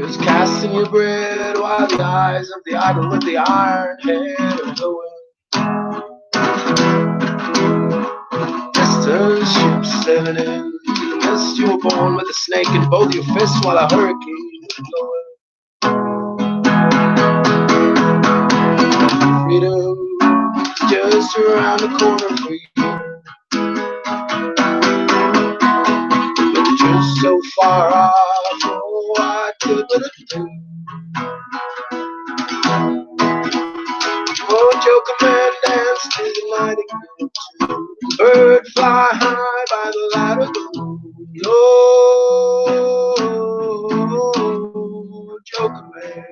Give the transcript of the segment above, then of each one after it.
Just casting your bread while the eyes of the idol with the iron head are glowing. Distant ships sailing in the mist. You were born with a snake in both your fists while a hurricane is blowing. Freedom is just around the corner for you, but you're so far off. Oh, what good will it do? Oh, jokerman, dance to the nightingale too. Bird fly high by the light of the moon. Oh, jokerman.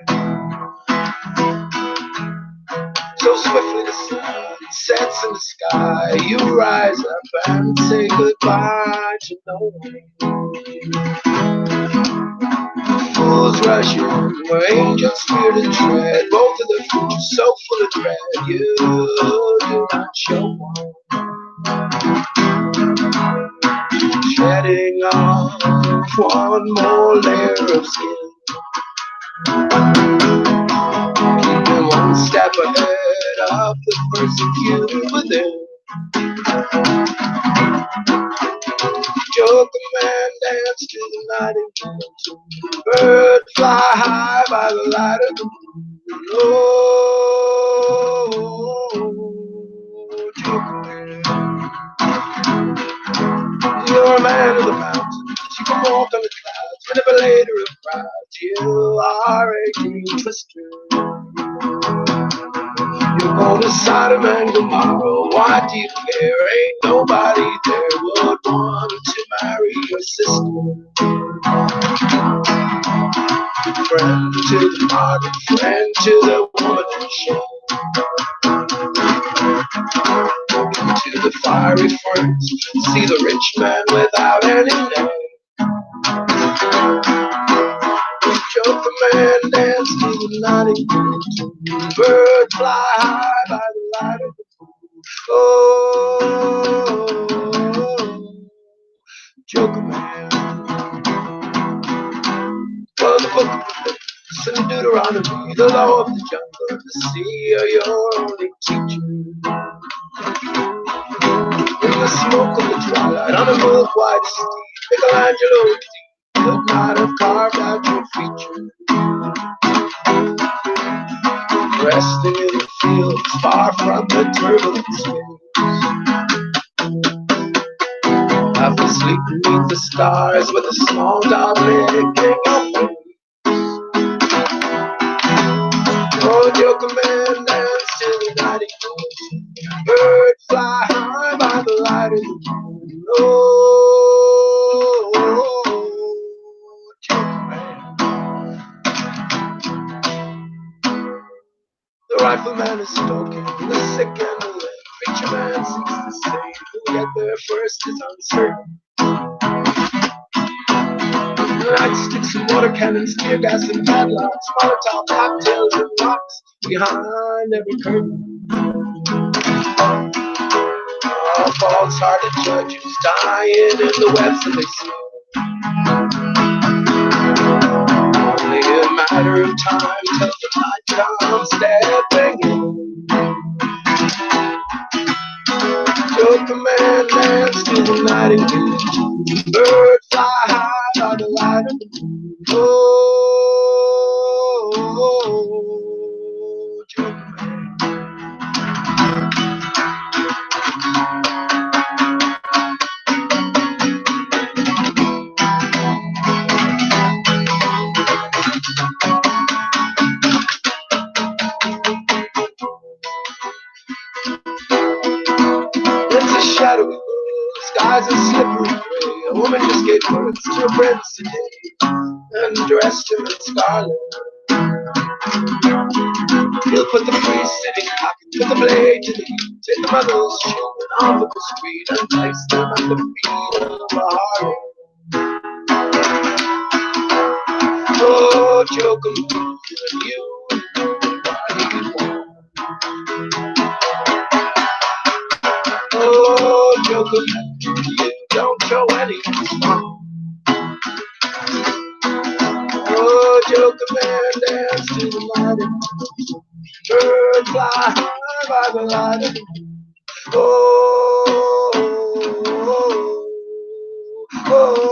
So swiftly the sun sets in the sky. You rise up and say goodbye to no one. Fools rush in where angels fear to tread. Both of the future so full of dread. You do not show one. Shedding off one more layer of skin. Keeping one step ahead of the persecuted within. Jokerman, dance to the nightingale tune. Bird fly high by the light of the moon. Oh, Jokerman, you're a man of the mountains. You can walk on the clouds, manipulator of crowds. You are a dream twister. You're gonna Sodom and Gomorrah. Why do you care? Ain't nobody there would want to marry your sister. Friend to the martyr, friend to the woman in shame. Into the fiery furnace, see the rich man without any name. Jokerman, dance to the nightingale tune. Bird fly high by the light of the moon. Oh, Jokerman. Well, the book of Leviticus and Deuteronomy, the law of the jungle and the sea are your only teacher. In the smoke of the twilight, on a milk-white steed, Michelangelo could not have carved out your features. Resting in the fields, far from the turbulent waves. Half asleep beneath the stars, with a small dog licking your face. Oh, Jokerman, dance to the nightingale. Bird fly high by the light of the moon. Oh, Jokerman. The rifleman is stalking the sick and the lame. Preacher man seeks the same. Who get there first is uncertain. Nightsticks and water cannons, tear gas and padlocks, Molotov cocktails and rocks behind every curtain. All false-hearted judges dying in the webs that they spin. Only a matter of time till the night comes stepping in. Jokerman, dance to the nightingale. Bird fly high by the light of the moon. Oh, Jokerman. It's a shadowy world, skies are slippery gray. A woman just gave birth to a prince today, and dressed him in scarlet. He'll put the priest in his pocket, put the blade to the heat, take the mother's children off of the street, and place them at the feet of a harlot. Oh, Jokerman, you know what you want. Oh, Jokerman, you don't show any response. Oh, Jokerman. automatic. Birds fly high by the light of the moon. Oh, oh,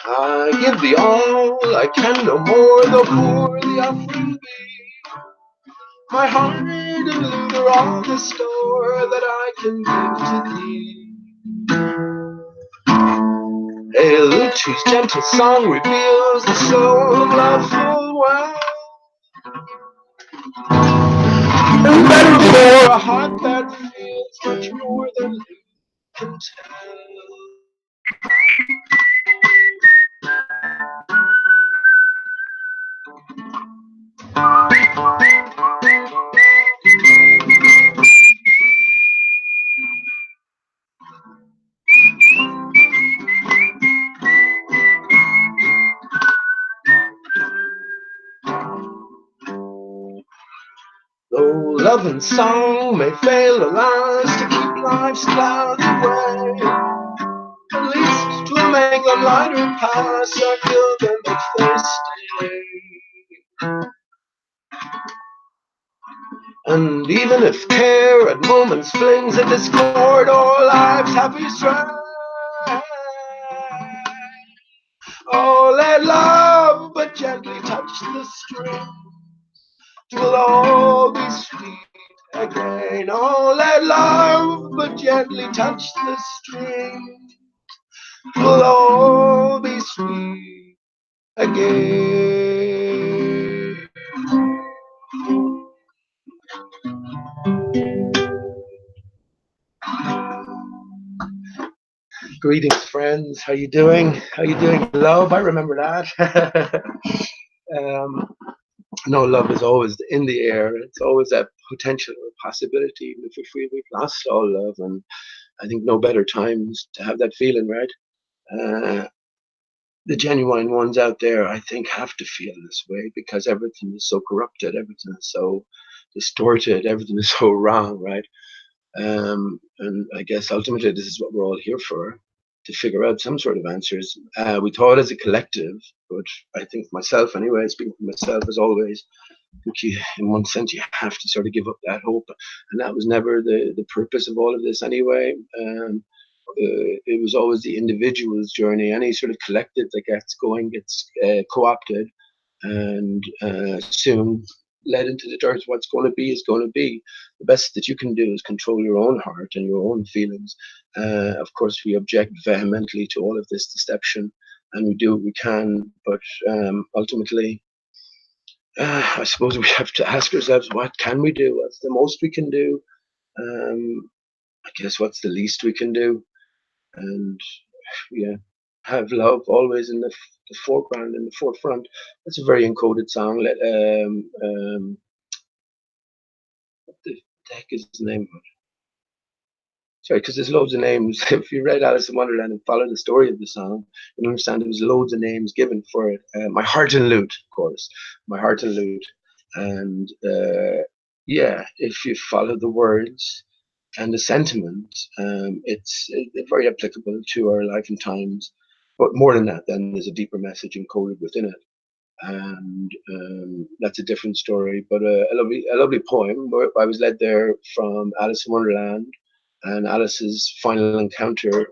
I give thee all I can, no more, though poor the offering be. My heart and lute are all the store that I can give to thee. A lute whose gentle song reveals the soul of love full well. And better for a heart that feels much more than lute can tell. Though love and song may fail, alas, to keep life's clouds away, at least 'twill make them lighter pass, or fill them if they stay. And even if care at moments flings a discord o'er life's happy strand, oh, let love but gently touch the string, 'twill all be sweet again. Oh, let love but gently touch the string, 'twill all be sweet again. Greetings, friends. How you doing? How you doing? Love, I remember that. No, love is always in the air. It's always that potential or possibility, even if we've lost all love. And I think no better times to have that feeling, right? The genuine ones out there, I think, have to feel this way because everything is so corrupted, everything is so distorted, everything is so wrong, right? And I guess ultimately this is what we're all here for, to figure out some sort of answers. We thought as a collective, but I think myself anyway, speaking for myself as always, I think in one sense you have to sort of give up that hope. And that was never the purpose of all of this anyway. It was always the individual's journey. Any sort of collective that gets going gets co-opted and soon led into the dirt. What's going to be is going to be. The best that you can do is control your own heart and your own feelings. Of course, we object vehemently to all of this deception, and we do what we can, but ultimately, I suppose we have to ask ourselves, what can we do? What's the most we can do? I guess what's the least we can do? And yeah, have love always in the foreground, in the forefront. That's a very encoded song. What the heck is his name? Sorry, because there's loads of names. If you read Alice in Wonderland and follow the story of the song, you'll understand there was loads of names given for it. My Heart and Lute, of course. My Heart and Lute. And yeah, if you follow the words and the sentiment, it's very applicable to our life and times. But more than that, then there's a deeper message encoded within it. And that's a different story, but a lovely poem. I was led there from Alice in Wonderland and Alice's final encounter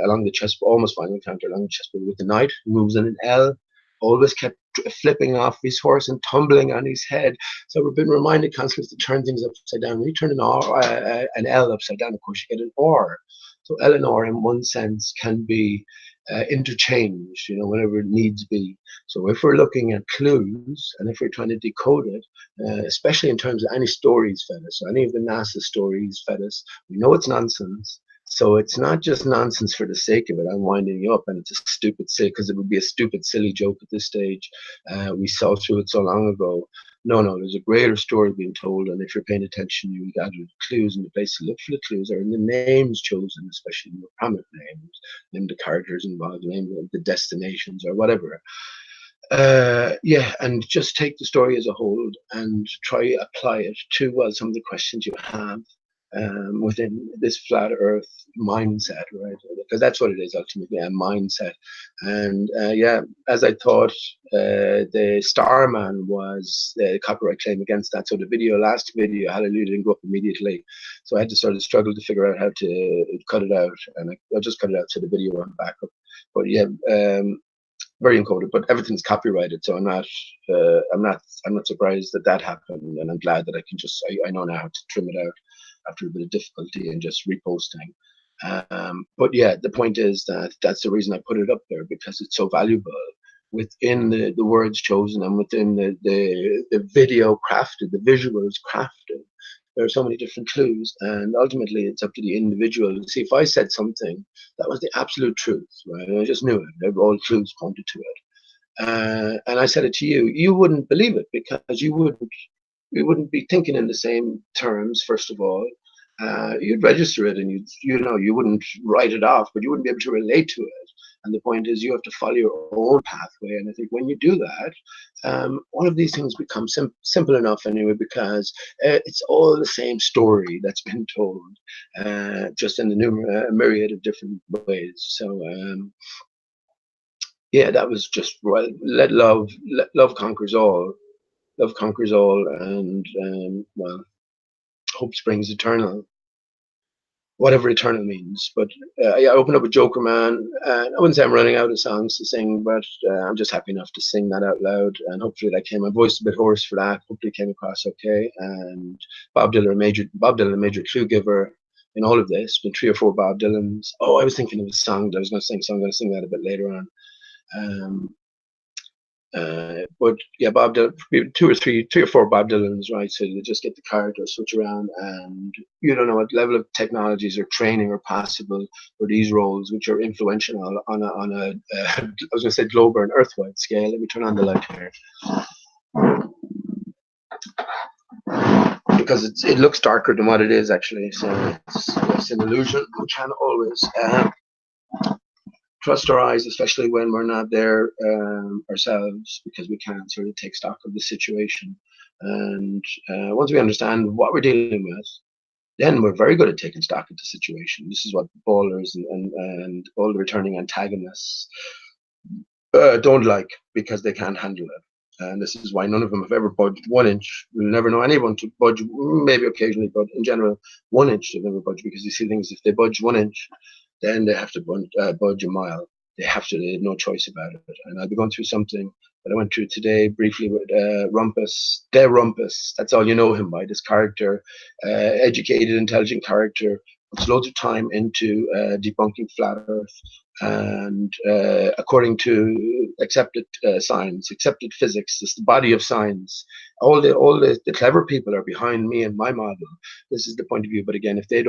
along the chessboard, almost final encounter along the chessboard with the knight, who moves in an L, always kept flipping off his horse and tumbling on his head. So we've been reminded constantly to turn things upside down. When you turn an L upside down, of course, you get an R. So Eleanor, in one sense, can be interchange, whenever it needs be. So if we're looking at clues and if we're trying to decode it, especially in terms of any stories fed us, so any of the NASA stories fed us, we know it's nonsense. So it's not just nonsense for the sake of it. I'm winding you up, and it's a stupid silly, because it would be a stupid, silly joke at this stage. We saw through it so long ago. No, no, there's a greater story being told, and if you're paying attention, you gather the clues, and the place to look for the clues are in the names chosen, especially the prominent names, name the characters involved, name the destinations or whatever. Yeah, and just take the story as a whole and try apply it to, well, some of the questions you have within this flat Earth mindset, right? Because that's what it is ultimately, a mindset. And yeah, as I thought, the Starman was the copyright claim against that. So the last video, Hallelujah, didn't go up immediately. So I had to sort of struggle to figure out how to cut it out, and I just cut it out so the video went back up. But yeah, very encoded, but everything's copyrighted, so I'm not surprised that that happened, and I'm glad that I know now how to trim it out after a bit of difficulty and just reposting. But yeah, the point is that that's the reason I put it up there, because it's so valuable within the words chosen and within the video crafted, the visuals crafted. There are so many different clues, and ultimately it's up to the individual to see. If I said something that was the absolute truth, right, and I just knew it, all clues pointed to it, and I said it to you, you wouldn't believe it, because you wouldn't be thinking in the same terms. First of all, you'd register it, and you wouldn't write it off, but you wouldn't be able to relate to it. And the point is, you have to follow your own pathway. And I think when you do that, all of these things become simple enough anyway, because it's all the same story that's been told, just in a myriad of different ways. So yeah, that was just, well, let love conquers all. Love conquers all, and well, hope springs eternal, whatever eternal means. But yeah, I opened up with Jokerman, and I wouldn't say I'm running out of songs to sing, but I'm just happy enough to sing that out loud, and hopefully that came. My voice is a bit hoarse for that. Hopefully, it came across okay. And Bob Dylan, a major clue giver in all of this. Been 3 or 4 Bob Dylans. Oh, I was thinking of a song that I was going to sing, so I'm going to sing that a bit later on. But yeah, Bob Dylan, 3 or 4 Bob Dylans, right? So you just get the card or switch around, and you don't know what level of technologies or training are possible for these roles, which are influential on a I was going to say global and earthwide scale. Let me turn on the light here, because it looks darker than what it is actually. So it's an illusion. We can't always trust our eyes, especially when we're not there ourselves, because we can't sort of take stock of the situation. And once we understand what we're dealing with, then we're very good at taking stock of the situation. This is what ballers and all the returning antagonists don't like, because they can't handle it. And this is why none of them have ever budged 1 inch. We'll never know anyone to budge, maybe occasionally, but in general, 1 inch they've never budged, because you see things, if they budge 1 inch, then they have to budge a mile. They have no choice about it. And I'll be going through something that I went through today briefly with Rumpus. Rumpus, that's all you know him by, this character, educated, intelligent character, puts loads of time into debunking flat Earth, and according to accepted science, accepted physics, this the body of science. All the clever people are behind me and my model. This is the point of view. But again, if they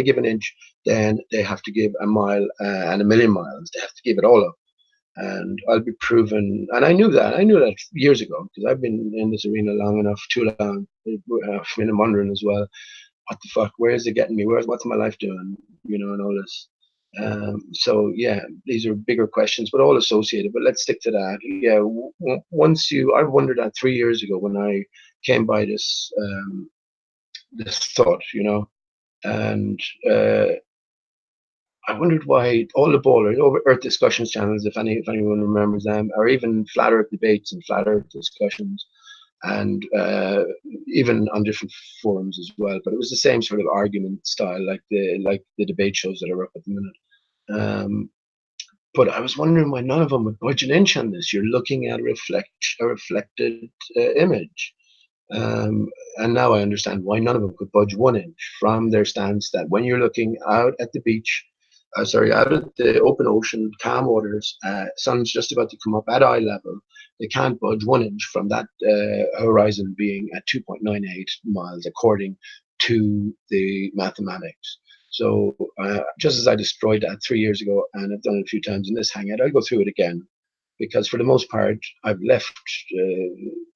give 1 inch, then they have to give a mile and 1,000,000 miles. They have to give it all up. And I'll be proven. And I knew that years ago, because I've been in this arena long enough, too long. I've been wondering as well, what the fuck? Where is it getting me? What's my life doing? And all this. So yeah, these are bigger questions, but all associated. But let's stick to that. Yeah, I wondered that 3 years ago when I came by this thought, and I wondered why all the ballers, over Earth discussions channels, if anyone remembers them, or even flat Earth debates and flat Earth discussions, and even on different forums as well. But it was the same sort of argument style, like the debate shows that are up at the minute. But I was wondering why none of them would budge 1 inch on this. You're looking at a reflected image. And now I understand why none of them could budge 1 inch from their stance, that when you're looking out at the beach, sorry, out of the open ocean, calm waters, sun's just about to come up at eye level. They can't budge 1 inch from that horizon being at 2.98 miles, according to the mathematics. So just as I destroyed that 3 years ago, and I've done it a few times in this hangout, I'll go through it again because for the most part, I've left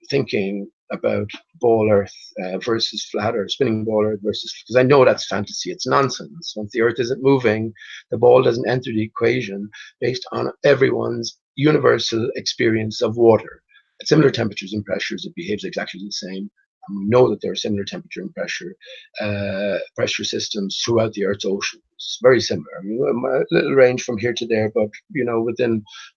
thinking about ball Earth versus flat Earth, spinning ball Earth versus, because I know that's fantasy. It's nonsense. Once the Earth isn't moving, the ball doesn't enter the equation based on everyone's universal experience of water. At similar temperatures and pressures, it behaves exactly the same. And we know that there are similar temperature and pressure systems throughout the Earth's oceans. Very similar. I mean, a little range from here to there, but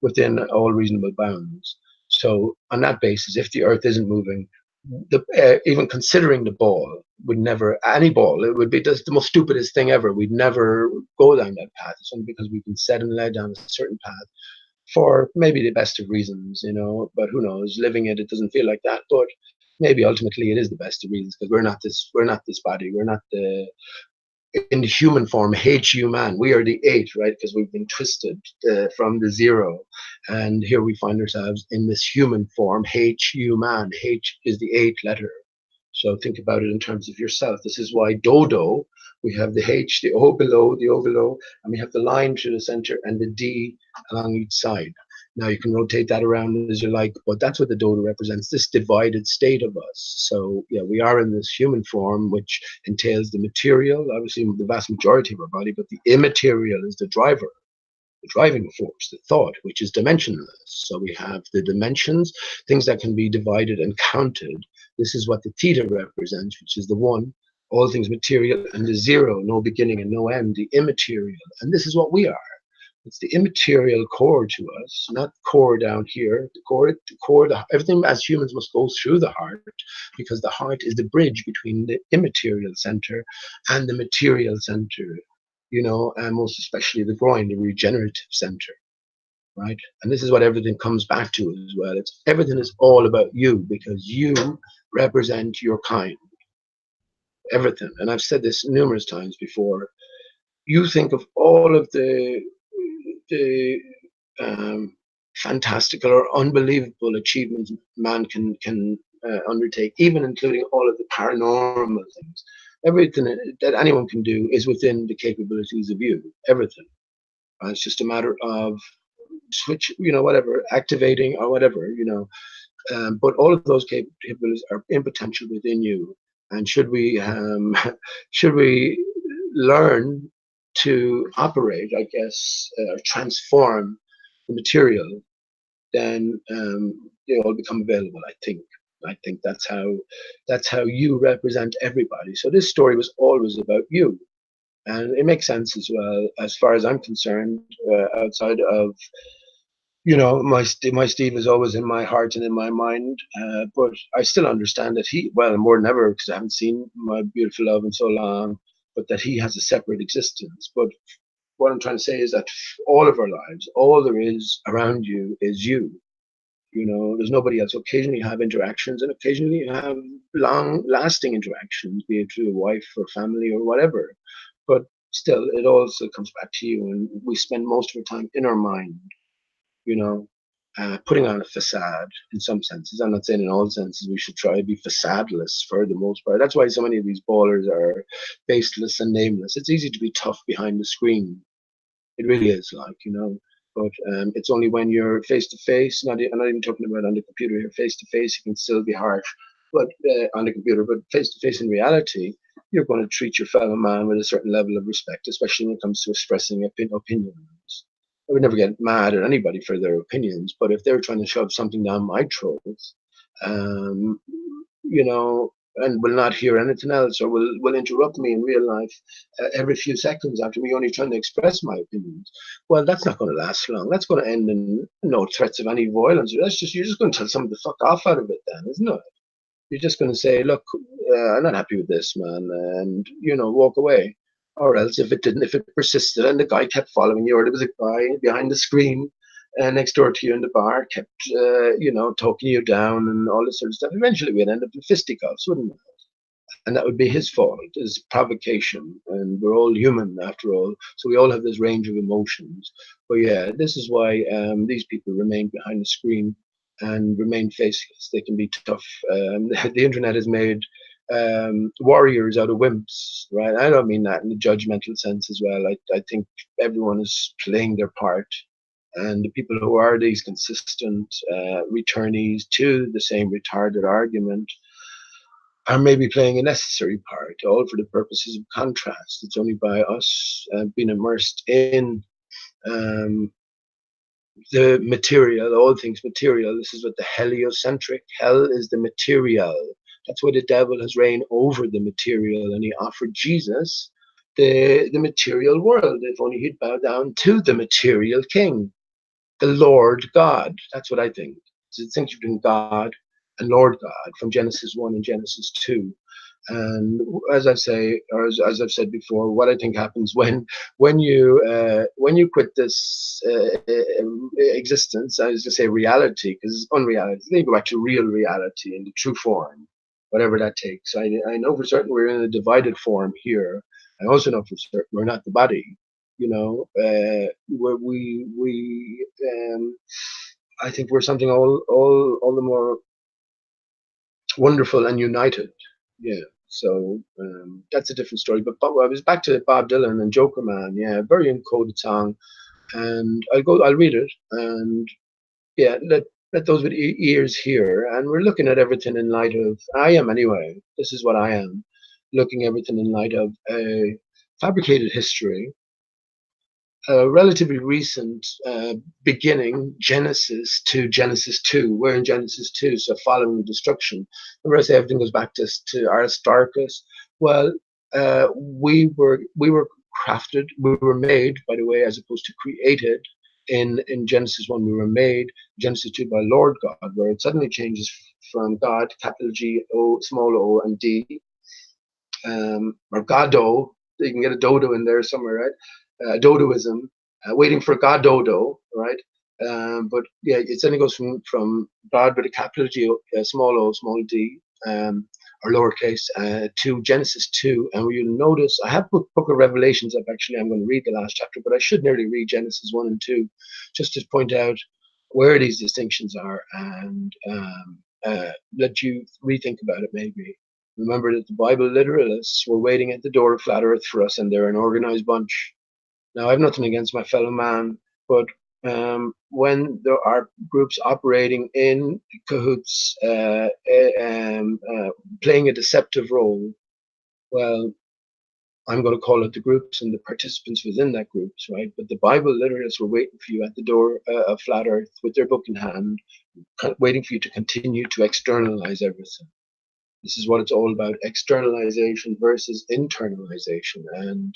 within all reasonable bounds. So on that basis, if the Earth isn't moving, even considering the ball would never, any ball, it would be just the most stupidest thing ever. We'd never go down that path. It's only because we've been set and led down a certain path for maybe the best of reasons, but who knows? Living it, it doesn't feel like that. But maybe ultimately it is the best of reasons because we're not this body. We're not in the human form, HU man. We are the eight, right? Because we've been twisted from the zero. And here we find ourselves in this human form, HU man. H is the eighth letter. So think about it in terms of yourself. This is why dodo, we have the H, the O below, and we have the line through the center and the D along each side. Now you can rotate that around as you like, but that's what the dodo represents, this divided state of us. So yeah, we are in this human form, which entails the material, obviously the vast majority of our body, but the immaterial is the driver, the driving force, the thought, which is dimensionless. So we have the dimensions, things that can be divided and counted. This is what the theta represents, which is the one, all things material, and the zero, no beginning and no end, the immaterial. And this is what we are. It's the immaterial core to us, not core down here. Everything as humans must go through the heart, because the heart is the bridge between the immaterial center and the material center, and most especially the groin, the regenerative center, right? And this is what everything comes back to as well. Everything is all about you because you represent your kind. Everything. And I've said this numerous times before. You think of all of the fantastical or unbelievable achievements man can undertake, even including all of the paranormal things. Everything that anyone can do is within the capabilities of you. Everything. It's just a matter of switch, whatever, activating or whatever, but all of those capabilities are in potential within you. And should we should we learn to operate, I guess, transform the material, then they all become available. I think that's how you represent everybody. So this story was always about you, and it makes sense as well as far as I'm concerned. Outside of my Steve is always in my heart and in my mind, but I still understand that more than ever, because I haven't seen my beautiful love in so long, but that he has a separate existence. But what I'm trying to say is that all of our lives, all there is around you is you. There's nobody else. Occasionally you have interactions, and occasionally you have long-lasting interactions, be it through a wife or family or whatever. But still, it also comes back to you, and we spend most of our time in our mind, putting on a facade in some senses. I'm not saying in all senses we should try to be facadeless for the most part. That's why so many of these ballers are faceless and nameless. It's easy to be tough behind the screen. It really is, but it's only when you're face to face. I'm not even talking about on the computer here. Face to face, you can still be harsh, but on the computer. But face to face, in reality, you're going to treat your fellow man with a certain level of respect, especially when it comes to expressing opinions. I would never get mad at anybody for their opinions, but if they're trying to shove something down my throat, um, you know, and will not hear anything else, or will interrupt me in real life every few seconds after me only trying to express my opinions, well, that's not going to last long. That's going to end in no threats of any violence. You're just going to tell someone to fuck off out of it, then, isn't it? You're just going to say, look, I'm not happy with this, man, and walk away. Or else, if it persisted and the guy kept following you, or there was a guy behind the screen next door to you in the bar, kept talking you down and all this sort of stuff, eventually we'd end up in fisticuffs, wouldn't we? and that would be his fault, his provocation. And we're all human after all, so we all have this range of emotions. But yeah, this is why these people remain behind the screen and remain faceless. They can be tough. The internet has made warriors out of wimps, right? I don't mean that in the judgmental sense as well. I think everyone is playing their part, and the people who are these consistent returnees to the same retarded argument are maybe playing a necessary part, all for the purposes of contrast. It's only by us being immersed in um, the material, all things material. This is what the heliocentric, hell is the material. That's why the devil has reigned over the material, and he offered Jesus the material world if only he'd bow down to the material king, the Lord God. That's what I think. It's a distinction between God and Lord God from Genesis 1 and Genesis 2. And as I say, or as I've said before, what I think happens when you quit this existence, I was going to say reality, because it's unreality. Then you go back to real reality in the true form, whatever that takes. I know for certain we're in a divided form here. I also know for certain we're not the body. You know, I think we're something all the more wonderful and united. Yeah. So that's a different story. But I was back to Bob Dylan and Jokerman. Yeah, very encoded song, and I'll read it, and yeah, let those with ears hear. And we're looking at everything in light of. I am anyway. This is what I am, looking everything in light of a fabricated history, a relatively recent beginning, Genesis to Genesis 2. We're in Genesis 2, so following destruction. Remember I say everything goes back to Aristarchus? Well, we were crafted, we were made, by the way, as opposed to created. In Genesis 1, we were made. Genesis 2 by Lord God, where it suddenly changes from God, capital G, O, small o, and D, or Godo. You can get a dodo in there somewhere, right? Dodoism, waiting for God dodo, right? But yeah, it suddenly goes from God with a capital G, small o, small d, or lowercase, to Genesis 2. And you'll notice, I have book of Revelations up, actually. I'm going to read the last chapter, but I should nearly read Genesis 1 and 2, just to point out where these distinctions are, and let you rethink about it maybe. Remember that the Bible literalists were waiting at the door of flat earth for us, and they're an organized bunch. Now, I have nothing against my fellow man, but when there are groups operating in cahoots, playing a deceptive role, well, I'm going to call it the groups and the participants within that groups, right? But the Bible literalists were waiting for you at the door of flat earth with their book in hand, waiting for you to continue to externalize everything. This is what it's all about: externalization versus internalization. And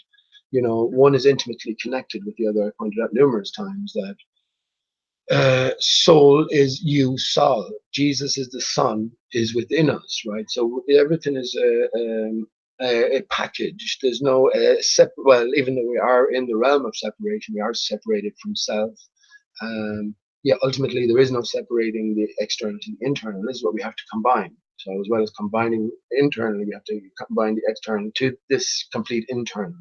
one is intimately connected with the other. I pointed out numerous times that soul is you, Sol. Jesus is the Son, is within us, right? So everything is a package. There's no separate. Well, even though we are in the realm of separation, we are separated from self. Yeah, ultimately there is no separating the external to the internal. This is what we have to combine. So as well as combining internally, we have to combine the external to this complete internal.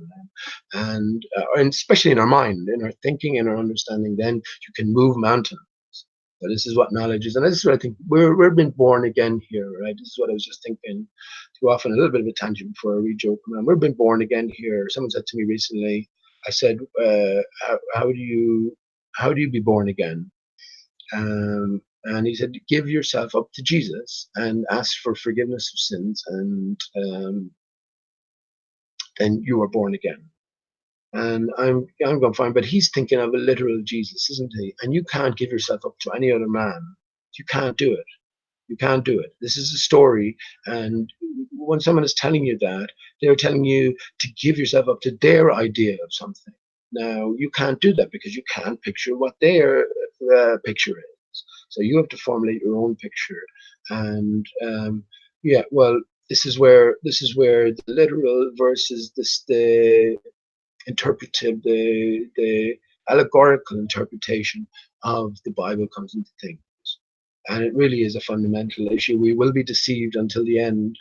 And especially in our mind, in our thinking, in our understanding, then you can move mountains. So this is what knowledge is. And this is what I think we're being born again here, right? This is what I was just thinking, to go off on a little bit of a tangent before I read Jokerman. We've been born again here. Someone said to me recently, I said, how do you be born again? And he said, give yourself up to Jesus and ask for forgiveness of sins, and then you are born again. And I'm going fine, but he's thinking of a literal Jesus, isn't he? And you can't give yourself up to any other man. You can't do it. You can't do it. This is a story, and when someone is telling you that, they're telling you to give yourself up to their idea of something. Now, you can't do that because you can't picture what their picture is. So you have to formulate your own picture. And yeah, well, this is where the literal versus the interpretive, the allegorical interpretation of the Bible comes into things. And it really is a fundamental issue. We will be deceived until the end.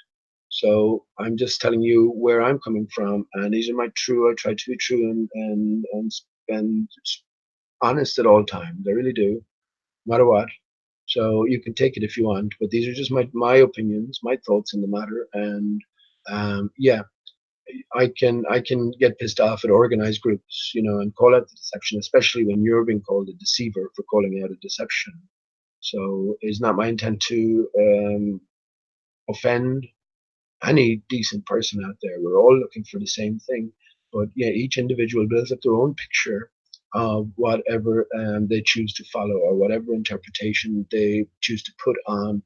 So I'm just telling you where I'm coming from, and these are my true. I try to be true and honest at all times. I really do, no matter what. So you can take it if you want, but these are just my opinions, my thoughts on the matter, and yeah, I can get pissed off at organized groups, and call out the deception, especially when you're being called a deceiver for calling out a deception. So it's not my intent to offend any decent person out there. We're all looking for the same thing, but yeah, each individual builds up their own picture of whatever they choose to follow or whatever interpretation they choose to put on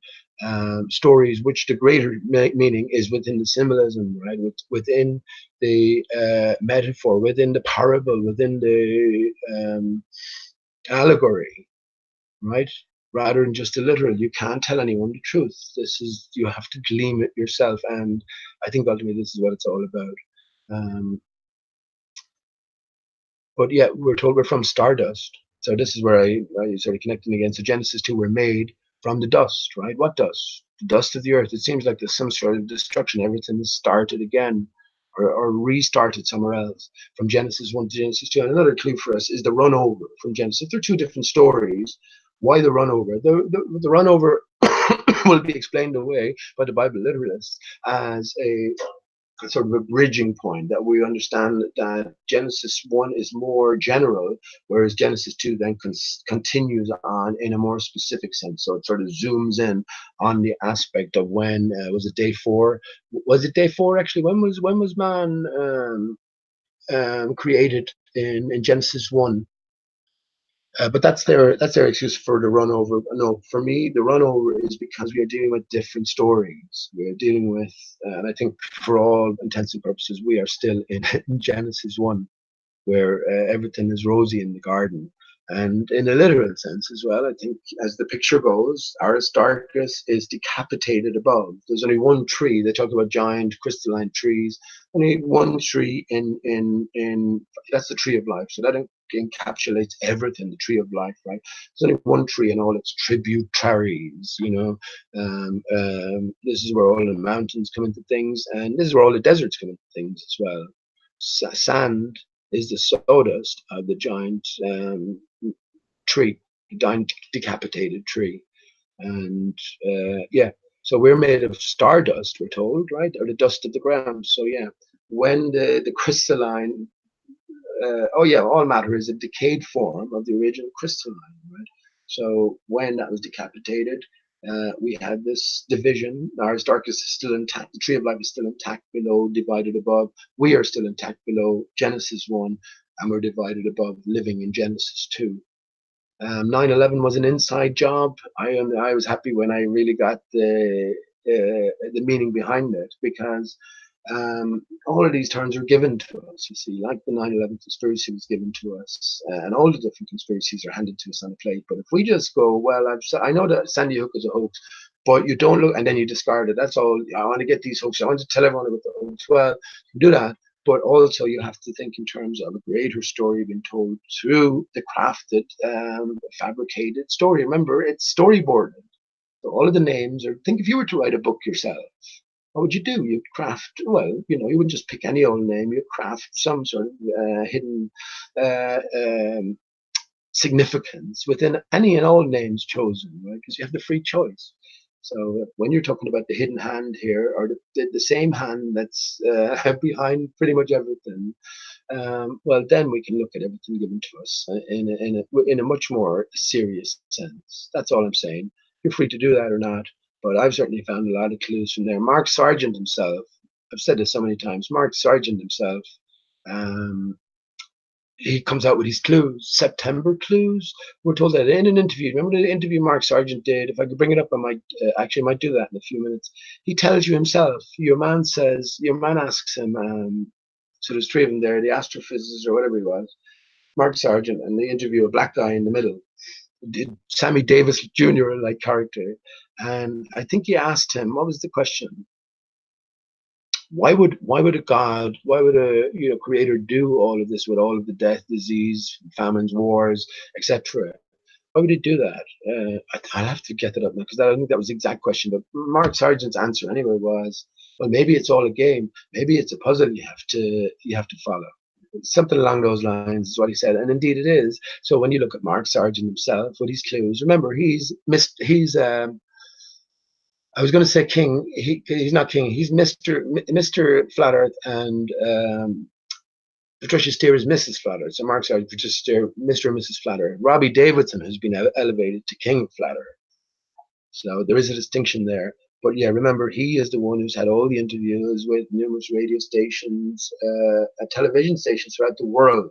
stories, which the greater meaning is within the symbolism, right? Within the metaphor, within the parable, within the allegory, right? Rather than just a literal. You can't tell anyone the truth. You have to glean it yourself. And I think ultimately this is what it's all about. Um, but yeah, we're told we're from stardust. So this is where I sort of connecting again. So Genesis 2, we're made from the dust, right? What dust? The dust of the earth. It seems like there's some sort of destruction. Everything is started again or restarted somewhere else from Genesis 1 to Genesis 2. And another clue for us is the run over from Genesis. They're two different stories. Why the run over? The run over will be explained away by the Bible literalists as a sort of a bridging point, that we understand that Genesis 1 is more general, whereas Genesis 2 then continues on in a more specific sense. So it sort of zooms in on the aspect of when was it day 4? Was it day 4 actually? When was man created in Genesis 1? But that's their excuse for the run over. No, for me, the run over is because we are dealing with different stories. We are dealing with, and I think for all intents and purposes, we are still in Genesis 1, where everything is rosy in the garden. And in a literal sense as well, I think as the picture goes, Aristarchus is decapitated above. There's only one tree. They talk about giant crystalline trees. Only one tree in that's the tree of life. So that encapsulates everything, the tree of life, right? There's only one tree and all its tributaries, this is where all the mountains come into things, and this is where all the deserts come into things as well. Sand is the sawdust of the giant tree, the giant decapitated tree. And yeah, so we're made of stardust, we're told, right? Or the dust of the ground. So yeah, when the crystalline, oh yeah, all matter is a decayed form of the original crystalline, right? So when that was decapitated, we had this division. Aristarchus is still intact. The tree of life is still intact below, divided above. We are still intact below Genesis 1, and we're divided above, living in Genesis 2. 9/11 was an inside job. I was happy when I really got the meaning behind it, because all of these terms are given to us, you see, like the 9/11 conspiracy was given to us, and all the different conspiracies are handed to us on a plate. But if we just go, well, I know that Sandy Hook is a hoax, but you don't look, and then you discard it. That's all. I want to get these hoaxes. I want to tell everyone about the hoax. Well, do that. But also, you have to think in terms of a greater story being told through the crafted, fabricated story. Remember, it's storyboarded. So all of the names are. Think if you were to write a book yourself, what would you do? You'd craft, well, you wouldn't just pick any old name. You'd craft some sort of hidden uh, um, significance within any and all names chosen, right? Because you have the free choice. So when you're talking about the hidden hand here, or the same hand that's behind pretty much everything, well, then we can look at everything given to us in a much more serious sense. That's all I'm saying. You're free to do that or not, but I've certainly found a lot of clues from there. Mark Sargent himself, I've said this so many times, Mark Sargent himself, um, he comes out with his clues, September clues. We're told that in an interview. Remember the interview Mark Sargent did? If I could bring it up, I might might do that in a few minutes. He tells you himself. Your man asks him. So there's three of them there, the astrophysicist or whatever he was, Mark Sargent, and they interview a black guy in the middle, Sammy Davis Jr. like character. And I think he asked him, what was the question? Why would a god, why would a creator do all of this with all of the death, disease, famines, wars, etc.? Why would he do that? I'll have to get that up now, because I don't think that was the exact question. But Mark Sargent's answer anyway was, Well, maybe it's all a game. Maybe it's a puzzle you have to follow. Something along those lines is what he said, and indeed it is. So when you look at Mark Sargent himself with his clues, remember he's I was going to say king. He's not king. He's Mister Flat Earth, and Patricia Steere is Mrs. Flat Earth. So Mark Sargent, Patricia Steere, Mr. and Mrs. Flat Earth. Robbie Davidson has been elevated to King of Flat Earth. So there is a distinction there. But yeah, remember, he is the one who's had all the interviews with numerous radio stations, television stations throughout the world.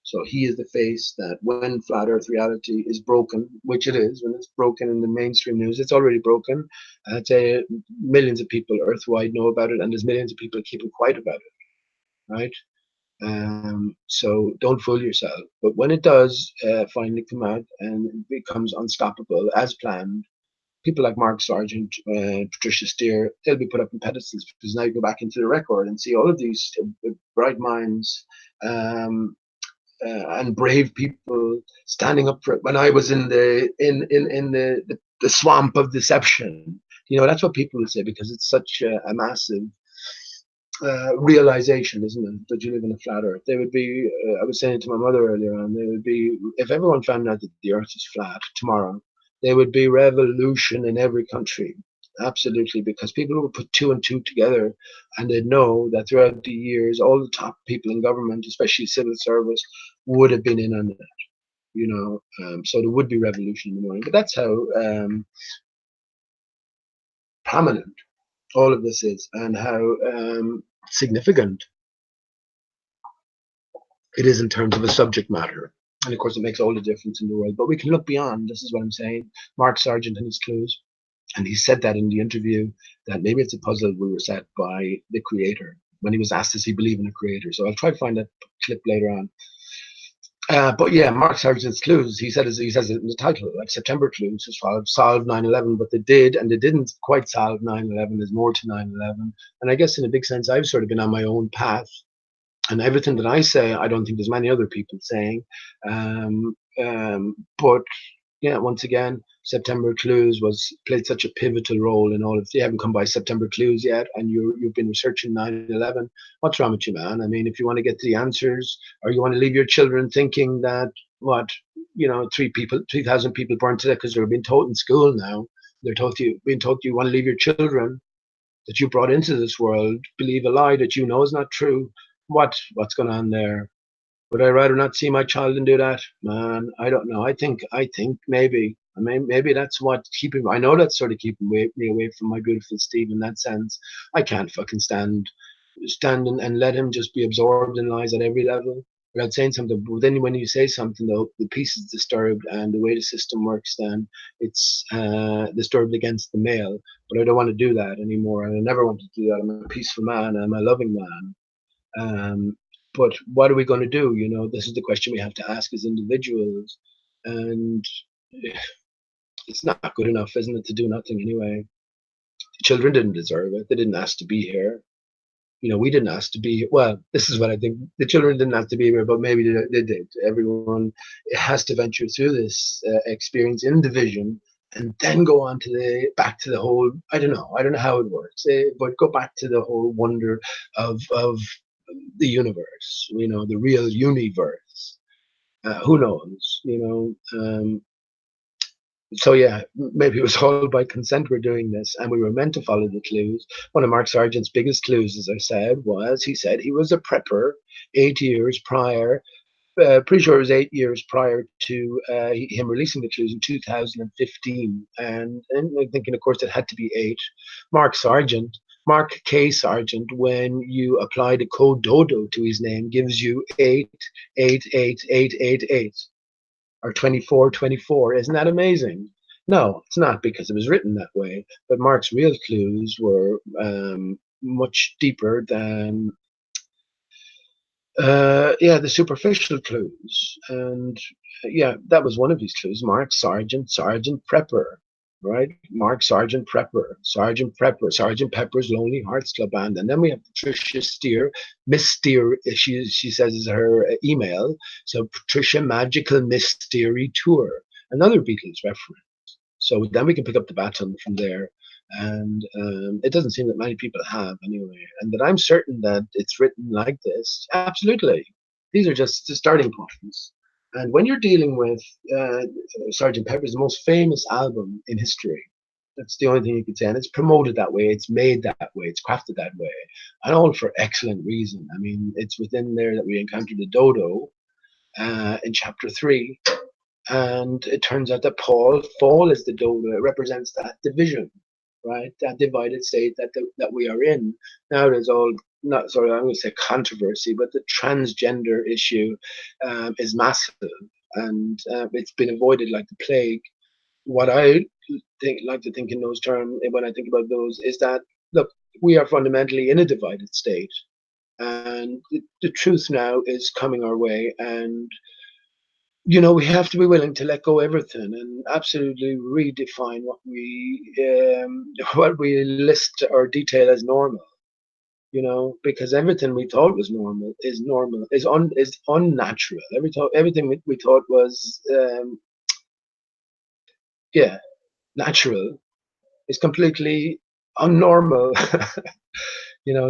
So he is the face that when flat Earth reality is broken, which it is, when it's broken in the mainstream news, it's already broken. I'd say millions of people earthwide know about it, and there's millions of people keeping quiet about it, right? So don't fool yourself. But when it does finally come out and it becomes unstoppable as planned, people like Mark Sargent, Patricia Steere, they'll be put up in pedestals because now you go back into the record and see all of these bright minds and brave people standing up for it. When I was in the swamp of deception, that's what people would say because it's such a massive realization, isn't it, that you live in a flat Earth? They would be. I was saying to my mother earlier on, they would be if everyone found out that the Earth is flat tomorrow. There would be revolution in every country. Absolutely, because people would put two and two together and they'd know that throughout the years, all the top people in government, especially civil service, would have been in on that. So there would be revolution in the morning. But that's how prominent all of this is and how significant it is in terms of a subject matter. And of course, it makes all the difference in the world. But we can look beyond. This is what I'm saying. Mark Sargent and his clues. And he said that in the interview, that maybe it's a puzzle we were set by the creator when he was asked, does he believe in a creator? So I'll try to find that clip later on. But yeah, Mark Sargent's clues, he says it in the title, like September clues, solve 9/11, but they did, and they didn't quite solve 9/11. There's more to 9/11. And I guess in a big sense, I've sort of been on my own path. And everything that I say, I don't think there's many other people saying. But yeah, once again, September Clues played such a pivotal role in all of. If you haven't come by September Clues yet, and you've been researching 9/11, what's wrong with you, man? I mean, if you want to get to the answers, or you want to leave your children thinking that 3,000 people burned to death because they're being taught in school now, being told you want to leave your children that you brought into this world believe a lie that you know is not true. What's going on there? Would I rather not see my child and do that? Man, I don't know. I think maybe. I mean, maybe that's what keeping. I know that's sort of keeping me away from my beautiful Steve in that sense. I can't fucking stand and let him just be absorbed in lies at every level without saying something. But then when you say something, though, the peace is disturbed, and the way the system works, then it's disturbed against the male. But I don't want to do that anymore, and I never want to do that. I'm a peaceful man. I'm a loving man. But what are we going to do? This is the question we have to ask as individuals. And it's not good enough, isn't it, to do nothing anyway? The children didn't deserve it. They didn't ask to be here. We didn't ask to be. Well, this is what I think. The children didn't have to be here, but maybe they did. Everyone has to venture through this experience in division and then go on to back to the whole. I don't know how it works, but go back to the whole wonder of the universe, the real universe. Who knows, so yeah, maybe it was all by consent we're doing this, and we were meant to follow the clues. One of Mark Sargent's biggest clues, as I said, was he said he was a prepper 8 years prior. Pretty sure it was 8 years prior to him releasing the clues in 2015. And I'm thinking, of course, it had to be 8. Mark K. Sargent, when you apply the code dodo to his name, gives you 888888 or 2424. Isn't that amazing? No, it's not, because it was written that way. But Mark's real clues were much deeper than the superficial clues. And that was one of these clues. Mark Sargent Prepper, right? Mark Sargent Prepper, Sergeant Pepper's Lonely Hearts Club Band. And then we have Patricia Steere, Miss Steere, she says is her email. So Patricia Magical Mystery Tour, another Beatles reference. So then we can pick up the baton from there. And it doesn't seem that many people have anyway. And that I'm certain that it's written like this. Absolutely, these are just the starting points. And when you're dealing with uh, Sergeant Pepper's the most famous album in history, that's the only thing you could say. And it's promoted that way, it's made that way, it's crafted that way, and all for excellent reason. I mean, it's within there that we encounter the dodo in chapter 3. And it turns out that Paul is the dodo. It represents that division, right? That divided state that we are in. Now there's all, not sorry, I'm going to say controversy, but the transgender issue is massive, and it's been avoided like the plague. What I like to think in those terms, when I think about those, is that look, we are fundamentally in a divided state, and the truth now is coming our way, and we have to be willing to let go everything and absolutely redefine what we list or detail as normal. Because everything we thought was normal is unnatural. Everything we thought was yeah natural is completely unnormal.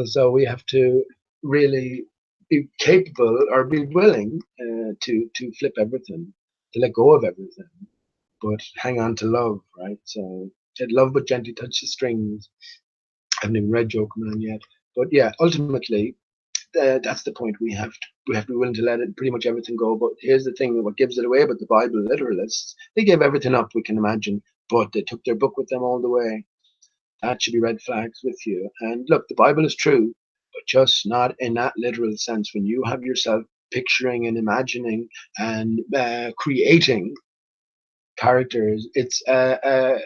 So we have to really be capable or be willing to flip everything, to let go of everything, but hang on to love, right? So said love but gently touch the strings. I haven't even read Jokerman yet, but yeah, ultimately that's the point. We have to be willing to let it pretty much everything go. But here's the thing: what gives it away? But the Bible literalists, they gave everything up we can imagine, but they took their book with them all the way. That should be red flags with you. And look, the Bible is true, but just not in that literal sense. When you have yourself picturing and imagining and creating characters, it's a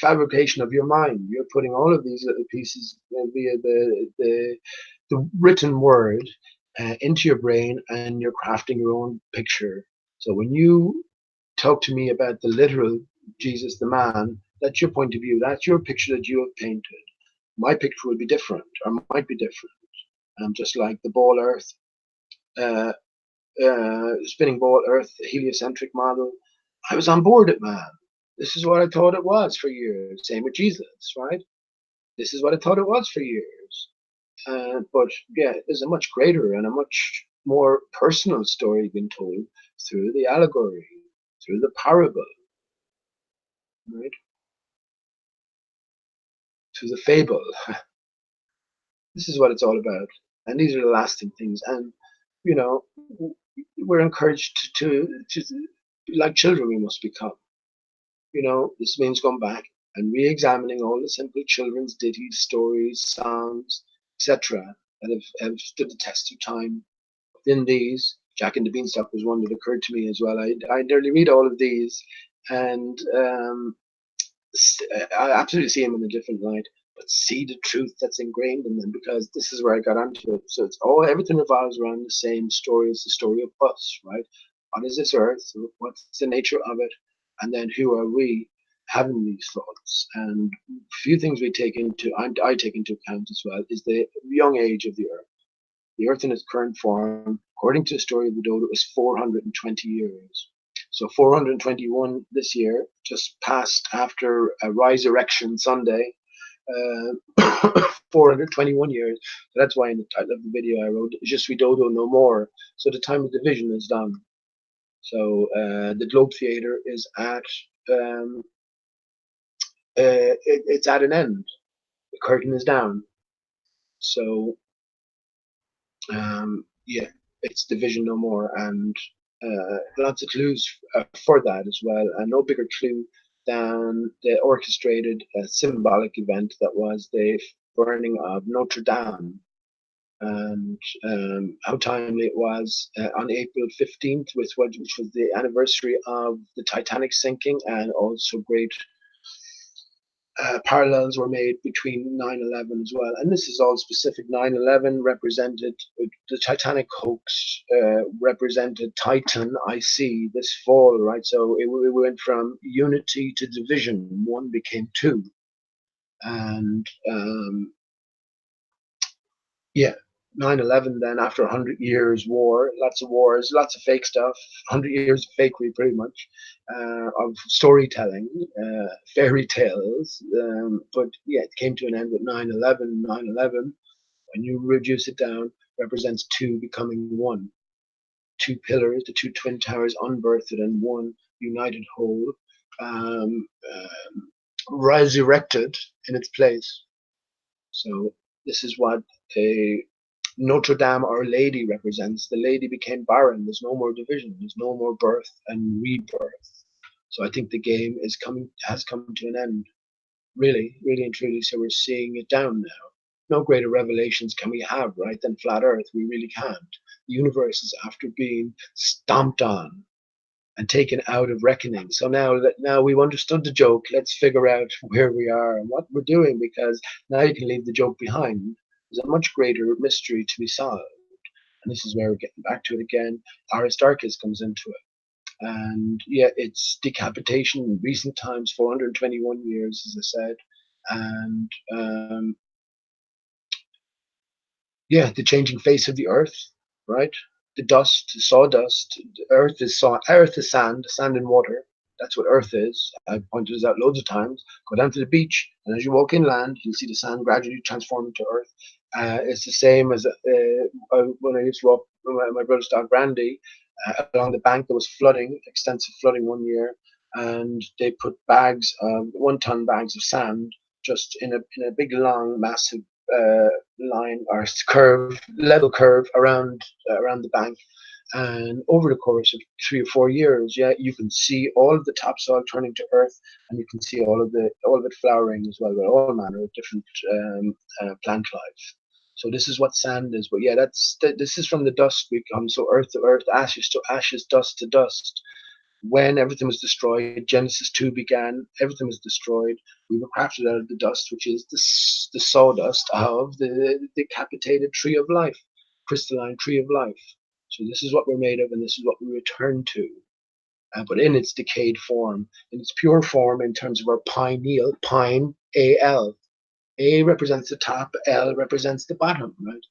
fabrication of your mind. You're putting all of these little pieces via the written word into your brain, and you're crafting your own picture. So when you talk to me about the literal Jesus, the man, that's your point of view. That's your picture that you have painted. My picture will be different, or might be different. Just like the ball Earth, uh, spinning ball Earth, the heliocentric model, I was on board it, man. This is what I thought it was for years. Same with Jesus, right? This is what I thought it was for years. But yeah, there's a much greater and a much more personal story being told through the allegory, through the parable, right? Through the fable. This is what it's all about. And these are the lasting things. And, you know, we're encouraged to like children, we must become. This means going back and re-examining all the simple children's ditties, stories, songs, etc., that have stood the test of time. Within these, Jack and the Beanstalk was one that occurred to me as well. I nearly read all of these, and I absolutely see him in a different light, but see the truth that's ingrained in them, because this is where I got onto it. So everything revolves around the same story. It's the story of us, right? What is this earth? What's the nature of it? And then who are we having these thoughts? And a few things I take into account as well, is the young age of the earth. The earth in its current form, according to the story of the dodo, is 420 years. So 421 this year, just passed after a Resurrection Sunday, 421 years. So that's why in the title of the video I wrote, Je suis dodo no more. So the time of division is done. So the Globe Theatre is it's at an end. The curtain is down. So yeah, it's division no more, and lots of clues for that as well. And no bigger clue than the orchestrated symbolic event that was the burning of Notre Dame, and how timely it was on April 15th, which was the anniversary of the Titanic sinking, and also great parallels were made between 9/11 as well. And this is all specific. 9/11 represented the Titanic hoax, represented Titan. I see this fall, right? So it went from unity to division. One became two. And yeah, 9/11 then, after 100 years war, lots of wars, lots of fake stuff, 100 years of fakery pretty much, of storytelling, fairy tales. But yeah, it came to an end with 9/11. 9/11, when you reduce it down, represents two becoming one. Two pillars, the two twin towers unbirthed and one united whole, um, resurrected in its place. So this is what the Notre Dame, Our Lady, represents. The lady became barren. There's no more division. There's no more birth and rebirth. So I think the game has come to an end. Really, really and truly. So we're seeing it down now. No greater revelations can we have, right, than flat Earth. We really can't. The universe is after being stomped on and taken out of reckoning. So now we've understood the joke, let's figure out where we are and what we're doing, because now you can leave the joke behind. There's a much greater mystery to be solved. And this is where we're getting back to it again. Aristarchus comes into it. And yeah, it's decapitation in recent times, 421 years, as I said. And yeah, the changing face of the earth, right? The dust, the sawdust. The earth is sand and water. That's what earth is. I've pointed this out loads of times. Go down to the beach, and as you walk inland, you'll see the sand gradually transform into earth. It's the same as when I used to walk with my brother's dog Brandy along the bank. There was flooding, extensive flooding one year, and they put 1 ton bags of sand just in a big, long, massive line or curve, level curve around the bank. And over the course of 3 or 4 years, yeah, you can see all of the topsoil turning to earth, and you can see all of it flowering as well, with all manner of different plant life. So this is what sand is. But yeah, this is from the dust we come. So earth to earth, ashes to ashes, dust to dust. When everything was destroyed, Genesis 2 began, everything was destroyed. We were crafted out of the dust, which is the sawdust of the decapitated tree of life, crystalline tree of life. So this is what we're made of, and this is what we return to. But in its decayed form, in its pure form, in terms of our pineal, pine, A-L. A represents the top, L represents the bottom, right?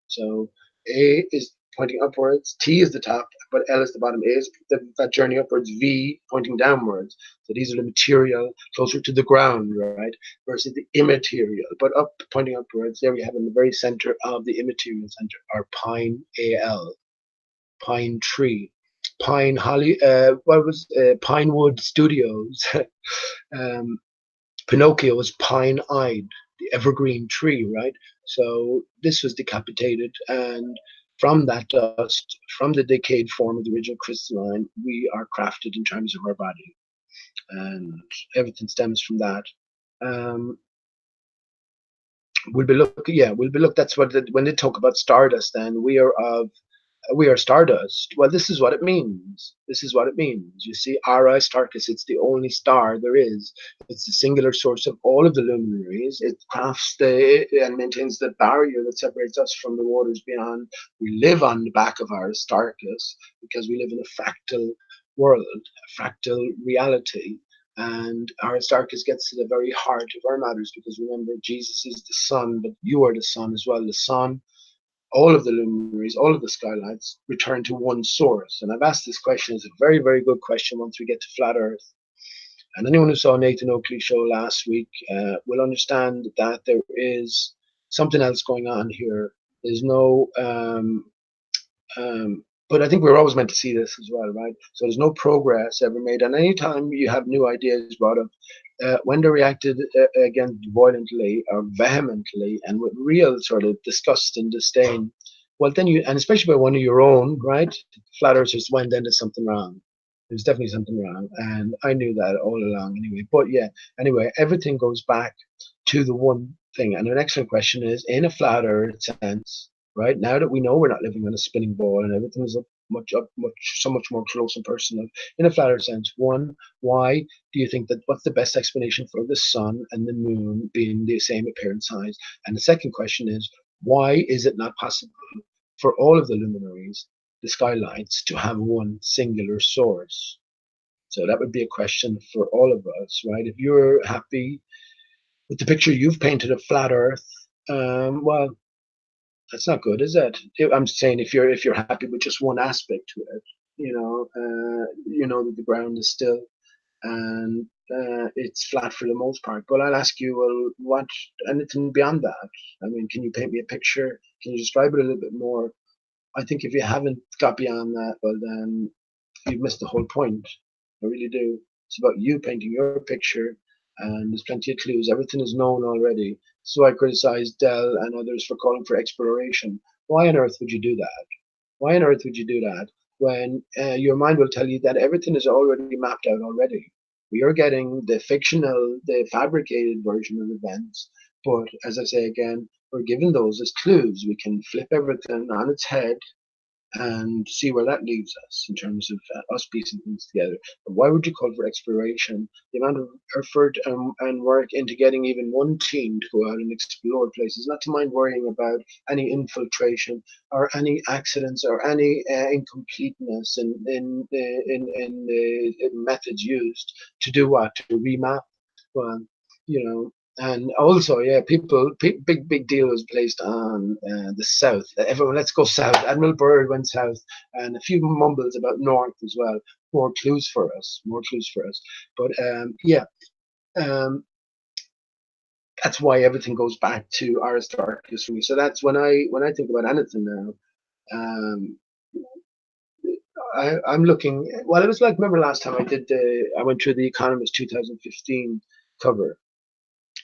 So A is pointing upwards, T is the top, but L is the bottom. A is that journey upwards, V pointing downwards. So these are the material closer to the ground, right? Versus the immaterial, but up pointing upwards. There we have in the very center of the immaterial center our pine, AL, pine tree. Pine Holly, Pinewood Studios. um, Pinocchio was pine-eyed, the evergreen tree, right? So this was decapitated, and from that dust, from the decayed form of the original crystalline, we are crafted in terms of our body, and everything stems from that. Um, we'll be look. That's what when they talk about stardust. Then we are stardust. Well, this is what it means. This is what it means. You see, Aristarchus, it's the only star there is. It's the singular source of all of the luminaries. It crafts and maintains the barrier that separates us from the waters beyond. We live on the back of Aristarchus because we live in a fractal world, a fractal reality. And Aristarchus gets to the very heart of our matters, because remember, Jesus is the sun, but you are the sun as well. The sun, all of the luminaries, all of the skylights return to one source. And I've asked this question. It's a very, very good question once we get to flat Earth. And anyone who saw Nathan Oakley's show last week will understand that there is something else going on here. There's no, but I think we're always meant to see this as well, right? So there's no progress ever made. And anytime you have new ideas brought up, when they're reacted against violently or vehemently and with real sort of disgust and disdain, well, then and especially by one of your own, right? Flat earthers went, then there's something wrong. There's definitely something wrong. And I knew that all along anyway. But yeah, anyway, everything goes back to the one thing. And the next question is, in a flat earth sense, right? Now that we know we're not living on a spinning ball and everything is so much more close and personal, in a flatter sense, one, why do you think that? What's the best explanation for the sun and the moon being the same apparent size? And the second question is, why is it not possible for all of the luminaries, the skylights, to have one singular source? So that would be a question for all of us, right? If you're happy with the picture you've painted of flat Earth, well, That's not good, is it? I'm saying if you're happy with just one aspect to it, you know that the ground is still and it's flat for the most part. But I'll ask you, well, what anything beyond that? I mean, can you paint me a picture? Can you describe it a little bit more? I think if you haven't got beyond that, well, then you've missed the whole point. I really do. It's about you painting your picture, and there's plenty of clues. Everything is known already. So I criticize Dell and others for calling for exploration. Why on earth would you do that? Why on earth would you do that when your mind will tell you that everything is already mapped out already? We are getting the fictional, the fabricated version of events. But as I say again, we're given those as clues. We can flip everything on its head and see where that leaves us in terms of us piecing things together. But why would you call for exploration? The amount of effort and work into getting even one team to go out and explore places, not to mind worrying about any infiltration or any accidents or any incompleteness in the methods used to do what? To remap? Well, you know, and also, yeah, big deal was placed on the south. Everyone, let's go south. Admiral Byrd went south, and a few mumbles about north as well. More clues for us. More clues for us. But yeah, um, that's why everything goes back to Aristarchus for me. So that's when I think about anything now. Um, I'm looking. Well, it was like remember last time I went through the Economist 2015 cover.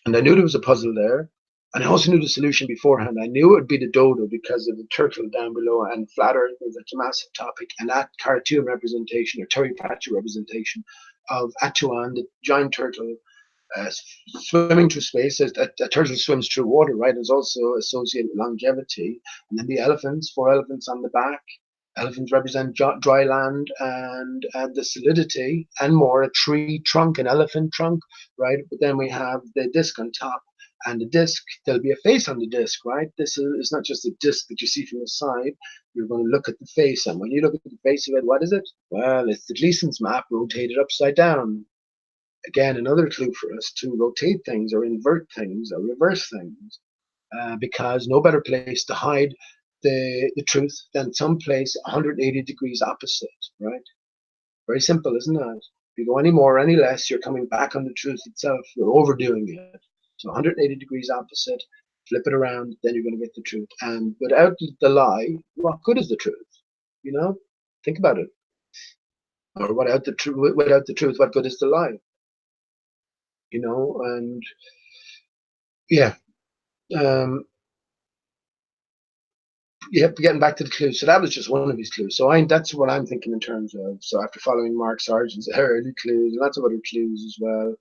And I knew there was a puzzle there. And I also knew the solution beforehand. I knew it would be the dodo because of the turtle down below and flat earth is a massive topic. And that cartoon representation or Terry Pratchett representation of Atuan, the giant turtle, uh, swimming through space. A turtle swims through water, right? Is also associated with longevity. And then the elephants, four elephants on the back. Elephants represent dry land and the solidity and more, a tree trunk, an elephant trunk, right? But then we have the disc on top. And the disc, there'll be a face on the disc, right? This is not just a disc that you see from the side. You're going to look at the face. And when you look at the face of it, what is it? Well, it's the Gleason's map rotated upside down. Again, another clue for us to rotate things or invert things or reverse things because no better place to hide the truth than some place 180 degrees opposite, right? Very simple, isn't it? If you go any more or any less, you're coming back on the truth itself. You're overdoing it. So 180 degrees opposite, flip it around, then you're going to get the truth. And without the lie, what good is the truth? You know, think about it. Or without the truth, what good is the lie? You know, and yeah, um, yep, getting back to the clues. So that was just one of his clues. So that's what I'm thinking in terms of. So after following Mark Sargent's early clues, and lots of other clues as well,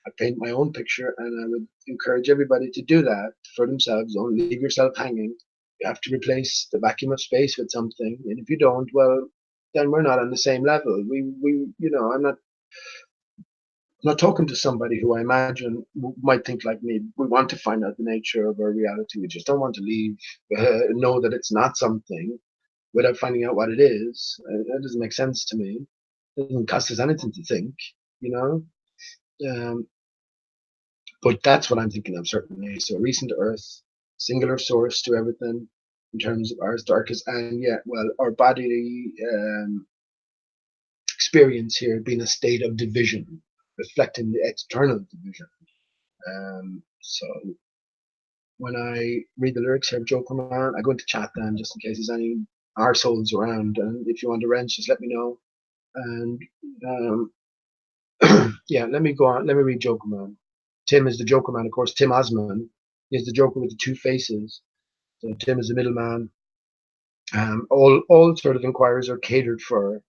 I paint my own picture, and I would encourage everybody to do that for themselves. Don't leave yourself hanging. You have to replace the vacuum of space with something, and if you don't, well, then we're not on the same level. I'm not talking to somebody who I imagine might think like me. We want to find out the nature of our reality. We just don't want to leave, know that it's not something without finding out what it is. That doesn't make sense to me. It doesn't cost us anything to think, you know. Um, but that's what I'm thinking of certainly. So recent Earth, singular source to everything in terms of Aristarchus, and yeah, well, our bodily experience here being a state of division, reflecting the external division. So when I read the lyrics here of Jokerman, I go into chat then just in case there's any arseholes around. And if you want to wrench, just let me know. And yeah, let me go on. Let me read Jokerman. Tim is the Jokerman, of course. Tim Osman is the Joker with the two faces. So Tim is the middleman. All sort of inquiries are catered for,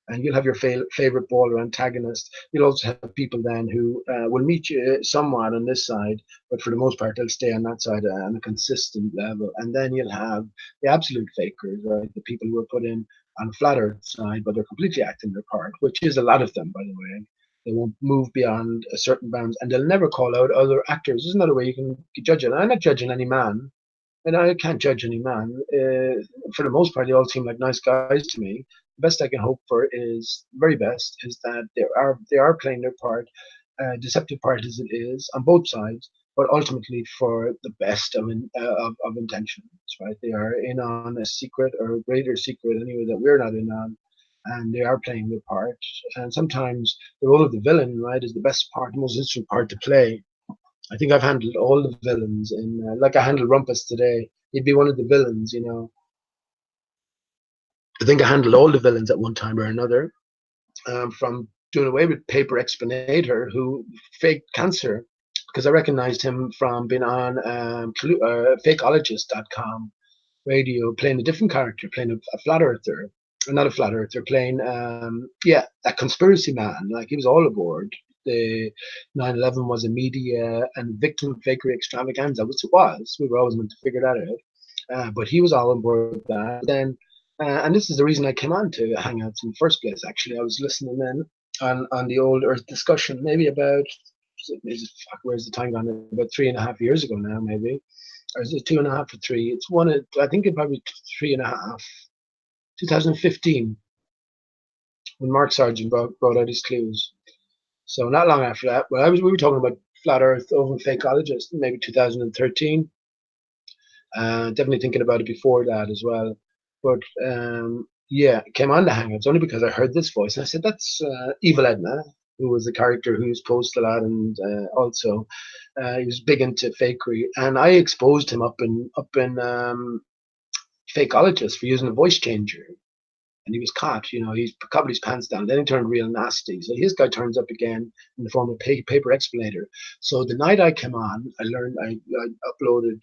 and you'll have your favorite ball or antagonist. You'll also have people then who will meet you somewhat on this side, but for the most part, they'll stay on that side on a consistent level. And then you'll have the absolute fakers, right? The people who are put in on the flat earth side, but they're completely acting their part, which is a lot of them, by the way. They won't move beyond a certain bounds, and they'll never call out other actors. There's another way you can judge it. I'm not judging any man, and I can't judge any man. For the most part, they all seem like nice guys to me. The best I can hope for is very best is that they are playing their part, deceptive part as it is on both sides. but ultimately for the best of intentions, right? They are in on a secret or a greater secret anyway that we're not in on, and they are playing their part. And sometimes the role of the villain, right, is the best part, the most interesting part to play. I think I've handled all the villains in, like I handled Rumpus today. He'd be one of the villains, you know. I think I handled all the villains at one time or another, from doing away with Paper Explanator, who faked cancer, because I recognized him from being on fakeologist.com radio, playing a different character, playing a flat earther, or not a flat earther, playing, yeah, a conspiracy man. Like he was all aboard. The 9/11 was a media and victim fakery extravaganza, which it was. We were always meant to figure that out. But he was all on board with that. Then, and this is the reason I came on to Hangouts in the first place. Actually, I was listening then on the old Earth discussion, maybe about, fuck, where's the time gone? About 3.5 years ago now, maybe, or is it 2.5 or three? It's one. I think it probably 3.5. 2015, when Mark Sargent brought out his clues. So not long after that, well, we were talking about flat Earth over Fakeologist, maybe 2013. Definitely thinking about it before that as well. But yeah, it came on the Hangouts only because I heard this voice, and I said, "That's Evil Edna," who was the character who was posted a lot, and also he was big into fakery. And I exposed him up in Fakeologist for using a voice changer. And he was caught. You know, he covered his pants down. Then he turned real nasty. So his guy turns up again in the form of Paper Explanator. So the night I came on, I uploaded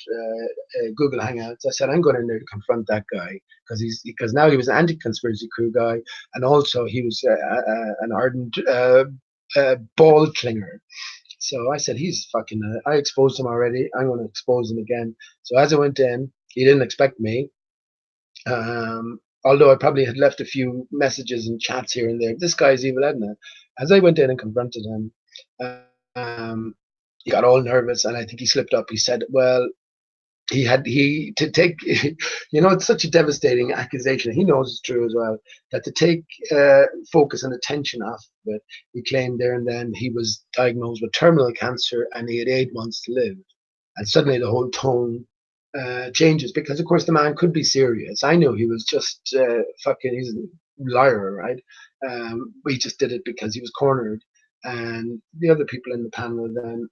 Google Hangouts. I said I'm going in there to confront that guy because now he was an anti-conspiracy crew guy, and also he was an ardent ball clinger. So I said he's fucking. I exposed him already. I'm going to expose him again. So as I went in, he didn't expect me. Although I probably had left a few messages and chats here and there. This guy's Evil Edna. As I went in and confronted him, um, he got all nervous, and I think he slipped up. He said, "Well, he to take, you know, it's such a devastating accusation. He knows it's true as well. That to take focus and attention off of it, he claimed there and then he was diagnosed with terminal cancer and he had 8 months to live." And suddenly the whole tone changes because, of course, the man could be serious. I knew he was just fucking. He's a liar, right? But he just did it because he was cornered. And the other people in the panel, then,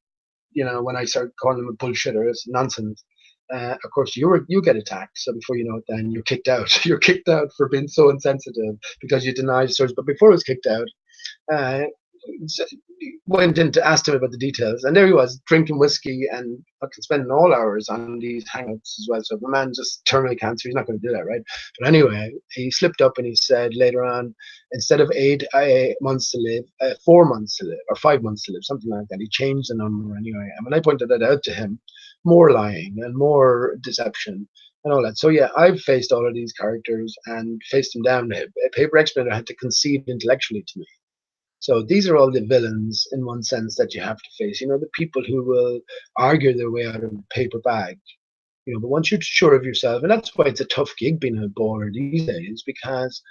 you know, when I started calling him a bullshitter, it's nonsense. Of course, you get attacked. So before you know it, then you're kicked out. You're kicked out for being so insensitive because you denied stories. But before I was kicked out, uh, went in to ask him about the details, and there he was drinking whiskey and fucking spending all hours on these hangouts as well. So if the man just terminal cancer, he's not going to do that, right? But anyway, he slipped up and he said later on, instead of 8 months to live, 4 months to live, or 5 months to live, something like that. He changed the number anyway. And when I pointed that out to him, more lying and more deception and all that. So yeah, I've faced all of these characters and faced them down. Paper Explainer had to concede intellectually to me. So these are all the villains in one sense that you have to face. You know, the people who will argue their way out of a paper bag. You know, but once you're sure of yourself, and that's why it's a tough gig being a baller these days because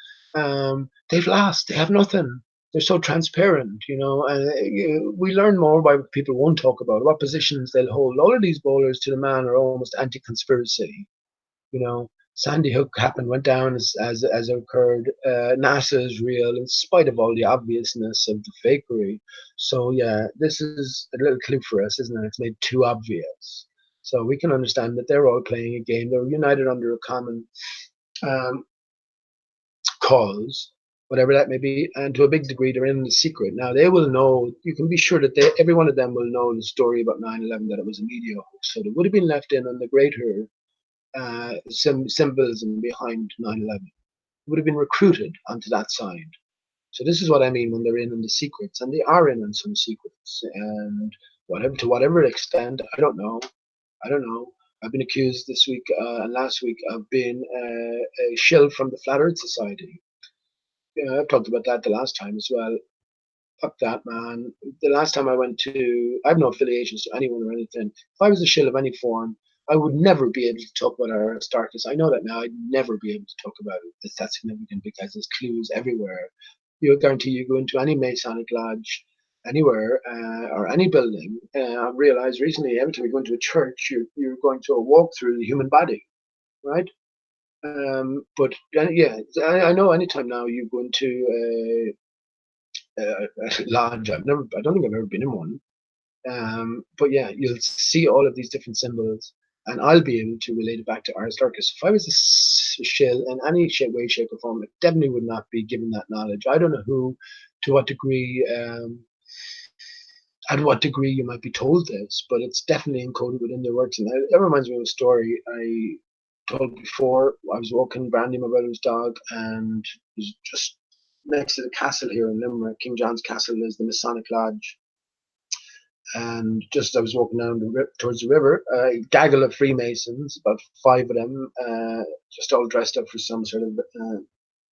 they've lost. They have nothing. They're so transparent, you know. And we learn more by what people won't talk about, what positions they'll hold. All of these bowlers to the man are almost anti-conspiracy. You know, Sandy Hook happened, went down as it occurred. NASA is real in spite of all the obviousness of the fakery. So yeah, this is a little clue for us, isn't it? It's made too obvious. So we can understand that they're all playing a game. They're united under a common um, cause, whatever that may be, and to a big degree, they're in the secret. Now they will know. You can be sure that every one of them will know the story about 9/11, that it was a media hoax. So they would have been left in on the greater symbolism behind 9/11. Would have been recruited onto that side. So this is what I mean when they're in on the secrets, and they are in on some secrets, and whatever to whatever extent, I don't know. I don't know. I've been accused this week and last week of being a shill from the Flat Earth Society. Yeah, I've talked about that the last time as well. Fuck that, man. The last time I went to, I have no affiliations to anyone or anything. If I was a shill of any form, I would never be able to talk about Aristarchus. I know that now. I'd never be able to talk about it. It's that significant because there's clues everywhere. You guarantee you go into any Masonic lodge, anywhere or any building, I've realized recently every time you go into a church, you're going to a walk through the human body, right? But yeah, I know anytime now you go into a lodge, I don't think I've ever been in one. But yeah, you'll see all of these different symbols, and I'll be able to relate it back to Aristarchus. If I was a shill in any way, shape, or form, I definitely would not be given that knowledge. I don't know who, to what degree, at what degree you might be told this, but it's definitely encoded within their works. And that reminds me of a story I told before. I was walking Brandy, my brother's dog, and it was just next to the castle here in Limerick. King John's Castle is the Masonic Lodge. And just as I was walking down towards the river, a gaggle of Freemasons, about five of them, just all dressed up for some sort of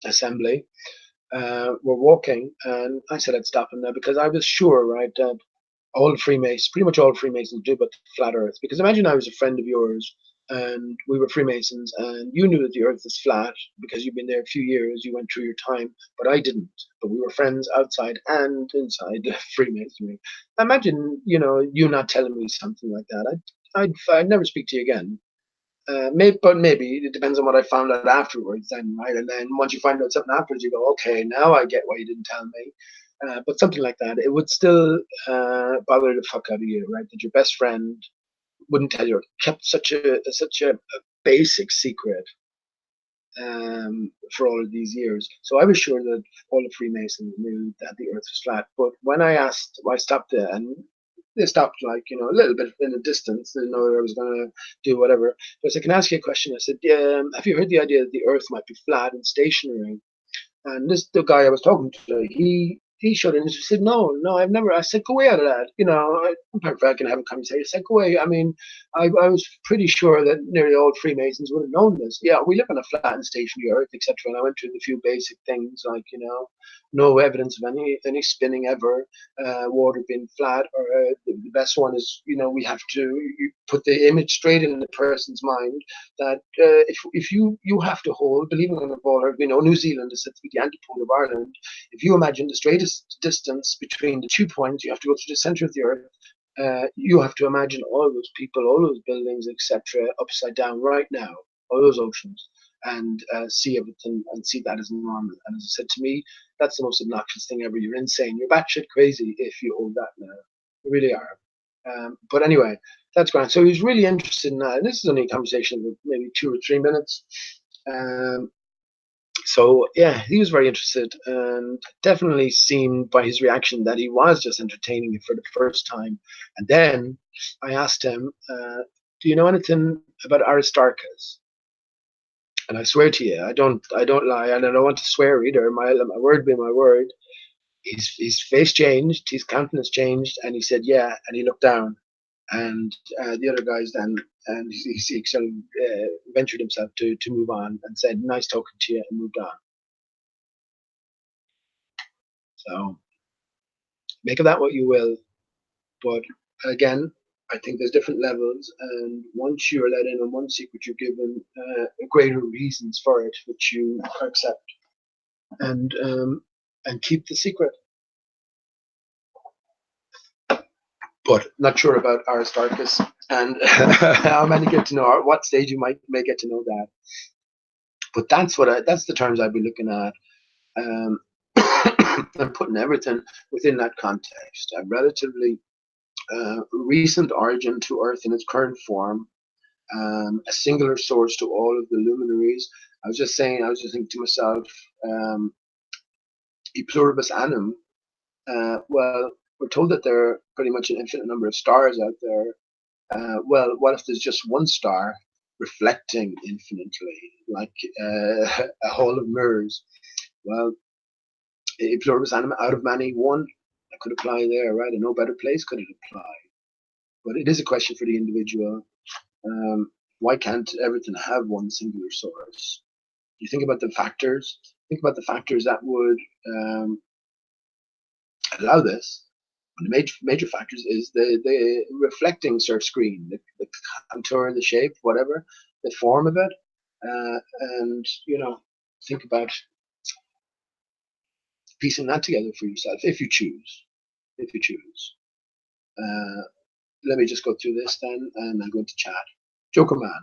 assembly, were walking. And I said I'd stop them there because I was sure, right, that all Freemasons, pretty much all Freemasons do but flat Earth. Because imagine I was a friend of yours and we were Freemasons and you knew that the Earth is flat because you've been there a few years, you went through your time, but I didn't. But we were friends outside and inside Freemasonry. Imagine, you not telling me something like that. I'd never speak to you again. But maybe it depends on what I found out afterwards, then, right? And then once you find out something afterwards, you go, okay, now I get why you didn't tell me. But something like that, it would still bother the fuck out of you, right? That your best friend wouldn't tell you, kept such a basic secret for all of these years. So I was sure that all the Freemasons knew that the Earth was flat. But when I asked, I stopped there, and they stopped like a little bit in the distance. They didn't know I was going to do whatever. But I said, "Can I ask you a question?" I said, "Have you heard the idea that the Earth might be flat and stationary?" And the guy I was talking to, he showed interest. He said, no, I've never. I said, go away out of that. I'm perfect. I can have a conversation. I said, go away. I mean, I was pretty sure that nearly all Freemasons would have known this. Yeah, we live on a flat and stationary Earth, etc. And I went through the few basic things like, no evidence of any spinning ever, water being flat, or the best one is, we have to put the image straight in the person's mind that if you have to hold, believing on the baller, New Zealand is said to be the antipode of Ireland. If you imagine the straightest distance between the 2 points, you have to go through the center of the earth. You have to imagine all those people, all those buildings, etc., upside down right now, all those oceans, and see everything and see that as normal. And as I said to me, that's the most obnoxious thing ever. You're insane. You're batshit crazy if you hold that now. You really are. But anyway, that's great. So he was really interested in that. And this is only a conversation of maybe 2 or 3 minutes. Um, so yeah, he was very interested, and definitely seemed by his reaction that he was just entertaining it for the first time. And then I asked him, "Do you know anything about Aristarchus?" And I swear to you, I don't lie, and I don't want to swear either. My word be my word. His face changed, his countenance changed, and he said, "Yeah," and he looked down, and the other guys then, and he sort of ventured himself to move on and said, "Nice talking to you," and moved on. So make of that what you will, but again, I think there's different levels, and once you're let in on one secret, you're given greater reasons for it, which you accept and keep the secret. But not sure about Aristarchus and how many get to know, or what stage you may get to know that. But that's the terms I'd be looking at. Um, and putting everything within that context. A relatively recent origin to Earth in its current form, a singular source to all of the luminaries. I was just thinking to myself, e pluribus annum. Well, we're told that there are pretty much an infinite number of stars out there. Well, what if there's just one star reflecting infinitely, like a hall of mirrors? Well, e pluribus annum, out of many, one that could apply there, right? And no better place could it apply. But it is a question for the individual. Why can't everything have one singular source? You think about the factors. Think about the factors that would allow this. One of the major factors is the reflecting surf screen, the contour, the shape, whatever, the form of it, and think about piecing that together for yourself if you choose. if you choose. Let me just go through this then, and I'm going to chat. Jokerman.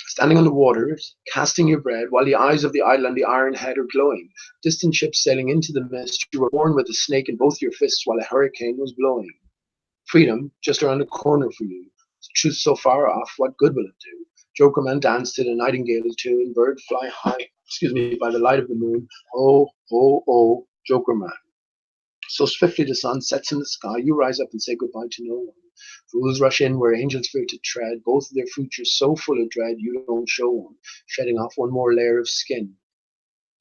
Standing on the waters, casting your bread, while the eyes of the idle and the iron head are glowing. Distant ships sailing into the mist, you were born with a snake in both your fists while a hurricane was blowing. Freedom, just around the corner for you. Truth so far off, what good will it do? Jokerman danced to the nightingale tune, bird fly high, by the light of the moon. Oh, oh, oh, Jokerman. So swiftly the sun sets in the sky, you rise up and say goodbye to no one. Fools rush in where angels fear to tread, both of their futures so full of dread you don't show one, shedding off one more layer of skin,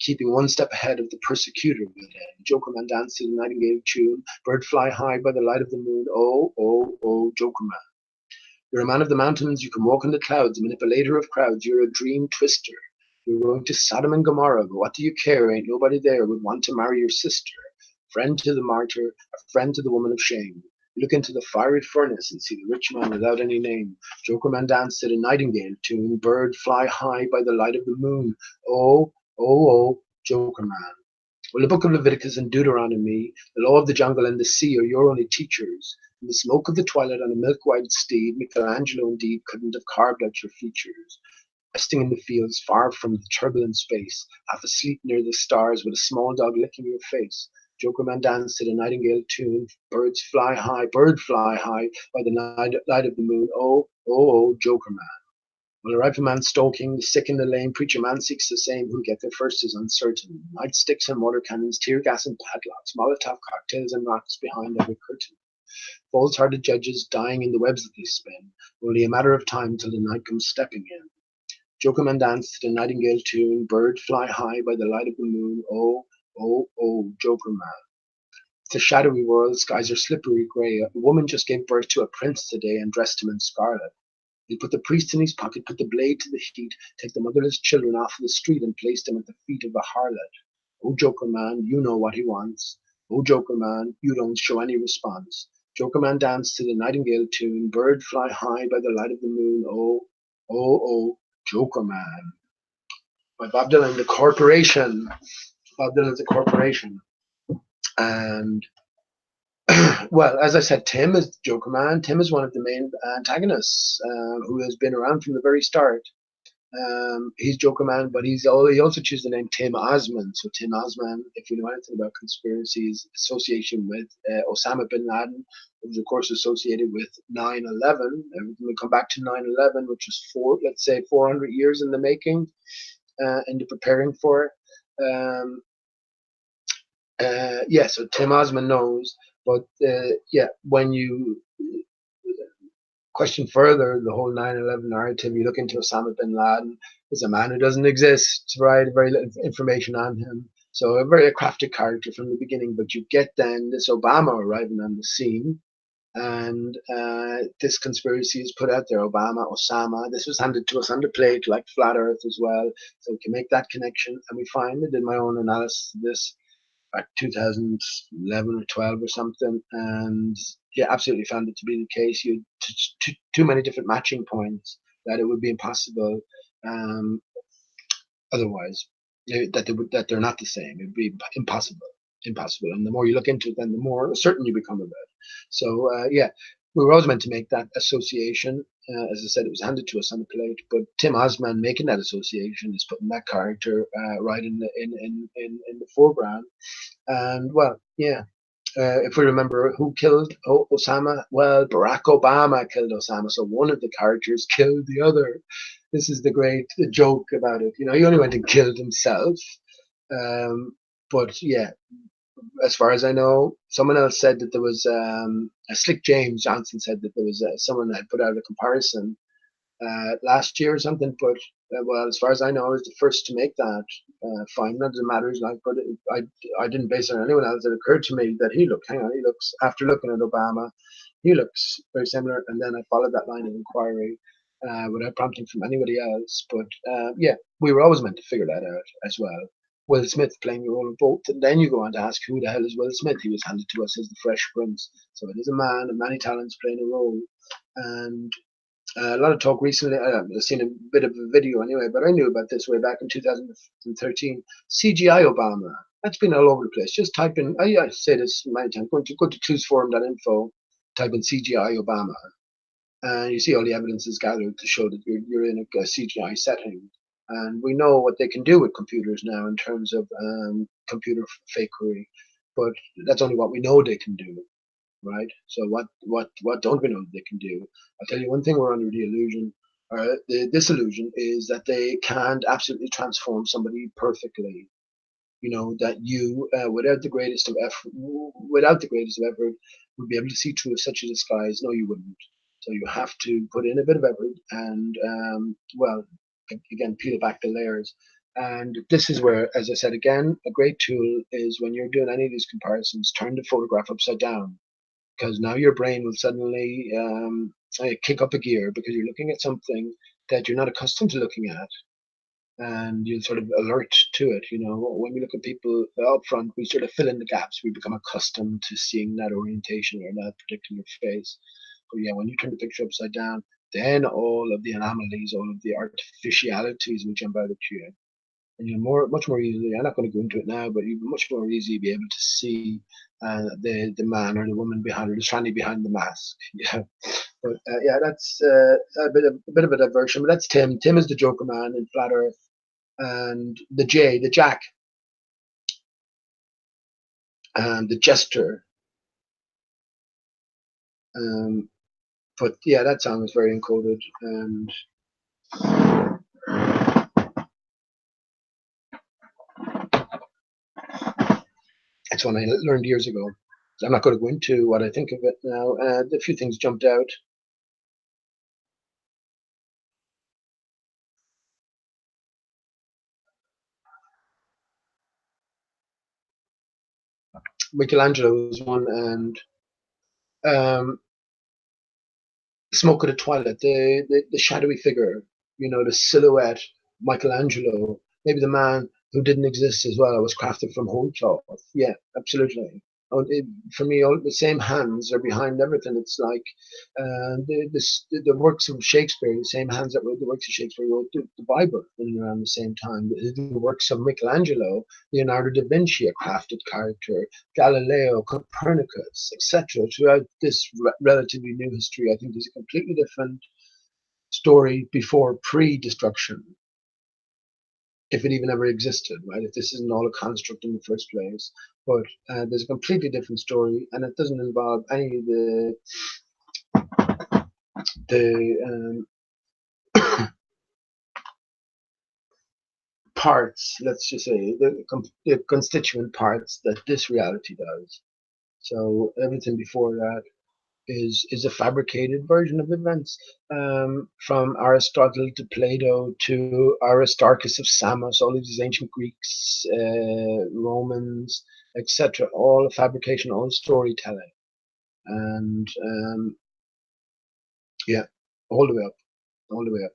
keeping one step ahead of the persecutor within. Jokerman danced to the nightingale tune, bird fly high by the light of the moon. Oh, oh, oh, Jokerman. You're a man of the mountains, you can walk on the clouds, a manipulator of crowds, you're a dream twister. You're going to Sodom and Gomorrah, but what do you care? Ain't nobody there would want to marry your sister. Friend to the martyr, a friend to the woman of shame. You look into the fiery furnace and see the rich man without any name. Jokerman danced to the nightingale tune, bird fly high by the light of the moon. Oh, oh, oh, Jokerman. Well, the book of Leviticus and Deuteronomy, the law of the jungle and the sea are your only teachers. In the smoke of the twilight on a milk-white steed, Michelangelo indeed couldn't have carved out your features. Resting in the fields, far from the turbulent space, half asleep near the stars with a small dog licking your face. Jokerman danced to the nightingale tune, bird fly high by the light of the moon. Oh, oh, oh, Jokerman. While a rifleman stalking, the sick in the lane, preacher man seeks the same, who'll get there first is uncertain. Nightsticks and water cannons, tear gas and padlocks, Molotov cocktails and rocks behind every curtain. False-hearted judges dying in the webs that they spin, only a matter of time till the night comes stepping in. Jokerman danced to the nightingale tune, bird fly high by the light of the moon. Oh, oh, oh, Jokerman. It's a shadowy world, skies are slippery grey. A woman just gave birth to a prince today and dressed him in scarlet. He put the priest in his pocket, put the blade to the heat, take the motherless children off the street and placed them at the feet of a harlot. Oh, Jokerman, you know what he wants. Oh, Jokerman, you don't show any response. Jokerman danced to the nightingale tune, bird fly high by the light of the moon. Oh, oh, oh, Jokerman. By Bob Dylan, the corporation. Bob Dylan's a corporation. And well, as I said, Tim is Jokerman. Tim is one of the main antagonists who has been around from the very start. He's Jokerman, but he also chose the name Tim Osman. So Tim Osman, if you know anything about conspiracies, association with Osama bin Laden, was of course associated with 9/11. Everything will come back to 9/11, which was 400 years in the making, and preparing for. So Tim Osman knows, but when you question further the whole 9/11 narrative, you look into Osama bin Laden, is a man who doesn't exist, right? Very little information on him. So a very crafty character from the beginning, but you get then this Obama arriving on the scene, and this conspiracy is put out there. Obama, Osama. This was handed to us on the plate, like Flat Earth as well. So we can make that connection, and we find I did my own analysis of this back 2011 or 12 or something, and yeah, absolutely found it to be the case. You had too many different matching points that it would be impossible otherwise. That they're not the same. It would be impossible. And the more you look into it, then the more certain you become of it. So we were always meant to make that association. As I said, it was handed to us on a plate, but Tim Osman making that association is putting that character right in the foreground. And well, yeah. If we remember who killed Osama, well, Barack Obama killed Osama. So one of the characters killed the other. This is the great joke about it. You know, he only went and killed himself. But yeah, as far as I know, someone else said that there was Slick James Johnson said that there was someone that put out a comparison last year or something. But well, as far as I know, I was the first to make that. Fine, that doesn't matter. Like, but I didn't base it on anyone else. It occurred to me that he looks after looking at Obama, he looks very similar. And then I followed that line of inquiry without prompting from anybody else. But we were always meant to figure that out as well. Will Smith playing the role of both, and then you go on to ask who the hell is Will Smith? He was handed to us as the Fresh Prince, so it is a man of many talents playing a role, and a lot of talk recently. I've seen a bit of a video anyway, but I knew about this way back in 2013. CGI Obama. That's been all over the place. Just type in, I say this many times, go to cluesforum.info, type in CGI Obama, and you see all the evidence is gathered to show that you're in a CGI setting. And we know what they can do with computers now in terms of computer fakery, but that's only what we know they can do, right? So what don't we know that they can do? I'll tell you one thing: we're under the illusion, or the disillusion, is that they can't absolutely transform somebody perfectly. You know that you, without the greatest of effort, would be able to see through such a disguise. No, you wouldn't. So you have to put in a bit of effort and, well, again, peel back the layers. And this is where, as I said again, a great tool is when you're doing any of these comparisons, turn the photograph upside down, because now your brain will suddenly kick up a gear because you're looking at something that you're not accustomed to looking at, and you'll sort of alert to it. You know, when we look at people up front, we sort of fill in the gaps. We become accustomed to seeing that orientation or that particular face. But yeah, when you turn the picture upside down, then all of the anomalies, all of the artificialities will jump out at you. And you much more easily. I'm not going to go into it now, but you much more easily be able to see the man or the woman behind, or the tranny behind the mask. Yeah, but yeah, that's a bit of a diversion. But that's Tim. Tim is the Joker man in Flat Earth, and the Jack, and the Jester. But yeah, that song is very encoded, and it's one I learned years ago. I'm not going to go into what I think of it now. A few things jumped out. Michelangelo was one, and Smoke at the Twilight, the shadowy figure, you know, the silhouette, Michelangelo, maybe the man who didn't exist as well, was crafted from whole cloth. Yeah, absolutely. For me, all the same hands are behind everything. It's like the works of Shakespeare, the same hands that wrote the works of Shakespeare wrote the Bible in around the same time. The works of Michelangelo, Leonardo da Vinci, a crafted character, Galileo, Copernicus, etc. Throughout this relatively new history, I think there's a completely different story before pre-destruction, if it even ever existed, right? If this isn't all a construct in the first place. But there's a completely different story, and it doesn't involve any of the parts, let's just say, the constituent parts that this reality does. So everything before that is a fabricated version of events, from Aristotle to Plato to Aristarchus of Samos, all of these ancient Greeks, Romans, etc. All fabrication, all storytelling, and yeah, all the way up, all the way up.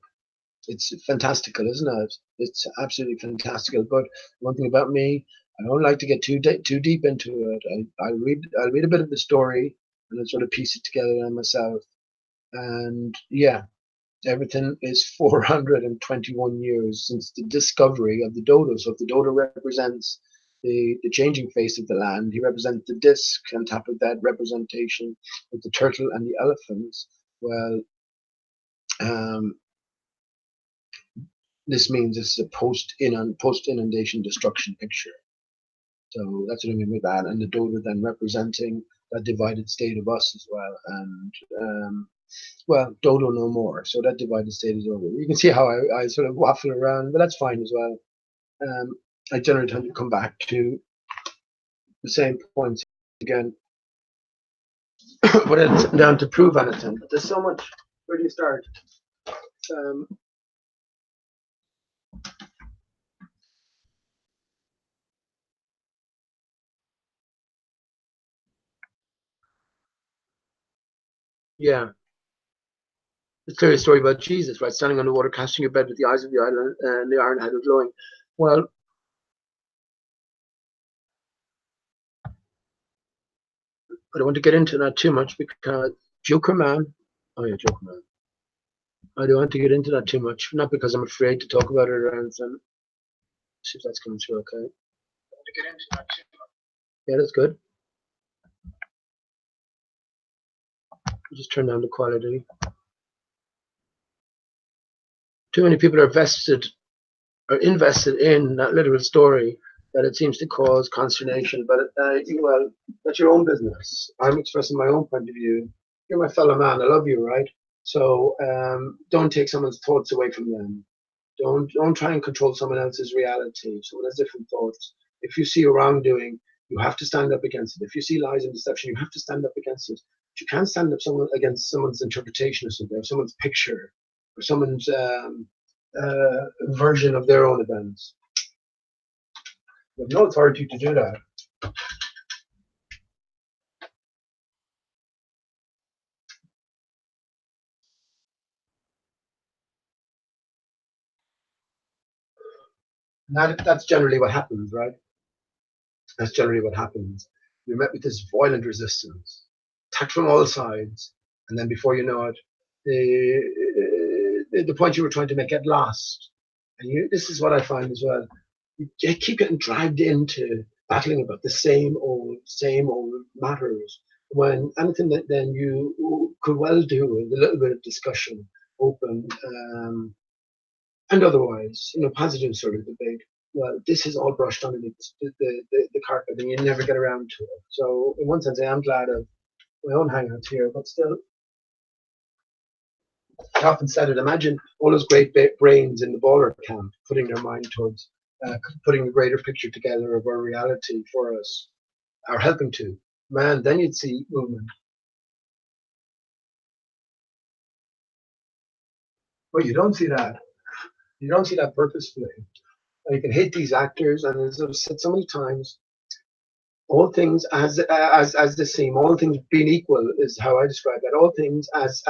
It's fantastical, isn't it? It's absolutely fantastical. But one thing about me, I don't like to get too deep into it. I read a bit of the story and then sort of piece it together myself. And yeah, everything is 421 years since the discovery of the dodo. So if the dodo represents the changing face of the land, he represents the disc on top of that representation with the turtle and the elephants. Well, um, this means it's a post inundation destruction picture. So that's what I mean with that. And the dodo then representing that divided state of us as well. And well, dodo no more. So that divided state is over. You can see how I sort of waffle around, but that's fine as well. I generally tend to come back to the same points again. But it's down to prove anything. But there's so much. Where do you start? Um, yeah. It's clearly a story about Jesus, right? Standing on the water, casting your bed with the eyes of the island and the iron head of glowing. Well, I don't want to get into that too much because Jokerman. Oh yeah, Jokerman. I don't want to get into that too much, not because I'm afraid to talk about it or anything. See if that's coming through okay. Yeah, that's good. Just turn down the quality. Too many people are invested in that literal story that it seems to cause consternation. But well, that's your own business. I'm expressing my own point of view. You're my fellow man. I love you, right? So don't take someone's thoughts away from them. Don't try and control someone else's reality. Someone has different thoughts. If you see a wrongdoing, you have to stand up against it. If you see lies and deception, you have to stand up against it. But you can't stand up against someone's interpretation of something, or someone's picture, or someone's version of their own events. You have no authority to do that. That's generally what happens, right? That's generally what happens. You're met with this violent resistance, attacked from all sides, and then before you know it, the point you were trying to make get lost. And this is what I find as well. You keep getting dragged into battling about the same old matters when anything that then you could well do with a little bit of discussion, open, and otherwise, positive sort of debate. Well, this is all brushed underneath the carpet, and you never get around to it. So, in one sense, I am glad of my own hangouts here, but still, I often said it. Imagine all those great brains in the baller camp putting their mind towards putting a greater picture together of our reality for us, or helping to. Man, then you'd see movement. But you don't see that. You don't see that purposefully. And you can hate these actors, and as I've said so many times, all things as they seem, all things being equal is how I describe that. All things as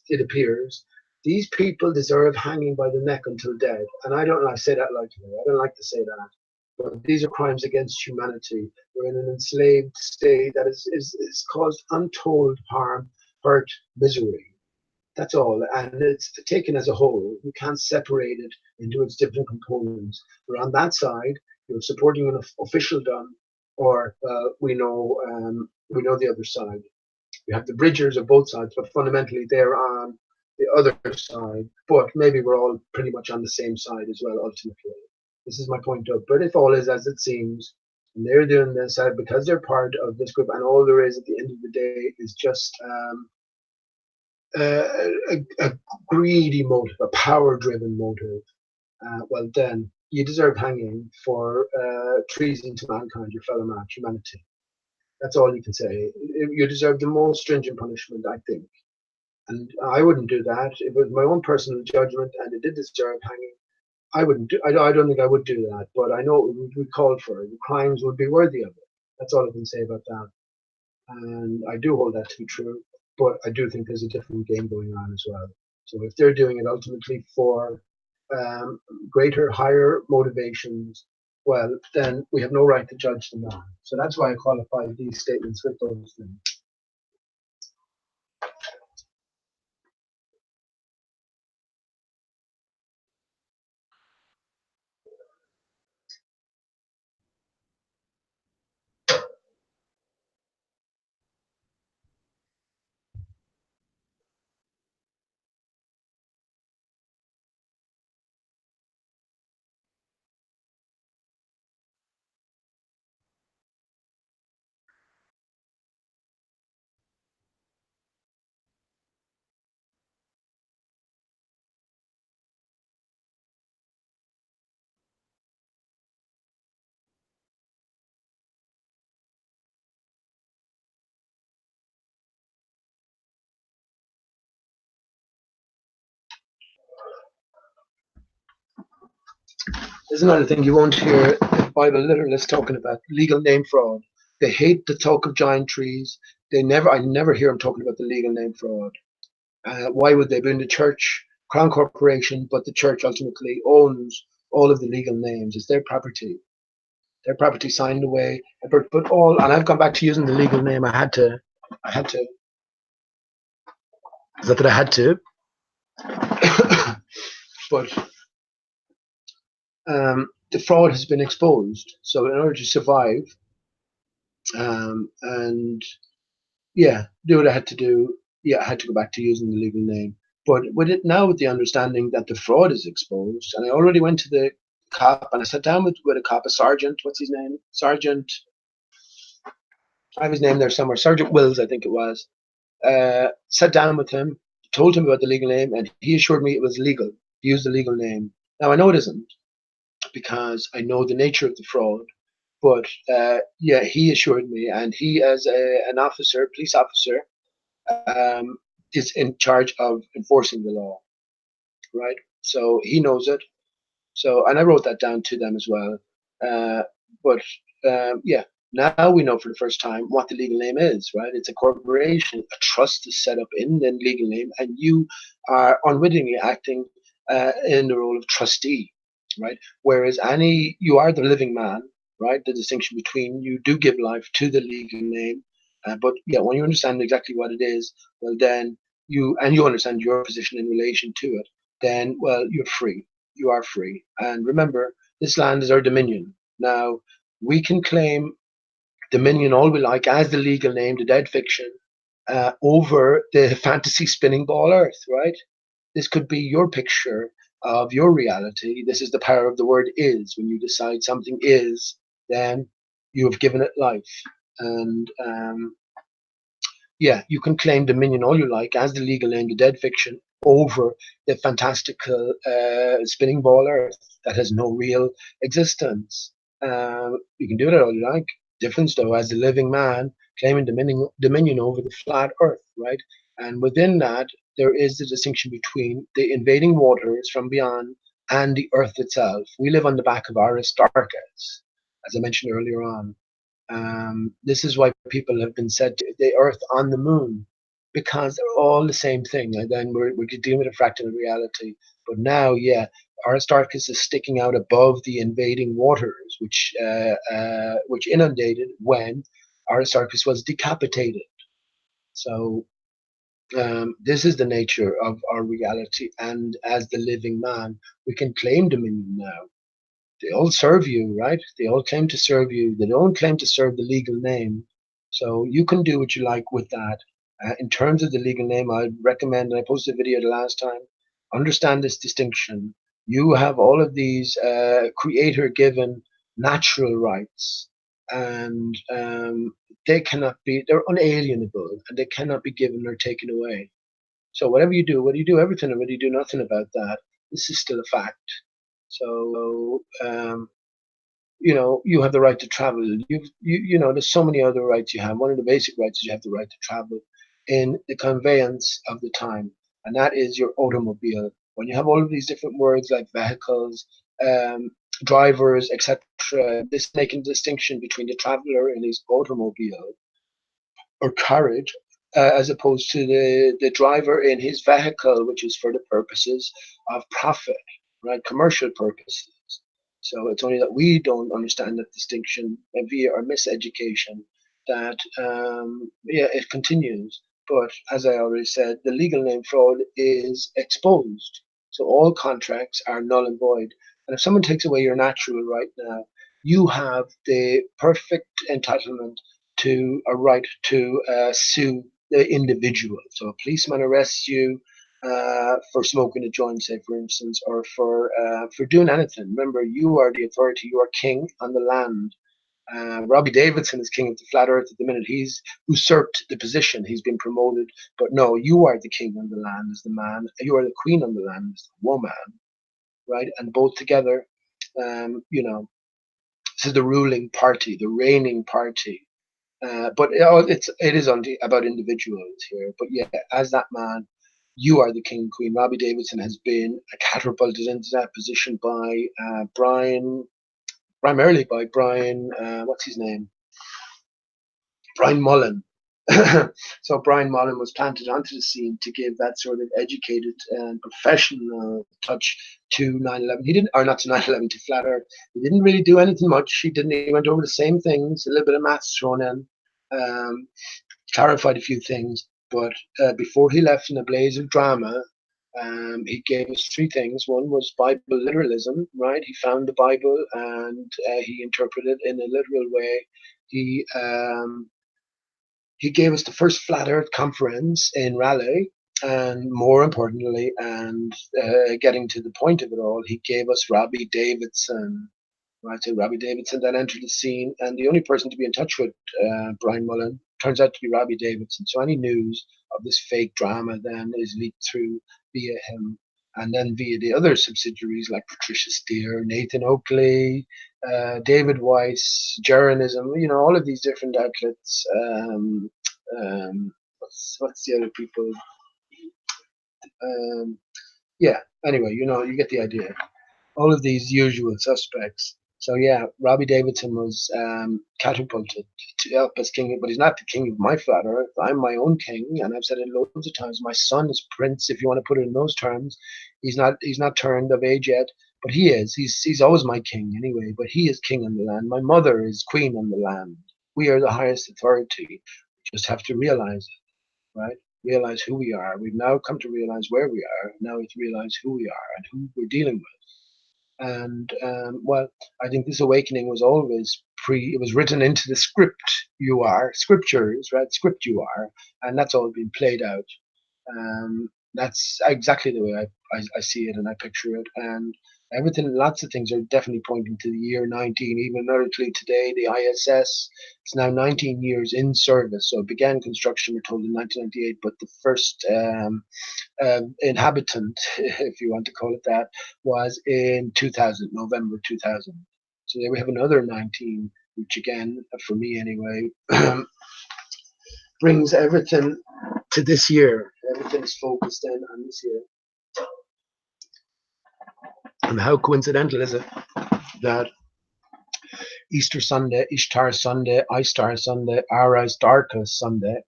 it appears. These people deserve hanging by the neck until dead. And I don't like to say that lightly. I don't like to say that. But these are crimes against humanity. We're in an enslaved state that is caused untold harm, hurt, misery. That's all. And it's taken as a whole. You can't separate it into its different components. But on that side, you're supporting an officialdom, or we know the other side. You have the bridgers of both sides, but fundamentally they're on the other side. But maybe we're all pretty much on the same side as well, ultimately. This is my point of. But if all is as it seems, and they're doing this because they're part of this group, and all there is at the end of the day is just a greedy motive, a power-driven motive, well then you deserve hanging for treason to mankind, your fellow man, humanity. That's all you can say. You deserve the most stringent punishment, I think. And I wouldn't do that. It was my own personal judgment, and it did deserve hanging. I wouldn't do. I don't think I would do that, but I know it would be called for. The crimes would be worthy of it. That's all I can say about that. And I do hold that to be true. But I do think there's a different game going on as well. So if they're doing it ultimately for greater, higher motivations, well, then we have no right to judge them on. So that's why I qualify these statements with those things. There's another thing you won't hear Bible literalists talking about: legal name fraud. They hate the talk of giant trees. I never hear them talking about the legal name fraud. Why would they be in the church, Crown Corporation, but the church ultimately owns all of the legal names? It's their property. Their property signed away. But all, and I've gone back to using the legal name. I had to. Is that I had to? But the fraud has been exposed. So in order to survive, and yeah, do what I had to do. Yeah, I had to go back to using the legal name. But with it now, with the understanding that the fraud is exposed, and I already went to the cop and I sat down with a cop, a sergeant. What's his name? Sergeant. I have his name there somewhere. Sergeant Wills, I think it was. Sat down with him, told him about the legal name, and he assured me it was legal to use the legal name. Now I know it isn't because I know the nature of the fraud. But yeah, he assured me, and he, as an officer, police officer, um, is in charge of enforcing the law, right? So he knows it. So, and I wrote that down to them as well. Uh, but yeah, now we know for the first time what the legal name is, right? It's a corporation. A trust is set up in the legal name, and you are unwittingly acting in the role of trustee, right? Whereas you are the living man, right? The distinction between you do give life to the legal name, but yeah, when you understand exactly what it is, well, then you understand your position in relation to it, then well, you're free. You are free. And remember, this land is our dominion. Now, we can claim dominion all we like as the legal name, the dead fiction, over the fantasy spinning ball earth, right? This could be your picture of your reality. This is the power of the word is. When you decide something is, then you have given it life. And yeah, you can claim dominion all you like as the legal name, the dead fiction, over the fantastical spinning ball earth that has no real existence. You can do that all you like. Difference, though, as the living man claiming dominion over the flat earth, right? And within that, there is the distinction between the invading waters from beyond and the earth itself. We live on the back of Aristarchus, as I mentioned earlier on. This is why people have been said to the Earth on the moon, because they're all the same thing. And then we're dealing with a fractal reality. But now, yeah, Aristarchus is sticking out above the invading waters, which inundated when Aristarchus was decapitated. So this is the nature of our reality, and as the living man, we can claim dominion now. They all serve you, right? They all claim to serve you. They don't claim to serve the legal name. So you can do what you like with that. In terms of the legal name, I'd recommend, and I posted a video the last time, understand this distinction. You have all of these creator given natural rights, and they're unalienable, and they cannot be given or taken away. So whatever you do, whether you do everything or whether you do nothing about that, this is still a fact. So you have the right to travel. There's so many other rights you have. One of the basic rights is you have the right to travel in the conveyance of the time, and that is your automobile. When you have all of these different words like vehicles, um, drivers, etc., this making distinction between the traveler and his automobile or carriage, as opposed to the driver in his vehicle, which is for the purposes of profit, right? Commercial purposes. So it's only that we don't understand that distinction via our miseducation that, yeah, it continues. But as I already said, the legal name fraud is exposed. So all contracts are null and void. And if someone takes away your natural right now, you have the perfect entitlement to a right to sue the individual. So a policeman arrests you for smoking a joint, say for instance, or for doing anything. Remember, you are the authority. You are king on the land. Robbie Davidson is king of the flat earth at the minute. He's usurped the position. He's been promoted. But no, you are the king on the land as the man. You are the queen on the land as the woman, right? And both together, this is the ruling party, the reigning party. But it is about individuals here. But yeah, as that man, you are the king and queen. Robbie Davidson has been catapulted into that position by Brian, primarily by Brian. What's his name? Brian Mullen. So Brian Mullen was planted onto the scene to give that sort of educated and professional touch to 9/11. He didn't, or not to 9/11, to Flat Earth. He didn't really do anything much. He didn't. He went over the same things, a little bit of maths thrown in, clarified a few things. But before he left in a blaze of drama, He gave us three things. One was Bible literalism, right? He found the Bible and he interpreted it in a literal way. He um, he gave us the first Flat Earth conference in Raleigh, and more importantly, and getting to the point of it all, he gave us Robbie Davidson. Right, so Robbie Davidson then entered the scene, and the only person to be in touch with Brian Mullen turns out to be Robbie Davidson. So any news of this fake drama then is leaked through via him, and then via the other subsidiaries like Patricia Steer, Nathan Oakley, David Weiss, Jeranism, all of these different outlets. What's the other people? Yeah, anyway, you get the idea. All of these usual suspects. So yeah, Robbie Davidson was catapulted to help as king, but he's not the king of my flat earth. I'm my own king, and I've said it loads of times. My son is prince, if you want to put it in those terms. He's not turned of age yet, but he is. He's always my king anyway. But he is king on the land. My mother is queen on the land. We are the highest authority. We just have to realize it, right? Realize who we are. We've now come to realize where we are. Now it's realize who we are and who we're dealing with. And well, I think this awakening was always it was written into the scriptures, right? Script you are, and that's all been played out. That's exactly the way I see it and I picture it. And everything, lots of things are definitely pointing to the year 19. Even literally today, the ISS is now 19 years in service. So it began construction, we're told, in 1998, but the first inhabitant, if you want to call it that, was in 2000, November 2000. So there we have another 19, which again, for me anyway, brings everything to this year. Everything's focused in on this year. And how coincidental is it that Easter Sunday, Ishtar Sunday, Istar Sunday, Aristarchus Sunday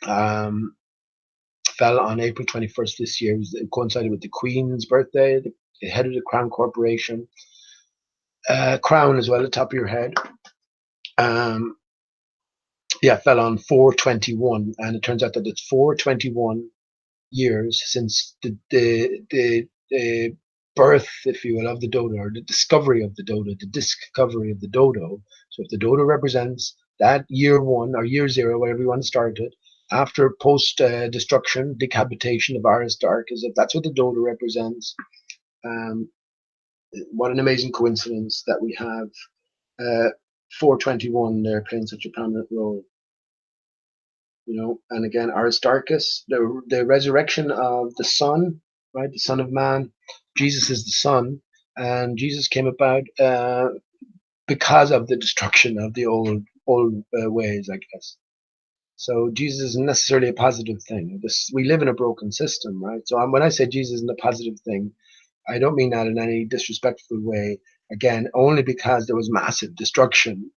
fell on April 21st this year. It coincided with the Queen's birthday, the head of the Crown Corporation. Crown as well, the top of your head. Fell on 4/21, and it turns out that it's 4/21 years since the birth, if you will, of the dodo, or the discovery of the dodo, the discovery of the dodo. So if the dodo represents that year one or year zero, whatever you want to start it, after post-destruction, decapitation of Aristarchus, if that's what the dodo represents, what an amazing coincidence that we have 4/21 there playing such a prominent role. And again, Aristarchus, the resurrection of the Son, right? The Son of Man. Jesus is the Son, and Jesus came about because of the destruction of the old ways, I guess. So Jesus isn't necessarily a positive thing. We live in a broken system, right? So when I say Jesus isn't a positive thing, I don't mean that in any disrespectful way. Again, only because there was massive destruction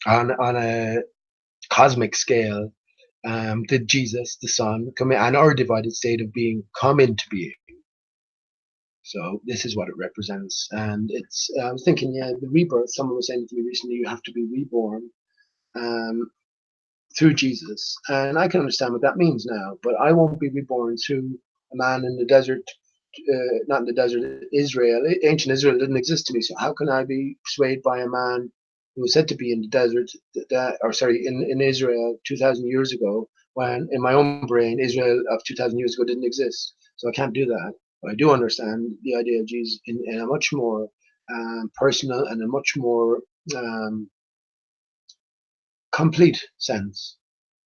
on a cosmic scale. Did Jesus, the Son, come in, and our divided state of being come into being? So this is what it represents, and it's. I was thinking, the rebirth. Someone was saying to me recently, you have to be reborn through Jesus, and I can understand what that means now. But I won't be reborn through a man in the desert, not in the desert, Israel. Ancient Israel didn't exist to me, so how can I be swayed by a man who was said to be in the desert, in Israel 2,000 years ago, when in my own brain, Israel of 2,000 years ago didn't exist. So I can't do that. But I do understand the idea of Jesus in a much more personal and a much more complete sense.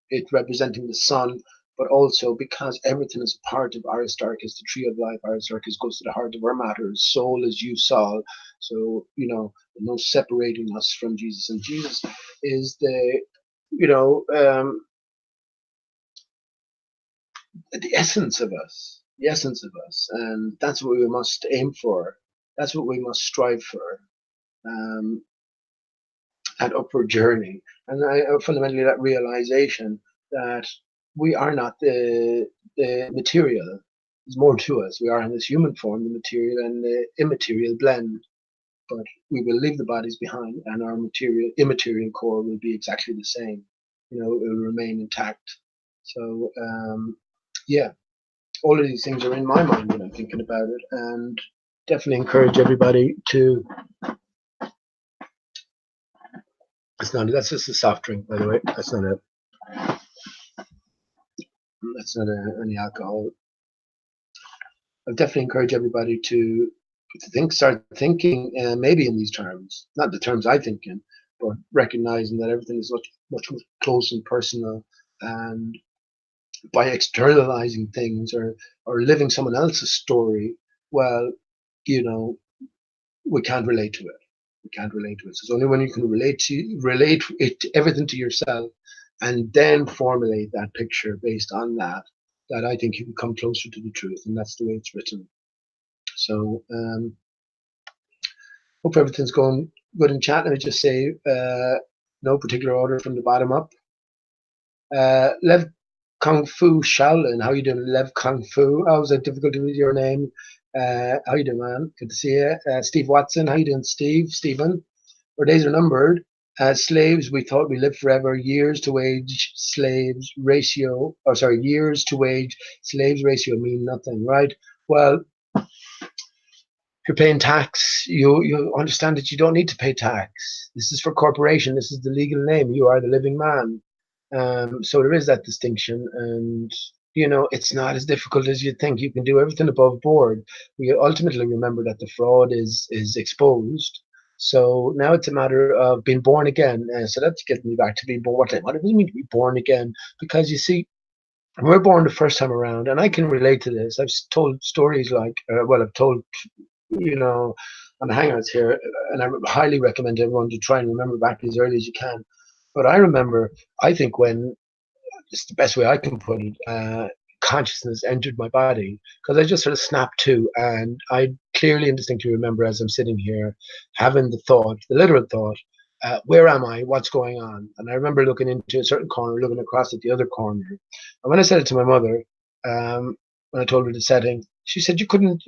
It representing the Son, but also because everything is a part of Aristarchus, the tree of life. Aristarchus goes to the heart of our matters. Soul is you, Saul. So, no separating us from Jesus. And Jesus is the essence of us, and that's what we must aim for. That's what we must strive for. That upward journey, and fundamentally that realization that we are not the material. There's more to us. We are in this human form, the material and the immaterial blend, but we will leave the bodies behind, and our immaterial core will be exactly the same. It will remain intact. So yeah, all of these things are in my mind when I'm thinking about it, and definitely encourage everybody to. It's not. That's just a soft drink, by the way. That's not a. Any alcohol. I definitely encourage everybody to start thinking, maybe in these terms, not the terms I think in, but recognizing that everything is much more close and personal, and by externalizing things or living someone else's story, well, you know, we can't relate to it. We can't relate to it. So it's only when you can relate it everything to yourself, and then formulate that picture based on that, that I think you can come closer to the truth, and that's the way it's written. So hope everything's going good in chat. Let me just say, no particular order from the bottom up. Lev Kung Fu Shaolin, how you doing, Lev Kung Fu? Oh, was it difficult to read your name? How you doing, man? Good to see you. Steve Watson, how you doing, Stephen? Our days are numbered. As slaves, we thought we lived forever. Years to wage slaves ratio, or sorry, years to wage slaves ratio mean nothing, right? Well, if you're paying tax, you understand that you don't need to pay tax. This is for corporation. This is the legal name. You are the living man. So there is that distinction, and it's not as difficult as you think. You can do everything above board. We ultimately remember that the fraud is exposed. So now it's a matter of being born again. So that's getting me back to being born. What do you mean to be born again? Because you see, we're born the first time around, and I can relate to this. I've told stories like, I've told on the Hangouts here, and I highly recommend everyone to try and remember back as early as you can. But I remember, I think when it's the best way I can put it, consciousness entered my body, because I just sort of snapped to, and I clearly and distinctly remember as I'm sitting here having the thought, the literal thought, where am I? What's going on? And I remember looking into a certain corner, looking across at the other corner. And when I said it to my mother, when I told her the setting, she said you couldn't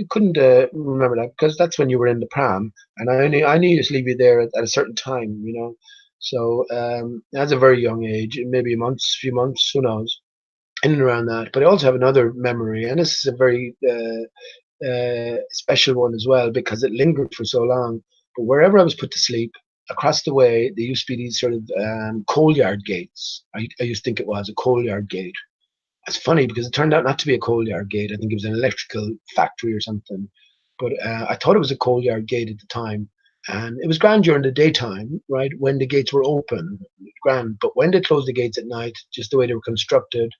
remember that because that's when you were in the pram, and I knew to leave you there at a certain time, So that's a very young age, maybe few months, who knows, in and around that. But I also have another memory, and this is a very special one as well because it lingered for so long. But wherever I was put to sleep, across the way, there used to be these sort of coal yard gates. I used to think it was a coal yard gate. It's funny because it turned out not to be a coal yard gate. I think it was an electrical factory or something. But I thought it was a coal yard gate at the time. And it was grand during the daytime, right, when the gates were open, grand. But when they closed the gates at night, just the way they were constructed,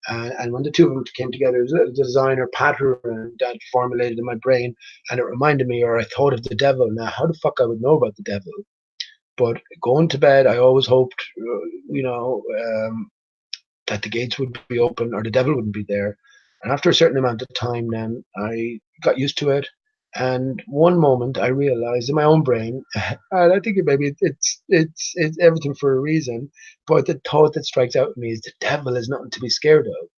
and when the two of them came together, it was a little design or pattern that formulated in my brain, and it reminded me, or I thought of the devil. Now, how the fuck I would know about the devil? But going to bed, I always hoped, that the gates would be open or the devil wouldn't be there. And after a certain amount of time, then I got used to it. And one moment I realized in my own brain, and I think maybe it's everything for a reason, but the thought that strikes out at me is the devil is nothing to be scared of.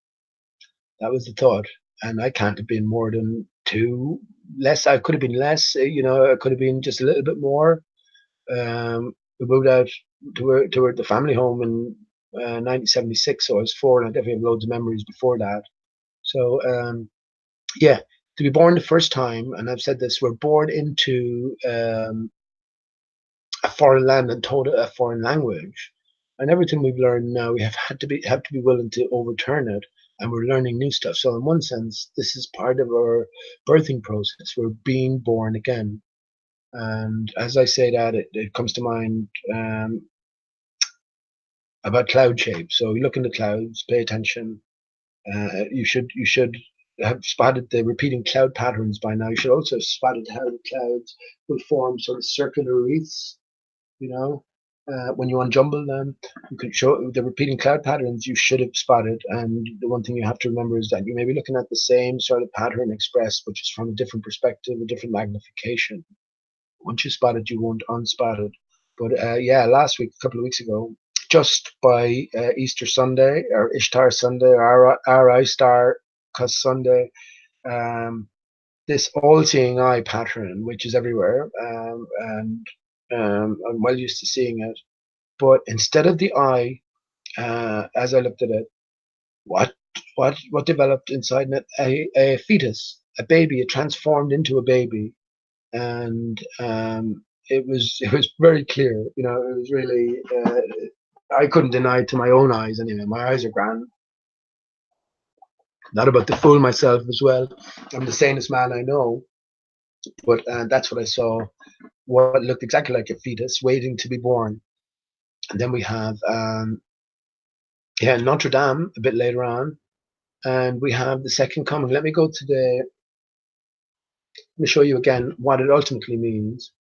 That was the thought. And I can't have been more than two less. I could have been less, I could have been just a little bit more. We moved out to the family home in 1976, so I was 4, and I definitely have loads of memories before that. So yeah, to be born the first time, and I've said this, we're born into a foreign land and taught a foreign language, and everything we've learned now, we have to be willing to overturn it, and we're learning new stuff. So in one sense, this is part of our birthing process. We're being born again. And as I say that, it comes to mind about cloud shape. So you look in the clouds, pay attention. You should have spotted the repeating cloud patterns by now. You should also have spotted how the clouds will form sort of circular wreaths. When you unjumble them, you can show the repeating cloud patterns you should have spotted. And the one thing you have to remember is that you may be looking at the same sort of pattern expressed, but just from a different perspective, a different magnification. Once you spot it, you won't unspot it. But yeah, last week, a couple of weeks ago, just by Easter Sunday or Ishtar Sunday or Aristarchus Sunday, this all-seeing eye pattern, which is everywhere, and I'm well used to seeing it. But instead of the eye, as I looked at it, what what developed inside it? A fetus, a baby. It transformed into a baby, and it was very clear. You know, it was really. I couldn't deny it to my own eyes anyway. My eyes are grand. Not about to fool myself as well. I'm the sanest man I know, but that's what I saw. What looked exactly like a fetus waiting to be born. And then we have yeah, Notre Dame a bit later on, and we have the second coming. Let me go to the. Let me show you again what it ultimately means.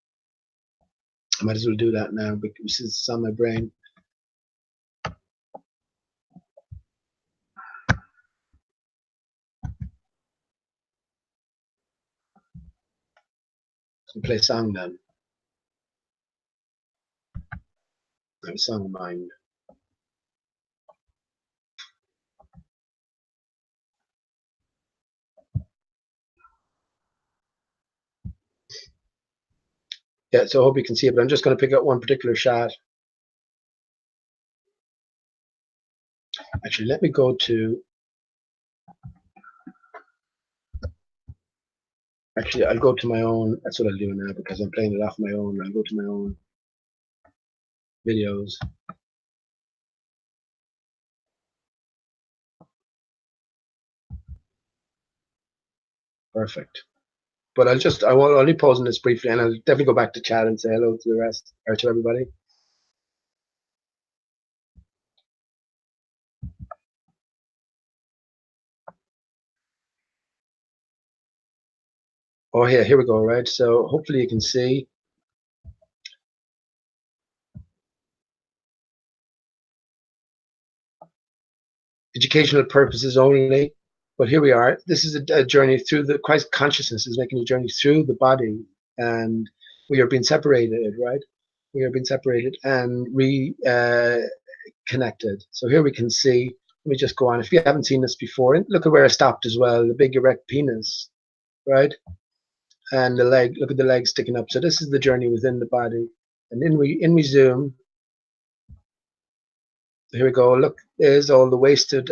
I might as well do that now because it's on my brain. So play a song then. I have a song in mind. Yeah, so I hope you can see it, but I'm just going to pick out one particular shot. Actually, let me go to. Actually, I'll go to my own. That's what I'll do now because I'm playing it off my own. I'll go to my own videos. Perfect. But I will only pause on this briefly, and I'll definitely go back to chat and say hello to the rest or to everybody. Oh, here we go. Right. So hopefully you can see. Educational purposes only. But here we are. This is a journey through the Christ consciousness is making a journey through the body, and we are being separated, right? We are being separated and reconnected. So here we can see. Let me just go on. If you haven't seen this before, and look at where I stopped as well. The big erect penis, right? And the leg. Look at the leg sticking up. So this is the journey within the body. And in we zoom. Here we go. Look, there's all the wasted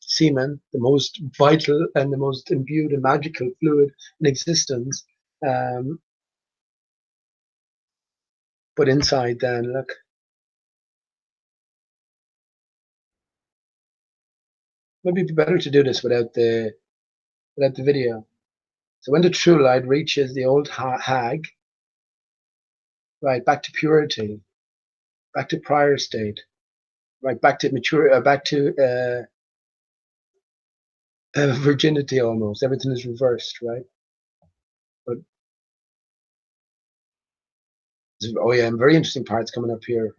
semen, the most vital and the most imbued and magical fluid in existence. Um, but inside, then look, maybe it'd be better to do this without the video. So when the true light reaches the old hag, right, back to purity, back to prior state, right, back to mature, back to virginity almost. Everything is reversed, right? But oh yeah, and very interesting parts coming up here.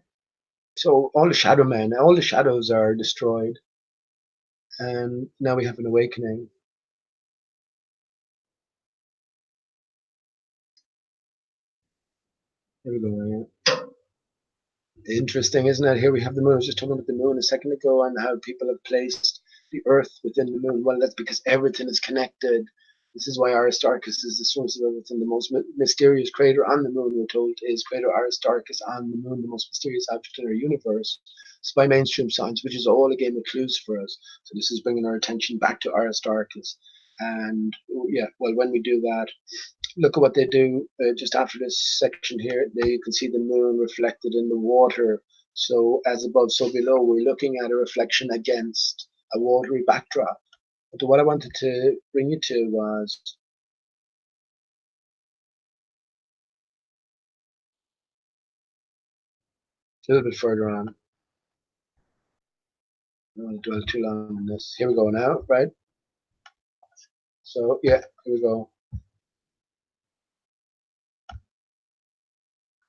So all the shadow men, all the shadows are destroyed, and now we have an awakening. Here we go. Interesting, isn't it? Here we have the moon. I was just talking about the moon a second ago and how people have placed the Earth within the moon. Well, that's because everything is connected. This is why Aristarchus is the source of everything. The most mysterious crater on the moon, we're told, is crater Aristarchus on the moon, the most mysterious object in our universe. It's by mainstream science, which is all a game of clues for us. So this is bringing our attention back to Aristarchus. And yeah, well, when we do that, look at what they do just after this section here. There you can see the moon reflected in the water. So as above, so below. We're looking at a reflection against a watery backdrop. But what I wanted to bring you to was a little bit further on. I don't want to dwell too long on this. Here we go now, right? So yeah, here we go.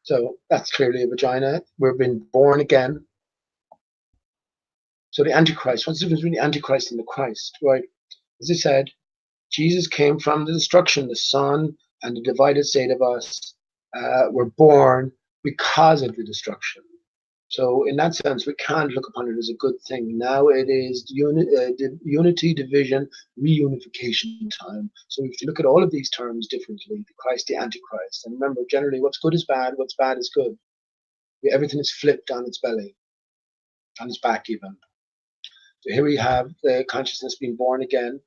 So that's clearly a vagina. We've been born again. So the Antichrist, what's the difference between the Antichrist and the Christ, right? As I said, Jesus came from the destruction, the Son and the divided state of us were born because of the destruction. So in that sense, we can't look upon it as a good thing. Now it is unity, division, reunification time. So we have to look at all of these terms differently, the Christ, the Antichrist. And remember, generally, what's good is bad, what's bad is good. Everything is flipped on its belly, on its back even. So here we have the consciousness being born again.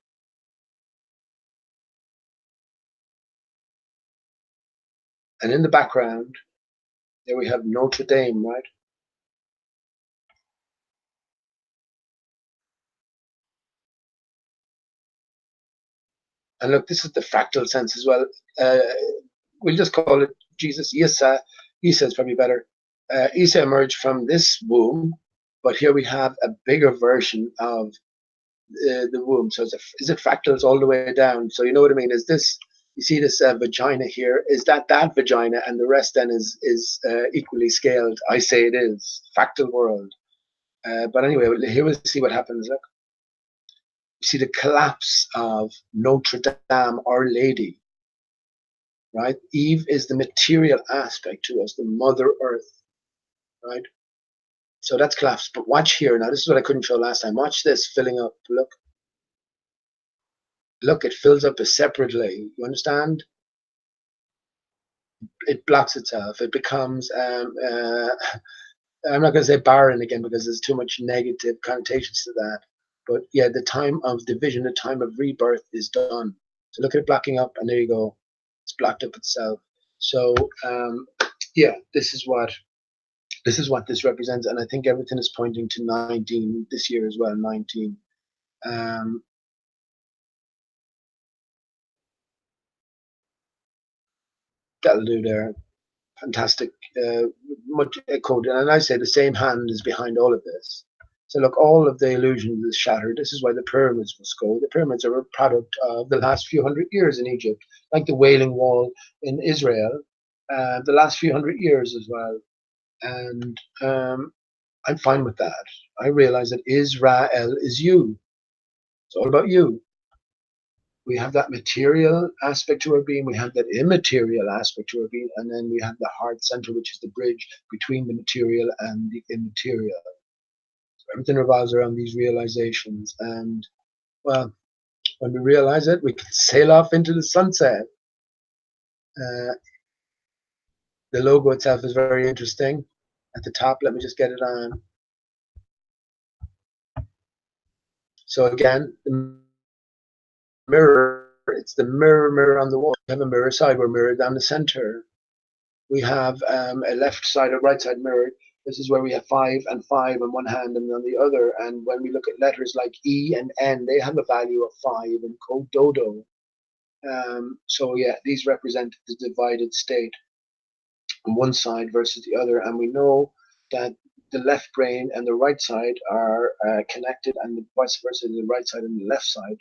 And in the background, there we have Notre Dame, right? And look, this is the fractal sense as well. We'll just call it Jesus. Isa is probably better. Isa emerged from this womb, but here we have a bigger version of the womb. So is it fractals all the way down? So you know what I mean? Is this, you see this vagina here? Is that vagina, and the rest then is equally scaled? I say it is fractal world. But anyway, here we'll see what happens. Look, you see the collapse of Notre Dame, Our Lady. Right? Eve is the material aspect to us, the Mother Earth, right? So that's collapsed. But watch here. Now, this is what I couldn't show last time. Watch this filling up. Look, it fills up separately. You understand? It blocks itself. It becomes, I'm not going to say barren again because there's too much negative connotations to that. But yeah, the time of division, the time of rebirth is done. So look at it blocking up, and there you go. It's blocked up itself. So yeah, this is what this represents, and I think everything is pointing to 19 this year as well. 19. That'll do there. Fantastic. Much echoed, and I say the same hand is behind all of this. So look, all of the illusions is shattered. This is why the pyramids must go. The pyramids are a product of the last few hundred years in Egypt, like the Wailing Wall in Israel, the last few hundred years as well. And I'm fine with that. I realize that Israel is you. It's all about you. We have that material aspect to our being, we have that immaterial aspect to our being, and then we have the heart center, which is the bridge between the material and the immaterial. So everything revolves around these realizations. And well, when we realize it, we can sail off into the sunset. Uh, the logo itself is very interesting. At the top, let me just get it on. So again, the mirror, it's the mirror on the wall. We have a mirror side, we're mirrored down the center. We have a left side or right side mirror. This is where we have 5 and 5 on one hand and on the other. And when we look at letters like E and N, they have a value of 5 in code dodo. So yeah, these represent the divided state on one side versus the other. And we know that the left brain and the right side are connected, and the vice versa, the right side and the left side,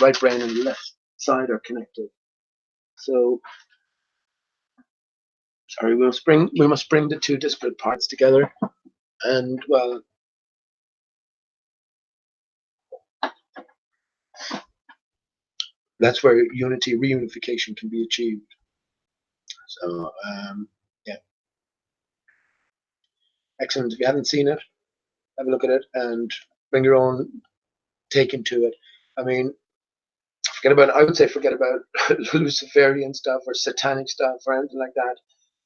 right brain and the left side are connected. So sorry, we must bring the two disparate parts together, and well, that's where unity, reunification can be achieved. So yeah, excellent. If you haven't seen it, have a look at it and bring your own take into it. I mean, I would say forget about Luciferian stuff or satanic stuff or anything like that.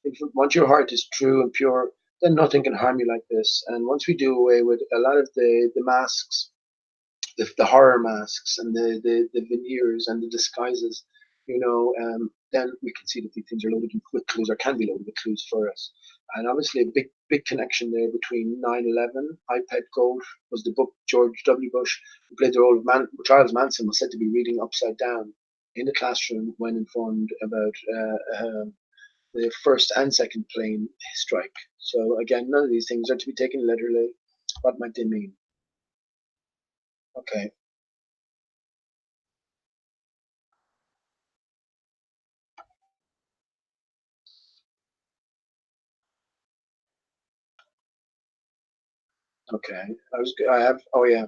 If once your heart is true and pure, then nothing can harm you like this. And once we do away with a lot of the masks, the horror masks and the veneers and the disguises, then we can see that these things are loaded with clues, or can be loaded with clues for us. And obviously, a big connection there between 9/11. iPad Goat was the book George W. Bush, who played the role of Charles Manson, was said to be reading upside down in the classroom when informed about the first and second plane strike. So again, none of these things are to be taken literally. What might they mean? Okay. Okay. I have, oh yeah,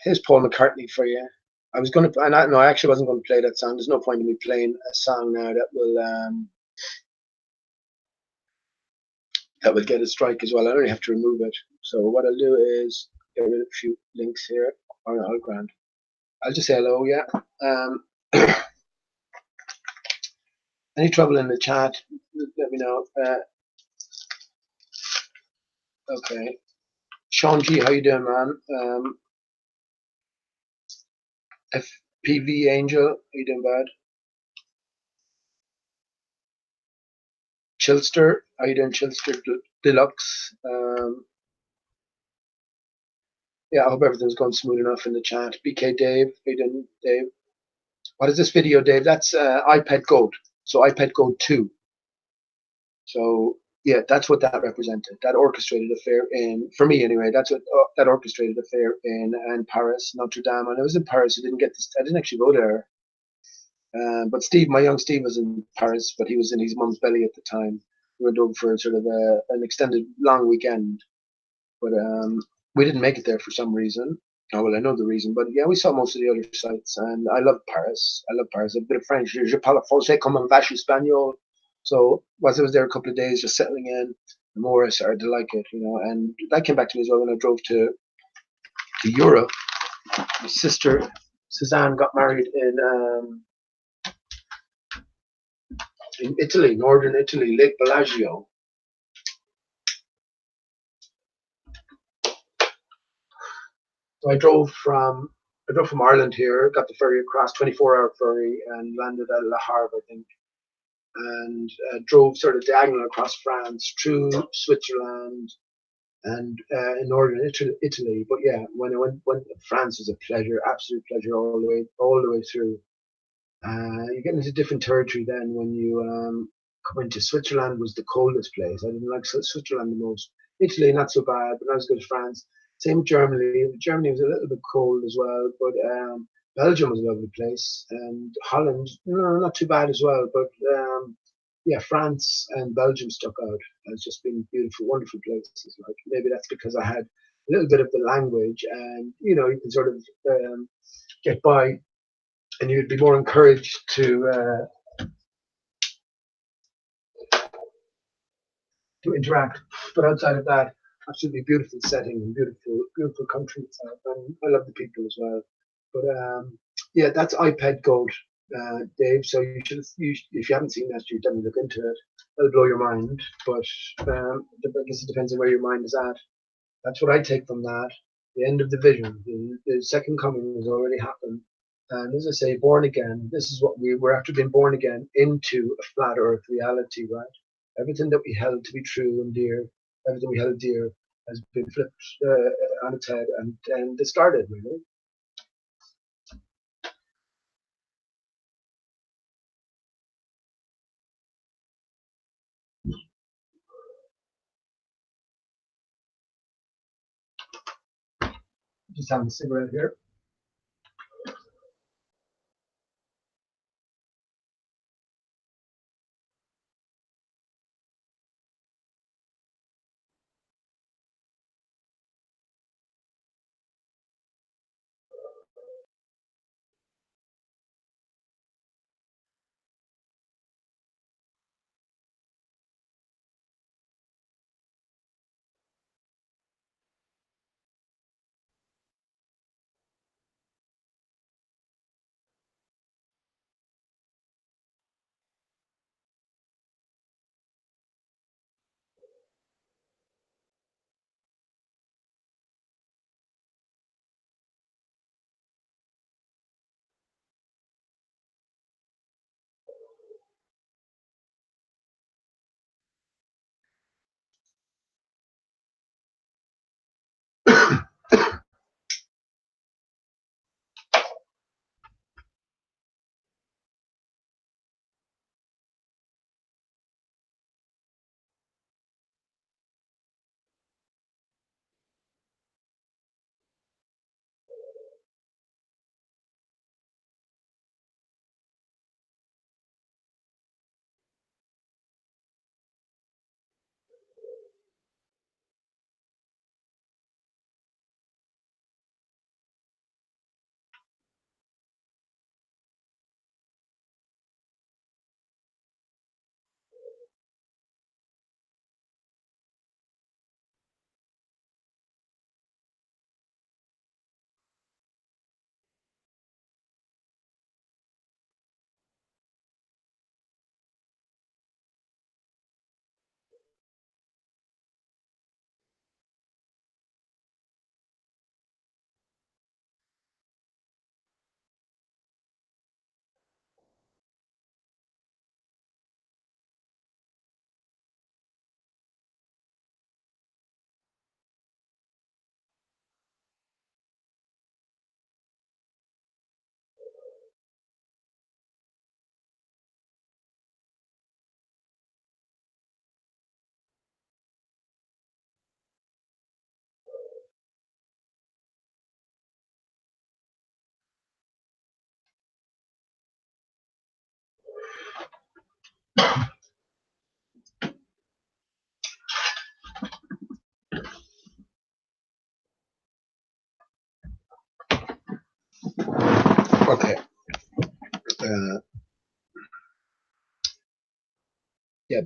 here's Paul McCartney for you. I was going to, and no, I actually wasn't going to play that song. There's no point in me playing a song now that will get a strike as well. I only have to remove it. So what I'll do is get rid of a few links here. Oh no, grand. I'll just say hello, yeah. Any trouble in the chat, let me know. Okay. Sean G, how you doing, man? FPV Angel, how you doing, bud? Chilster, how you doing, Chilster Deluxe? Yeah, I hope everything's going smooth enough in the chat. BK Dave, how you doing, Dave? What is this video, Dave? That's iPad Goat. So iPad Goat 2. So yeah, that's what that represented. That orchestrated affair in, for me anyway. That's what that orchestrated affair in Paris, Notre Dame. And I was in Paris. I didn't get this. I didn't actually go there. But Steve, my young Steve, was in Paris, but he was in his mum's belly at the time. We went over for sort of an extended long weekend, but we didn't make it there for some reason. Oh well, I know the reason, but yeah, we saw most of the other sites, and I love Paris. I love Paris. A bit of French. Je parle français comme un vache espagnol. So once I was there a couple of days, just settling in, the more I started to like it, you know. And that came back to me as well when I drove to Europe. My sister Suzanne got married in Italy, northern Italy, Lake Bellagio. So I drove from Ireland here, got the ferry across, 24-hour ferry, and landed at Le Havre, I think, and drove sort of diagonal across France, through Switzerland, and in northern Italy. But yeah, when I went France was a pleasure, absolute pleasure all the way through. You get into different territory then when you come into Switzerland. Was the coldest place. I didn't like Switzerland the most. Italy not so bad, but not as good as France. Same with Germany. Germany was a little bit cold as well, but Belgium was a lovely place, and Holland, no, not too bad as well. But yeah, France and Belgium stuck out as just being beautiful, wonderful places. Like maybe that's because I had a little bit of the language, and you know you can sort of get by, and you'd be more encouraged to interact. But outside of that, absolutely beautiful setting and beautiful country itself, and I love the people as well. But yeah, that's iPad Gold, Dave. So if you haven't seen that, you definitely look into it. It'll blow your mind. But I guess it depends on where your mind is at. That's what I take from that. The end of the vision, the second coming has already happened. And as I say, born again, this is what we're after being born again into a flat earth reality, right? Everything that we held to be true and dear, everything we held dear has been flipped on its head and discarded, really. Just having a cigarette here. Okay. Yeah.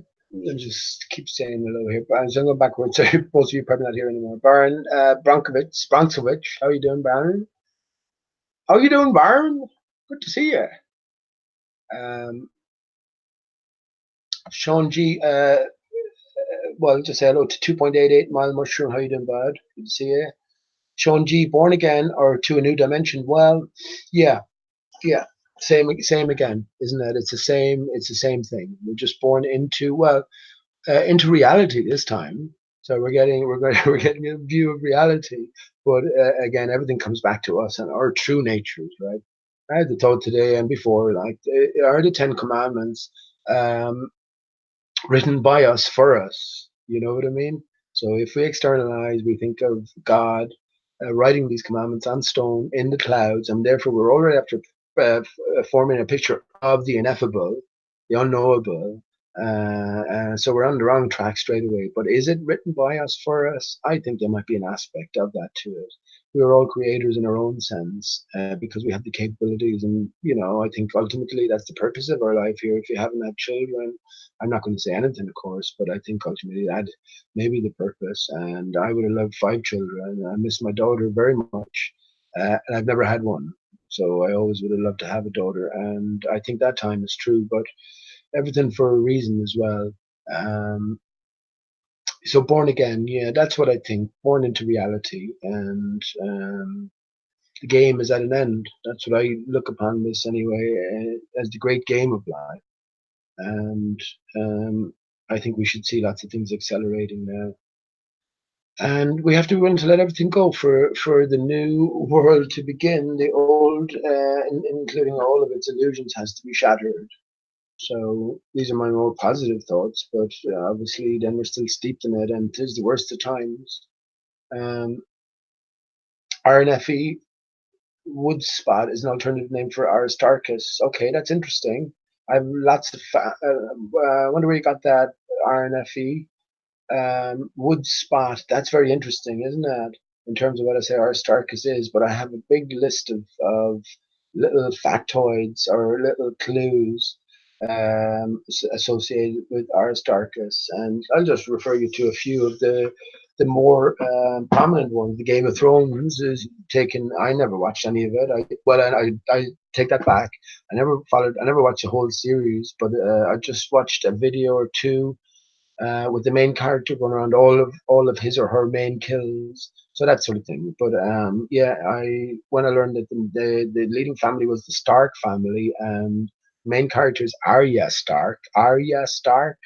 I'll just keep saying hello here. But I'm going to go backwards. So most of you are probably not here anymore. Baron Bronkovich. How you doing, Baron? How you doing, Baron? Good to see you. Um, Sean G. Well, just say hello to 2.88 Mile Mushroom. How you doing, bud? Good to see you. Sean G. Born again or to a new dimension? Well, yeah, yeah. Same again, isn't it? It's the same. It's the same thing. We're just born into reality this time. So we're getting a view of reality. But again, everything comes back to us and our true natures, right? I had the thought today and before, like, are the Ten Commandments um, written by us for us? You know what I mean? So if we externalize, we think of God writing these commandments on stone in the clouds, and therefore we're already after forming a picture of the ineffable, the unknowable. So we're on the wrong track straight away. But is it written by us for us? I think there might be an aspect of that to it. We are all creators in our own sense because we have the capabilities, and I think ultimately that's the purpose of our life here. If you haven't had children, I'm not going to say anything, of course, but I think ultimately that may be the purpose. And I would have loved 5 children. I miss my daughter very much, and I've never had one. So I always would have loved to have a daughter, and I think that time is true. But everything for a reason as well. Um, so born again, yeah, that's what I think. Born into reality, and the game is at an end. That's what I look upon this anyway, as the great game of life. And I think we should see lots of things accelerating now. And we have to be willing to let everything go for the new world to begin. The old, including all of its illusions, has to be shattered. So these are my more positive thoughts, but obviously then we're still steeped in it, and it is the worst of times. Um, RNFE wood spot is an alternative name for Aristarchus. Okay, that's interesting. I have lots of. I wonder where you got that RNFE. Wood spot. That's very interesting, isn't it? In terms of what I say Aristarchus is, but I have a big list of little factoids or little clues associated with Aristarchus, and I'll just refer you to a few of the more prominent ones. The Game of Thrones is taken. I never watched any of it. I take that back. I never followed. I never watched the whole series, but I just watched a video or two with the main character going around all of his or her main kills, so that sort of thing. But yeah, I when I learned that the leading family was the Stark family, and main character is Arya Stark, Arya Starkus,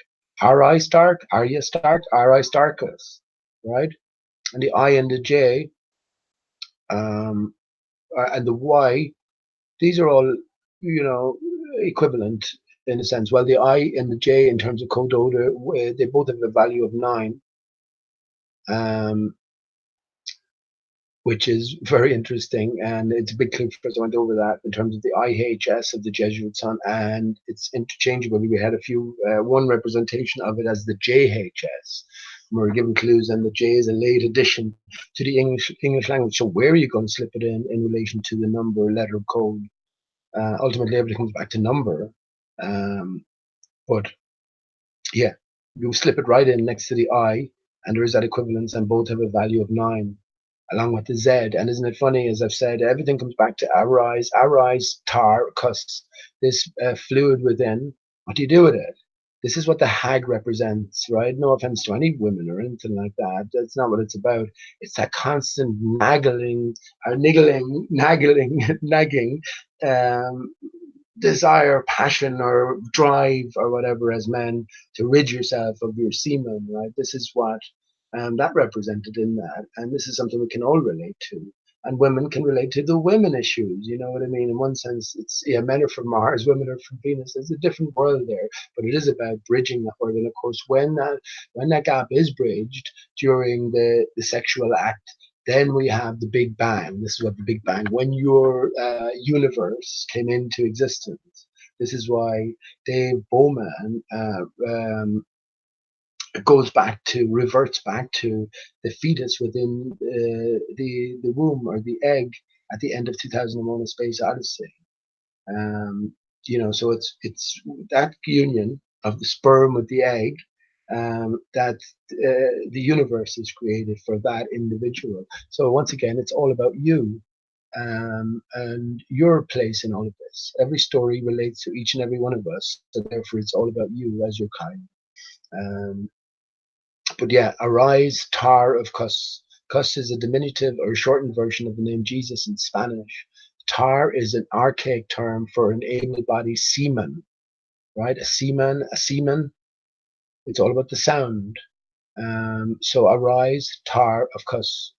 right? And the I and the J um, and the Y, these are all equivalent in a sense. Well, the I and the J in terms of code order, they both have a value of 9, um, which is very interesting. And it's a big clue for us. I went over that in terms of the IHS of the Jesuit sun, and it's interchangeable. We had a few, one representation of it as the JHS. We were given clues, and the J is a late addition to the English language. So where are you going to slip it in relation to the number, letter, code? Ultimately, everything comes back to number. But yeah, you slip it right in next to the I, and there is that equivalence, and both have a value of 9, along with the Z. And isn't it funny, as I've said, everything comes back to arise, tar, cus, this fluid within. What do you do with it? This is what the hag represents, right? No offense to any women or anything like that. That's not what it's about. It's that constant nagging, nagging, um, desire, passion, or drive, or whatever, as men, to rid yourself of your semen, right? This is what that represented in that, and this is something we can all relate to. And women can relate to the women issues. You know what I mean? In one sense, it's men are from Mars, women are from Venus. There's a different world there, but it is about bridging that world. And of course, when that gap is bridged during the sexual act, then we have the Big Bang. This is what the Big Bang, when your universe came into existence. This is why Dave Bowman reverts back to the fetus within the womb or the egg at the end of 2001: A Space Odyssey. So it's that union of the sperm with the egg that the universe is created for that individual. So once again, it's all about you and your place in all of this. Every story relates to each and every one of us, so therefore it's all about you as your kind. Um, but yeah, arise, tar of Cus. Cus is a diminutive or shortened version of the name Jesus in Spanish. Tar is an archaic term for an able-bodied seaman, right? A seaman. It's all about the sound. So arise, tar of Cus.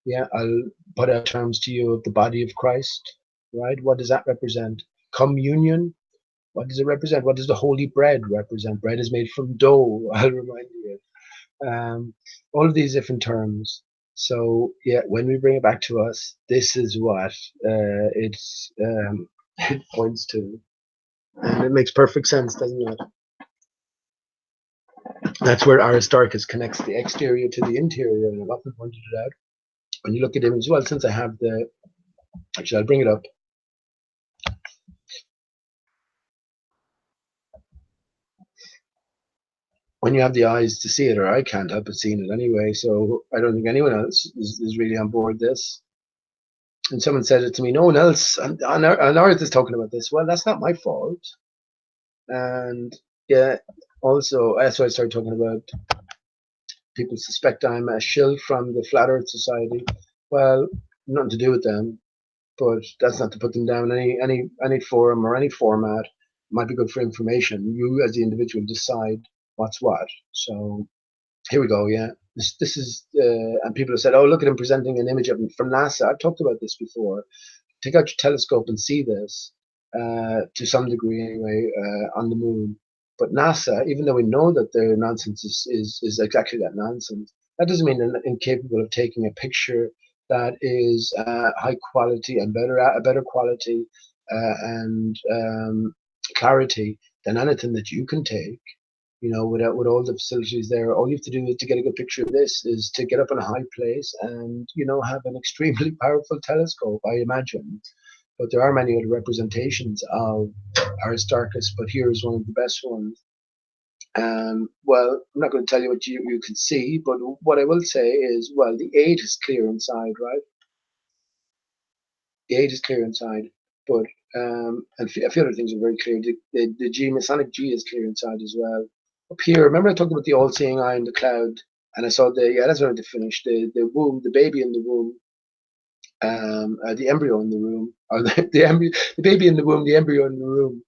Yeah, I'll put out terms to you of the body of Christ, right? What does that represent? Communion. What does it represent? What does the holy bread represent? Bread is made from dough. I'll remind you. All of these different terms. So yeah, when we bring it back to us, this is what it points to, and it makes perfect sense, doesn't it? That's where Aristarchus connects the exterior to the interior, and I've often pointed it out. When you look at him as well, since I have actually I'll bring it up. When you have the eyes to see it, or I can't help but seeing it anyway, so I don't think anyone else is really on board this. And someone said it to me, no one else on earth is talking about this. Well, that's not my fault. And yeah, also, that's why I started talking about people suspect I'm a shill from the Flat Earth Society. Well, nothing to do with them, but that's not to put them down any forum or any format. Might be good for information. You, as the individual, decide what's what. So here we go. Yeah, this is and people have said, oh, look at him presenting an image of him from NASA. I've talked about this before. Take out your telescope and see this to some degree anyway on the moon. But NASA, even though we know that their nonsense is exactly that nonsense, that doesn't mean they're incapable of taking a picture that is high quality and a better quality and clarity than anything that you can take. With all the facilities there, all you have to do to get a good picture of this is to get up in a high place and have an extremely powerful telescope, I imagine. But there are many other representations of Aristarchus, but here is one of the best ones. Well, I'm not going to tell you what you can see, but what I will say is, well, the 8 is clear inside, right? The 8 is clear inside, but and a few other things are very clear. The G, Masonic G, is clear inside as well. Up here, remember I talked about the all-seeing eye in the cloud, and I saw that's what I had to finish. The womb, the baby in the womb, the embryo in the room, or the baby in the womb, the embryo in the room.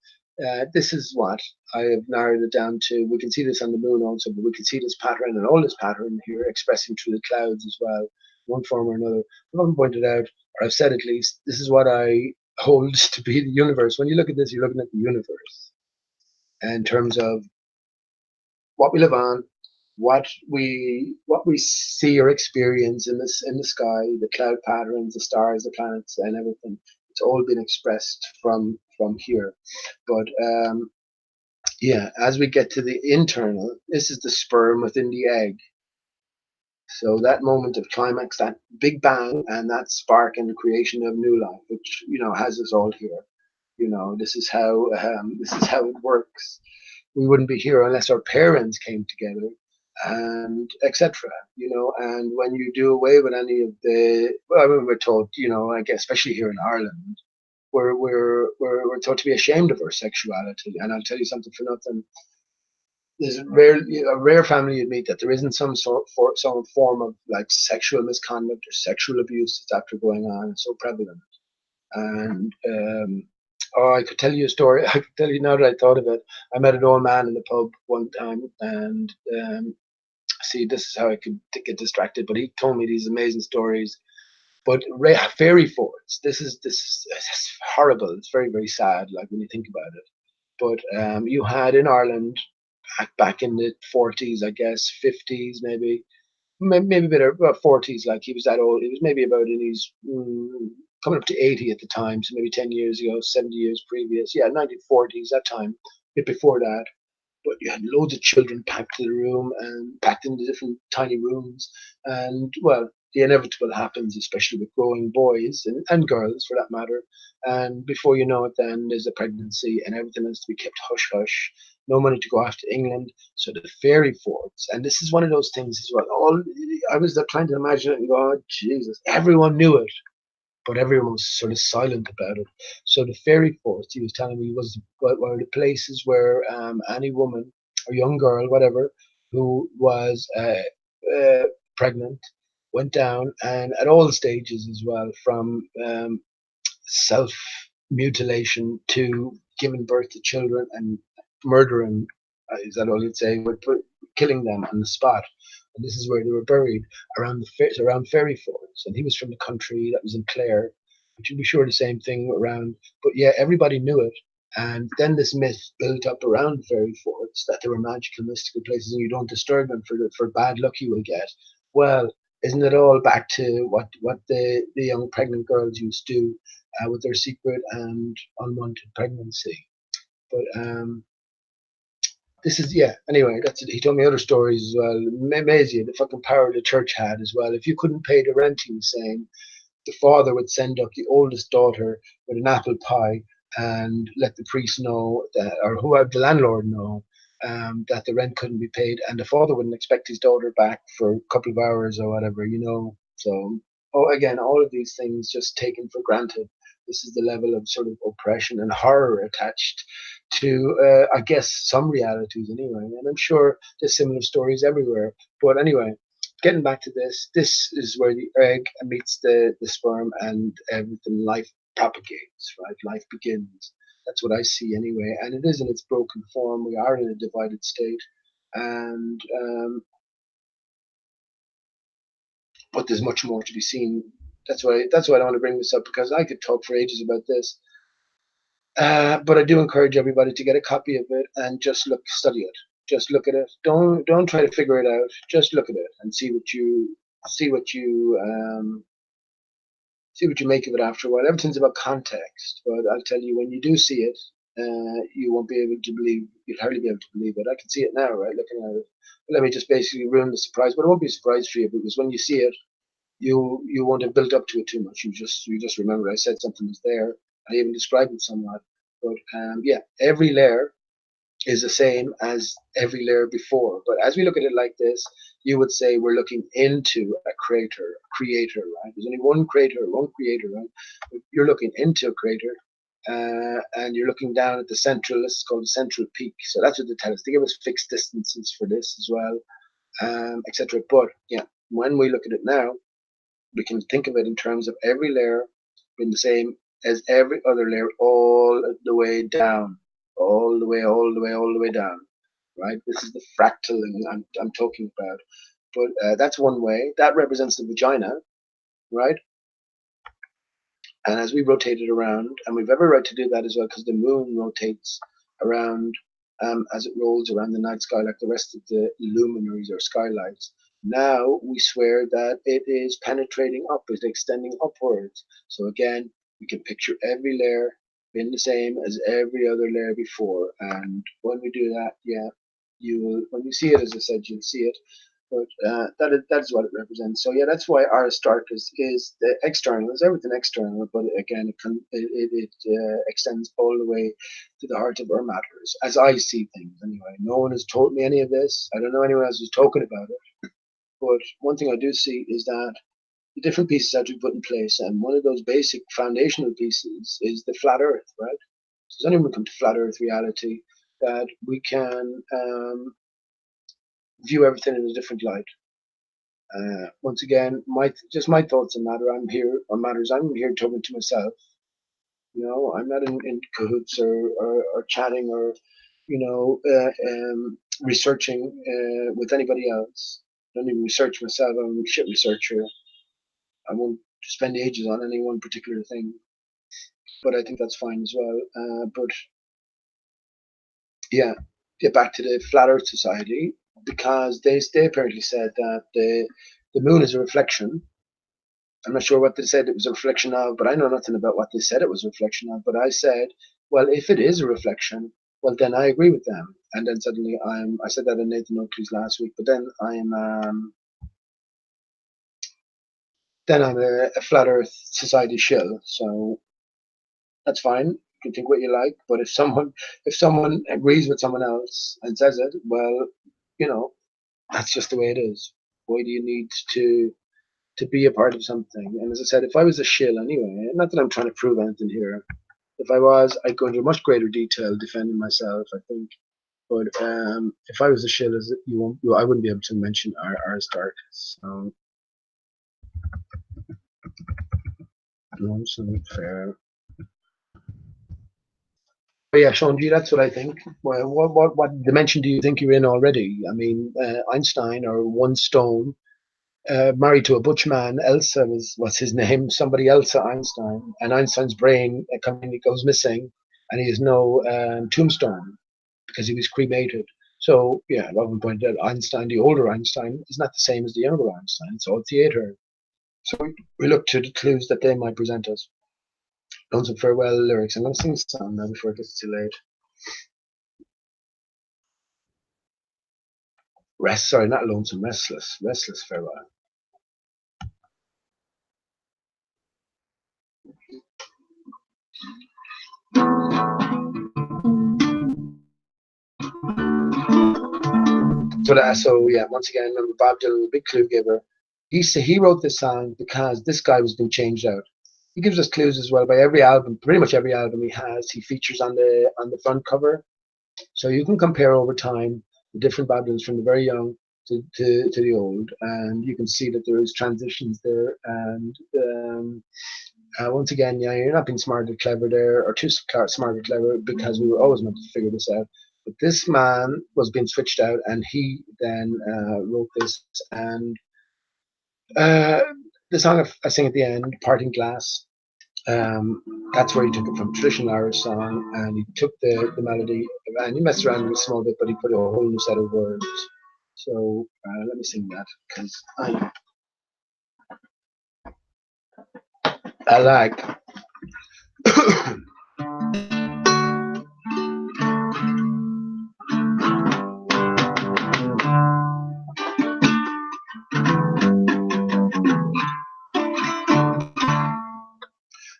This is what I have narrowed it down to. We can see this on the moon also, but we can see this pattern and all this pattern here expressing through the clouds as well, one form or another. I haven't pointed out, or I've said at least, this is what I hold to be the universe. When you look at this, you're looking at the universe in terms of what we live on, what we see or experience in the sky, the cloud patterns, the stars, the planets, and everything. It's all been expressed from here. But yeah, as we get to the internal, this is the sperm within the egg. So that moment of climax, that big bang, and that spark and the creation of new life, which has us all here. This is how it works. We wouldn't be here unless our parents came together, and etc. And when you do away with any of well, I mean, we're told, I guess, especially here in Ireland, we're taught to be ashamed of our sexuality. And I'll tell you something for nothing. There's a rare family you'd meet that there isn't some form of like sexual misconduct or sexual abuse that's after going on. It's so prevalent. And oh, I could tell you a story. I could tell you now that I thought of it. I met an old man in the pub one time, and see, this is how I could get distracted. But he told me these amazing stories. But fairy forts. This is horrible. It's very, very sad. Like when you think about it. But you had in Ireland back in the 40s, I guess 50s, maybe a bit about 40s. Like he was that old. He was maybe about in his coming up to 80 at the time, so maybe 10 years ago, 70 years previous. Yeah, 1940s, that time, a bit before that. But you had loads of children packed to the room and packed into different tiny rooms. And, well, the inevitable happens, especially with growing boys and girls for that matter. And before you know it, then there's a pregnancy and everything has to be kept hush hush. No money to go off to England. So the fairy forts, and this is one of those things as well. I was trying to imagine it and go, oh, Jesus, everyone knew it, but everyone was sort of silent about it. So the fairy forest, he was telling me, was one of the places where any woman or young girl, whatever, who was pregnant, went down, and at all stages as well, from self mutilation to giving birth to children and murdering, is that all you'd say? But killing them on the spot. And this is where they were buried around fairy forts. And he was from the country that was in Clare, which would be sure the same thing around. But yeah, everybody knew it. And then this myth built up around fairy forts that they were magical, mystical places, and you don't disturb them for bad luck you will get. Well, isn't it all back to what the young pregnant girls used to do with their secret and unwanted pregnancy? But this is, yeah. Anyway, that's it. He told me other stories as well. Amazing, the fucking power the church had as well. If you couldn't pay the rent, he was saying, the father would send up the oldest daughter with an apple pie and let the priest know that, or whoever the landlord know, that the rent couldn't be paid, and the father wouldn't expect his daughter back for a couple of hours or whatever, you know. So, oh, again, all of these things just taken for granted. This is the level of sort of oppression and horror attached to, I guess, some realities anyway. And I'm sure there's similar stories everywhere. But anyway, getting back to this is where the egg meets the sperm and everything, life propagates, right? Life begins. That's what I see anyway. And it is in its broken form. We are in a divided state. And, but there's much more to be seen. That's why I want to bring this up, because I could talk for ages about this. But I do encourage everybody to get a copy of it and just study it. Just look at it. Don't try to figure it out. Just look at it and see what you see what you make of it after a while. Everything's about context, but I'll tell you, when you do see it, you won't be able to believe. You'll hardly be able to believe it. I can see it now, right? Looking at it. But let me just basically ruin the surprise. But it won't be a surprise for you, because when you see it, you won't have built up to it too much. You just remember I said something was there. I even described it somewhat. But yeah, every layer is the same as every layer before. But as we look at it like this, you would say we're looking into a creator, right? There's only one creator, right? But you're looking into a creator, and you're looking down at the central. This is called the central peak. So that's what they tell us. They give us fixed distances for this as well, etc. But yeah, when we look at it now, we can think of it in terms of every layer being the same as every other layer all the way down, all the way down, right? This is the fractaling I'm talking about. But that's one way. That represents the vagina, right? And as we rotate it around, and we've every right to do that as well, because the moon rotates around as it rolls around the night sky like the rest of the luminaries or skylights. Now we swear that it is penetrating up, it's extending upwards. So again, we can picture every layer being the same as every other layer before. And when we do that, yeah, you will, when you see it, as I said, you'll see it. But that is what it represents. So yeah, that's why Aristarchus is the external, is everything external, but again, it extends all the way to the heart of our matters, as I see things anyway. No one has told me any of this. I don't know anyone else who's talking about it. But one thing I do see is that the different pieces have to be put in place, and one of those basic foundational pieces is the flat Earth, right? So does anyone come to flat Earth reality, that we can view everything in a different light? Once again, my thoughts on matters. I'm here talking to myself. You know, I'm not in cahoots or chatting or, you know, researching with anybody else. I don't even research myself. I'm a shit researcher. I won't spend ages on any one particular thing, but I think that's fine as well. But yeah, get back to the Flat Earth Society, because they apparently said that the moon is a reflection I'm not sure what they said it was a reflection of, but I know nothing about what they said it was a reflection of. But I said, well, if it is a reflection, well, then I agree with them. And then suddenly I said that in Nathan Oakley's last week, but then I'm a flat Earth society shill. So that's fine. You can think what you like, but if someone agrees with someone else and says it, well, you know, that's just the way it is. Why do you need to be a part of something? And as I said, if I was a shill anyway, not that I'm trying to prove anything here. If I was, I'd go into much greater detail defending myself, I think. But if I was a shill, I wouldn't be able to mention Aristarchus. So, lonesome fair. But yeah, Sean G, that's what I think. Well, what dimension do you think you're in already? I mean, Einstein or one stone, married to a butch man. Elsa what's his name? Somebody Elsa Einstein, and Einstein's brain goes missing, and he has no tombstone because he was cremated. So yeah, Robin pointed out Einstein, the older Einstein, is not the same as the younger Einstein. It's all theatre. So we look to the clues that they might present us. Lonesome farewell lyrics. I'm going to sing a song now before it gets too late. Sorry, not lonesome, restless. Restless farewell. So yeah, once again, remember Bob Dylan, the big clue giver. He wrote this song because this guy was being changed out. He gives us clues as well by every album, pretty much every album he has. He features on the front cover, so you can compare over time the different Bob Dylans from the very young to the old, and you can see that there is transitions there. And once again, yeah, you're not being smart or clever there, or too smart or clever, because we were always meant to figure this out. But this man was being switched out, and he then wrote this. And the song I sing at the end, "Parting Glass," that's where he took it from, traditional Irish song, and he took the melody and he messed around with it a small bit, but he put a whole new set of words. So let me sing that because I like.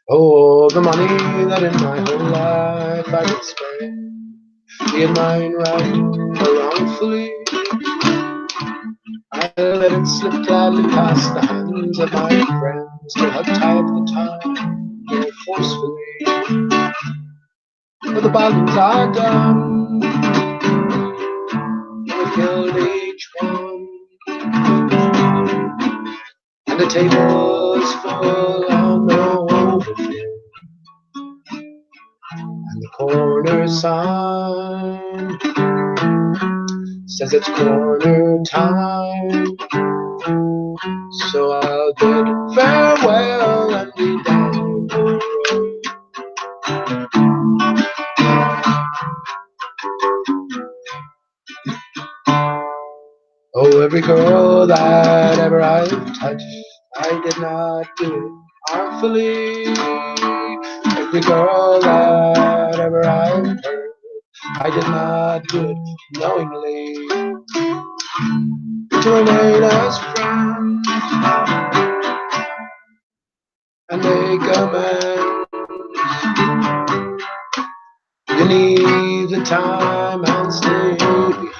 Oh, the money that in my whole life I did spend, being mine right or wrongfully, I let it slip gladly past the hands of my friends to help tie up the time more forcefully. But the bargains are done, we killed each one, and the table's full on the overflow. And the corner sign says it's corner time. So I'll bid farewell and be down the road. Oh, every girl that ever I've touched, I did not do it artfully. Every girl that ever I've heard, I did not do it knowingly. To remain as friends and make amends, you need the time and stay behind.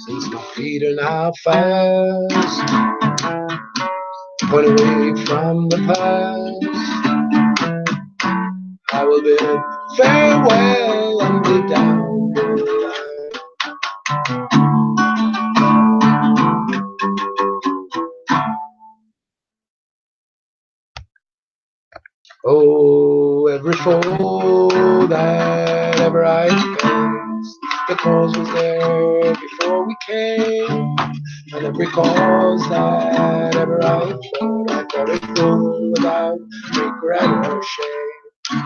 Since my feet are now fast, point away from the past, I will bid farewell and be down the line. Oh, every foe that ever I faced, the cause was there before we came, and every cause that ever I fought, I fought it full without regret or shame.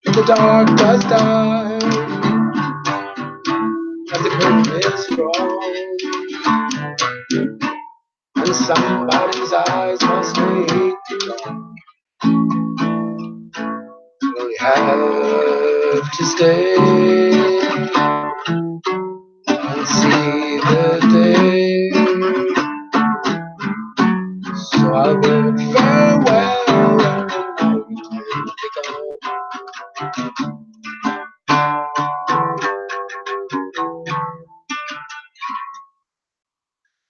And the dark does die, and the curtain is drawn, and somebody's eyes must make you gone. You have to stay and see the day. So I'll bid farewell and take on.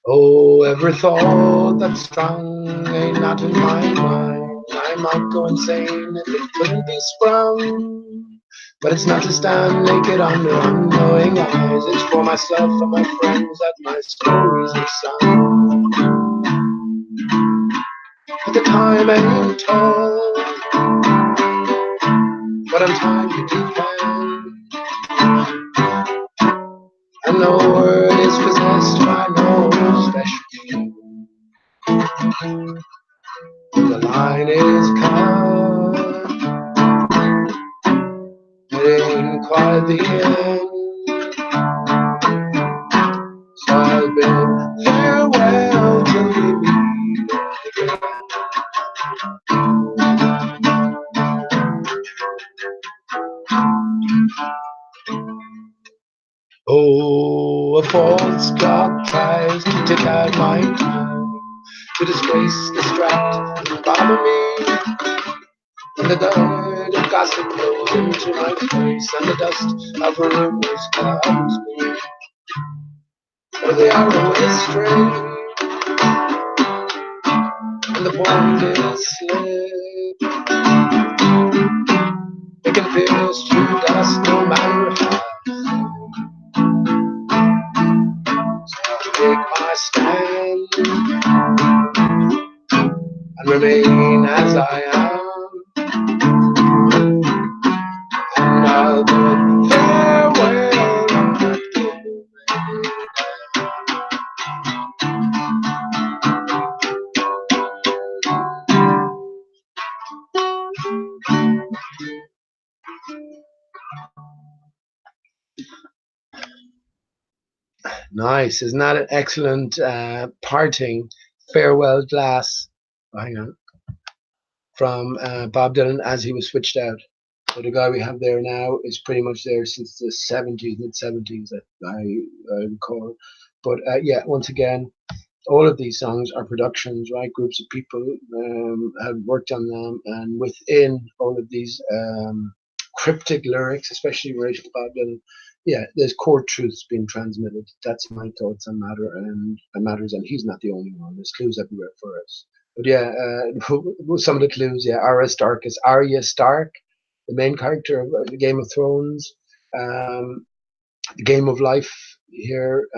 Oh, every thought that's strung ain't not in my mind. I might go insane if it couldn't be sprung. But it's not to stand naked under unknowing eyes. It's for myself and my friends that my stories are sung. But the time ain't told, but I'm time to depend. And no word is possessed by no special. The line is cut, it ain't quite the end. So I'll bid farewell till we meet again. Oh, a false god tries to take out my time, to disgrace, distract, and bother me. And the dirt of gossip blows into my face, and the dust of rumors clouds me. For the arrow is straight, and the point is slit. It can pierce through dust no matter how. So I'll take my stand and remain as I am. And I'll bid farewell and not give way. Nice, isn't that an excellent parting farewell glass? Hang on, from Bob Dylan as he was switched out. So the guy we have there now is pretty much there since the 70s, mid 70s, I recall. But yeah, once again, all of these songs are productions, right? Groups of people have worked on them, and within all of these cryptic lyrics, especially in relation to Bob Dylan, yeah, there's core truths being transmitted. That's my thoughts on matters, and he's not the only one. There's clues everywhere for us. But yeah, some of the clues, yeah, Aristarchus, Arya Stark, the main character of the Game of Thrones, the Game of Life here,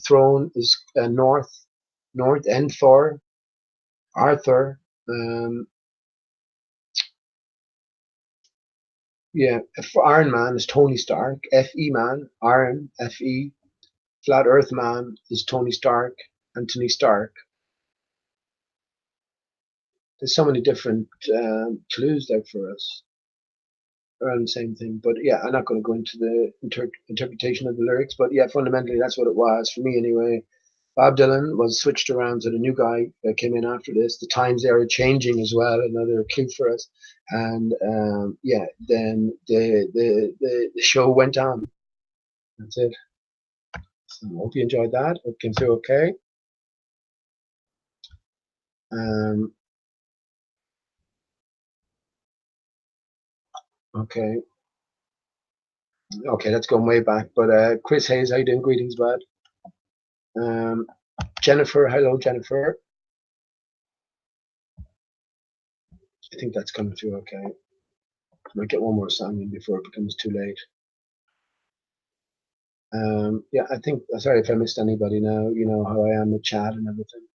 Throne is North, and Thor, Arthur, yeah, Iron Man is Tony Stark, F.E. Man, Iron, F.E. Flat Earth Man is Tony Stark, Anthony Stark. There's so many different clues there for us around the same thing. But yeah, I'm not going to go into the interpretation of the lyrics, but yeah, fundamentally that's what it was for me anyway. Bob Dylan was switched around to the new guy that came in after this. The times they are changing as well, another clue for us. And yeah, then the show went on. That's it. So I hope you enjoyed that. It came through okay. Okay. Okay, that's going way back. But Chris Hayes, how you doing? Greetings, bud. Jennifer, hello, Jennifer. I think that's coming through okay. Might get one more song in before it becomes too late. Yeah, I think, sorry if I missed anybody now, you know how I am with chat and everything.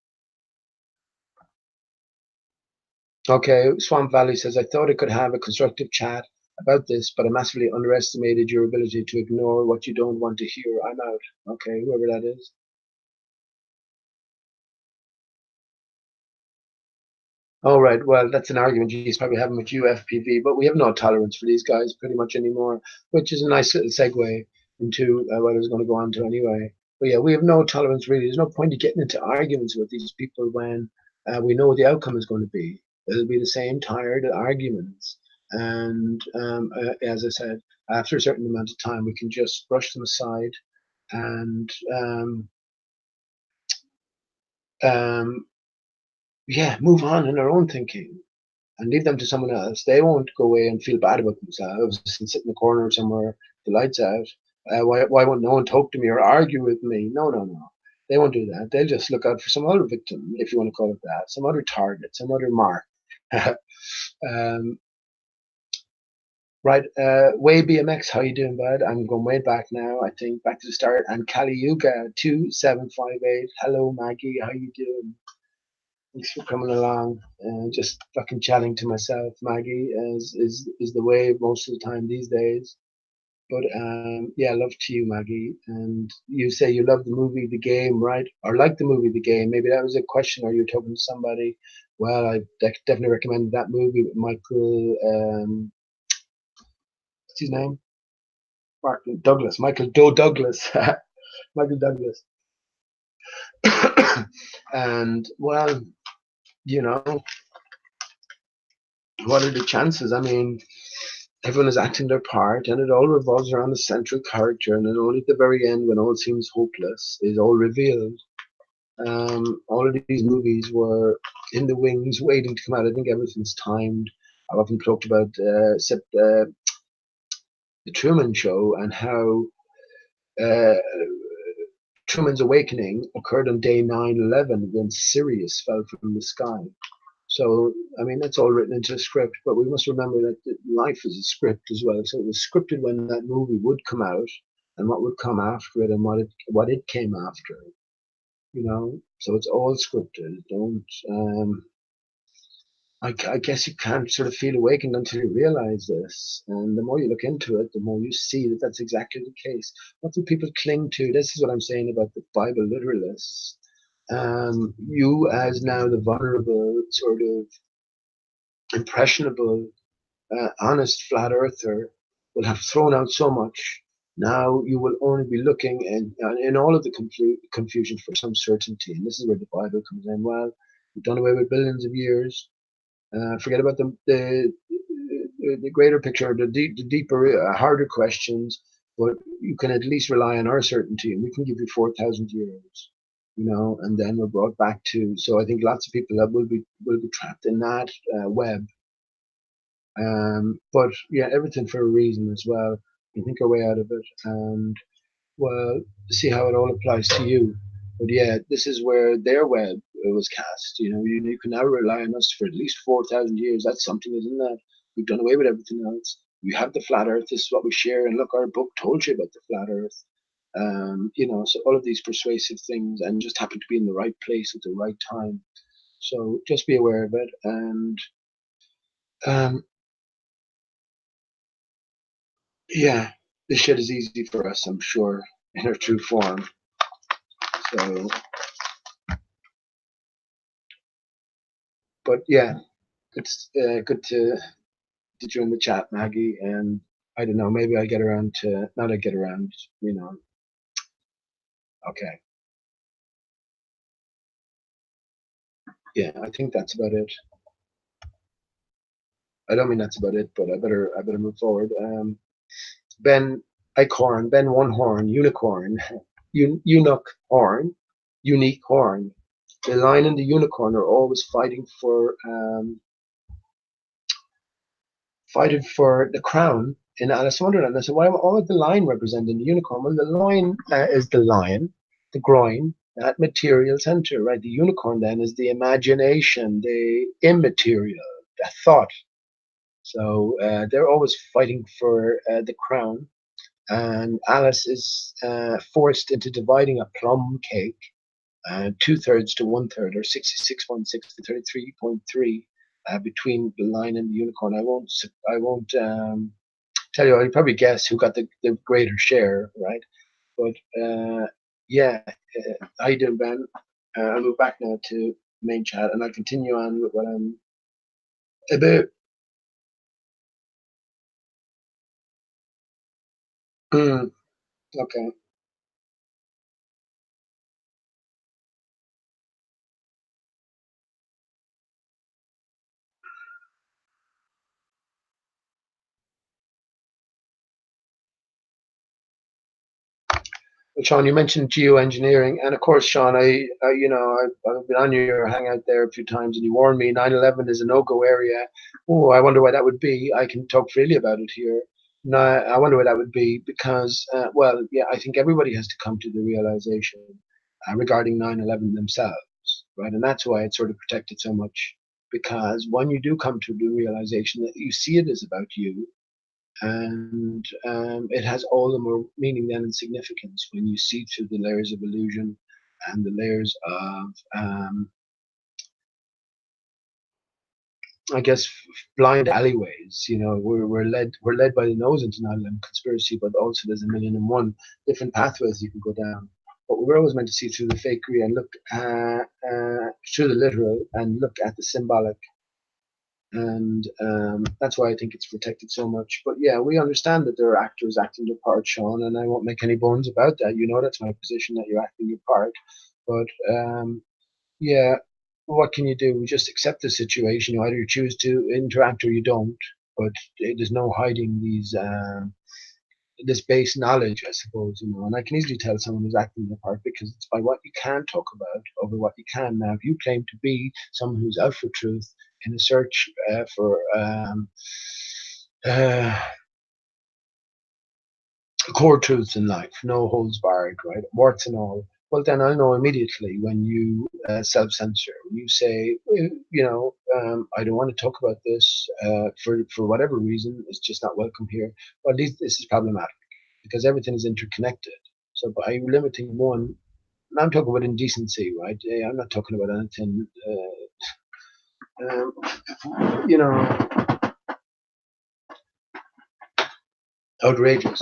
Okay, Swamp Valley says, I thought I could have a constructive chat about this, but I massively underestimated your ability to ignore what you don't want to hear. I'm out. Okay, whoever that is. All right, well, that's an argument he's probably having with you, FPV, but we have no tolerance for these guys pretty much anymore, which is a nice little segue into what I was going to go on to anyway. But yeah, we have no tolerance really. There's no point in getting into arguments with these people when we know what the outcome is going to be. It'll be the same tired arguments. And as I said, after a certain amount of time, we can just brush them aside and um, yeah, move on in our own thinking and leave them to someone else. They won't go away and feel bad about themselves and sit in the corner somewhere, the lights out. Why won't no one talk to me or argue with me? No, no, no. They won't do that. They'll just look out for some other victim, if you want to call it that, some other target, some other mark. um, right, Way BMX, how you doing, bud? I'm going way back now. I think back to the start. And Kali Yuga 2758. Hello, Maggie. How you doing? Thanks for coming along. Just fucking chatting to myself, Maggie, is the way most of the time these days. But yeah, love to you, Maggie. And you say you love the movie, the game, right? Or like the movie, the game. Maybe that was a question, or you're talking to somebody. Well, I definitely recommend that movie with Michael. What's his name? Martin Douglas. Michael Douglas. Michael Douglas. And well, you know, what are the chances? I mean, everyone is acting their part, and it all revolves around the central character. And then only at the very end, when all seems hopeless, is all revealed. All of these movies were in the wings, waiting to come out. I think everything's timed. I've often talked about the Truman Show and how uh, Truman's awakening occurred on day 9/11 when Sirius fell from the sky. So, I mean, that's all written into a script, but we must remember that life is a script as well. So it was scripted when that movie would come out and what would come after it and what it came after. So it's all scripted. Don't I guess you can't sort of feel awakened until you realize this. And the more you look into it, the more you see that that's exactly the case. What do people cling to? This is what I'm saying about the Bible literalists. You, as now the vulnerable, sort of impressionable, honest flat earther, will have thrown out so much. Now you will only be looking in all of the confusion for some certainty. And this is where the Bible comes in. Well, we've done away with billions of years. Forget about the greater picture, the deeper, harder questions. But you can at least rely on our certainty, and we can give you 4,000 years. And then we're brought back to. So I think lots of people that will be trapped in that web. But yeah, everything for a reason as well. You think our way out of it, and well, see how it all applies to you. But yeah, this is where their web was cast. You can now rely on us for at least 4,000 years. That's something, isn't that? We've done away with everything else. We have the flat Earth. This is what we share. And look, our book told you about the flat Earth. So all of these persuasive things, and just happen to be in the right place at the right time. So just be aware of it. And um, yeah, this shit is easy for us, I'm sure, in our true form. So, but yeah, it's good to join the chat, Maggie. And I don't know, maybe I get around to not. I get around, you know. Okay, yeah, I think that's about it. I don't mean that's about it, but I better move forward. Ben Eichhorn, Ben One Horn, Unicorn, Eunuch Horn, Unique Horn. The lion and the unicorn are always fighting for the crown in Alice in Wonderland. I said, what would the lion represent in the unicorn? Well, the lion is the lion, the groin, that material center, right? The unicorn then is the imagination, the immaterial, the thought. So they're always fighting for the crown. And Alice is forced into dividing a plum cake, 2/3 to 1/3, or 66.6 to 33.3, between the lion and the unicorn. I won't tell you. I'll probably guess who got the greater share, right? But yeah, how you doing, Ben? I'll move back now to main chat, and I'll continue on with what I'm about. Mm, okay. Sean, you mentioned geoengineering, and of course, Sean, I've been on your hangout there a few times, and you warned me 9/11 is a no-go area. Oh, I wonder why that would be. I can talk freely about it here. No, I wonder why that would be because, well, yeah, I think everybody has to come to the realization regarding 9/11 themselves, right? And that's why it's sort of protected so much. Because when you do come to the realization that you see it as about you, and it has all the more meaning then and significance when you see through the layers of illusion and the layers of I guess blind alleyways. We're led by the nose into 9/11 conspiracy, but also there's a million and one different pathways you can go down. But we're always meant to see through the fakery and look through the literal and look at the symbolic, and that's why I think it's protected so much. But yeah, we understand that there are actors acting their part, Sean, and I won't make any bones about that. That's my position, that you're acting your part. But yeah, what can you do? We just accept the situation. You either choose to interact or you don't. But there's no hiding this base knowledge, I suppose, and I can easily tell someone who's acting their part because it's by what you can talk about over what you can. Now, if you claim to be someone who's out for truth in a search for uh, core truths in life, no holds barred, right, warts and all, well, then I'll know immediately when you self-censor, when you say, I don't want to talk about this for whatever reason, it's just not welcome here. Well, at least this is problematic because everything is interconnected. So by limiting one, and I'm talking about indecency, right? I'm not talking about anything, you know, outrageous,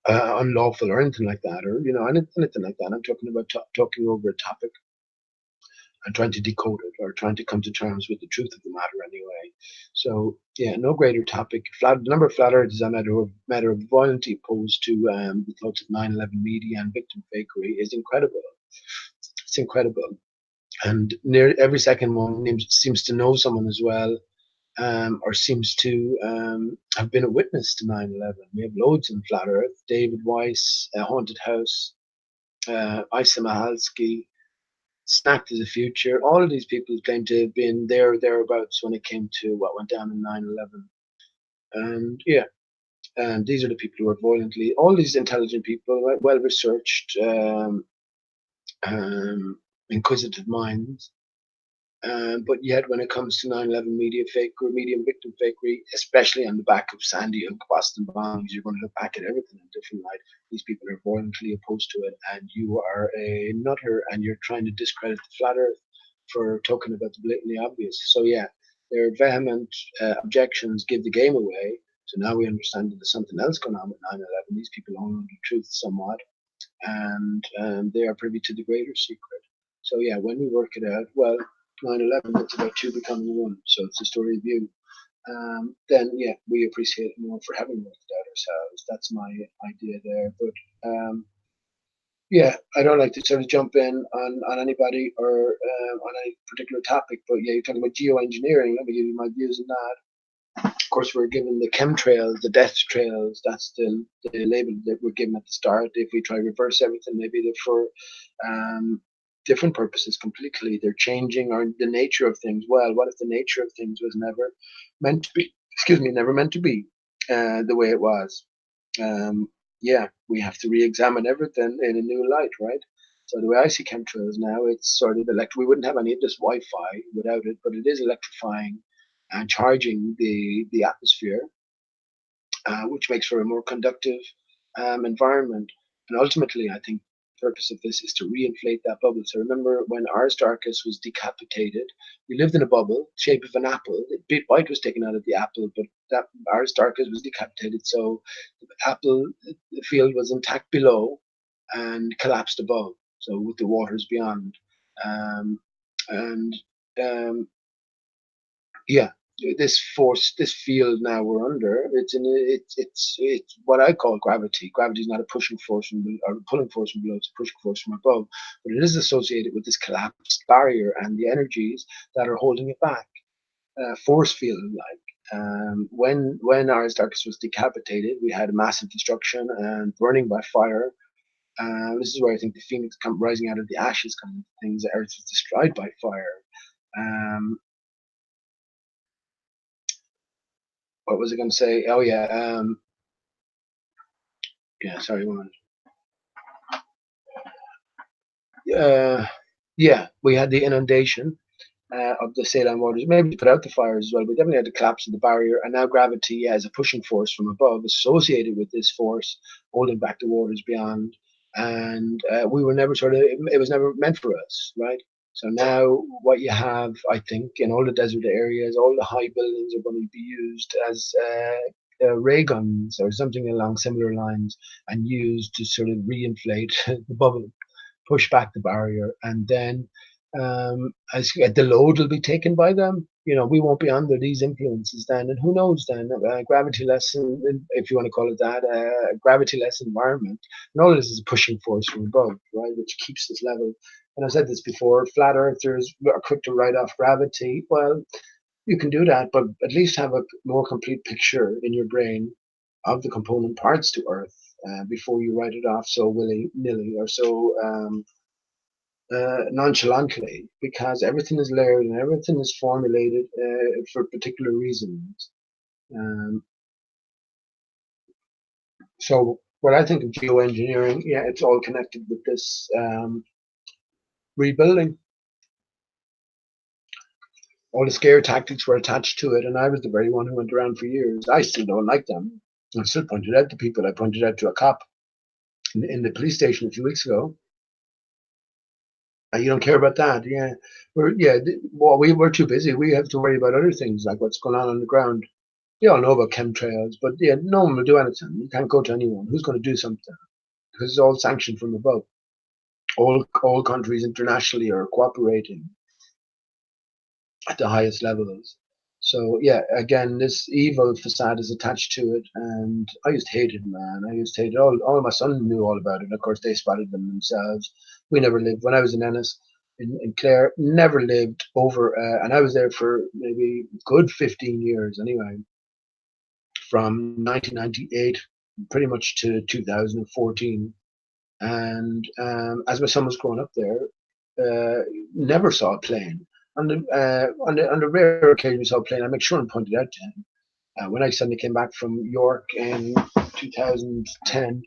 unlawful, or anything like that, or anything like that. I'm talking about talking over a topic and trying to decode it or trying to come to terms with the truth of the matter anyway. So yeah, no greater topic. The number of flat earthers on matter of violently opposed to the thoughts of 9/11 media and victim fakery is incredible. It's incredible. And near every second one seems to know someone as well, or seems to have been a witness to 9/11. We have loads in Flat Earth. David Weiss, Haunted House, Isa Mahalski, Snack to the Future. All of these people claim to have been there or thereabouts when it came to what went down in 9/11. And yeah, and these are the people who are violently, all these intelligent people, right, well researched, um, inquisitive minds. But yet, when it comes to 9/11 media fake or medium victim fakery, especially on the back of Sandy Hook, Boston bombs, you're going to look back at everything in a different light. These people are violently opposed to it, and you are a nutter, and you're trying to discredit the flat Earth for talking about the blatantly obvious. So yeah, their vehement objections give the game away. So now we understand that there's something else going on with 9/11. These people own the truth somewhat, and they are privy to the greater secret. So yeah, when we work it out, well, 9/11, it's about two becoming one. So it's a story of you. Then yeah, we appreciate it more for having worked it out ourselves. That's my idea there. But yeah, I don't like to sort of jump in on anybody or on any particular topic. But yeah, you're talking about geoengineering. Let me give you my views on that. Of course, we're given the chemtrails, the death trails. That's the label that we're given at the start. If we try to reverse everything, maybe they're for different purposes completely. They're changing or the nature of things. Well, what if the nature of things was never meant to be? Excuse me, never meant to be the way it was. Yeah, we have to re-examine everything in a new light, right? So the way I see chemtrails now, it's sort of we wouldn't have any of this Wi-Fi without it, but it is electrifying and charging the atmosphere, which makes for a more conductive environment. And ultimately, I think the purpose of this is to reinflate that bubble. So remember when Aristarchus was decapitated, we lived in a bubble, shape of an apple. Bit bite was taken out of the apple, but that Aristarchus was decapitated. So the apple, the field was intact below and collapsed above. So with the waters beyond. Um, and yeah, this force, this field now we're under, it's what I call gravity. Gravity is not a pushing force from or a pulling force from below, it's a pushing force from above, but it is associated with this collapsed barrier and the energies that are holding it back, force field like. When Aristarchus was decapitated, we had massive destruction and burning by fire. This is where I think the phoenix come rising out of the ashes, kind of things. The earth was destroyed by fire. Um, what was I going to say? Oh yeah, yeah. Sorry, one. Yeah, we had the inundation of the saline waters. Maybe put out the fires as well. We definitely had the collapse of the barrier, and now gravity has a pushing force from above associated with this force, holding back the waters beyond. And we were never it was never meant for us, right? So now what you have, I think, in all the desert areas, all the high buildings are going to be used as ray guns or something along similar lines, and used to sort of reinflate the bubble, push back the barrier, and then as the load will be taken by them. We won't be under these influences then, and who knows then? Gravity-less, if you want to call it that, gravity-less environment, and all this is a pushing force from above, right, which keeps this level. And I've said this before: flat earthers are quick to write off gravity. Well, you can do that, but at least have a more complete picture in your brain of the component parts to Earth before you write it off so willy-nilly or so nonchalantly, because everything is layered and everything is formulated for particular reasons. Um, so, what I think of geoengineering, yeah, it's all connected with this rebuilding. All the scare tactics were attached to it, and I was the very one who went around for years. I still don't like them. I still pointed out to people. I pointed out to a cop in the police station a few weeks ago. You don't care about that, yeah. Well, we're too busy. We have to worry about other things like what's going on the ground. We all know about chemtrails, but yeah, no one will do anything. You can't go to anyone who's going to do something because it's all sanctioned from above. All countries internationally are cooperating at the highest levels. So yeah, again, this evil facade is attached to it, and I used to hate it, man. I used to hate it. All my son knew all about it. Of course, they spotted them themselves. We never lived when I was in Ennis. In Clare, never lived over, and I was there for maybe good 15 years anyway, from 1998 pretty much to 2014. And as my son was growing up there, never saw a plane. On the rare occasion we saw a plane, I make sure and pointed out to him. When I suddenly came back from York in 2010,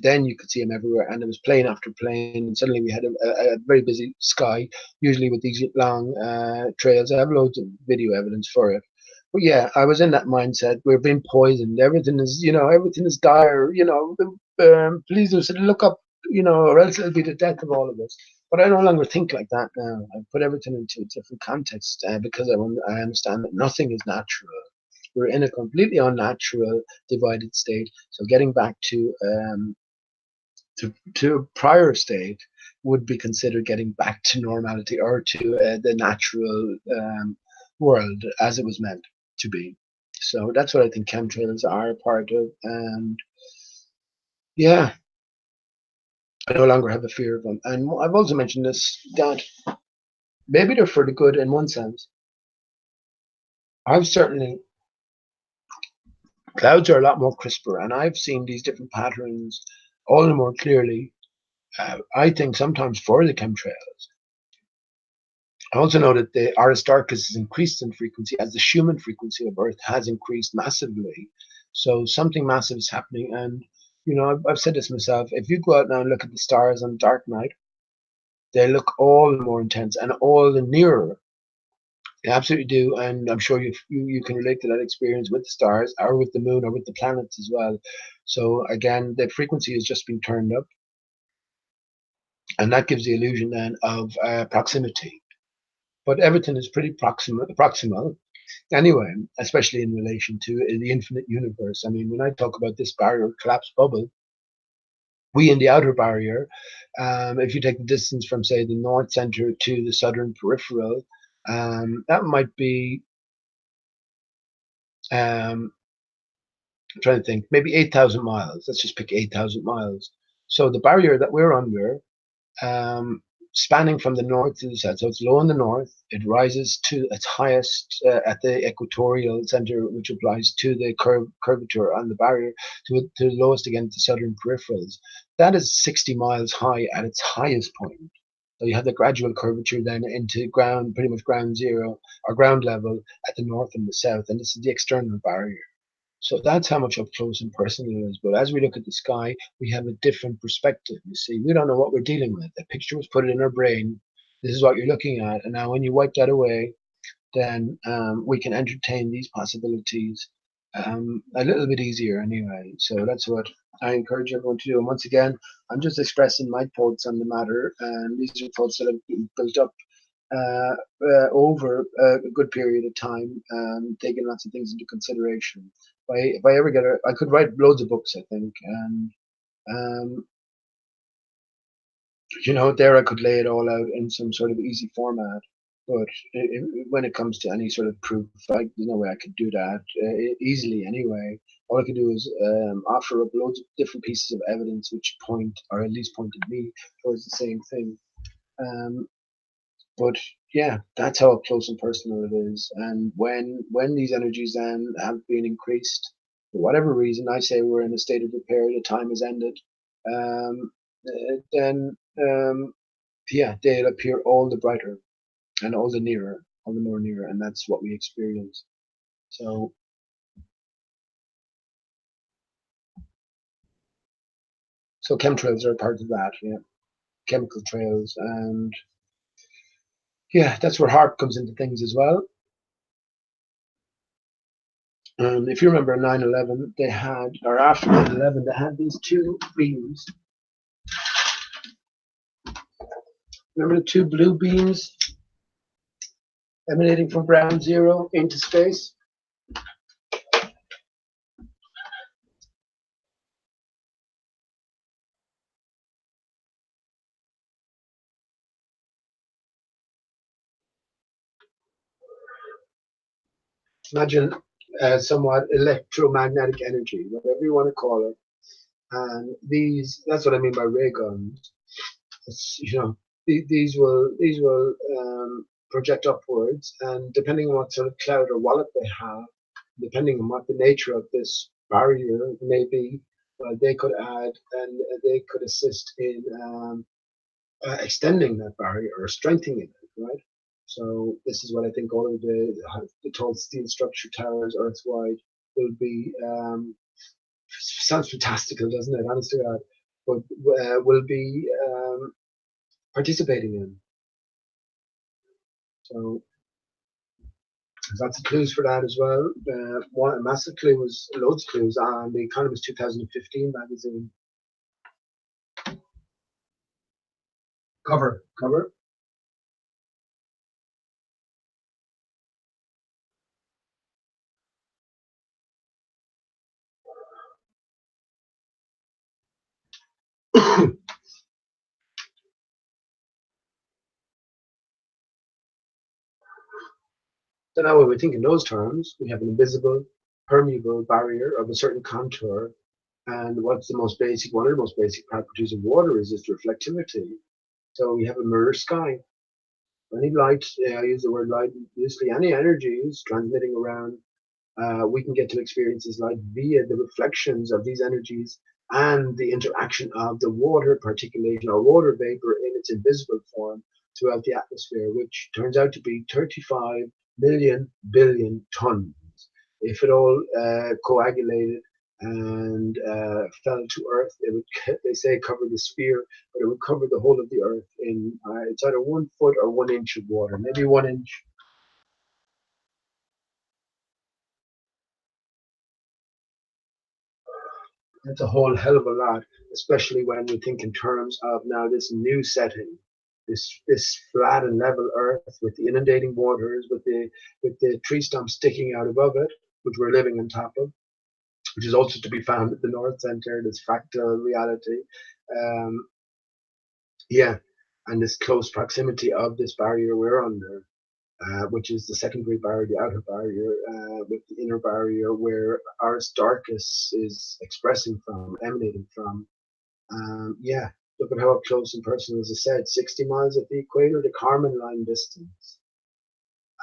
then you could see him everywhere, and there was plane after plane, and suddenly we had a very busy sky, usually with these long trails. I have loads of video evidence for it. But yeah, I was in that mindset. We're being poisoned. Everything is dire. Police will say, look up, or else it'll be the death of all of us. But I no longer think like that now. I put everything into a different context because I understand that nothing is natural. We're in a completely unnatural, divided state. So getting back to a prior state would be considered getting back to normality or to the natural world as it was meant to be. So that's what I think chemtrails are a part of. And yeah, I no longer have a fear of them. And I've also mentioned this, that maybe they're for the good in one sense. I've certainly, clouds are a lot more crisper, and I've seen these different patterns all the more clearly. I think sometimes for the chemtrails. I also know that the Aristarchus is increased in frequency as the Schumann frequency of Earth has increased massively. So something massive is happening. And, I've said this myself. If you go out now and look at the stars on a dark night, they look all the more intense and all the nearer. They absolutely do. And I'm sure you can relate to that experience with the stars or with the moon or with the planets as well. So again, the frequency has just been turned up. And that gives the illusion then of proximity. But everything is pretty proximal anyway, especially in relation to the infinite universe. I mean, when I talk about this barrier collapse bubble, we in the outer barrier, if you take the distance from, say, the north center to the southern peripheral, that might be, I'm trying to think, maybe 8,000 miles. Let's just pick 8,000 miles. So the barrier that we're under, spanning from the north to the south. So it's low in the north. It rises to its highest at the equatorial center, which applies to the curvature on the barrier, to the lowest again at the southern peripherals. That is 60 miles high at its highest point. So you have the gradual curvature then into ground, pretty much ground zero or ground level at the north and the south, and this is the external barrier. So that's how much up close and personal it is. But as we look at the sky, we have a different perspective. You see, we don't know what we're dealing with. The picture was put in our brain. This is what you're looking at. And now when you wipe that away, then we can entertain these possibilities a little bit easier anyway. So that's what I encourage everyone to do. And once again, I'm just expressing my thoughts on the matter. And these are thoughts that have been built up over a good period of time, taking lots of things into consideration. If I ever I could write loads of books, I think, and um, there I could lay it all out in some sort of easy format. But when it comes to any sort of proof, there's no way I could do that easily anyway. All I could do is offer up loads of different pieces of evidence which point, or at least pointed me towards the same thing. Um, but yeah, that's how up close and personal it is. And when these energies then have been increased, for whatever reason, I say we're in a state of repair, the time has ended, um, then yeah, they'll appear all the brighter and all the nearer, all the more nearer, and that's what we experience. So chemtrails are a part of that, yeah, chemical trails, and yeah, that's where HARP comes into things as well. If you remember 9/11, they had, or after 9/11, they had these two beams. Remember the two blue beams emanating from ground zero into space? Imagine somewhat electromagnetic energy, whatever you want to call it. And that's what I mean by ray guns. These will project upwards, and depending on what sort of cloud or wallet they have, depending on what the nature of this barrier may be, they could add and they could assist in extending that barrier or strengthening it, right? So this is what I think all of the tall steel structure towers Earth-wide will be. Sounds fantastical, doesn't it? Honest to God, but will be participating in. So there's lots of clues for that as well. One massive clue was loads of clues on the Economist 2015 magazine cover. So now when we think in those terms, we have an invisible, permeable barrier of a certain contour. And what's the most basic, one of the most basic properties of water is its reflectivity. So we have a mirror sky. Any light, I use the word light, usually any energies transmitting around, we can get to experiences light via the reflections of these energies and the interaction of the water particulation or water vapor in its invisible form throughout the atmosphere, which turns out to be 35 million billion tons. If it all coagulated and fell to Earth, it would, they say, cover the sphere, but it would cover the whole of the Earth in it's either 1 foot or 1 inch of water, maybe 1 inch. That's a whole hell of a lot, especially when we think in terms of now this new setting, this flat and level Earth with the inundating waters, with the tree stumps sticking out above it, which we're living on top of, which is also to be found at the North Center, this fractal reality. Um, yeah, and this close proximity of this barrier we're under, which is the secondary barrier, the outer barrier, with the inner barrier where Aristarchus is expressing from, emanating from. Yeah, look at how up close and personal, as I said, 60 miles at the equator, the Kármán line distance.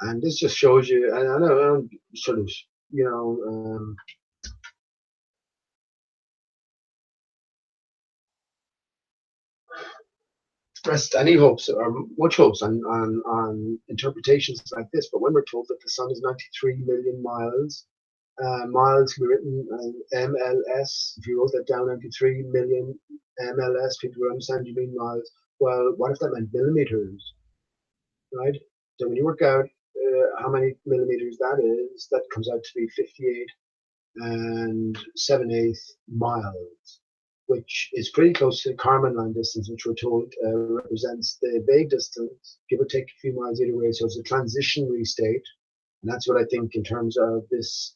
And this just shows you, and I know I'm sort of, you know, expressed any hopes or much hopes on interpretations like this. But when we're told that the sun is 93 million miles, miles can be written MLS. If you wrote that down, 93 million MLS, people will understand you mean miles. Well, what if that meant millimeters, right? So when you work out how many millimeters that is, that comes out to be 58 and 7/8 miles, which is pretty close to the Kármán line distance, which we're told represents the vague distance, give or take a few miles either way. So it's a transitionary state. And that's what I think in terms of this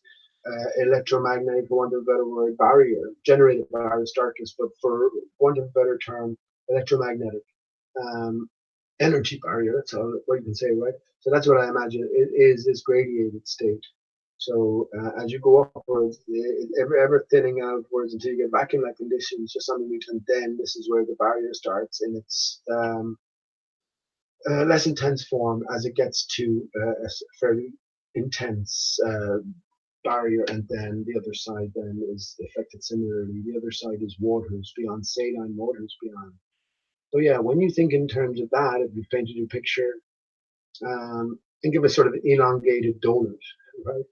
electromagnetic, for want of a better word, barrier generated by Aristarchus, but for want of a better term, electromagnetic um, energy barrier. That's all what you can say, right? So that's what I imagine it is, this gradiated state. So as you go upwards, ever thinning outwards until you get back in that condition, it's just underneath, and then this is where the barrier starts in its less intense form as it gets to a fairly intense barrier, and then the other side then is affected similarly. The other side is waters beyond, saline waters beyond. So yeah, when you think in terms of that, if you've painted your picture, think of a sort of elongated donut, right?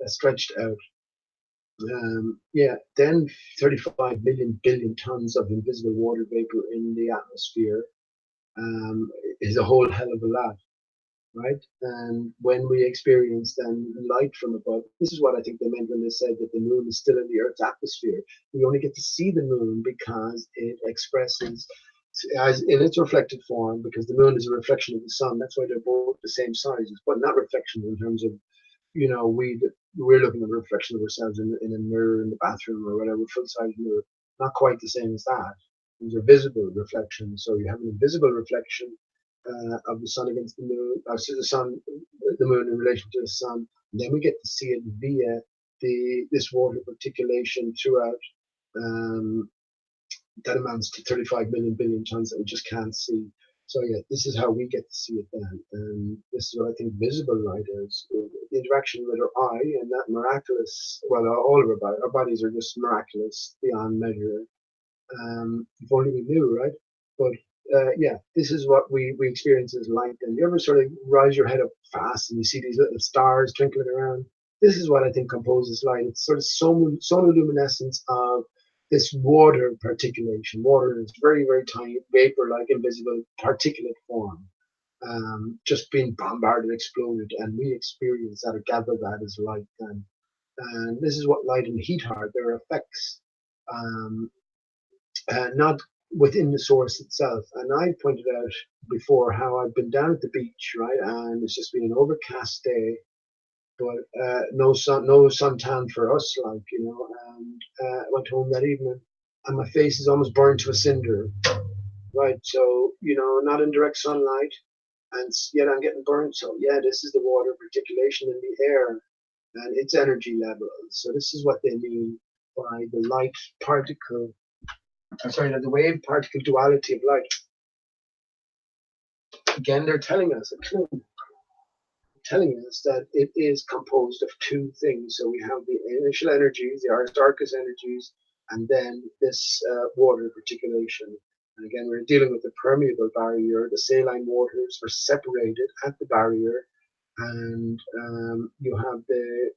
Stretched out. Yeah, then 35 million billion tons of invisible water vapor in the atmosphere is a whole hell of a lot, right? And when we experience then light from above, this is what I think they meant when they said that the moon is still in the Earth's atmosphere. We only get to see the moon because it expresses as in its reflected form, because the moon is a reflection of the sun. That's why they're both the same sizes, but not reflection in terms of, you know, we're looking at a reflection of ourselves in a mirror in the bathroom or whatever, full size mirror. Not quite the same as that. These are visible reflections. So you have an invisible reflection of the sun against the moon, so the moon in relation to the sun. And then we get to see it via this water particulation throughout. Um, that amounts to 35 million billion tons that we just can't see. So yeah, this is how we get to see it then, and this is what I think visible light is. The interaction with our eye and that miraculous. Well, all of our bodies are just miraculous beyond measure. If only we knew, right? But yeah, this is what we experience as light. And you ever sort of rise your head up fast and you see these little stars twinkling around? This is what I think composes light. It's sort of sonoluminescence of this water particulation. Water is very, very tiny, vapor-like, invisible, particulate form, just being bombarded, exploded, and we experience that or gather that as light. And this is what light and heat are. They're effects. Not within the source itself. And I pointed out before how I've been down at the beach, right, and it's just been an overcast day, but no suntan for us, like, you know. And I went home that evening, and my face is almost burned to a cinder, right? So, you know, not in direct sunlight, and yet I'm getting burned. So yeah, this is the water particulation in the air and its energy levels. So this is what they mean by the light particle, sorry, the wave particle duality of light. Again, they're telling us, that it is composed of two things. So we have the initial energies, the Aristarchus energies, and then this water particulation. And again, we're dealing with the permeable barrier. The saline waters are separated at the barrier, and you have the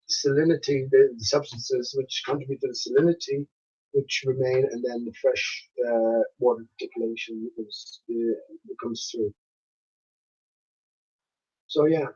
salinity, the substances which contribute to the salinity, which remain, and then the fresh water particulation comes through. So yeah.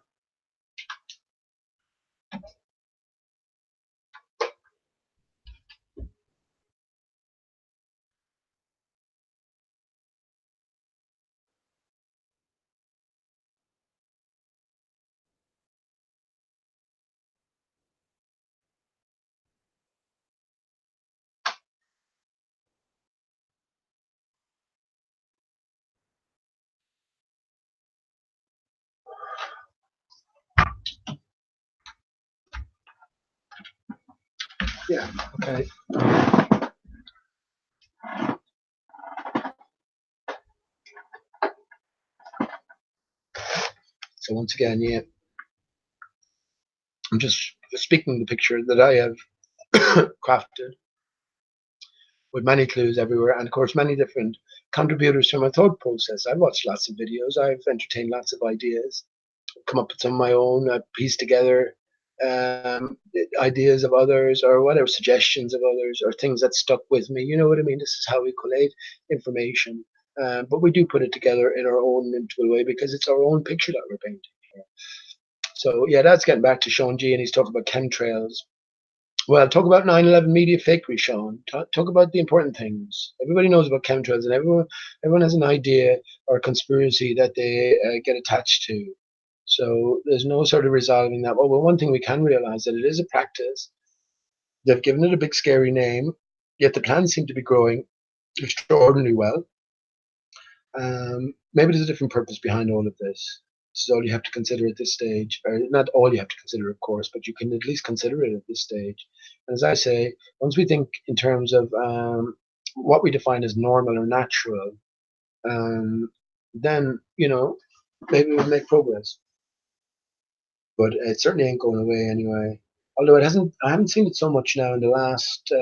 Yeah. Okay. So once again, yeah, I'm just speaking the picture that I have crafted with many clues everywhere, and of course many different contributors to my thought process. I've watched lots of videos, I've entertained lots of ideas, come up with some of my own, piece together ideas of others or whatever, suggestions of others or things that stuck with me. You know what I mean? This is how we collate information. But we do put it together in our own individual way because it's our own picture that we're painting here. So yeah, that's getting back to Sean G, and he's talking about chemtrails. Well, talk about 9/11 media fakery, Sean. Talk about the important things. Everybody knows about chemtrails, and everyone has an idea or a conspiracy that they get attached to. So there's no sort of resolving that. Well, one thing we can realize that it is a practice. They've given it a big scary name, yet the plants seem to be growing extraordinarily well. Maybe there's a different purpose behind all of this. This is all you have to consider at this stage, or not all you have to consider, of course, but you can at least consider it at this stage. And as I say, once we think in terms of what we define as normal or natural, then maybe we'll make progress. But it certainly ain't going away anyway. Although it hasn't, I haven't seen it so much now in the last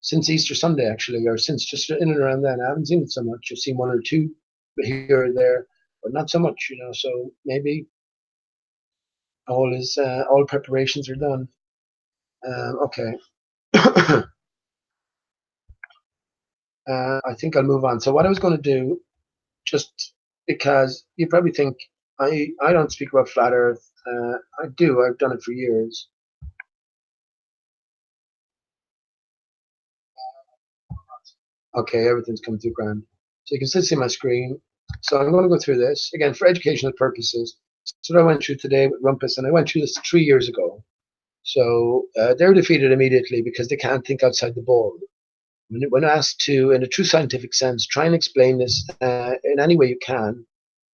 since Easter Sunday actually, or since just in and around then. I haven't seen it so much. I've seen one or two here or there, but not so much, So maybe all preparations are done. Okay. I think I'll move on. So what I was going to do, just because you probably think I don't speak about flat Earth. I do. I've done it for years. Okay, everything's coming through grand. So you can still see my screen. So I'm going to go through this again for educational purposes. So I went through today with Rumpus, and I went through this 3 years ago. So they're defeated immediately because they can't think outside the ball. When asked to, in a true scientific sense, try and explain this in any way you can,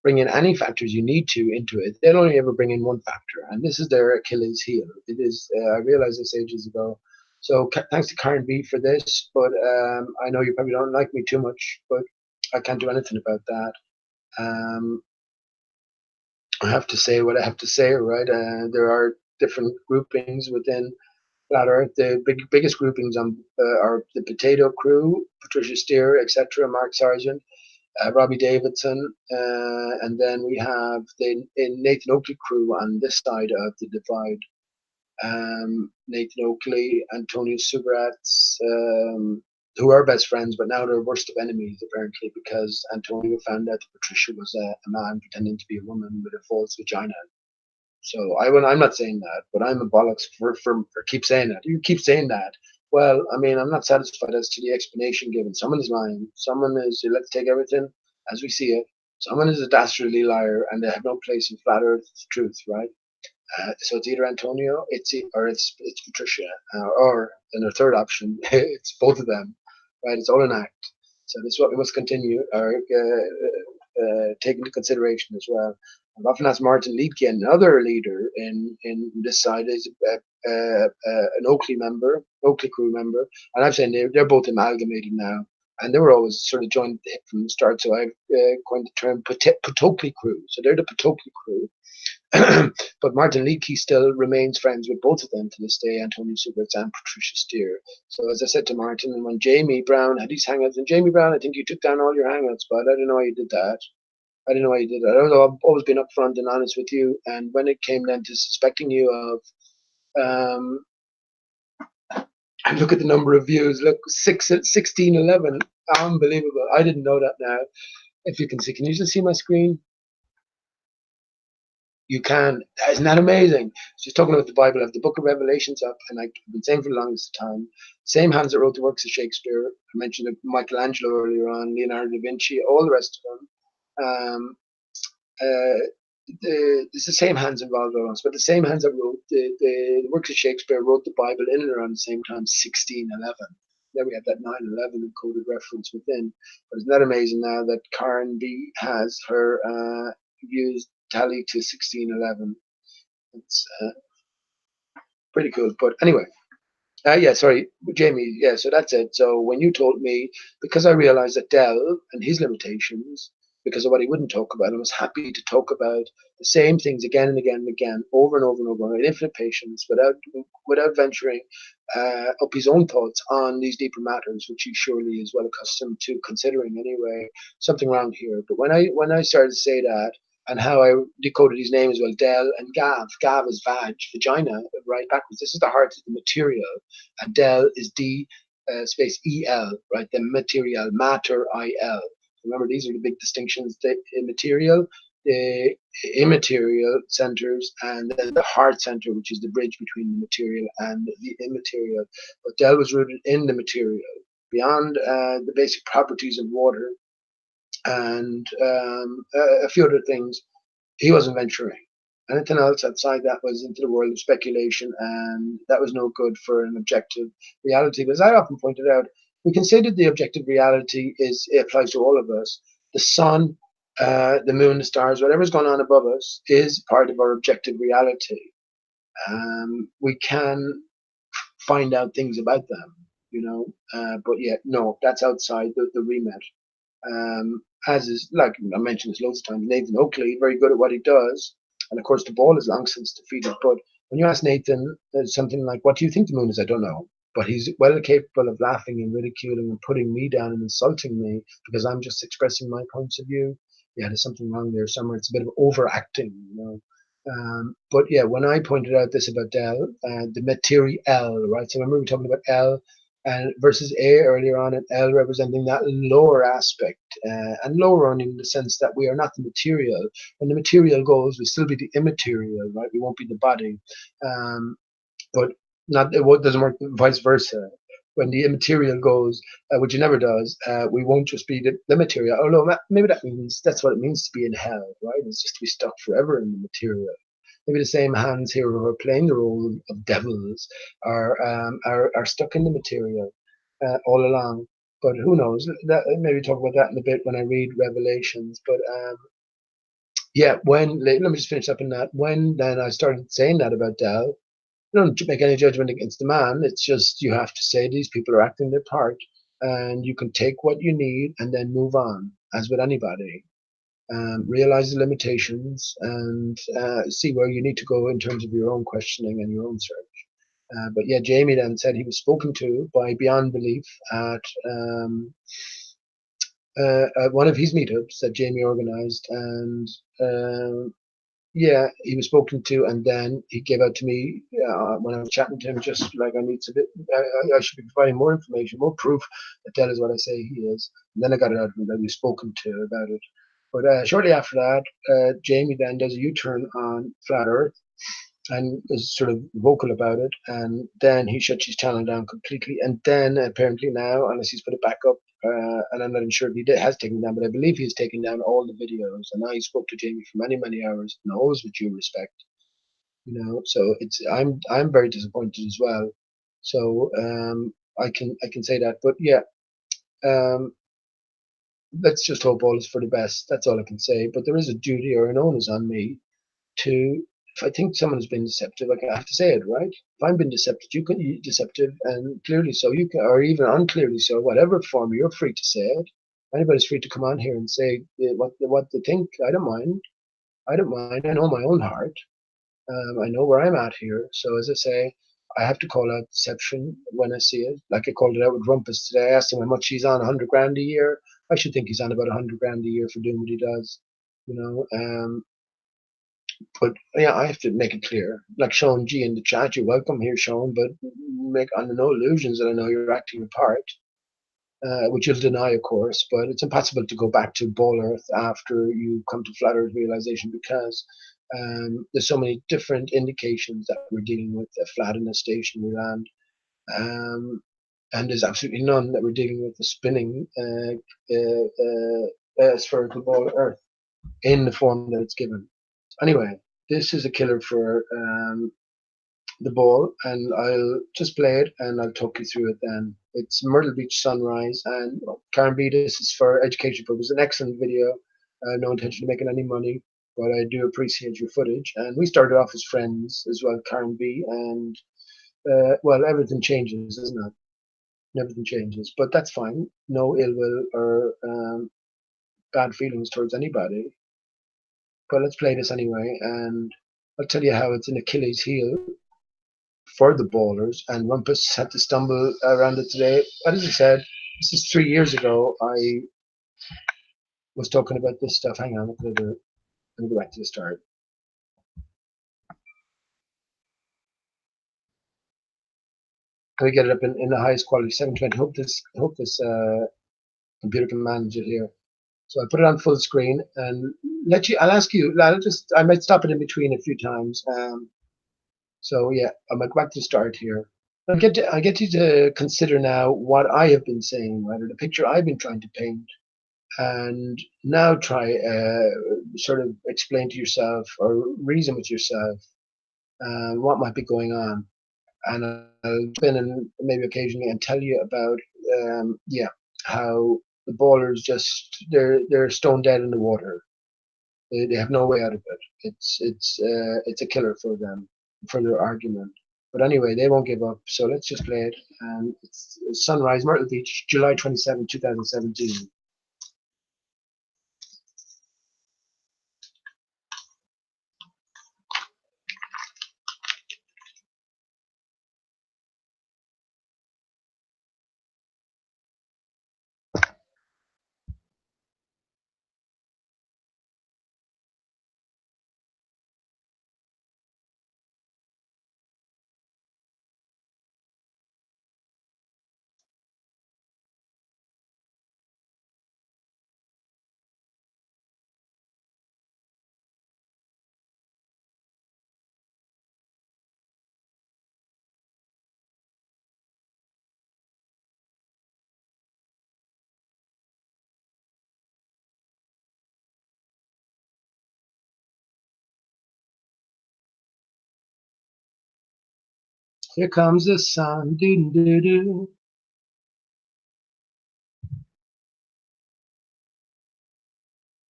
bring in any factors you need to into it, they'll only ever bring in one factor, and this is their Achilles heel. It is. I realized this ages ago. So thanks to Karen B for this, but I know you probably don't like me too much, but I can't do anything about that. Um, I have to say what I have to say, right? There are different groupings within Flat Earth. The biggest groupings are the Potato Crew, Patricia Steer, etc., Mark Sargent, Robbie Davidson, and then we have the Nathan Oakley crew on this side of the divide. Nathan Oakley, Antonio Subrats, who are best friends, but now they're worst of enemies apparently because Antonio found out that Patricia was a man pretending to be a woman with a false vagina. So I'm not saying that, but I'm a bollocks for keep saying that. You keep saying that. Well, I mean, I'm not satisfied as to the explanation given. Someone is lying. Someone is, let's take everything as we see it. Someone is a dastardly liar, and they have no place in flat Earth truth, right? So it's either Antonio, or it's Patricia, or in a third option, it's both of them, right? It's all an act. So this is what we must continue or take into consideration as well. I've often asked Martin Liedtke, another leader in this side, is an Oakley crew member, and I've said they're both amalgamated now, and they were always sort of joined at the hip from the start. So I've coined the term Potokli crew. So they're the Potokli crew. But Martin Liedtke still remains friends with both of them to this day, Antonio Suberts and Patricia Steer. So as I said to Martin, and when Jamie Brown had these hangouts, and Jamie Brown, I think you took down all your hangouts, but I don't know why you did that. I didn't know why you did that. I've always been upfront and honest with you, and when it came then to suspecting you of, look at the number of views. Look, 1611, unbelievable. I didn't know that now. If you can see, can you just see my screen? You can. Isn't that amazing? Just talking about the Bible, I have the Book of Revelations up, and I've been saying for the longest time, same hands that wrote the works of Shakespeare. I mentioned Michelangelo earlier on, Leonardo da Vinci, all the rest of them. It's the same hands involved with us, but the same hands that wrote the works of Shakespeare wrote the Bible in and around the same time, 1611. There we have that 9/11 encoded reference within. But isn't that amazing now that Karen B has her views tally to 1611? It's pretty cool. But anyway, yeah, sorry, Jamie. Yeah, so that's it. So when you told me, because I realized that Dell and his limitations, because of what he wouldn't talk about, and was happy to talk about the same things again and again and again, over and over and over, with infinite patience, without venturing up his own thoughts on these deeper matters, which he surely is well accustomed to considering anyway. Something wrong here. But when I started to say that, and how I decoded his name as well, Del and Gav. Gav is vagina, right backwards. This is the heart of the material, and Del is D space EL, right? The material, matter IL. Remember, these are the big distinctions: the immaterial, the immaterial centers, and then the heart center, which is the bridge between the material and the immaterial. But Del was rooted in the material, beyond the basic properties of water and a few other things. He wasn't venturing. Anything else outside that was into the world of speculation, and that was no good for an objective reality. But as I often pointed out, we can say that the objective reality applies to all of us. The sun, the moon, the stars, whatever's going on above us is part of our objective reality. We can find out things about them, but yet, no, that's outside the remit. As is, like I mentioned this loads of times, Nathan Oakley, very good at what he does. And of course, the ball is long since defeated. But when you ask Nathan something like, "What do you think the moon is?" I don't know. But he's well capable of laughing and ridiculing and putting me down and insulting me because I'm just expressing my points of view. Yeah, there's something wrong there somewhere. It's a bit of overacting, But yeah, when I pointed out this about Dell, the material, right? So remember we were talking about L and versus A earlier on, and L representing that lower aspect, and lower only in the sense that we are not the material. When the material goes, we still be the immaterial, right? We won't be the body, but not it doesn't work vice versa. When the immaterial goes, which it never does, we won't just be the material. Although maybe that's what it means to be in hell, right? It's just to be stuck forever in the material. Maybe the same hands here who are playing the role of devils are stuck in the material all along. But who knows? Maybe talk about that in a bit when I read Revelations. But yeah, let me just finish up in that. When then I started saying that about Dell, you don't make any judgment against the man. It's just you have to say these people are acting their part, and you can take what you need and then move on, as with anybody. Realize the limitations and see where you need to go in terms of your own questioning and your own search. But yeah, Jamie then said he was spoken to by Beyond Belief at one of his meetups that Jamie organized, and yeah, he was spoken to, and then he gave out to me when I was chatting to him, just like I need to bit, I should be providing more information, more proof that that is what I say he is. And then I got it out of him that he was spoken to about it. But shortly after that, Jamie then does a U-turn on Flat Earth and is sort of vocal about it. And then he shuts his channel down completely. And then apparently now, unless he's put it back up, and I'm not even sure if he has taken it down, but I believe he's taken down all the videos. And now he spoke to Jamie for many, many hours, and always with due respect. So I'm very disappointed as well. So I can say that. But yeah, um, let's just hope all is for the best. That's all I can say. But there is a duty or an onus on me to, if I think someone has been deceptive, I have to say it, right? If I'm being deceptive, you can be deceptive, and clearly so, you can, or even unclearly so, whatever form, you're free to say it. Anybody's free to come on here and say what they think. I don't mind. I don't mind. I know my own heart. I know where I'm at here. So as I say, I have to call out deception when I see it. Like I called it out with Rumpus today. I asked him how much he's on, 100 grand a year. I should think he's on about 100 grand a year for doing what he does. You know, but yeah, I have to make it clear. Like Sean G in the chat, you're welcome here, Sean, but make under no illusions that I know you're acting a part, which you'll deny, of course. But it's impossible to go back to Ball Earth after you come to Flat Earth realization because there's so many different indications that we're dealing with a flat and a stationary land. And there's absolutely none that we're dealing with the spinning spherical ball Earth in the form that it's given. Anyway, this is a killer for the ball, and I'll just play it and I'll talk you through it then. It's Myrtle Beach Sunrise, and Karen B, this is for education purposes. An excellent video. No intention of making any money, but I do appreciate your footage. And we started off as friends as well, Karen B, and well, everything changes, isn't it? Everything changes, but that's fine. No ill will or bad feelings towards anybody. But let's play this anyway, and I'll tell you how it's an Achilles heel for the bowlers, and Rumpus had to stumble around it today. But as I said, this is 3 years ago. I was talking about this stuff. Hang on, let me go back to the start. Let me get it up in the highest quality, 720. Hope this computer can manage it here. So I put it on full screen and let you. I'll ask you. I might stop it in between a few times. So yeah, I might go back to the start here. I get you to consider now what I have been saying, right, or the picture I've been trying to paint, and now try sort of explain to yourself or reason with yourself what might be going on, and I'll spin and maybe occasionally and tell you about yeah, how the bowlers just they're stone dead in the water. They have no way out of it. It's a killer for them, for their argument. But anyway, they won't give up. So let's just play it. And it's Sunrise, Myrtle Beach, July 27, 2017. Here comes the sun. Doo doo doo.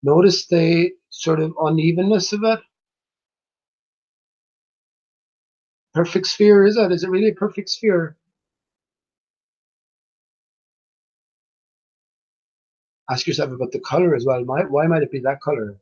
Notice the sort of unevenness of it. Perfect sphere, is it? Is it really a perfect sphere? Ask yourself about the color as well. Why might it be that color?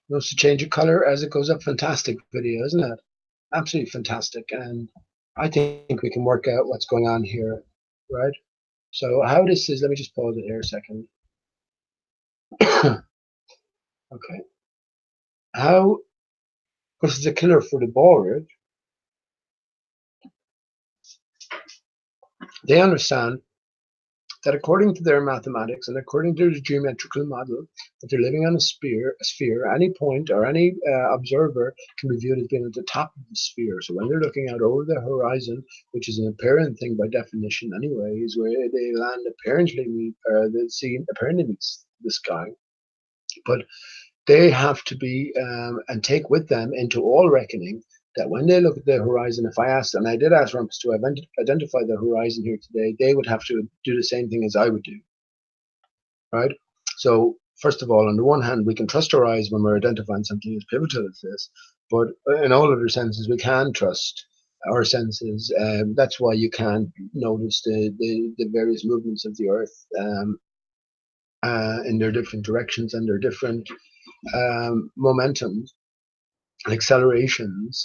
Notice the change of color as it goes up. Fantastic video, isn't it? Absolutely fantastic. And I think we can work out what's going on here, right? So how this is, let me just pause it here a second. Okay. How, because it's a killer for the ball, right? They understand that according to their mathematics and according to the geometrical model, that they're living on a sphere, any point or any observer can be viewed as being at the top of the sphere. So when they're looking out over the horizon, which is an apparent thing by definition anyway, is where they land apparently, the scene apparently meets the sky. But they have to be and take with them into all reckoning that when they look at the horizon, if I asked, and I did ask Rumpus to identify the horizon here today, they would have to do the same thing as I would do, right? So first of all, on the one hand, we can trust our eyes when we're identifying something as pivotal as this, but in all other senses, we can trust our senses. That's why you can notice the various movements of the Earth in their different directions and their different momentums and accelerations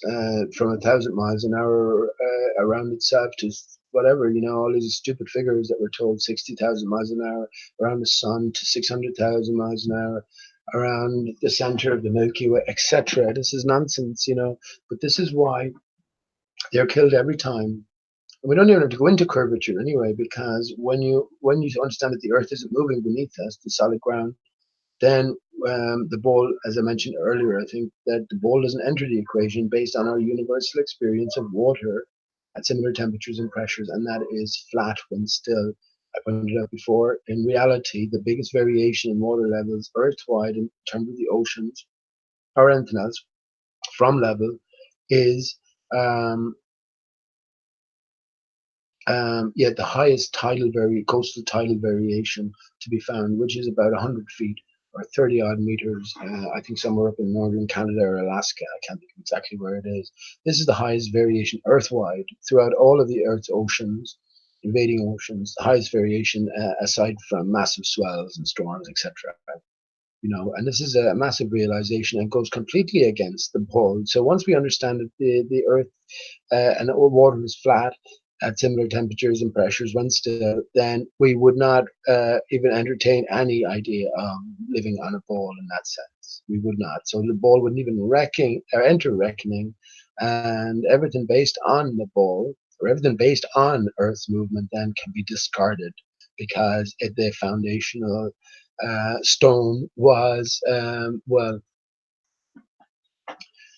from 1,000 miles an hour around itself to whatever, all these stupid figures that we're told 60,000 miles an hour around the sun to 600,000 miles an hour around the center of the Milky Way, etc. This is nonsense, but this is why they're killed every time. And we don't even have to go into curvature anyway, because when you understand that the Earth isn't moving beneath us, the solid ground, then the ball, as I mentioned earlier, I think that the ball doesn't enter the equation based on our universal experience of water at similar temperatures and pressures, and that is flat when still. I pointed out before, in reality, the biggest variation in water levels Earth-wide in terms of the oceans or anything else from level is the highest coastal tidal variation to be found, which is about 100 feet or 30 odd meters. I think somewhere up in northern Canada or Alaska. I can't think exactly where it is. This is the highest variation earthwide throughout all of the Earth's oceans, invading oceans. The highest variation aside from massive swells and storms, etc. And this is a massive realization and goes completely against the pole. So once we understand that the Earth and all water is flat at similar temperatures and pressures when still, then we would not even entertain any idea of living on a ball in that sense. We would not. So the ball wouldn't even enter reckoning, and everything based on the ball or everything based on Earth's movement then can be discarded because the foundational stone was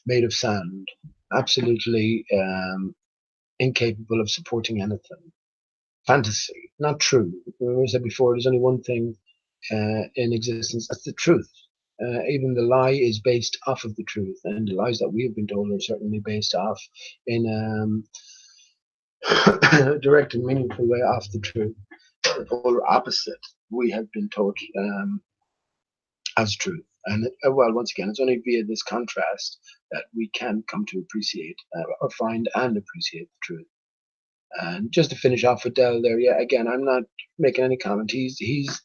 made of sand, absolutely incapable of supporting anything. Fantasy, not true. As I said before, there's only one thing in existence, that's the truth. Even the lie is based off of the truth, and the lies that we have been told are certainly based off in direct and meaningful way off the truth. The polar opposite we have been taught as truth. And well, once again, it's only via this contrast that we can come to appreciate or find and appreciate the truth. And just to finish off with Dell there, yeah, again, I'm not making any comment. He's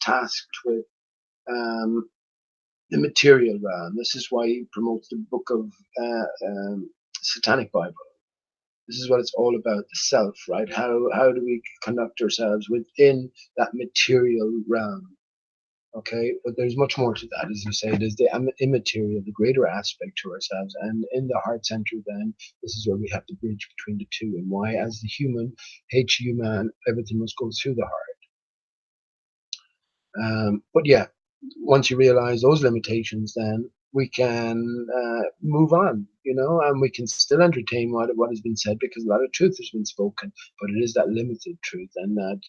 tasked with the material realm. This is why he promotes the book of Satanic Bible. This is what it's all about, the self, right? How do we conduct ourselves within that material realm? Okay, but there's much more to that, as you say. There's the immaterial, the greater aspect to ourselves, and in the heart center, then this is where we have to bridge between the two, and why, as the human, man, everything must go through the heart. But yeah, once you realize those limitations, then we can move on, and we can still entertain what has been said, because a lot of truth has been spoken, but it is that limited truth and that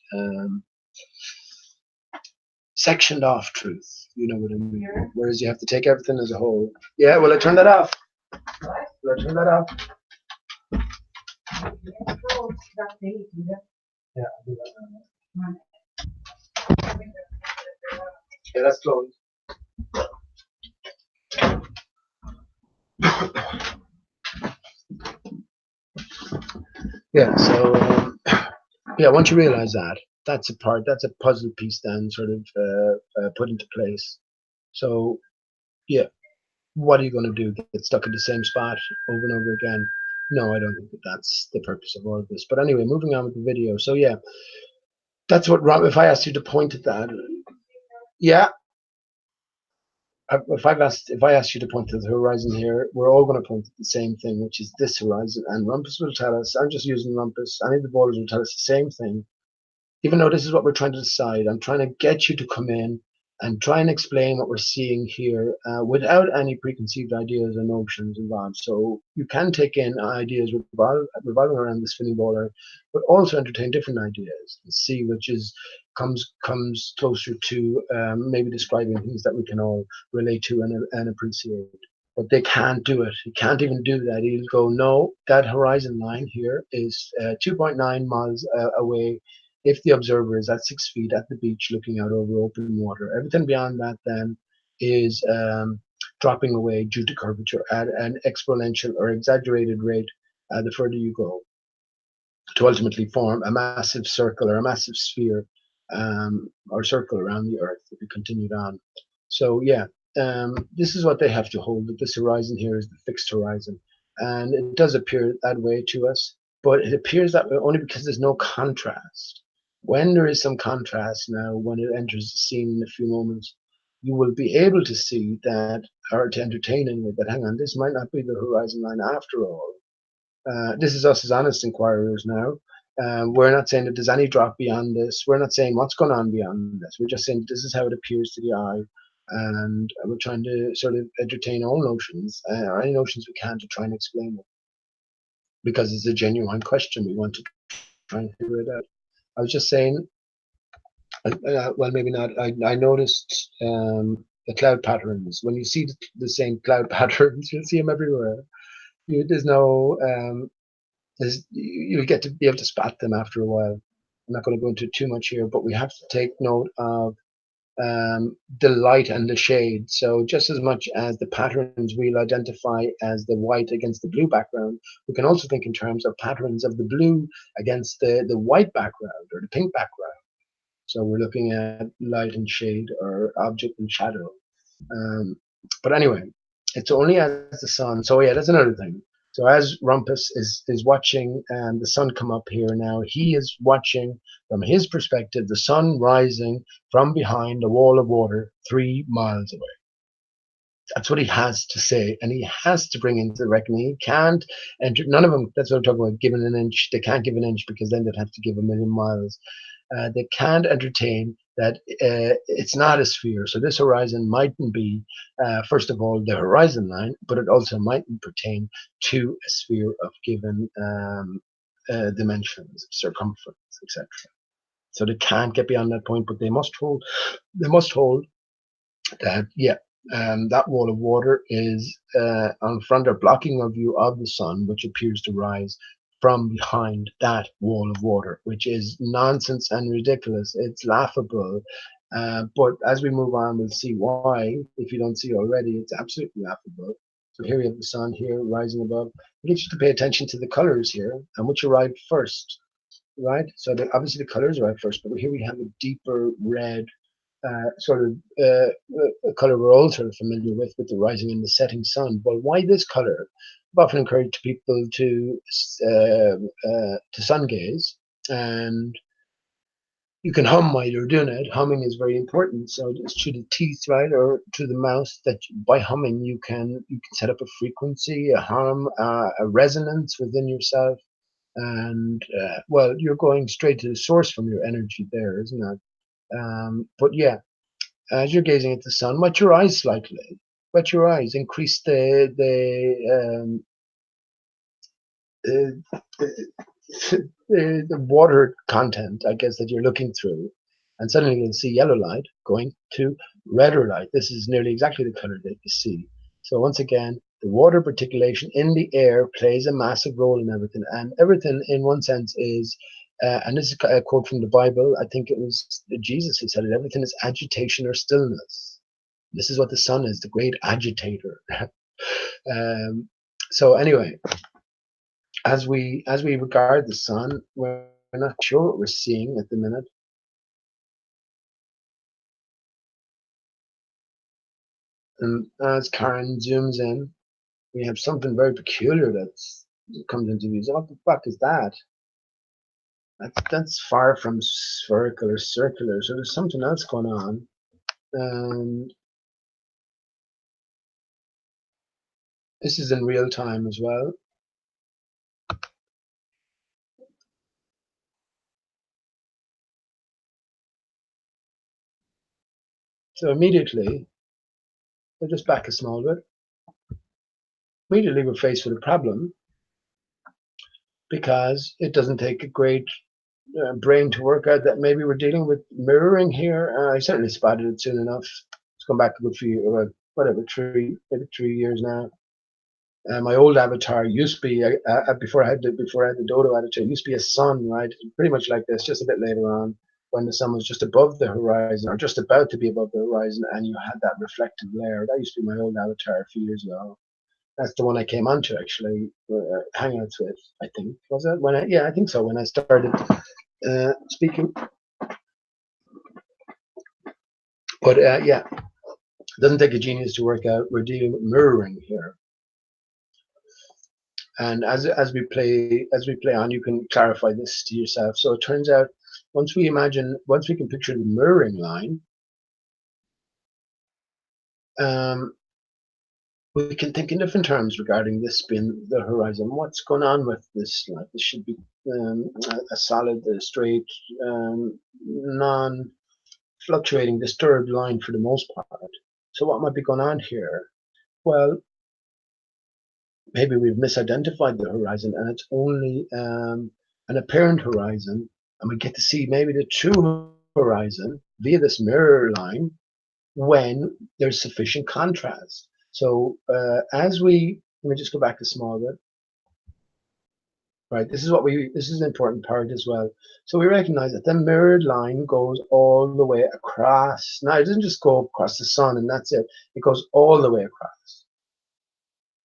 sectioned off truth. You know what I mean? Whereas you have to take everything as a whole. Yeah, will I turn that off? Will I turn that off? Yeah, I'll do that. Yeah, that's closed. Yeah, so once you realize that, that's a puzzle piece then sort of put into place. So, yeah. what are you going to do? Get stuck in the same spot over and over again? No, I don't think that that's the purpose of all of this. But anyway, moving on with the video. So yeah, that's what Rob. If I asked you to point at that, yeah. If I asked you to point to the horizon here, we're all going to point at the same thing, which is this horizon. And Rumpus will tell us. I'm just using Rumpus. Any of the borders will tell us the same thing. Even though this is what we're trying to decide, I'm trying to get you to come in and try and explain what we're seeing here without any preconceived ideas or notions involved. So you can take in ideas revolving around the spinning baller, but also entertain different ideas and see which is comes closer to maybe describing things that we can all relate to and appreciate. But they can't do it. He can't even do that. He'll go, no, that horizon line here is 2.9 miles away if the observer is at 6 feet at the beach looking out over open water. Everything beyond that then is dropping away due to curvature at an exponential or exaggerated rate the further you go, to ultimately form a massive circle or a massive sphere or circle around the Earth if we continued on. So yeah, this is what they have to hold. That this horizon here is the fixed horizon, and it does appear that way to us, but it appears that way only because there's no contrast. When there is some contrast now, when it enters the scene in a few moments, you will be able to see that, or to entertain anyway, that hang on, this might not be the horizon line after all. This is us as honest inquirers now. We're not saying that there's any drop beyond this. We're not saying what's going on beyond this. We're just saying this is how it appears to the eye. And we're trying to sort of entertain all notions, or any notions we can to try and explain it. Because it's a genuine question. We want to try and figure it out. I was just saying, well, maybe not. I noticed the cloud patterns. When you see the same cloud patterns, you'll see them everywhere. There's no you'll get to be able to spot them after a while. I'm not going to go into too much here, but we have to take note of the light and the shade. So just as much as the patterns we'll identify as the white against the blue background, we can also think in terms of patterns of the blue against the white background or the pink background. So we're looking at light and shade or object and shadow. Um, but anyway, it's only as the sun. So yeah, that's another thing. So as Rumpus is watching the sun come up here now, he is watching from his perspective the sun rising from behind a wall of water 3 miles away. That's what he has to say, and he has to bring into the reckoning. He can't enter. None of them. That's what I'm talking about. Giving an inch, they can't give an inch because then they'd have to give a million miles. They can't entertain that it's not a sphere. So this horizon mightn't be, first of all, the horizon line, but it also mightn't pertain to a sphere of given dimensions, circumference, etc. So they can't get beyond that point, but they must hold. They must hold that. Yeah, that wall of water is on front or blocking a view of the sun, which appears to rise from behind that wall of water, which is nonsense and ridiculous. It's laughable. But as we move on, we'll see why. If you don't see already, it's absolutely laughable. So here we have the sun here rising above. I get you to pay attention to the colors here and which arrived first, right? So obviously the colors arrive first, but here we have a deeper red sort of a color we're all sort of familiar with the rising and the setting sun. Well, why this color? I've often encouraged people to sun gaze, and you can hum while you're doing it. Humming is very important. So it's through the teeth, right, or through the mouth that by humming you can set up a frequency, a hum, a resonance within yourself, and well, you're going straight to the source from your energy there, isn't it? But yeah, as you're gazing at the sun, wet your eyes slightly. Wet your eyes. Increase uh, the water content, I guess, that you're looking through, and suddenly you'll see yellow light going to redder light. This is nearly exactly the color that you see. So once again, the water particulation in the air plays a massive role in everything, and everything, in one sense, is. And this is a quote from the Bible. I think it was Jesus who said it. Everything is agitation or stillness. This is what the sun is, the great agitator. um, so anyway, as we regard the sun, we're not sure what we're seeing at the minute. And as Karen zooms in, we have something very peculiar that comes into view. So what the fuck is that? That's far from spherical or circular. So there's something else going on. And this is in real time as well. So immediately, we'll just back a small bit. Immediately we're faced with a problem because it doesn't take a great brain to work out that maybe we're dealing with mirroring here. I certainly spotted it soon enough. It's gone back a good few, whatever, maybe 3 years now. My old avatar used to be before I had the dodo avatar, used to be a sun, right? Pretty much like this, just a bit later on, when the sun was just above the horizon or just about to be above the horizon, and you had that reflective layer. That used to be my old avatar a few years ago. That's the one I came onto actually, hangouts with. I think was it when yeah, I think so. When I started speaking, but yeah, it doesn't take a genius to work out we're dealing with mirroring here. And as we play on, you can clarify this to yourself. So it turns out once we can picture the mirroring line, um, we can think in different terms regarding this being the horizon. What's going on with this? Like this should be a solid, straight, non-fluctuating, disturbed line for the most part. So what might be going on here? Well, maybe we've misidentified the horizon and it's only an apparent horizon, and we get to see maybe the true horizon via this mirror line when there's sufficient contrast. So let me just go back a small bit. Right, this is an important part as well. So we recognize that the mirrored line goes all the way across. Now it doesn't just go across the sun and that's it. It goes all the way across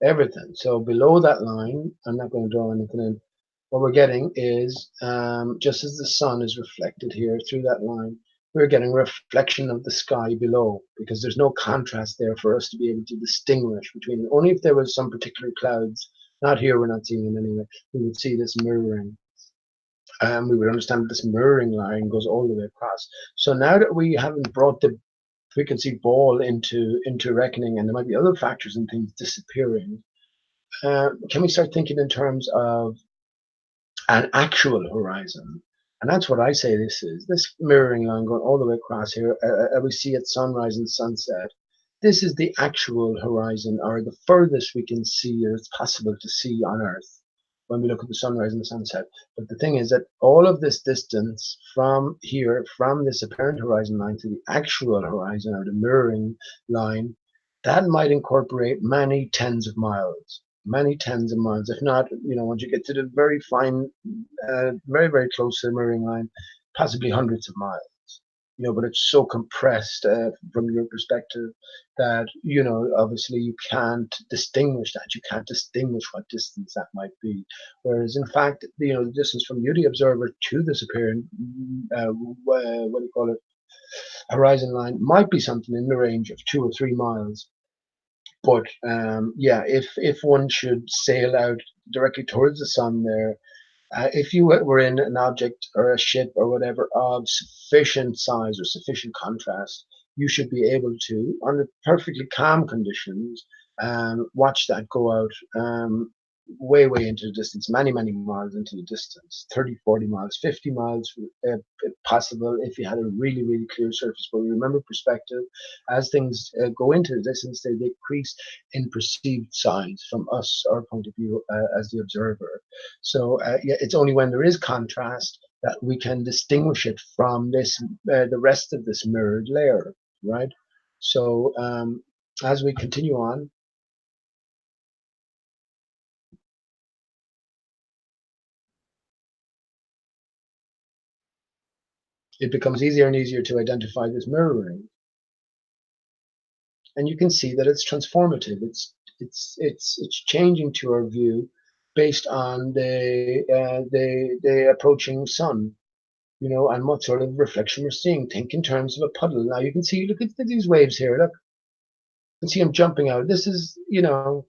everything. So below that line, I'm not going to draw anything in. What we're getting is just as the sun is reflected here through that line, we're getting a reflection of the sky below because there's no contrast there for us to be able to distinguish between it. Only if there was some particular clouds. Not here, we're not seeing them anyway. We would see this mirroring. We would understand that this mirroring line goes all the way across. So now that we haven't brought the frequency ball into reckoning, and there might be other factors and things disappearing, can we start thinking in terms of an actual horizon? And that's what I say this is. This mirroring line going all the way across here, we see at sunrise and sunset. This is the actual horizon, or the furthest we can see, or it's possible to see on Earth when we look at the sunrise and the sunset. But the thing is that all of this distance from here, from this apparent horizon line to the actual horizon, or the mirroring line, that might incorporate many tens of miles, if not, once you get to the very fine, very, very close to the mirroring line, possibly hundreds of miles. But it's so compressed from your perspective that, obviously you can't distinguish that. You can't distinguish what distance that might be. Whereas, in fact, the distance from you, the observer, to this apparent, what do you call it, horizon line, might be something in the range of 2 or 3 miles. But yeah, if one should sail out directly towards the sun there, if you were in an object or a ship or whatever of sufficient size or sufficient contrast, you should be able to, under perfectly calm conditions, watch that go out way, way into the distance, many, many miles into the distance, 30, 40 miles, 50 miles, if possible, if you had a really, really clear surface. But remember perspective, as things go into the distance, they decrease in perceived size from us, our point of view as the observer. So yeah, it's only when there is contrast that we can distinguish it from this, the rest of this mirrored layer, right? So as we continue on, it becomes easier and easier to identify this mirroring, and you can see that it's transformative. It's changing to our view based on the approaching sun, and what sort of reflection we're seeing. Think in terms of a puddle. Now you can see, look at these waves here. Look, can see him jumping out. This is, you know,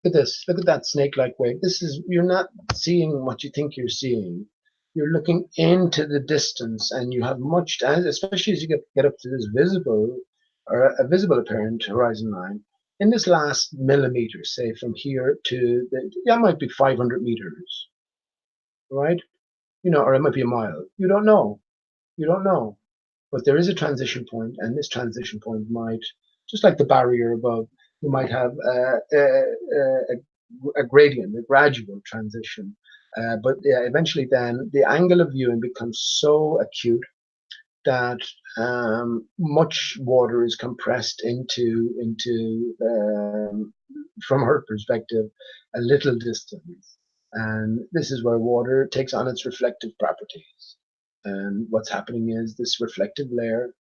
look at this. Look at that snake-like wave. This is, you're not seeing what you think you're seeing. You're looking into the distance, and you have much, especially as you get up to this visible or a visible apparent horizon line. In this last millimeter, say from here to the, that might be 500 meters, right? You know, or it might be a mile. You don't know. You don't know. But there is a transition point, and this transition point might, just like the barrier above, you might have a gradient, a gradual transition. But yeah, eventually, then the angle of viewing becomes so acute that much water is compressed into from her perspective, a little distance. And this is where water takes on its reflective properties. And what's happening is this reflective layer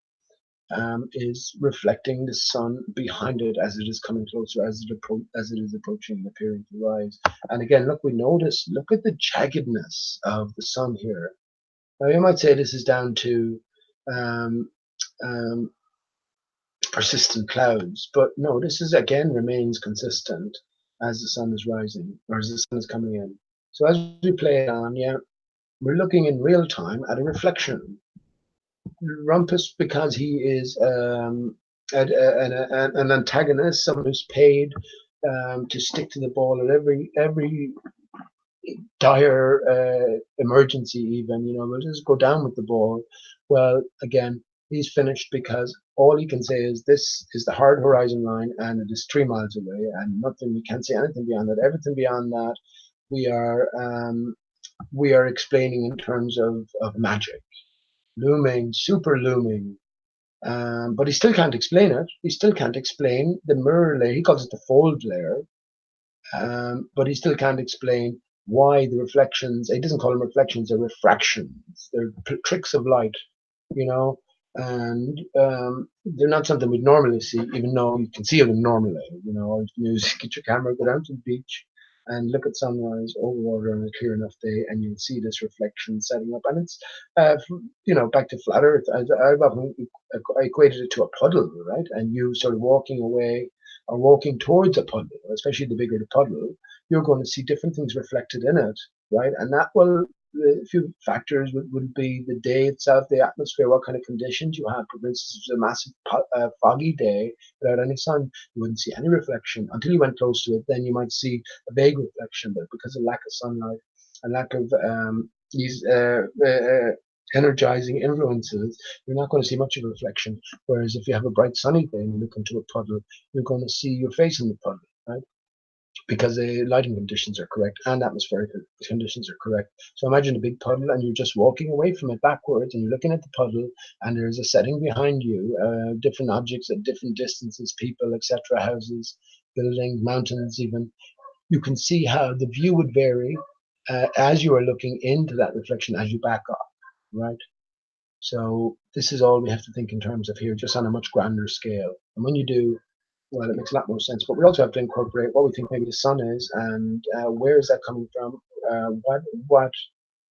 is reflecting the sun behind it as it is coming closer, as it is approaching and appearing to rise. And again, look, we notice, look at the jaggedness of the sun here. Now, you might say this is down to um, um, persistent clouds, but no, this is again remains consistent as the sun is rising or as the sun is coming in. So as we play it on, yeah, we're looking in real time at a reflection. Rumpus, because he is an antagonist, someone who's paid to stick to the ball at every dire emergency, even, you know, we'll just go down with the ball. Well, again, he's finished because all he can say is this is the hard horizon line and it is 3 miles away, and nothing, we can't say anything beyond that. Everything beyond that, we are we are explaining in terms of magic, looming, super looming. But he still can't explain it. He still can't explain the mirror layer. He calls it the fold layer, but he still can't explain why the reflections. He doesn't call them reflections; they're refractions. They're tricks of light, you know, and they're not something we'd normally see, even though you can see them normally. You know, all you do is get your camera, go down to the beach, and look at sunrise over water on a clear enough day, and you'll see this reflection setting up. And it's, you know, back to flat Earth. I've often equated it to a puddle, right? And you sort of walking away or walking towards a puddle, especially the bigger the puddle, you're going to see different things reflected in it, right? And that will, a few factors would be the day itself, the atmosphere, what kind of conditions you have. For instance, if it was a massive foggy day without any sun, you wouldn't see any reflection until you went close to it. Then you might see a vague reflection, but because of lack of sunlight and lack of these energizing influences, you're not going to see much of a reflection. Whereas if you have a bright sunny day and you look into a puddle, you're going to see your face in the puddle, right? Because the lighting conditions are correct and atmospheric conditions are correct. So imagine a big puddle and you're just walking away from it backwards and you're looking at the puddle and there's a setting behind you, different objects at different distances, people, etc., houses, buildings, mountains even. You can see how the view would vary as you are looking into that reflection as you back up, right? So this is all we have to think in terms of here, just on a much grander scale. And when you do, well, it makes a lot more sense. But we also have to incorporate what we think maybe the sun is, and where is that coming from? What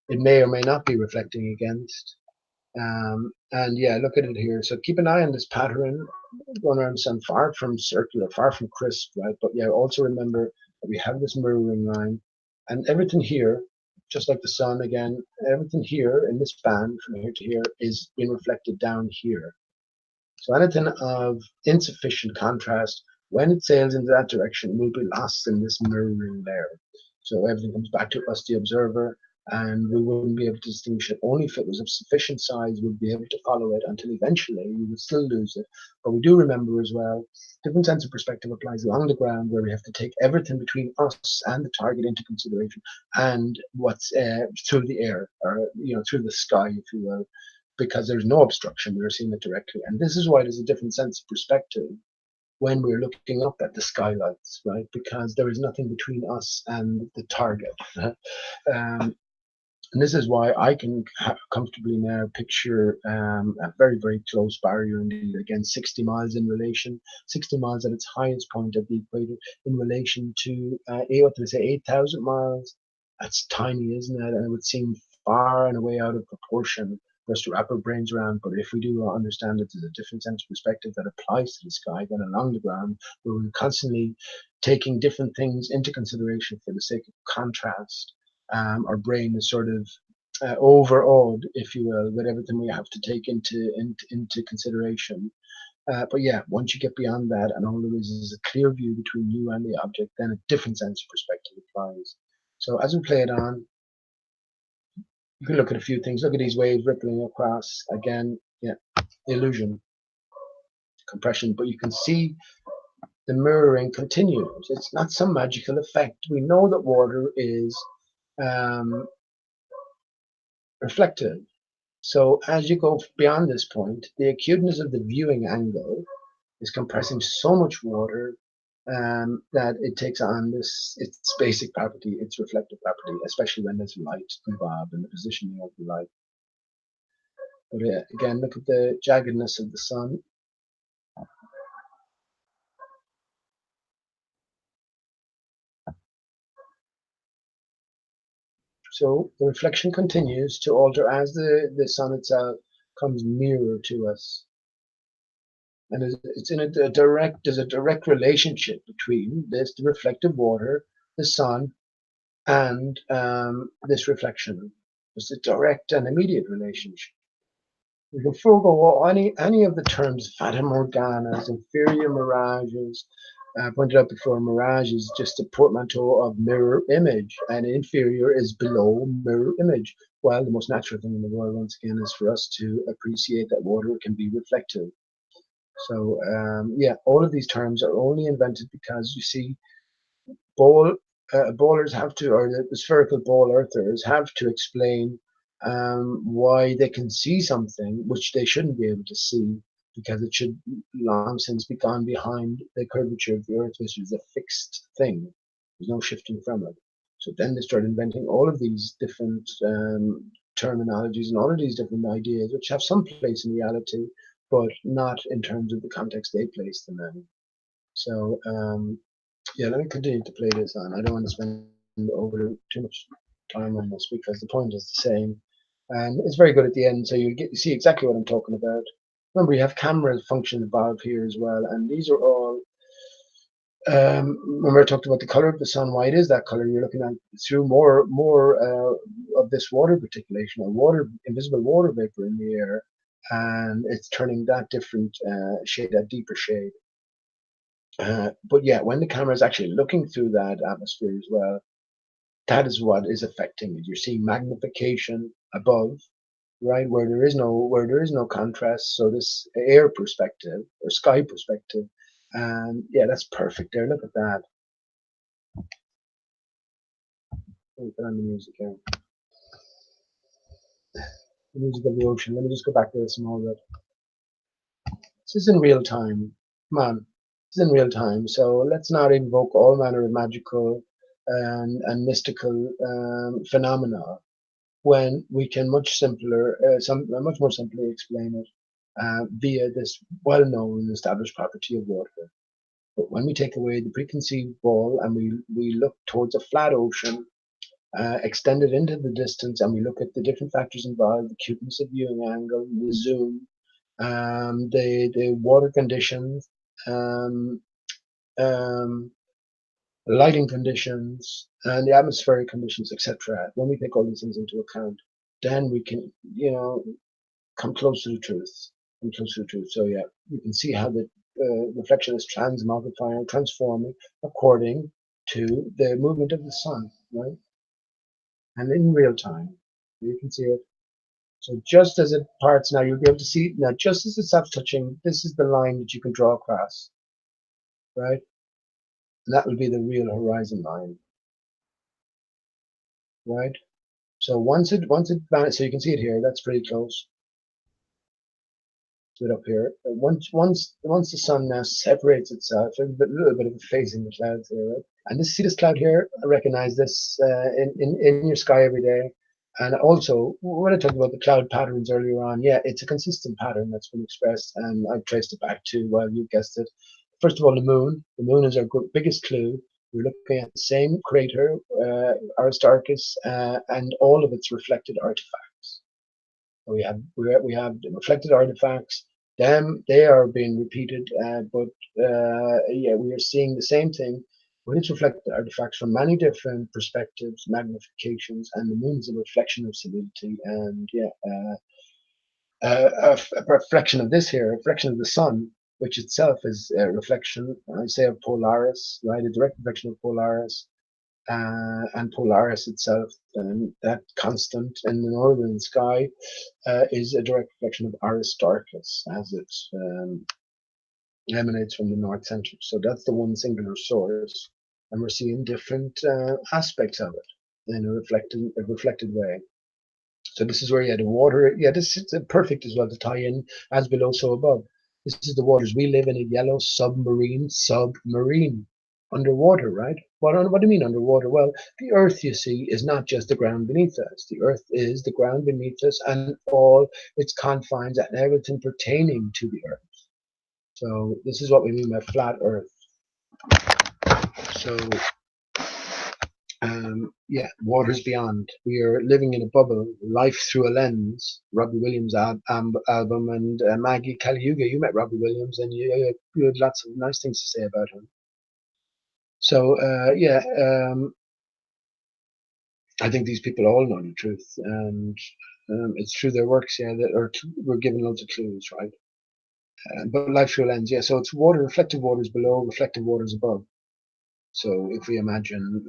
it may or may not be reflecting against. And yeah, look at it here. So keep an eye on this pattern going around the sun, far from circular, far from crisp, right? But yeah, also remember that we have this mirroring line, and everything here, just like the sun again, everything here in this band from here to here is being reflected down here. So anything of insufficient contrast, when it sails into that direction, will be lost in this mirroring layer. So everything comes back to us, the observer, and we wouldn't be able to distinguish it. Only if it was of sufficient size, we'd be able to follow it until eventually we would still lose it. But we do remember as well, different sense of perspective applies along the ground, where we have to take everything between us and the target into consideration, and what's through the air, or you know, through the sky, if you will, because there's no obstruction. We're seeing it directly. And this is why there's a different sense of perspective when we're looking up at the skylights, right? Because there is nothing between us and the target. And this is why I can comfortably now picture a very, very close barrier indeed. Again, 60 miles in relation, 60 miles at its highest point of the equator in relation to, what did I say, 8,000 miles? That's tiny, isn't it? And it would seem far and away out of proportion for us to wrap our brains around. But if we do understand that there's a different sense of perspective that applies to the sky than along the ground, where we're constantly taking different things into consideration for the sake of contrast, our brain is sort of overawed, if you will, with everything we have to take into consideration. But yeah, once you get beyond that and all there is a clear view between you and the object, then a different sense of perspective applies. So as we play it on, you can look at a few things. Look at these waves rippling across. Again, yeah, illusion, compression. But you can see the mirroring continues. It's not some magical effect. We know that water is um, reflective. So as you go beyond this point, the acuteness of the viewing angle is compressing so much water that it takes on its basic property, its reflective property, especially when there's light involved in the positioning of the light. But again, look at the jaggedness of the sun. So the reflection continues to alter as the sun itself comes nearer to us. And it's in there's a direct relationship between the reflective water, the sun, and this reflection. There's a direct and immediate relationship. We can forego any of the terms fata morganas, inferior mirages. I pointed out before, mirage is just a portmanteau of mirror image, and inferior is below mirror image. While the most natural thing in the world, once again, is for us to appreciate that water can be reflective. So yeah, all of these terms are only invented because you see, ballers have to, or the spherical ball earthers have to explain why they can see something which they shouldn't be able to see, because it should long since be gone behind the curvature of the earth, which is a fixed thing. There's no shifting from it. So then they start inventing all of these different terminologies and all of these different ideas, which have some place in reality, but not in terms of the context they place them in. So yeah, let me continue to play this on. I don't want to spend over too much time on this because the point is the same. And it's very good at the end, so you see exactly what I'm talking about. Remember, you have camera function involved here as well, and these are all. Remember, I talked about the color of the sun. Why it is that color? You're looking at through more of this water particulation, or invisible water vapor in the air, and it's turning that different shade, that deeper shade. But yeah, when the camera is actually looking through that atmosphere as well, that is what is affecting it. You're seeing magnification above, right, where there is no contrast. So this air perspective or sky perspective, and yeah, that's perfect there. Look at that. Let me put on the music here. The music of the ocean. Let me just go back to this a small bit. This is in real time. Come on, this is in real time. So let's not invoke all manner of magical and mystical phenomena when we can much more simply explain it via this well-known and established property of water. But when we take away the preconceived ball and we look towards a flat ocean, extended into the distance, and we look at the different factors involved, the cuteness of viewing angle, the zoom, the water conditions, um, um, lighting conditions, and the atmospheric conditions, etc. When we take all these things into account, then we can, come close to the truth. Come close to the truth. So yeah, you can see how the reflection is transmogrifying, transforming according to the movement of the sun, right? And in real time, you can see it. So just as it parts now, you'll be able to see now. Just as it stops touching, this is the line that you can draw across, right? And that will be the real horizon line, right? So once it vanishes, so you can see it here. That's pretty close to it up here. Once the sun now separates itself, a little bit of a phase in the clouds here, right? And see this cloud here. I recognize this in your sky every day. And also, when I talked about the cloud patterns earlier on, yeah, it's a consistent pattern that's been expressed, and I've traced it back to, well, you guessed it. First of all, the moon. The moon is our biggest clue. We're looking at the same crater, Aristarchus, and all of its reflected artifacts. We have the reflected artifacts. They are being repeated, but yeah, we are seeing the same thing. When it's reflected artifacts from many different perspectives, magnifications, and the moon is a reflection of solidity. And yeah, a reflection of this here, a reflection of the sun, which itself is a reflection, I say, of Polaris, right? A direct reflection of Polaris, and Polaris itself, and that constant in the northern sky is a direct reflection of Aristarchus as it emanates from the north center. So that's the one singular source, and we're seeing different aspects of it in a reflected way. So this is where you had the water. Yeah, this is perfect as well to tie in as below, so above. This is the waters. We live in a yellow submarine, underwater, right? What do you mean underwater? Well, the earth, you see, is not just the ground beneath us. The earth is the ground beneath us and all its confines and everything pertaining to the earth. So this is what we mean by flat earth. So yeah, waters beyond. We are living in a bubble, life through a lens. Robbie Williams' album, and Maggie Caliuga. You met Robbie Williams, and you had lots of nice things to say about him. So yeah, I think these people all know the truth, and it's through their works, yeah, that we're given loads of clues, right? But life through a lens, yeah. So it's water, reflective waters below, reflective waters above. So if we imagine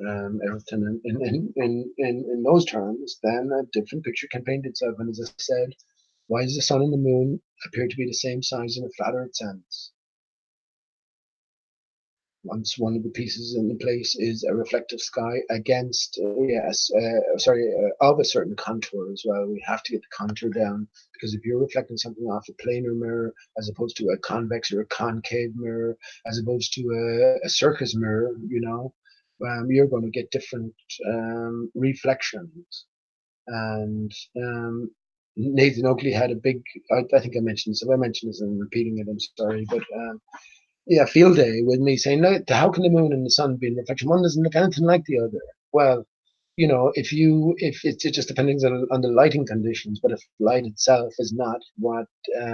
everything in those terms, then a different picture can paint itself. And as I said, why does the sun and the moon appear to be the same size in a flat Earth sense? Once one of the pieces in the place is a reflective sky against, of a certain contour as well. We have to get the contour down, because if you're reflecting something off a planar mirror as opposed to a convex or a concave mirror, as opposed to a circus mirror, you're going to get different reflections. And Nathan Oakley had a big, I think I mentioned this. If I mentioned this and I'm repeating it, I'm sorry, but yeah, field day with me saying, look, how can the moon and the sun be in reflection? One doesn't look anything like the other. Well, if it just depends on the lighting conditions, but if light itself is not what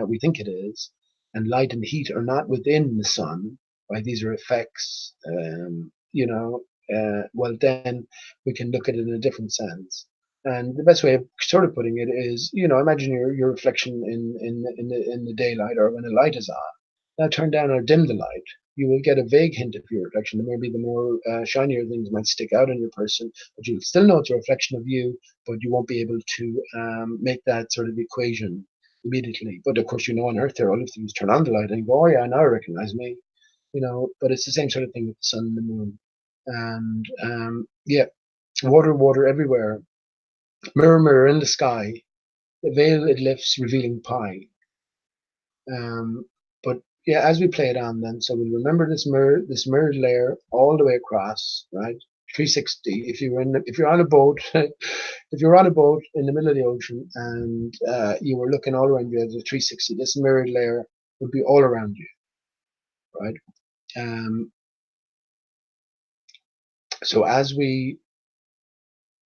we think it is, and light and heat are not within the sun, right? These are effects, well, then we can look at it in a different sense. And the best way of sort of putting it is, imagine your reflection in the daylight, or when the light is on. Now turn down or dim the light. You will get a vague hint of your reflection. Maybe the more shinier things might stick out in your person, but you'll still know it's a reflection of you, but you won't be able to make that sort of equation immediately. But of course, on Earth there, all you have to do is turn on the light and go, oh yeah, now I recognize me. But it's the same sort of thing with the sun and the moon. And yeah, water everywhere. Mirror, mirror in the sky. The veil it lifts, revealing pie. But yeah, as we play it on, then, so we'll remember this mirrored layer all the way across, right? 360. If you're on a boat, if you're on a boat in the middle of the ocean and you were looking all around you, as a 360, this mirrored layer would be all around you, right? So as we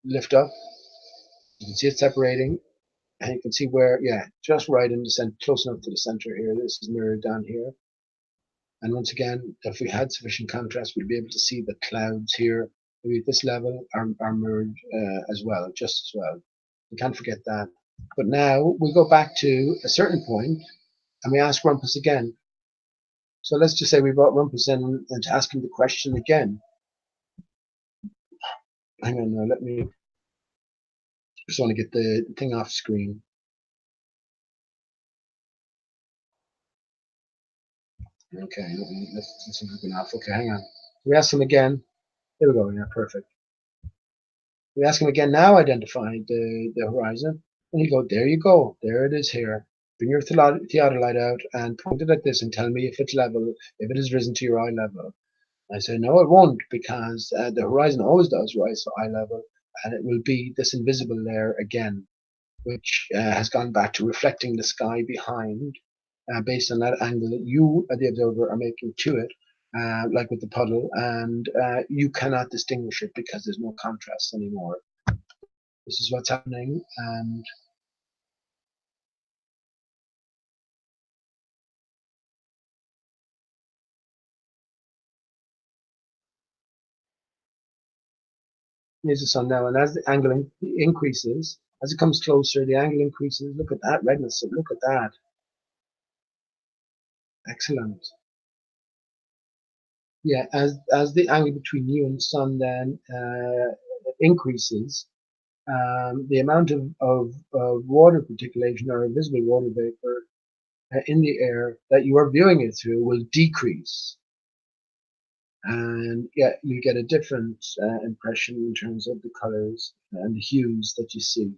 lift up, you can see it separating, and you can see where, yeah, just right in the center, close enough to the center here. This is mirrored down here. And once again, if we had sufficient contrast, we'd be able to see the clouds here, maybe at this level, are mirrored as well, just as well. We can't forget that. But now we go back to a certain point and we ask Rumpus again. So let's just say we brought Rumpus in and ask him the question again. Hang on now, let me just want to get the thing off screen. Okay, let's see if we can off. Okay, hang on. We ask him again. There we go. Yeah, perfect. We ask him again. Now identify the horizon, and he go, there you go. There it is here. Bring your theodolite out and point it at this and tell me if it's level, if it has risen to your eye level. I say, no, it won't, because the horizon always does rise to eye level, and it will be this invisible layer again, which has gone back to reflecting the sky behind, based on that angle that you, the observer, are making to it, like with the puddle, and you cannot distinguish it because there's no contrast anymore. This is what's happening, and Here's the sun now, and as the angle increases, as it comes closer, the angle increases. Look at that redness. Look at that. Excellent. Yeah, as the angle between you and the sun then increases, the amount of water particulation or visible water vapor in the air that you are viewing it through will decrease. And yeah, you get a different impression in terms of the colors and the hues that you see.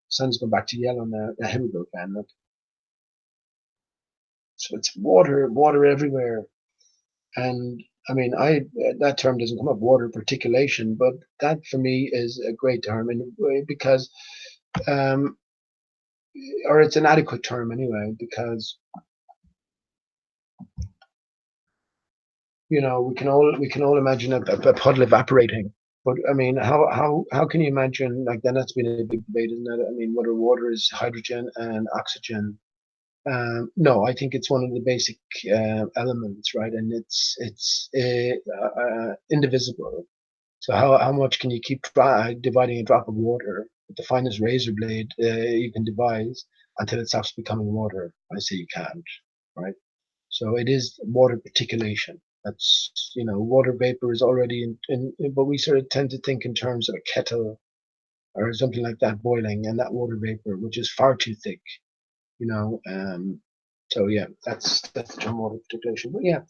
Sun's going back to yellow now. Here we go again. Look. So it's water everywhere. And I mean, that term doesn't come up, water particulation, but that for me is a great term, and because, um, or it's an adequate term anyway, because we can all imagine a puddle evaporating. But I mean, how can you imagine, like, then that's been a big debate, isn't it? I mean, whether water is hydrogen and oxygen. No, I think it's one of the basic elements, right? And it's indivisible. So how much can you keep dividing a drop of water with the finest razor blade you can devise until it stops becoming water? I say you can't, right? So it is water particulation. That's, water vapor is already but we sort of tend to think in terms of a kettle or something like that boiling, and that water vapor, which is far too thick, you know. So yeah, that's the term water particulation. But yeah,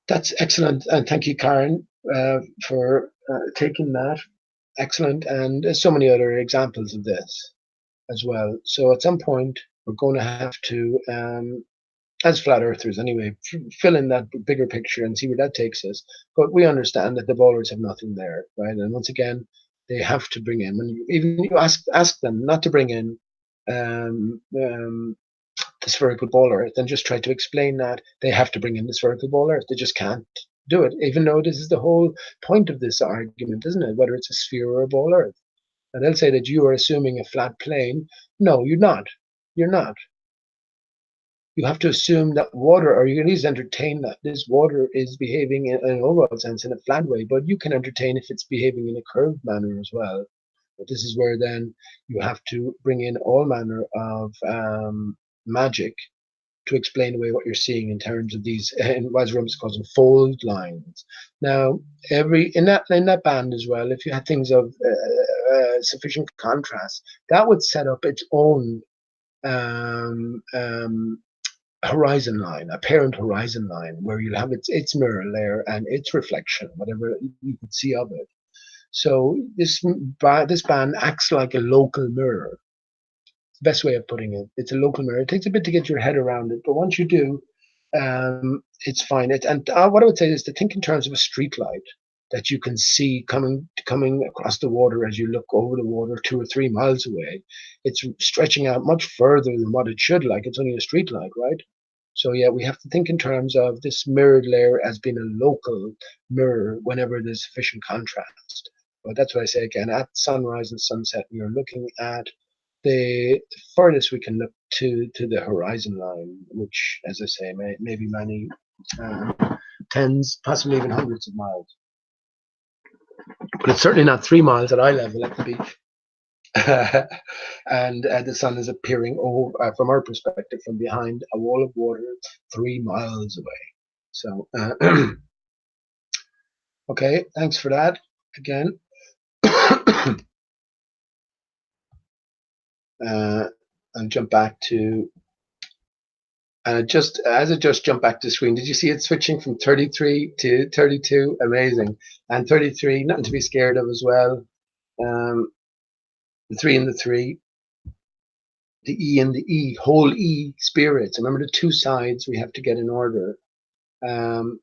that's excellent, and thank you, Karen, for taking that. Excellent, and there's so many other examples of this as well. So at some point, we're going to have to, as flat earthers anyway, fill in that bigger picture and see where that takes us. But we understand that the ballers have nothing there, right? And once again, they have to bring in, when even you ask them not to bring in um, um, the spherical ball earth, and just try to explain that they have to bring in the spherical ball earth. They just can't do it, even though this is the whole point of this argument, isn't it? Whether it's a sphere or a ball earth. And they'll say that you are assuming a flat plane. No, you're not. You're not. You have to assume that water, or you can at least entertain that this water is behaving in an overall sense in a flat way, but you can entertain if it's behaving in a curved manner as well. But this is where then you have to bring in all manner of magic to explain away what you're seeing in terms of these, and as Rums calls them, fold lines. Now, in that band as well, if you had things of sufficient contrast, that would set up its own um, um, horizon line, a parent horizon line, where you'll have its mirror layer and its reflection, whatever you could see of it. So this band acts like a local mirror. Best way of putting it. It's a local mirror. It takes a bit to get your head around it, but once you do, it's fine. What I would say is to think in terms of a street light that you can see coming across the water as you look over the water 2 or 3 miles away. It's stretching out much further than what it should. Like, it's only a street light, right? So yeah, we have to think in terms of this mirrored layer as being a local mirror whenever there's sufficient contrast. But that's what I say again. At sunrise and sunset, we are looking at the furthest we can look to the horizon line, which, as I say, may be many tens, possibly even hundreds of miles. But it's certainly not 3 miles at eye level at the beach. And the sun is appearing over, from our perspective, from behind a wall of water 3 miles away. So, okay, thanks for that again. And jump back to, just jump back to the screen, did you see it switching from 33 to 32? Amazing. And 33, nothing to be scared of as well. The 3 and the 3, the E and the E, whole E spirits. Remember the two sides we have to get in order. Okay,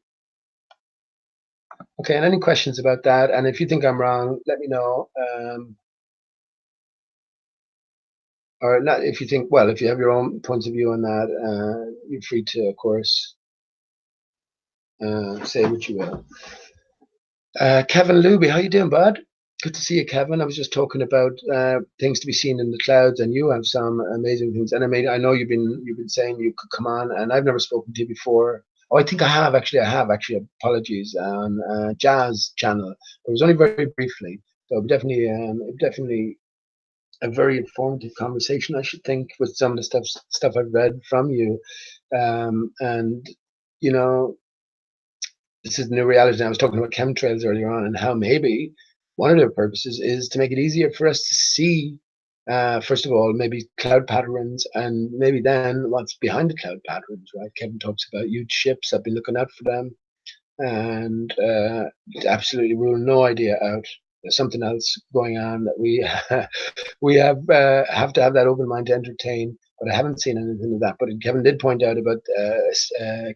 and any questions about that? And if you think I'm wrong, let me know. Or not, if you think, well, if you have your own points of view on that, you're free to, of course, say what you will. Kevin Luby, how you doing, bud? Good to see you, Kevin. I was just talking about things to be seen in the clouds, and you have some amazing things. And I know you've been saying you could come on, and I've never spoken to you before. Oh, I think I have actually. I have actually. Apologies on Jazz channel. It was only very briefly. So definitely a very informative conversation, I should think, with some of the stuff I've read from you. And you know, this is the new reality. I was talking about chemtrails earlier on, and how maybe one of their purposes is to make it easier for us to see, first of all, maybe cloud patterns, and maybe then what's behind the cloud patterns, right? Kevin talks about huge ships. I've been looking out for them, and absolutely rule no idea out. There's something else going on that we we have to have that open mind to entertain. But I haven't seen anything of that. But Kevin did point out about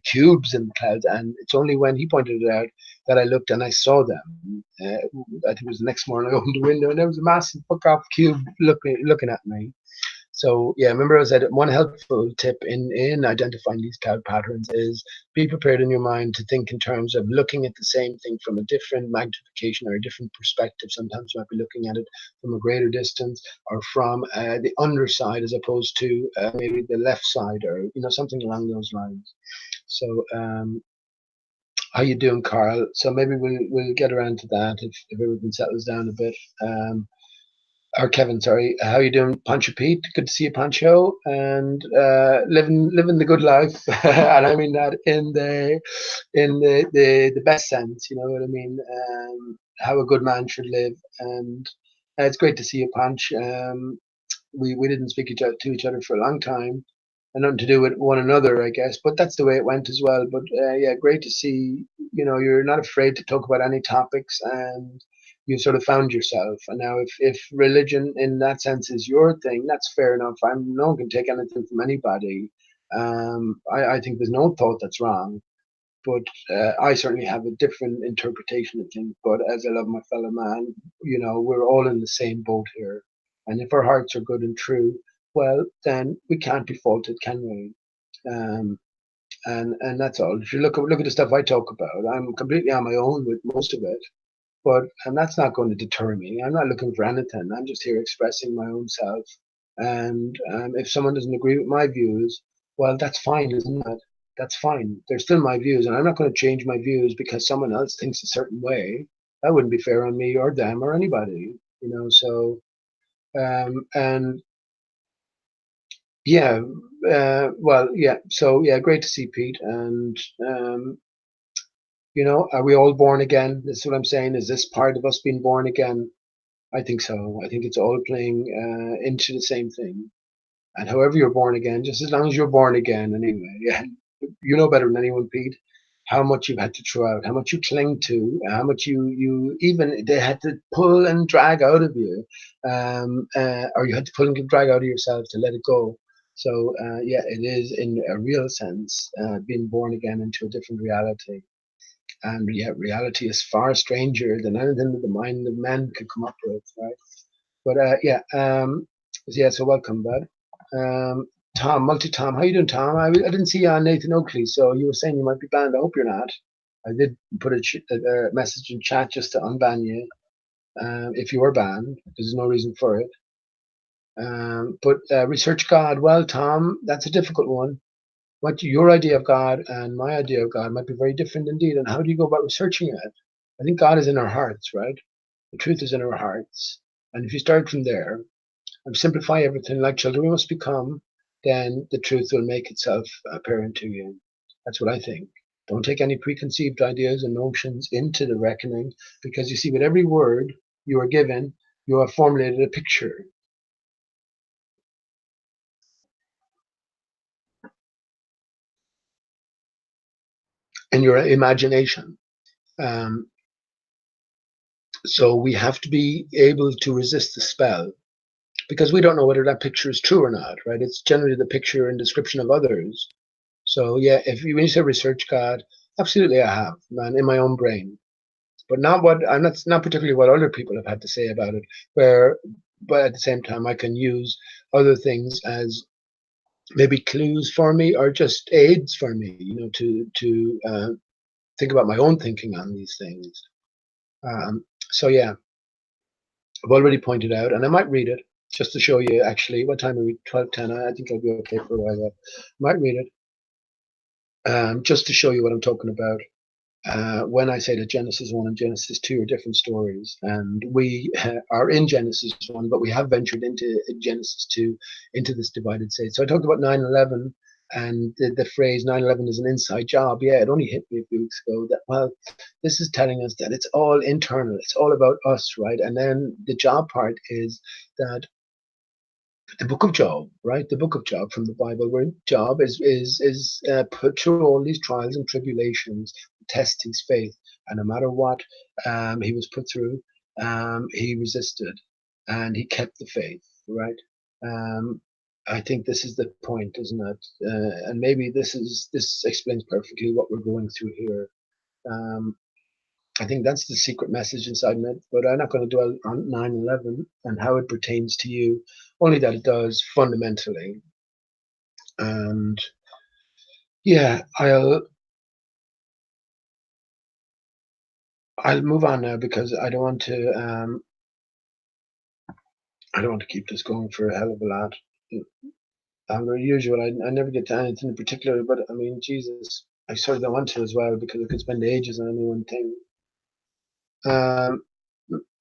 cubes in the clouds, and it's only when he pointed it out that I looked and I saw them. I think it was the next morning. I opened the window and there was a massive fuck off cube looking at me. So yeah, remember I said one helpful tip in identifying these cloud patterns is be prepared in your mind to think in terms of looking at the same thing from a different magnification or a different perspective. Sometimes you might be looking at it from a greater distance or from the underside as opposed to maybe the left side, or something along those lines. So how you doing, Carl? So maybe we'll get around to that if everything settles down a bit. Or Kevin, sorry. How you doing, Pancho Pete? Good to see you, Pancho, and living the good life, and I mean that in the best sense. You know what I mean? How a good man should live, and it's great to see you, Panch. We didn't speak to each other for a long time, and nothing to do with one another, I guess. But that's the way it went as well. But yeah, great to see. You're not afraid to talk about any topics, and you sort of found yourself. And now, if religion in that sense is your thing, that's fair enough. No one can take anything from anybody. I think there's no thought that's wrong, but I certainly have a different interpretation of things. But as I love my fellow man, we're all in the same boat here. And if our hearts are good and true, well, then we can't be faulted, can we? Um, and that's all. If you look at the stuff I talk about, I'm completely on my own with most of it. But and that's not going to deter me. I'm not looking for anything. I'm just here expressing my own self. And if someone doesn't agree with my views, well, that's fine, isn't it? That's fine. They're still my views, and I'm not going to change my views because someone else thinks a certain way. That wouldn't be fair on me or them or anybody, So and yeah, well, yeah. So yeah, great to see Pete. And are we all born again? This is what I'm saying. Is this part of us being born again? I think so. I think it's all playing into the same thing. And however you're born again, just as long as you're born again, anyway, yeah, you know better than anyone, Pete, how much you've had to throw out, how much you cling to, how much you even they had to pull and drag out of you, or you had to pull and drag out of yourself to let it go. So yeah, it is in a real sense being born again into a different reality. And yet reality is far stranger than anything that the mind of man could come up with, right? But yeah, yeah. So welcome, bud. Um, Tom, multi Tom, how you doing, Tom? I didn't see you on Nathan Oakley, so you were saying you might be banned. I hope you're not. I did put a message in chat just to unban you if you were banned, because there's no reason for it. But research God, well, Tom, that's a difficult one. What your idea of God and my idea of God might be very different indeed. And how do you go about researching it? I think God is in our hearts, right? The truth is in our hearts. And if you start from there and simplify everything like children we must become, then the truth will make itself apparent to you. That's what I think. Don't take any preconceived ideas and notions into the reckoning, because you see, with every word you are given, you have formulated a picture in your imagination. Um, so we have to be able to resist the spell, because we don't know whether that picture is true or not, right? It's generally the picture and description of others. So yeah, when you say research God, absolutely I have, man, in my own brain, but not what, and that's not particularly what other people have had to say about it. Where, but at the same time, I can use other things as maybe clues for me or just aids for me, to think about my own thinking on these things. So yeah, I've already pointed out, and I might read it just to show you. Actually, what time are we? 12:10. I think I'll be okay for a while. I might read it. Just to show you what I'm talking about. When I say that Genesis 1 and Genesis 2 are different stories, and we are in Genesis 1, but we have ventured into Genesis 2, into this divided state. So I talked about 9/11, and the phrase 9/11 is an inside job. Yeah, it only hit me a few weeks ago that, well, this is telling us that it's all internal, it's all about us, right? And then the job part is that the book of Job, right? The book of Job from the Bible, where Job is put through all these trials and tribulations, test his faith, and no matter what he was put through, he resisted, and he kept the faith, right? Um, I think this is the point, isn't it? And maybe this explains perfectly what we're going through here. Um, I think that's the secret message inside it, but I'm not going to dwell on 9/11 and how it pertains to you, only that it does fundamentally. And yeah, I'll move on now because I don't want to keep this going for a hell of a lot. Per usual, I never get to anything in particular, but I mean, Jesus, I sort of don't want to as well because I could spend ages on any one thing. Um,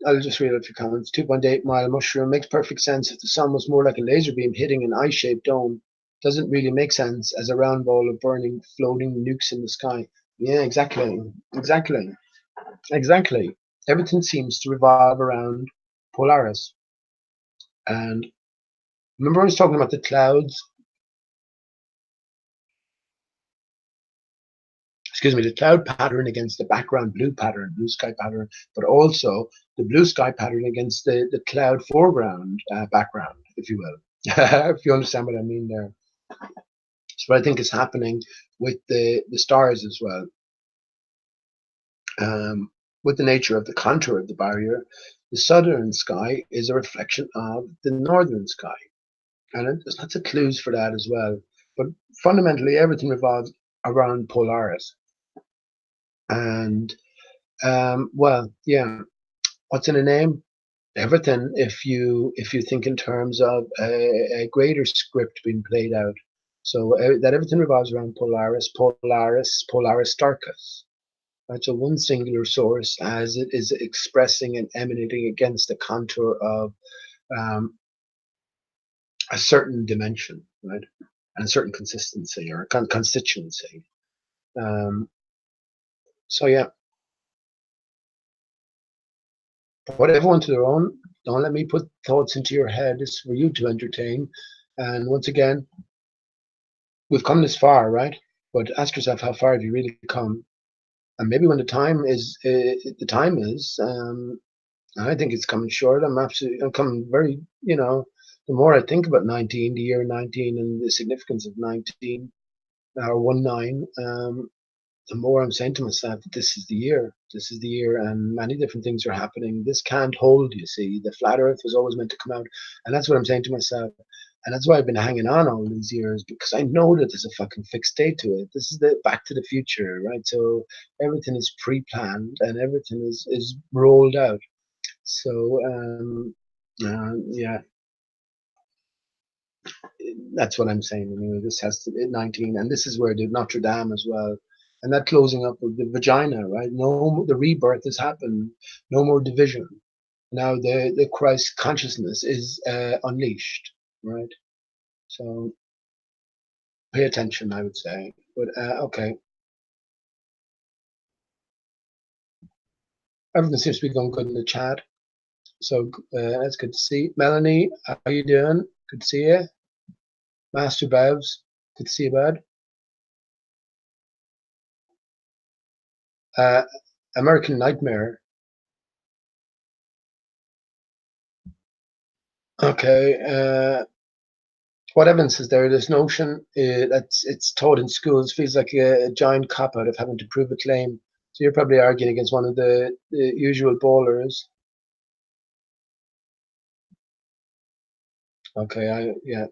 I'll just read out a few comments. 2.8 mile mushroom makes perfect sense if the sun was more like a laser beam hitting an eye-shaped dome. Doesn't really make sense as a round ball of burning, floating nukes in the sky. Yeah, exactly. Exactly. Exactly. Everything seems to revolve around Polaris. And remember I was talking about the clouds, excuse me, the cloud pattern against the background blue pattern, blue sky pattern, but also the blue sky pattern against the cloud foreground background, if you will. If you understand what I mean there. So I think is happening with the stars as well. With the nature of the contour of the barrier, the southern sky is a reflection of the northern sky. And there's lots of clues for that as well. But fundamentally, everything revolves around Polaris. And well, yeah, what's in a name? Everything. If you think in terms of a greater script being played out, so that everything revolves around Polaris, Aristarchus. Right, so one singular source as it is expressing and emanating against the contour of um, a certain dimension, right, and a certain consistency or constituency. Um, so yeah, put everyone to their own. Don't let me put thoughts into your head. It's for you to entertain. And once again, we've come this far, right? But ask yourself, how far have you really come? And maybe when the time is. I think it's coming short. I'm coming very, the more I think about 19, the year 19, and the significance of 19 or 1/9, the more I'm saying to myself that this is the year. This is the year, and many different things are happening. This can't hold, you see. The flat earth was always meant to come out. And that's what I'm saying to myself. And that's why I've been hanging on all these years, because I know that there's a fucking fixed date to it. This is the back to the future, right? So everything is pre-planned and everything is rolled out. So yeah, that's what I'm saying. Anyway, this has to be 19, and this is where the Notre Dame as well, and that closing up of the vagina, right? No, the rebirth has happened. No more division. Now the Christ consciousness is unleashed, right? So pay attention, I would say. But okay, everything seems to be going good in the chat. So that's good to see. Melanie, how you doing? Good to see you. Master Bevs, good to see you, bud. Uh, American Nightmare. Okay. What evidence is there? This notion that's it's taught in schools feels like a giant cop out of having to prove a claim. So you're probably arguing against one of the usual ballers. Okay. Yeah.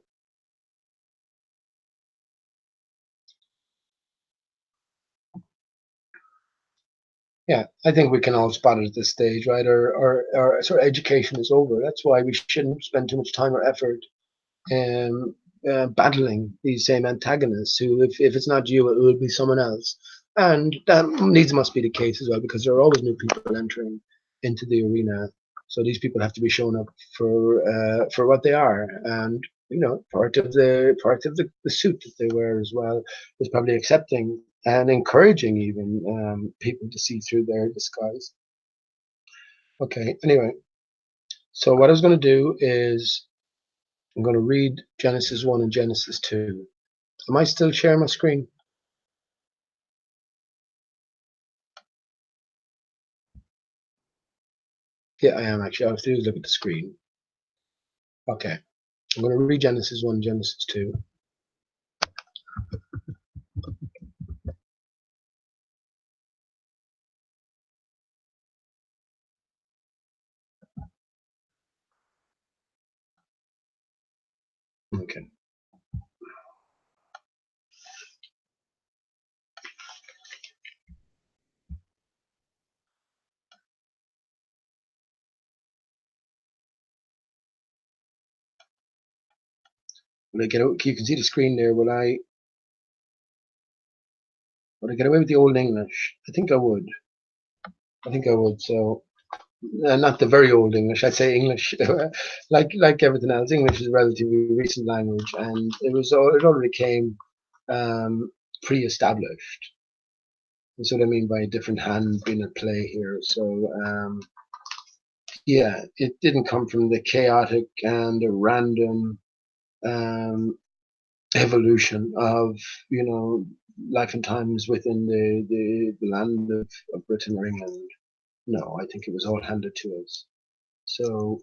Yeah, I think we can all spot it at this stage, right? Our sort of education is over. That's why we shouldn't spend too much time or effort. battling these same antagonists who, if it's not you, it will be someone else. And that needs must be the case as well, because there are always new people entering into the arena. So these people have to be shown up for what they are, and part of the suit that they wear as well is probably accepting and encouraging even people to see through their disguise. Okay, anyway, so what I was going to do is I'm going to read Genesis 1 and Genesis 2. Am I still sharing my screen? Yeah, I am actually. All I have to do is look at the screen. Okay, I'm going to read Genesis 1 and Genesis 2. Okay. Will I get out? You can see the screen there. Would I get away with the old English? I think I would. I think I would. So not the very old English. I'd say English, like everything else. English is a relatively recent language, and it already came pre-established. That's what I mean by a different hand being at play here. So yeah, it didn't come from the chaotic and the random um, evolution of life and times within the land of Britain or England. No, I think it was all handed to us. So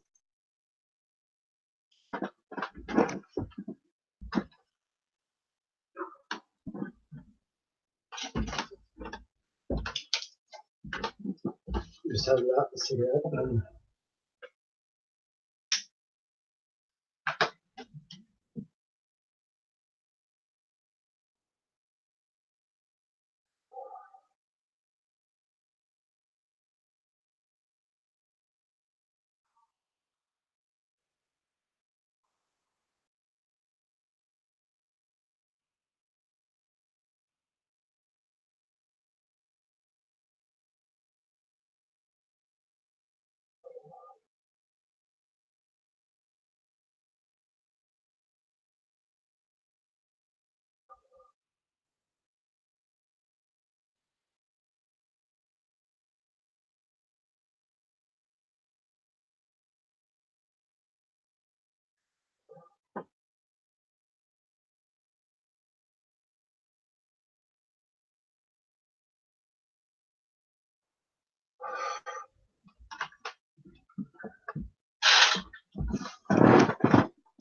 just have that cigarette and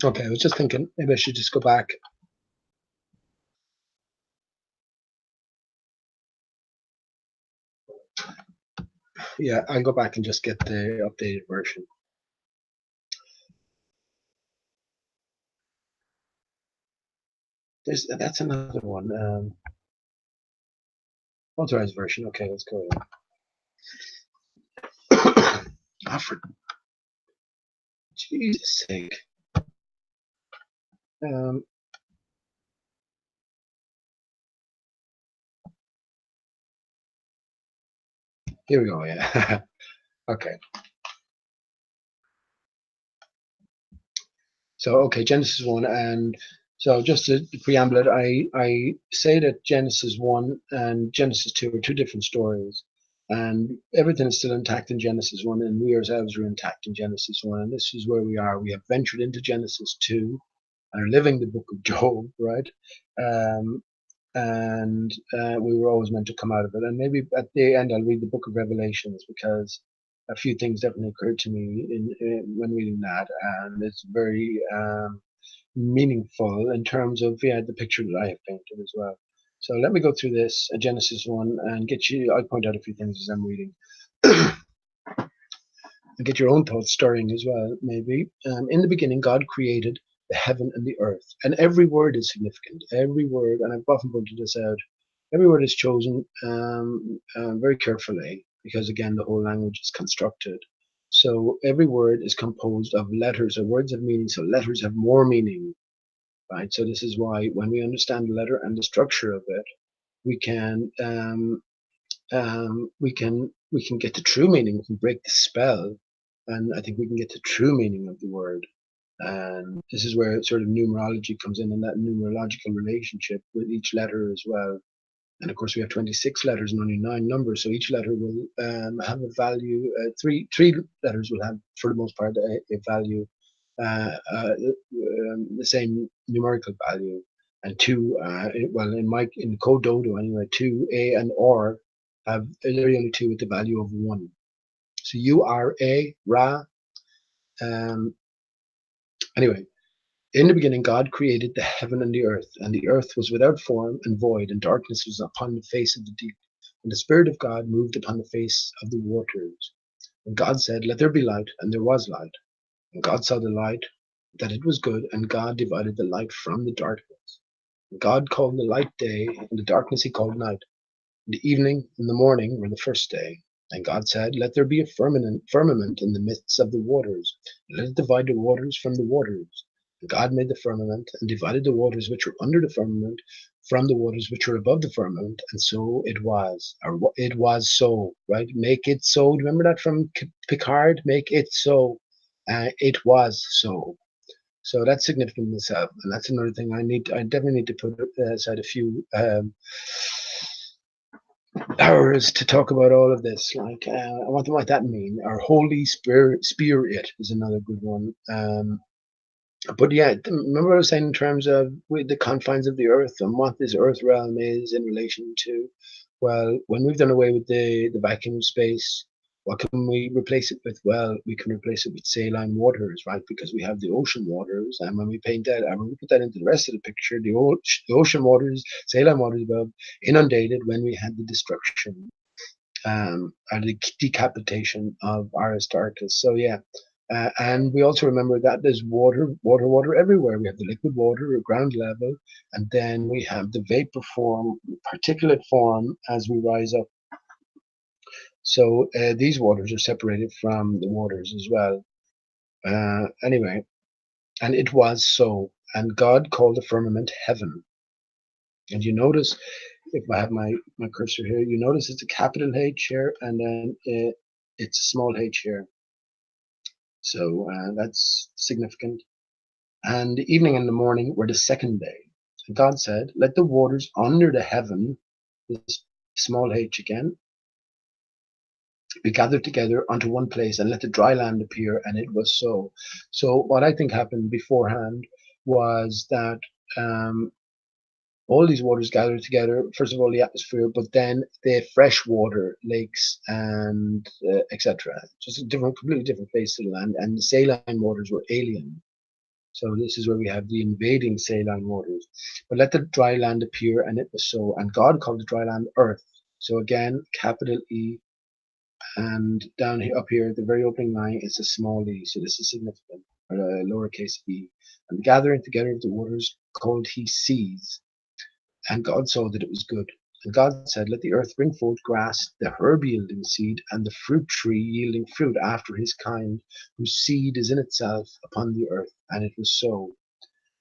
okay. I was just thinking maybe I should just go back. Yeah, I'll go back and just get the updated version. That's another one. Authorized version. Okay, let's go. Alfred, Jesus sake. Um, Here we go. Yeah. Okay. So okay, Genesis 1, and so just to preamble it, I say that Genesis 1 and Genesis 2 are two different stories, and everything is still intact in Genesis 1, and we ourselves are intact in Genesis 1, and this is where we are. We have ventured into Genesis 2 and are living the book of Job, right? Um, and we were always meant to come out of it. And maybe at the end, I'll read the book of Revelations, because a few things definitely occurred to me when reading that, and it's very meaningful in terms of the picture that I have painted as well. So let me go through this Genesis 1 and I'll point out a few things as I'm reading. And get your own thoughts stirring as well, maybe. In the beginning, God created the heaven and the earth, and every word is significant. Every word, and I've often pointed this out, every word is chosen very carefully, because again, the whole language is constructed. So every word is composed of letters, or words have meaning. So letters have more meaning right? So this is why when we understand the letter and the structure of it, we can get the true meaning. We can break the spell, and I think we can get the true meaning of the word. And this is where sort of numerology comes in, and that numerological relationship with each letter as well. And of course, we have 26 letters and only 9 numbers, so each letter will have a value. Three letters will have, for the most part, a value, the same numerical value, and two, well, in code dodo anyway, two A and R have they're the only two with the value of 1. So U R A Ra. Um, anyway, in the beginning, God created the heaven and the earth was without form and void, and darkness was upon the face of the deep. And the Spirit of God moved upon the face of the waters. And God said, "Let there be light," and there was light. And God saw the light, that it was good, and God divided the light from the darkness. And God called the light day, and the darkness he called night. And the evening and the morning were the first day. And God said, "Let there be a firmament in the midst of the waters, and let it divide the waters from the waters." And God made the firmament, and divided the waters which were under the firmament from the waters which were above the firmament, and so it was. Or it was so, right? Make it so. Remember that from Picard? Make it so. It was so. So that's significant in itself, and that's another thing I definitely need to put aside a few hours to talk about all of this. Like, what might that mean? Our Holy Spirit is another good one. But yeah, remember what I was saying in terms of with the confines of the earth and what this earth realm is in relation to. Well, when we've done away with the vacuum space, what can we replace it with? Well, we can replace it with saline waters, right? Because we have the ocean waters, and when we paint that, and when we put that into the rest of the picture, the ocean waters, saline waters above, inundated when we had the destruction, or the decapitation of Aristarchus. So yeah, and we also remember that there's water everywhere. We have the liquid water at ground level, and then we have the vapor form, particulate form as we rise up. So these waters are separated from the waters as well. Anyway, and it was so. And God called the firmament heaven. And you notice, if I have my cursor here, you notice it's a capital H here, and then it's a small h here. So that's significant. And the evening and the morning were the second day. And God said, "Let the waters under the heaven," this small h again, "be gathered together unto one place, and let the dry land appear." And it was so. So what I think happened beforehand was that all these waters gathered together. First of all, the atmosphere, but then the freshwater lakes and etc. Just a completely different place to the land. And the saline waters were alien. So this is where we have the invading saline waters. But let the dry land appear, and it was so. And God called the dry land earth. So again, capital E, and down here, up here, at the very opening line, it's a small e. So this is significant, or a lowercase e. And the gathering together of the waters called he seas. And God saw that it was good. And God said, "Let the earth bring forth grass, the herb yielding seed, and the fruit tree yielding fruit after his kind, whose seed is in itself upon the earth." And it was so.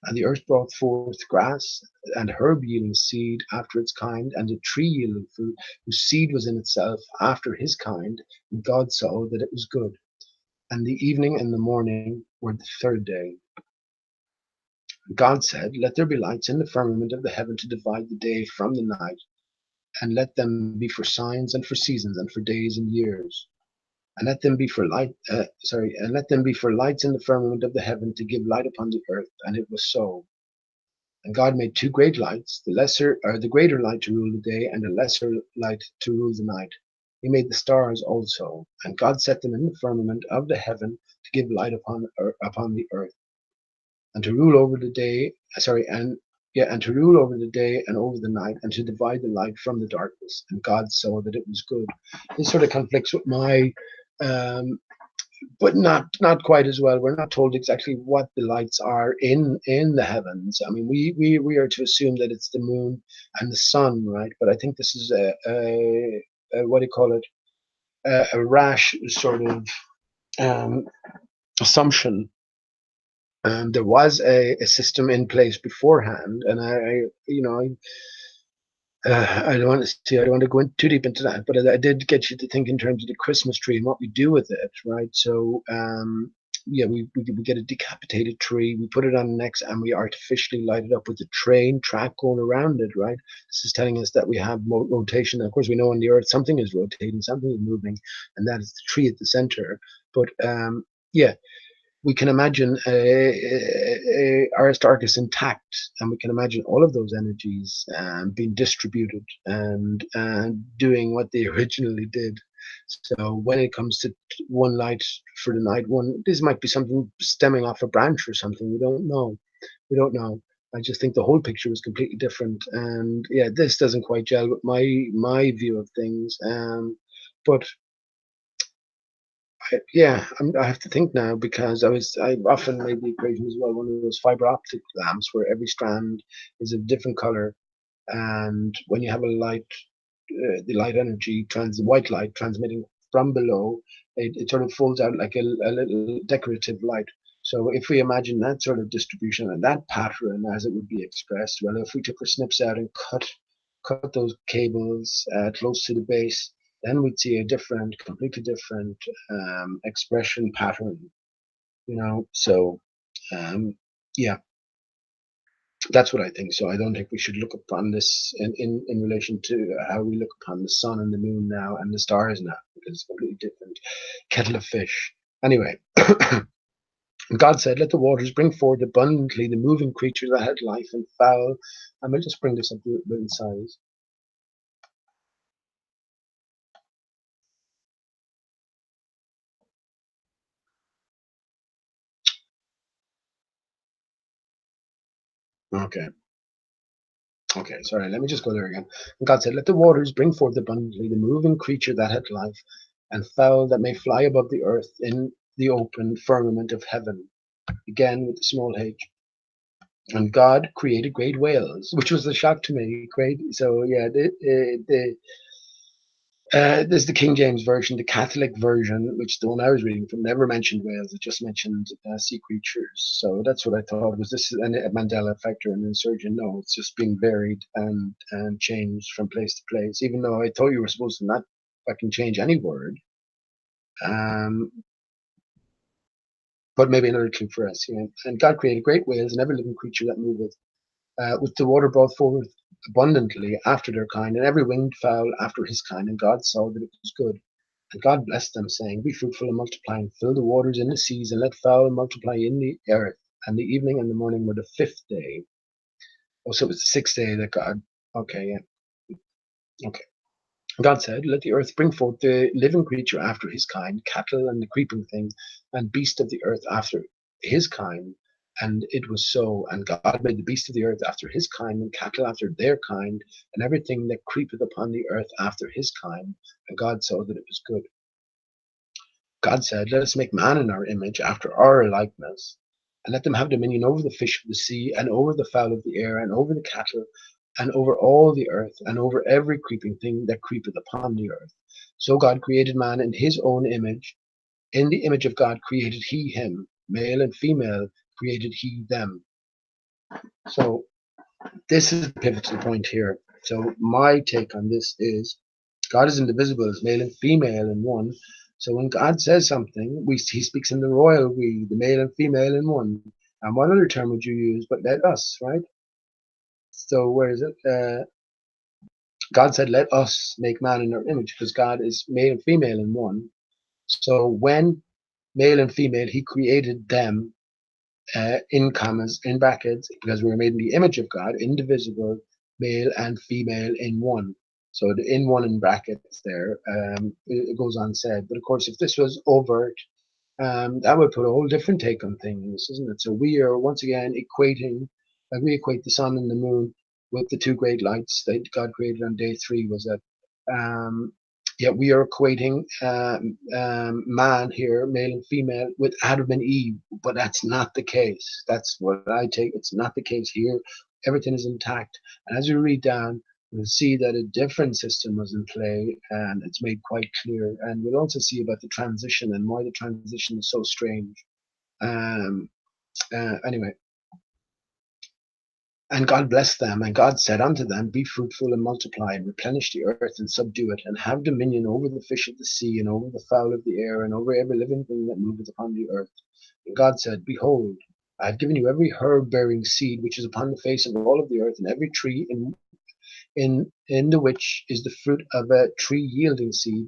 And the earth brought forth grass, and herb yielding seed after its kind, and a tree yielding fruit, whose seed was in itself after his kind. And God saw that it was good. And the evening and the morning were the third day. God said, "Let there be lights in the firmament of the heaven to divide the day from the night, and let them be for signs and for seasons and for days and years. And let them be for and let them be for lights in the firmament of the heaven to give light upon the earth." And it was so. And God made two great lights, the greater light to rule the day, and the lesser light to rule the night. He made the stars also, and God set them in the firmament of the heaven to give light upon the earth, and to rule over the day. And to rule over the day and over the night, and to divide the light from the darkness. And God saw that it was good. This sort of conflicts with my, but not quite as well. We're not told exactly what the lights are in the heavens. I mean, we are to assume that it's the moon and the sun, right? But I think this is a what do you call it? A rash sort of assumption There was a system in place beforehand, and I don't want to see. I don't want to go in too deep into that, but I did get you to think in terms of the Christmas tree and what we do with it, right? So, yeah, we get a decapitated tree, we put it on the next, and we artificially light it up with a train track going around it, right? This is telling us that we have rotation. Of course, we know on the Earth something is rotating, something is moving, and that is the tree at the center. But yeah, we can imagine Aristarchus intact, and we can imagine all of those energies being distributed and doing what they originally did. So when it comes to one light for the night one, this might be something stemming off a branch or something. We don't know. We don't know. I just think the whole picture was completely different, and yeah, this doesn't quite gel with my view of things. But yeah, I have to think now because I often made the equation as well. One of those fiber optic lamps where every strand is a different color, and when you have a light, the light energy, the white light transmitting from below, it sort of folds out like a little decorative light. So if we imagine that sort of distribution and that pattern as it would be expressed, well, if we took our snips out and cut those cables close to the base, then we'd see a different, completely different expression pattern. So um, yeah, that's what I think. So I don't think we should look upon this in relation to how we look upon the sun and the moon now and the stars now, because it's a completely different kettle of fish. Anyway, God said, "Let the waters bring forth abundantly the moving creatures that had life and fowl." And we'll just bring this up in size. Okay. Okay, sorry, let me just go there again. And God said, "Let the waters bring forth abundantly the moving creature that had life, and fowl that may fly above the earth in the open firmament of heaven." Again with the small h. And God created great whales, which was a shock to me. Great. So yeah, there's the King James version, the Catholic version, which the one I was reading from never mentioned whales. It just mentioned sea creatures. So that's what I thought was this is a Mandela effect or an insurgent. No, it's just being varied and changed from place to place. Even though I thought you were supposed to not fucking change any word. Um, but maybe another clue for us. Yeah. And God created great whales and every living creature that moveth, with the water brought forth abundantly after their kind, and every winged fowl after his kind. And God saw that it was good. And God blessed them, saying, "Be fruitful and multiply, and fill the waters in the seas, and let fowl multiply in the earth." And the evening and the morning were the fifth day. Oh, so it was the sixth day that God. Okay, yeah. Okay. God said, "Let the earth bring forth the living creature after his kind, cattle and the creeping thing, and beast of the earth after his kind." And it was so. And God made the beast of the earth after his kind, and cattle after their kind, and everything that creepeth upon the earth after his kind. And God saw that it was good. God said, "Let us make man in our image, after our likeness, and let them have dominion over the fish of the sea, and over the fowl of the air, and over the cattle, and over all the earth, and over every creeping thing that creepeth upon the earth." So God created man in his own image. In the image of God created he him. Male and female created he them. So this is the pivotal point here. So my take on this is God is indivisible as male and female in one. So when God says something, he speaks in the royal we, the male and female in one. And what other term would you use but let us, right? So where is it? God said, "Let us make man in our image," because God is male and female in one. So when male and female, he created them in commas, in brackets, because we were made in the image of God, indivisible, male and female in one. So the in one in brackets there, it goes on said. But of course, if this was overt, that would put a whole different take on things, isn't it? So we are once again equating, like we equate the sun and the moon with the two great lights that God created on day three. Was that? Um, yeah, we are equating man here, male and female, with Adam and Eve, but that's not the case. That's what I take. It's not the case here. Everything is intact, and as we read down, we'll see that a different system was in play, and it's made quite clear. And we'll also see about the transition and why the transition is so strange. Um, Anyway, and God blessed them, and God said unto them, Be fruitful and multiply, and replenish the earth and subdue it, and have dominion over the fish of the sea, and over the fowl of the air, and over every living thing that moveth upon the earth. And God said, Behold, I have given you every herb bearing seed which is upon the face of all of the earth, and every tree in the which is the fruit of a tree yielding seed.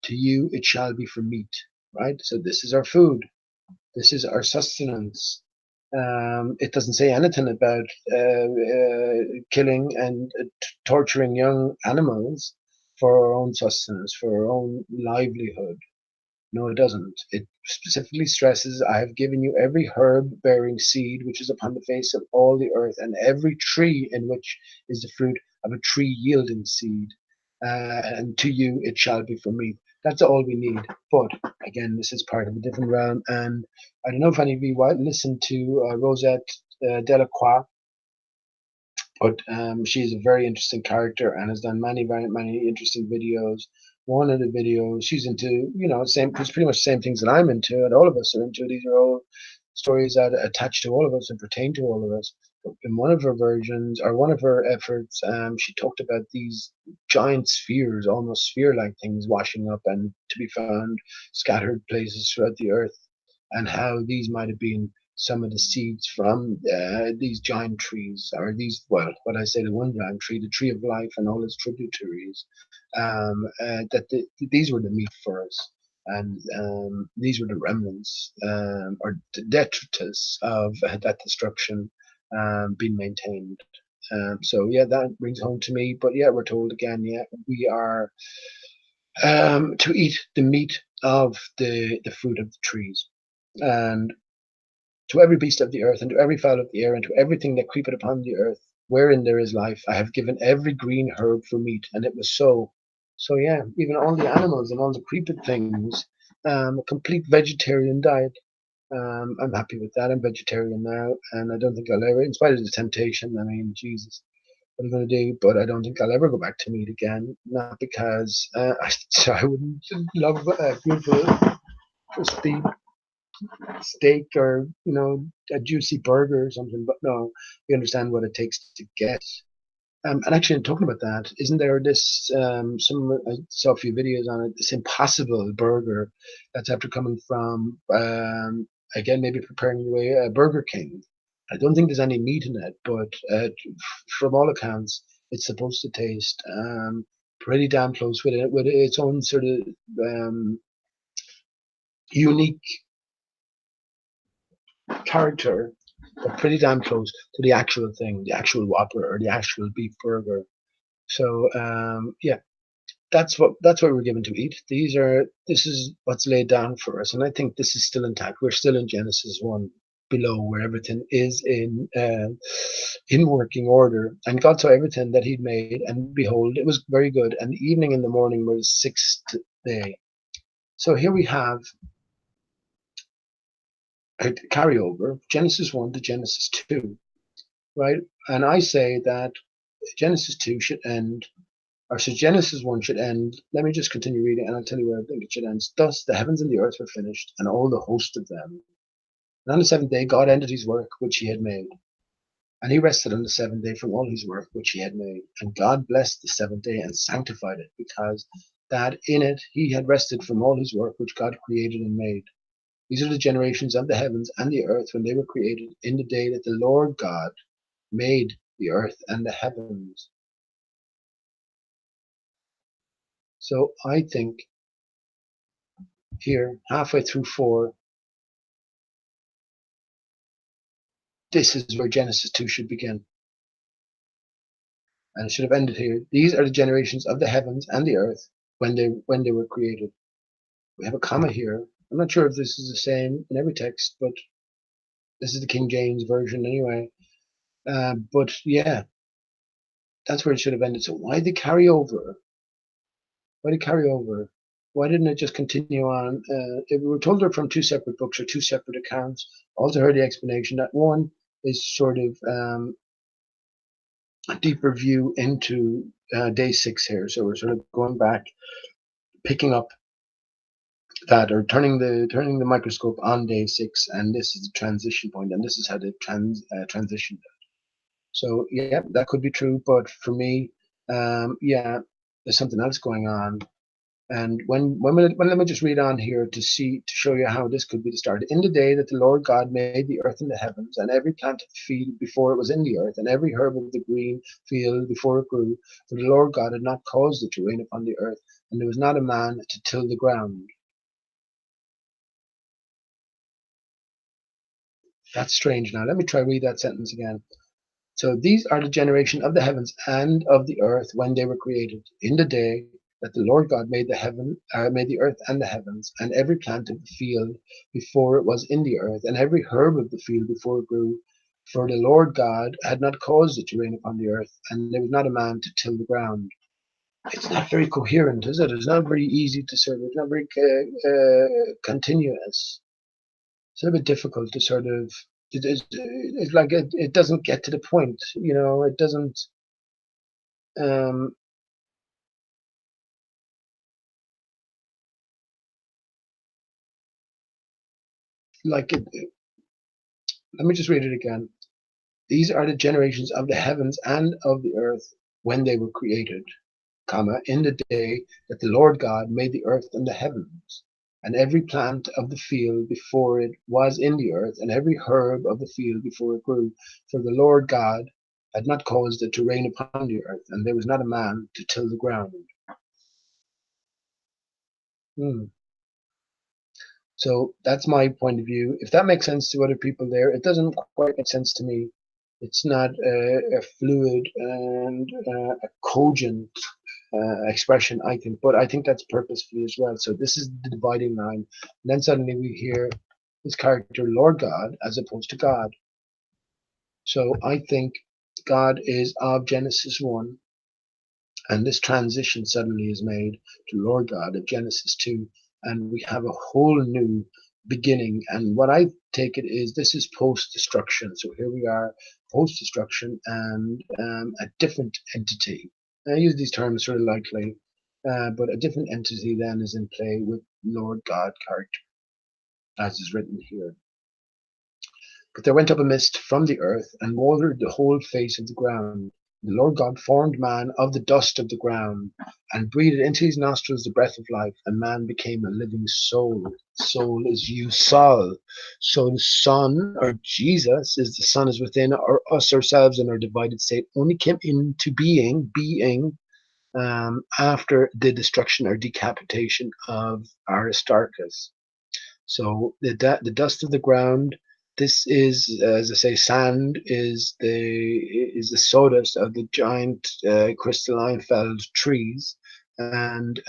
To you it shall be for meat. Right? So this is our food. This is our sustenance. It doesn't say anything about killing and torturing young animals for our own sustenance, for our own livelihood. No, it doesn't. It specifically stresses, I have given you every herb bearing seed which is upon the face of all the earth, and every tree in which is the fruit of a tree yielding seed. And to you it shall be for meat. That's all we need. But again, this is part of a different realm. And I don't know if any of you listened to Rosette Delacroix, but she's a very interesting character and has done many interesting videos. One of the videos she's into, it's pretty much the same things that I'm into, and all of us are into. These are all stories that attach to all of us and pertain to all of us. But in one of her versions, or one of her efforts, she talked about these giant spheres, almost sphere-like things, washing up and to be found scattered places throughout the earth, and how these might have been some of the seeds from these giant trees, or these, well, what I say, the one giant tree, the tree of life and all its tributaries, these were the meat for us. And these were the remnants, or the detritus of that destruction being maintained. So yeah, that brings home to me. But yeah, we're told again, yeah, we are to eat the meat of the fruit of the trees. And to every beast of the earth, and to every fowl of the air, and to everything that creepeth upon the earth, wherein there is life, I have given every green herb for meat. And it was so. So yeah, even all the animals and all the creeping things, a complete vegetarian diet. I'm happy with that. I'm vegetarian now, and I don't think I'll ever, in spite of the temptation, I mean, Jesus, what am I going to do? But I don't think I'll ever go back to meat again. Not because I wouldn't love a beautiful crispy steak, or a juicy burger or something. But no, we understand what it takes to get. And actually, talking about that, isn't there this? I saw a few videos on it. This Impossible burger that's after coming from again, maybe preparing the way Burger King. I don't think there's any meat in it, but from all accounts, it's supposed to taste pretty damn close with its own sort of unique character, but pretty damn close to the actual thing, the actual Whopper or the actual beef burger. So yeah, that's what we're given to eat. This is what's laid down for us, and I think this is still intact. We're still in Genesis 1 below, where everything is in working order. And God saw everything that He'd made, and behold, it was very good. And the evening and the morning were the sixth day. So here we have a carryover, Genesis 1 to Genesis 2, right? And I say that Genesis 2 should end, or so Genesis 1 should end. Let me just continue reading, and I'll tell you where I think it should end. Thus the heavens and the earth were finished, and all the host of them. And on the seventh day God ended His work which He had made. And He rested on the seventh day from all His work which He had made. And God blessed the seventh day and sanctified it, because that in it He had rested from all His work which God created and made. These are the generations of the heavens and the earth when they were created, in the day that the Lord God made the earth and the heavens. So I think here, halfway through 4, this is where Genesis 2 should begin. And it should have ended here. These are the generations of the heavens and the earth when they were created. We have a comma here. I'm not sure if this is the same in every text, but this is the King James version anyway. But yeah, that's where it should have ended. So why the carryover? Why the carryover? Why didn't it just continue on? If we were told they're from two separate books or two separate accounts, also heard the explanation that one is sort of a deeper view into day 6 here. So we're sort of going back, picking up that, or turning the microscope on day 6, and this is the transition point, and this is how the transition. So yeah, that could be true, but for me, yeah, there's something else going on. And let me just read on here to show you how this could be the start. In the day that the Lord God made the earth and the heavens, and every plant of the field before it was in the earth, and every herb of the green field before it grew, for the Lord God had not caused it to rain upon the earth, and there was not a man to till the ground. That's strange. Now let me try read that sentence again. So these are the generation of the heavens and of the earth when they were created, in the day that the Lord God made the earth and the heavens, and every plant of the field before it was in the earth, and every herb of the field before it grew. For the Lord God had not caused it to rain upon the earth, and there was not a man to till the ground. It's not very coherent, is it? It's not very easy to serve. It's not very continuous. It's a little bit difficult to sort of. It's like it doesn't get to the point. It doesn't. Um, like it, let me just read it again. These are the generations of the heavens and of the earth when they were created, in the day that the Lord God made the earth and the heavens, and every plant of the field before it was in the earth, and every herb of the field before it grew. For the Lord God had not caused it to rain upon the earth, and there was not a man to till the ground. Hmm. So that's my point of view. If that makes sense to other people there, it doesn't quite make sense to me. It's not a fluid and a cogent expression, I think, but I think that's purposefully as well. So this is the dividing line. And then suddenly we hear this character, Lord God, as opposed to God. So I think God is of Genesis 1, and this transition suddenly is made to Lord God of Genesis 2, and we have a whole new beginning. And what I take it is this is post-destruction. So here we are, post-destruction, and a different entity. I use these terms sort of lightly, but a different entity then is in play with Lord God character, as is written here. But there went up a mist from the earth, and watered the whole face of the ground. The Lord God formed man of the dust of the ground, and breathed into his nostrils the breath of life, and man became a living soul. Soul is you, soul. So the Son, or Jesus, is the Son is within us ourselves in our divided state, only came into being, after the destruction or decapitation of Aristarchus. So the dust of the ground. This is, as I say, sand is the sawdust of the giant crystalline felled trees, and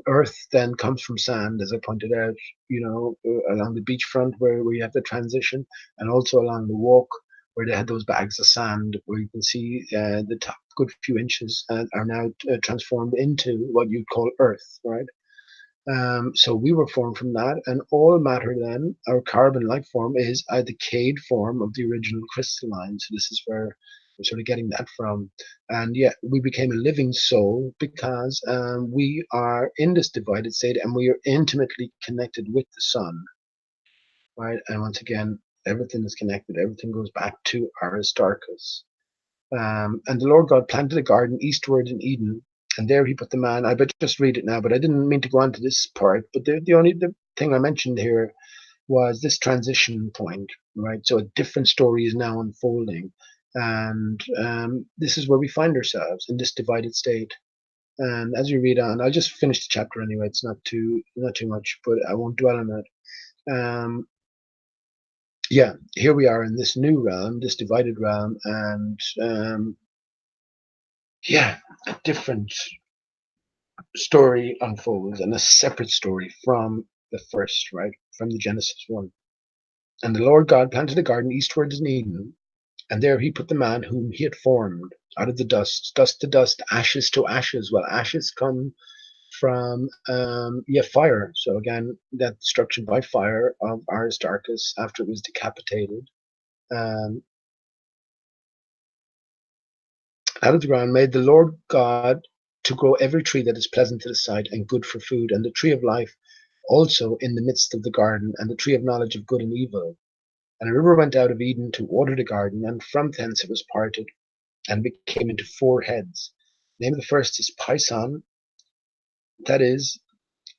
earth then comes from sand, as I pointed out. Along the beachfront where you have the transition, and also along the walk where they had those bags of sand, where you can see the top good few inches are now transformed into what you'd call earth, right? So we were formed from that, and all matter then, our carbon-like form, is a decayed form of the original crystalline. So this is where we're sort of getting that from. And yet we became a living soul because we are in this divided state, and we are intimately connected with the sun, right? And once again, everything is connected. Everything goes back to Aristarchus. And the Lord God planted a garden eastward in Eden, and there he put the man. I better just read it now, but I didn't mean to go on to this part. But the thing I mentioned here was this transition point, right? So a different story is now unfolding, and this is where we find ourselves in this divided state. And as we read on, I'll just finish the chapter anyway. It's not too much, but I won't dwell on it. Yeah, here we are in this new realm, this divided realm, and yeah, a different story unfolds, and a separate story from the first, right? From the Genesis 1. And the Lord God planted a garden eastwards in Eden, and there he put the man whom he had formed out of the dust, dust to dust, ashes to ashes. Well, ashes come from fire. So again, that destruction by fire of Aristarchus after it was decapitated. Um, Out of the ground made the Lord God to grow every tree that is pleasant to the sight and good for food, and the tree of life also in the midst of the garden, and the tree of knowledge of good and evil. And a river went out of Eden to water the garden, and from thence it was parted, and became into four heads. The name of the first is Pison, that is,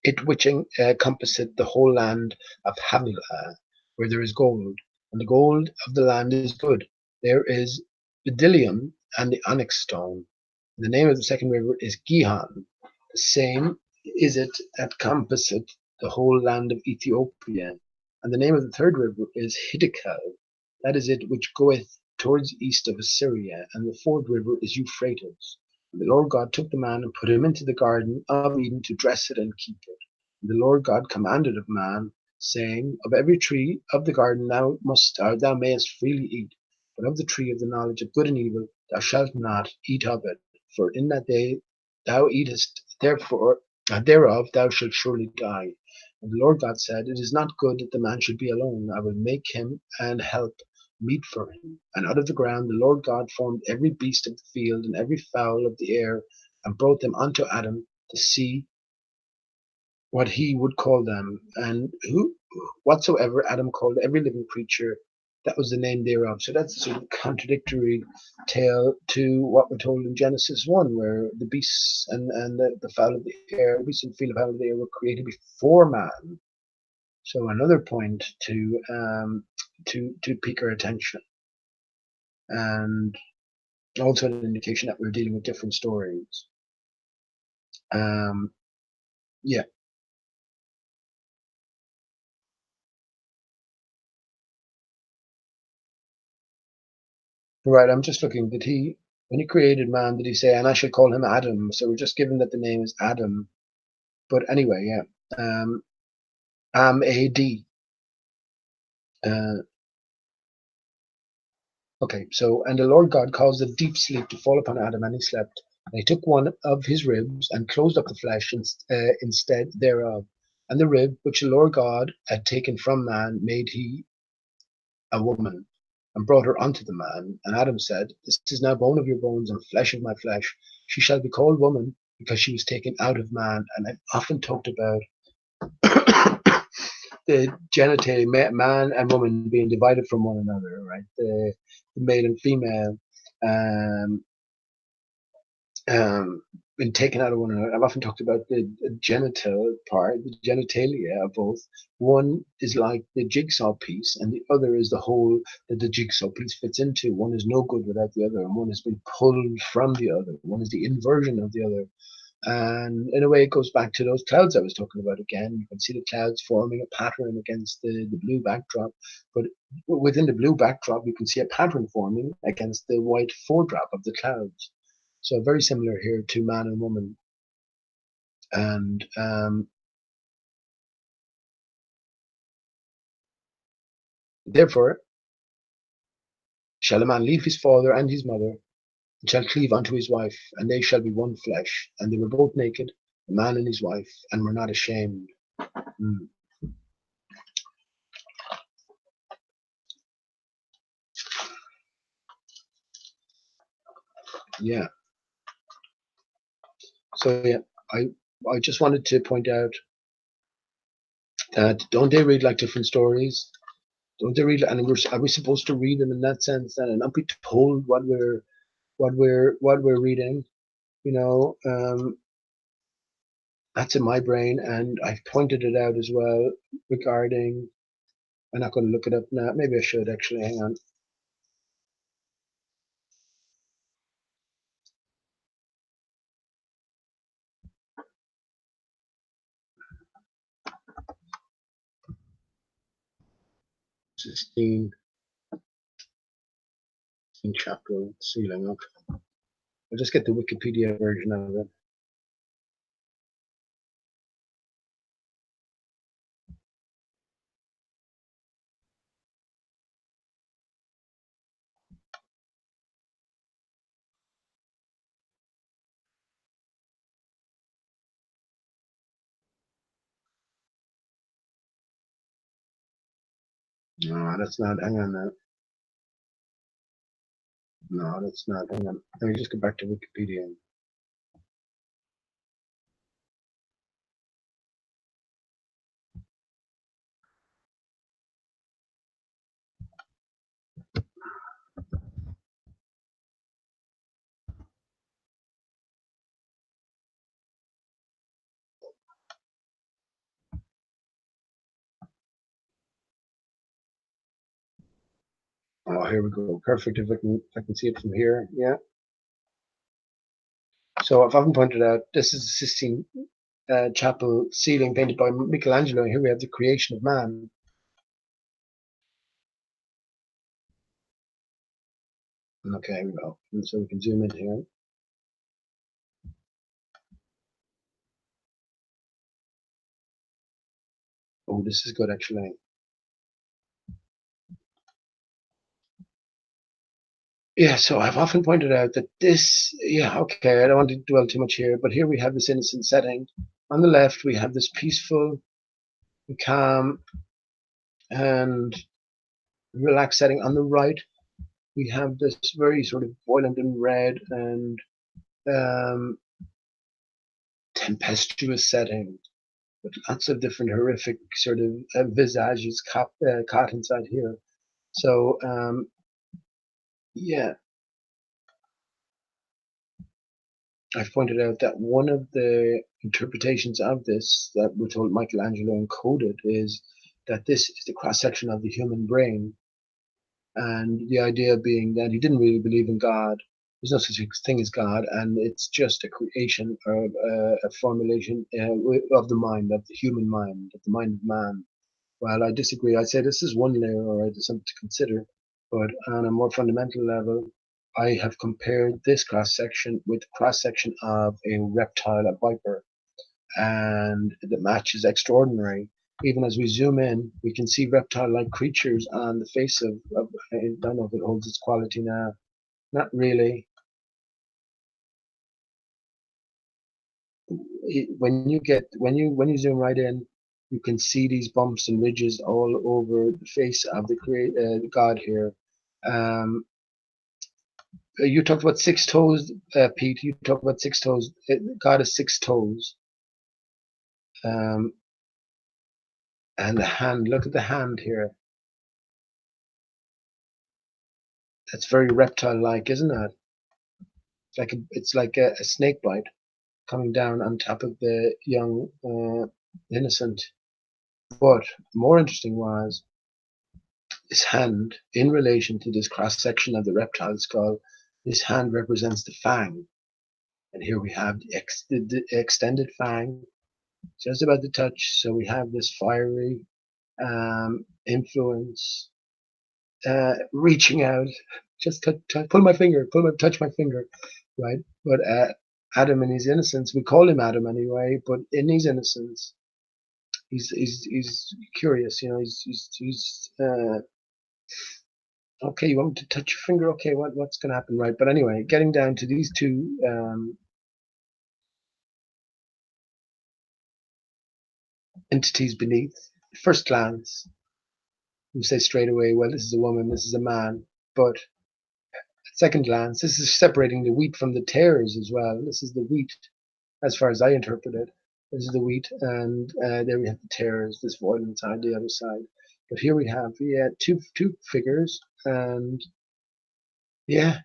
it which encompasseth the whole land of Havilah, where there is gold, and the gold of the land is good. There is bdellium and the onyx stone. The name of the second river is Gihon. The same is it that compasseth the whole land of Ethiopia. And the name of the third river is Hiddekel. That is it which goeth towards the east of Assyria. And the fourth river is Euphrates. And the Lord God took the man and put him into the garden of Eden to dress it and keep it. And the Lord God commanded of man, saying, Of every tree of the garden thou mayest freely eat, but of the tree of the knowledge of good and evil thou shalt not eat of it. For in that day thou eatest thereof thou shalt surely die. And the Lord God said, It is not good that the man should be alone. I will make him an help meet for him. And out of the ground the Lord God formed every beast of the field and every fowl of the air, and brought them unto Adam to see what he would call them. And whatsoever Adam called every living creature, that was the name thereof. So that's a sort of contradictory tale to what we're told in Genesis 1, where the beasts and the fowl of the air, the beasts and the field of fowl of the air were created before man. So another point to pique our attention, and also an indication that we're dealing with different stories. Yeah. Right, I'm just looking. When he created man, did he say, and I should call him Adam? So we're just given that the name is Adam. But anyway, yeah. Am-A-D. Uh, okay, so, and the Lord God caused a deep sleep to fall upon Adam, and he slept. And he took one of his ribs and closed up the flesh instead thereof. And the rib which the Lord God had taken from man made he a woman, and brought her unto the man. And Adam said, This is now bone of your bones and flesh of my flesh. She shall be called woman, because she was taken out of man. And I've often talked about the genitalia, man and woman being divided from one another, right? The male and female. Um, been taken out of one another. I've often talked about the genital part, the genitalia of both. One is like the jigsaw piece, and the other is the hole that the jigsaw piece fits into. One is no good without the other, and one has been pulled from the other. One is the inversion of the other. And in a way, it goes back to those clouds I was talking about again. You can see the clouds forming a pattern against the blue backdrop, but within the blue backdrop, you can see a pattern forming against the white foredrop of the clouds. So very similar here to man and woman. And therefore shall a man leave his father and his mother, and shall cleave unto his wife, and they shall be one flesh. And they were both naked, the man and his wife, and were not ashamed. Mm. Yeah. So yeah, I just wanted to point out that don't they read like different stories? Don't they read? And are we supposed to read them in that sense then, and not be told what we're reading? You know, that's in my brain, and I've pointed it out as well regarding. I'm not going to look it up now. Maybe I should actually. Hang on. 16 chapter ceiling. Okay. I'll just get the Wikipedia version of it. No, that's not. Hang on now. No, that's not. Hang on. Let me just go back to Wikipedia. Oh, here we go. Perfect. If I can see it from here. Yeah. So I've often pointed out this is the Sistine Chapel ceiling painted by Michelangelo. Here we have the creation of man. Okay, here we go. And so we can zoom in here. Oh, this is good actually. Yeah, so I've often pointed out that this, yeah, okay, I don't want to dwell too much here, but here we have this innocent setting. On the left, we have this peaceful, calm, and relaxed setting. On the right, we have this very sort of violent and red and um, tempestuous setting with lots of different horrific sort of visages caught inside here. So, yeah, I've pointed out that one of the interpretations of this that we're told Michelangelo encoded is that this is the cross section of the human brain, and the idea being that he didn't really believe in God. There's no such thing as God, and it's just a creation or a formulation of the mind, of the human mind, of the mind of man. Well, I disagree. I say this is one layer, or right, something to consider, but on a more fundamental level, I have compared this cross section with the cross section of a reptile, a viper, and the match is extraordinary. Even as we zoom in, we can see reptile-like creatures on the face of. I don't know if it holds its quality now. Not really. When you zoom right in, you can see these bumps and ridges all over the face of the god here. Um, you talked about six toes, Pete. You talked about six toes. God has six toes. Um, and the hand. Look at the hand here. That's very reptile-like, isn't it? It's like a snake bite coming down on top of the young innocent. But more interesting was this hand in relation to this cross section of the reptile skull. This hand represents the fang, and here we have the extended fang just about to touch. So we have this fiery influence reaching out, just touch my finger, right? But Adam in his innocence, we call him Adam anyway, but in his innocence, he's curious, he's okay. You want me to touch your finger? Okay, what's gonna happen, right? But anyway, getting down to these two entities beneath, first glance, you say straight away, well, this is a woman, this is a man, but at second glance, this is separating the wheat from the tares as well. This is the wheat as far as I interpret it. This is the wheat, and there we have the tares, this void inside the other side. But here we have two figures, and yeah,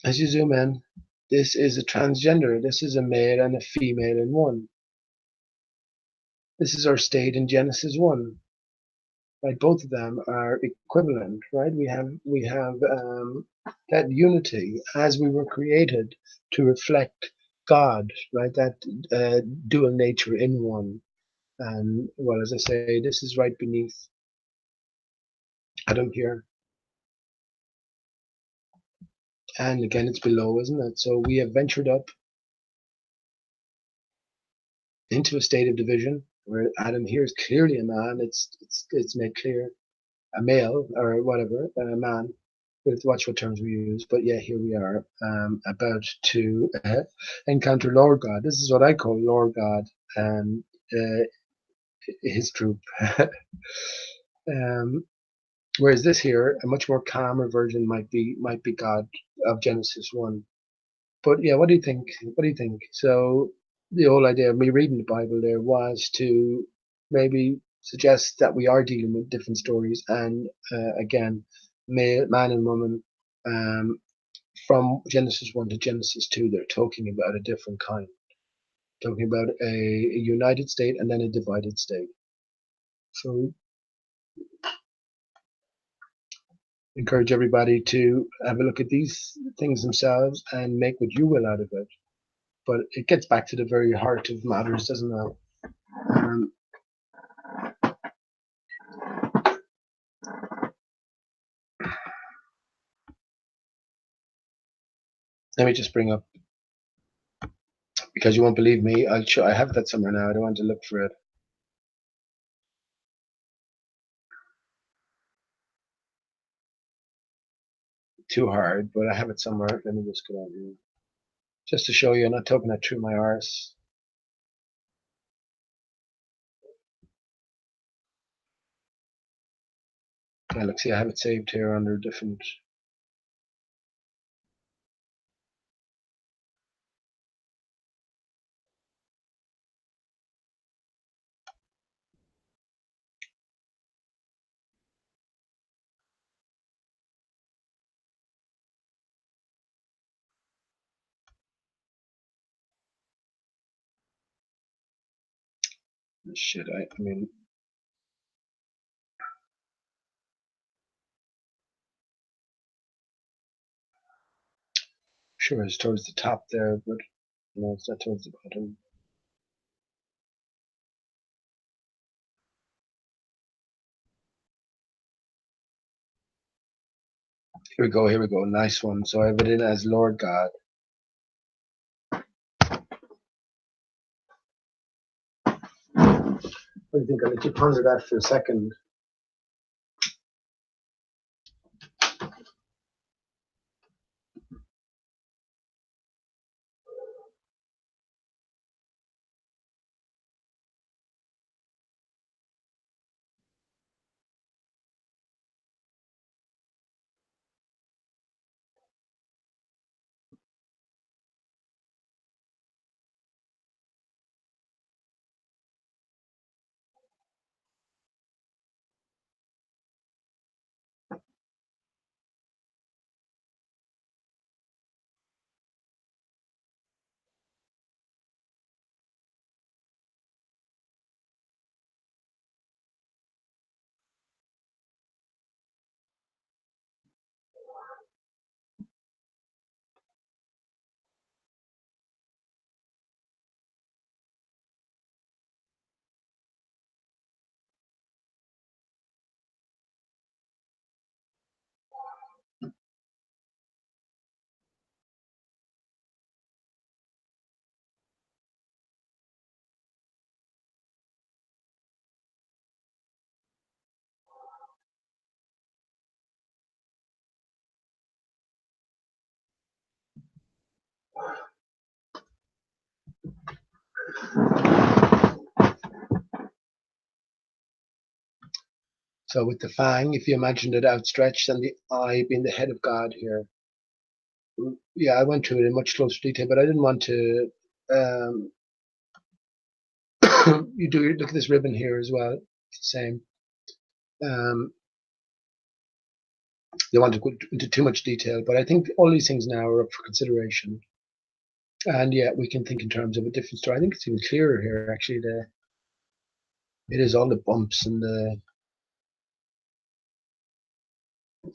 as you zoom in, this is a transgender. This is a male and a female in one. This is our state in Genesis 1. Right, both of them are equivalent. Right, we have that unity as we were created to reflect God. Right, that dual nature in one. And well, as I say, this is right beneath Adam here, and again, it's below, isn't it? So we have ventured up into a state of division where Adam here is clearly a man. It's made clear, a male or whatever, a man. We have to watch what terms we use, but yeah, here we are about to encounter Lord God. This is what I call Lord God and uh, his troop. um, Whereas this here, a much more calmer version might be God of Genesis 1. But yeah, what do you think? What do you think? So the whole idea of me reading the Bible there was to maybe suggest that we are dealing with different stories, and again, man and woman, um, from Genesis 1 to Genesis 2, they're talking about a different kind, talking about a united state and then a divided state. So encourage everybody to have a look at these things themselves and make what you will out of it. But it gets back to the very heart of matters, doesn't it? Um, Let me just bring up, because you won't believe me, I'll show, I have that somewhere now. I don't want to look for it. Too hard, but I have it somewhere. Let me just go on here. Just to show you, I'm not talking it through my arse. Yeah, look, see, I have it saved here under different. Shit, I mean, sure it's towards the top there, but no, it's not towards the bottom. Here we go, nice one. So I have it in as Lord God. What do you think? I'll let you ponder that for a second. So with the fang, if you imagined it outstretched and the eye being the head of God here. Yeah, I went through it in much closer detail, but I didn't want to. Um, you do look at this ribbon here as well. It's the same. Um, they want to go into too much detail, but I think all these things now are up for consideration. And yeah, we can think in terms of a different story. I think it's even clearer here. Actually, it is all the bumps and the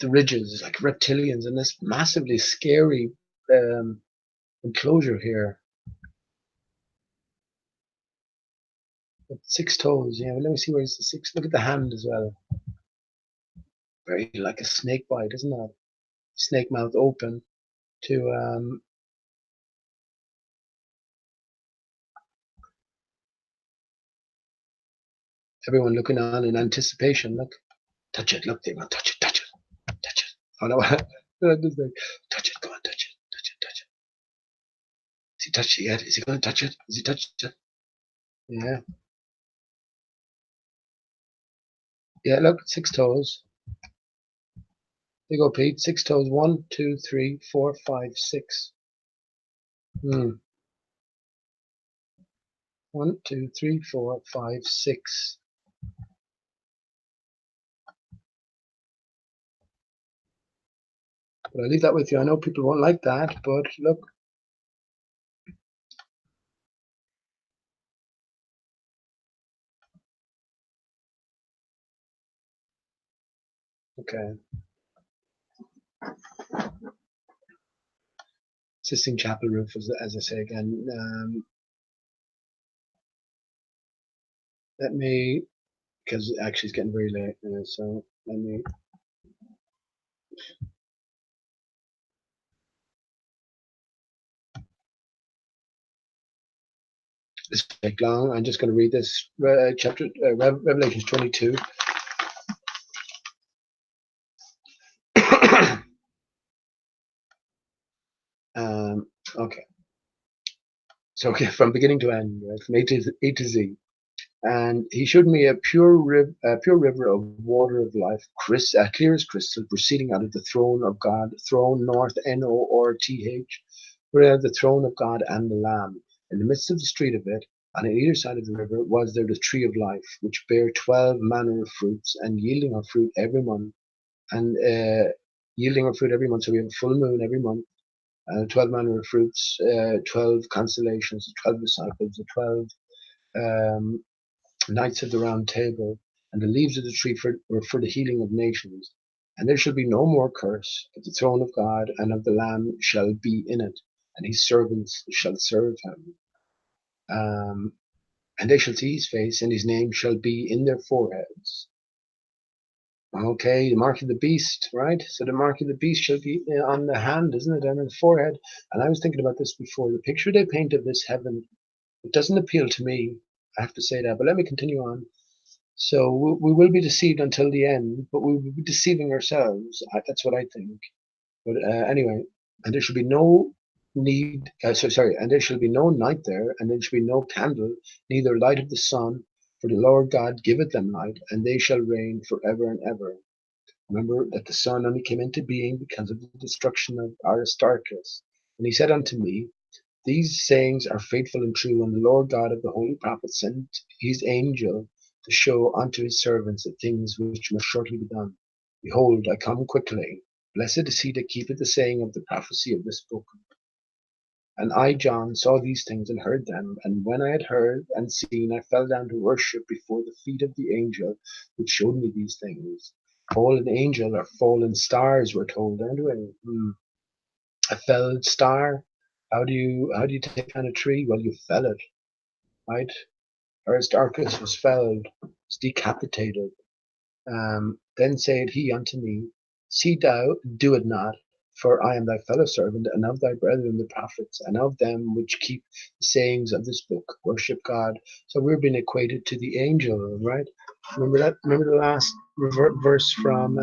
ridges, like reptilians, and this massively scary um, enclosure here. With 6 toes, yeah. Well, let me see where's the six. Look at the hand as well. Very like a snake bite, isn't that? Snake mouth open to everyone looking on in anticipation. Look, touch it. Look, they want touch it, touch it, touch it. Oh no, touch it. Go on, touch it, touch it, touch it. Is he touched it yet? Is he going to touch it? Is he touched it? Yeah, yeah. Look, 6 toes. There you go, Pete. 6 toes. 1, 2, 3, 4, 5, 6. Hmm. 1, 2, 3, 4, 5, 6. But I'll leave that with you. I know people won't like that, but look. Okay. Sistine Chapel roof, as I say again. Let me, because actually it's getting very late now, so let me. This will take long. I'm just going to read this chapter, Revelations 22. Okay. So okay, from beginning to end, right, from A to Z. And he showed me a pure river of water of life, clear as crystal, proceeding out of the throne of God, throne north, North, where the throne of God and the Lamb. In the midst of the street of it, and on either side of the river, was there the tree of life, which bare 12 manner of fruits, and yielding her fruit every month, and yielding her fruit every month. So we have a full moon every month, 12 manner of fruits, 12 constellations, 12 disciples, the 12 um, knights of the round table, and the leaves of the tree were for the healing of nations. And there shall be no more curse, but the throne of God and of the Lamb shall be in it, and his servants shall serve him. And they shall see his face, and his name shall be in their foreheads. Okay, the mark of the beast, right? So the mark of the beast shall be on the hand, isn't it, and on the forehead. And I was thinking about this before. The picture they paint of this heaven, it doesn't appeal to me. I have to say that. But let me continue on. So we will be deceived until the end, but we will be deceiving ourselves. That's what I think. But anyway, and there should be no need. And there shall be no night there, and there shall be no candle, neither light of the sun. For the Lord God giveth them light, and they shall reign forever and ever. Remember that the sun only came into being because of the destruction of Aristarchus. And he said unto me, these sayings are faithful and true, and the Lord God of the holy prophets sent his angel to show unto his servants the things which must shortly be done. Behold, I come quickly. Blessed is he that keepeth the saying of the prophecy of this book. And I, John, saw these things and heard them. And when I had heard and seen, I fell down to worship before the feet of the angel which showed me these things. Fallen angel or fallen stars, we're told, aren't we? A felled star. How do you take down a tree? Well, you fell it, right? Aristarchus was felled, was decapitated. Then said he unto me, see thou do it not, for I am thy fellow servant, and of thy brethren the prophets, and of them which keep the sayings of this book, worship God. So we're being equated to the angel, right? Remember that? Remember the last verse from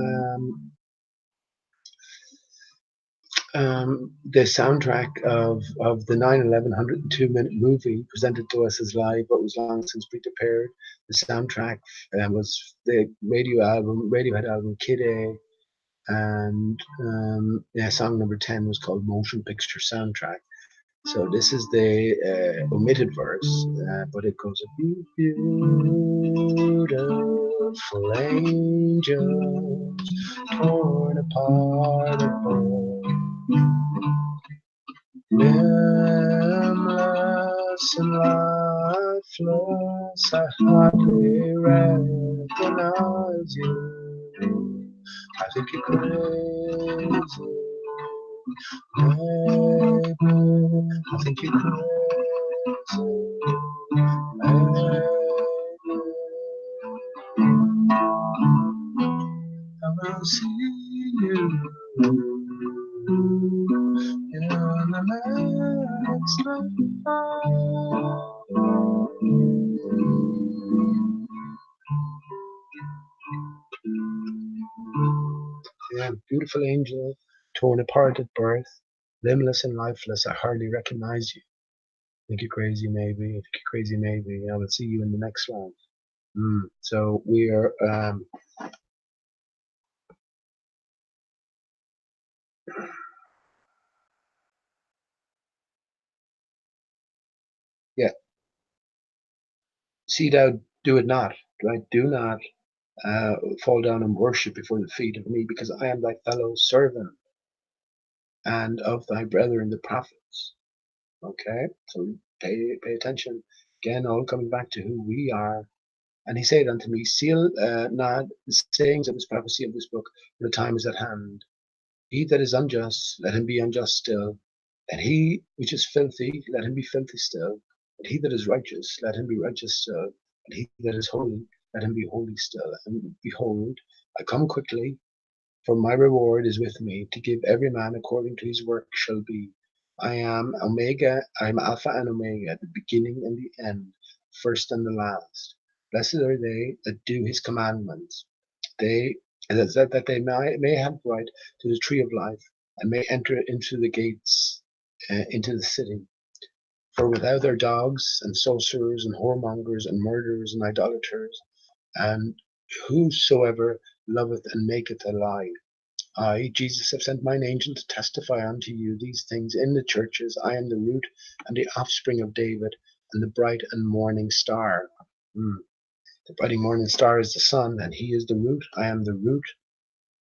the soundtrack of the 9/11 102-minute movie presented to us as live, but was long since prepared. The soundtrack was the Radiohead album Kid A, and yeah, song number 10 was called Motion Picture Soundtrack. So this is the omitted verse, but it goes, beautiful angels torn apart at birth, nameless and lifeless, I hardly recognize you. I think you're crazy, maybe. I think you're crazy, maybe. I will see you in the next life. Yeah, beautiful angel, torn apart at birth, limbless and lifeless, I hardly recognize you. Think you're crazy, maybe. Think you're crazy, maybe. I will see you in the next life. So we are, yeah, see thou do it not, right? Do not fall down and worship before the feet of me, because I am thy fellow servant and of thy brethren the prophets. Okay, so pay attention. Again, all coming back to who we are. And he said unto me, seal not the sayings of this prophecy of this book, for the time is at hand. He that is unjust, let him be unjust still. And he which is filthy, let him be filthy still. And he that is righteous, let him be righteous still. And he that is holy, let him be holy still. And behold, I come quickly, for my reward is with me, to give every man according to his work shall be. I am Omega, I am Alpha and Omega, the beginning and the end, first and the last. Blessed are they that do his commandments, they that they may have right to the tree of life, and may enter into the gates, into the city. For without their dogs, and sorcerers, and whoremongers, and murderers, and idolaters, and whosoever loveth and maketh a lie, I, Jesus, have sent mine angel to testify unto you these things in the churches. I am the root and the offspring of David, and the bright and morning star. The bright and morning star is the sun, and he is the root. I am the root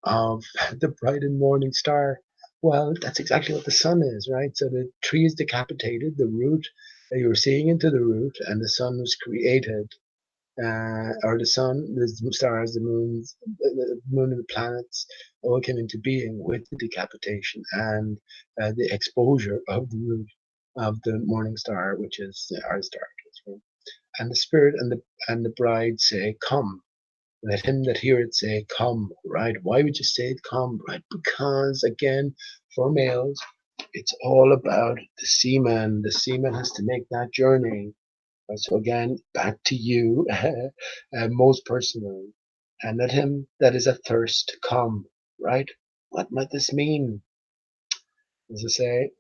of the bright and morning star. Well, that's exactly what the sun is, right? So the tree is decapitated, the root, you were seeing into the root, and the sun was created, or the sun, the stars, the moon, and the planets all came into being with the decapitation and the exposure of the root of the morning star, which is the Aristarchus. Right? And the spirit and the bride say, "Come." Let him that heareth say, "Come." Right? Why would you say it, "Come"? Right? Because again, for males, it's all about the seaman. The seaman has to make that journey. So again, back to you, most personally, and let him that is athirst come. Right? What might this mean? As I say,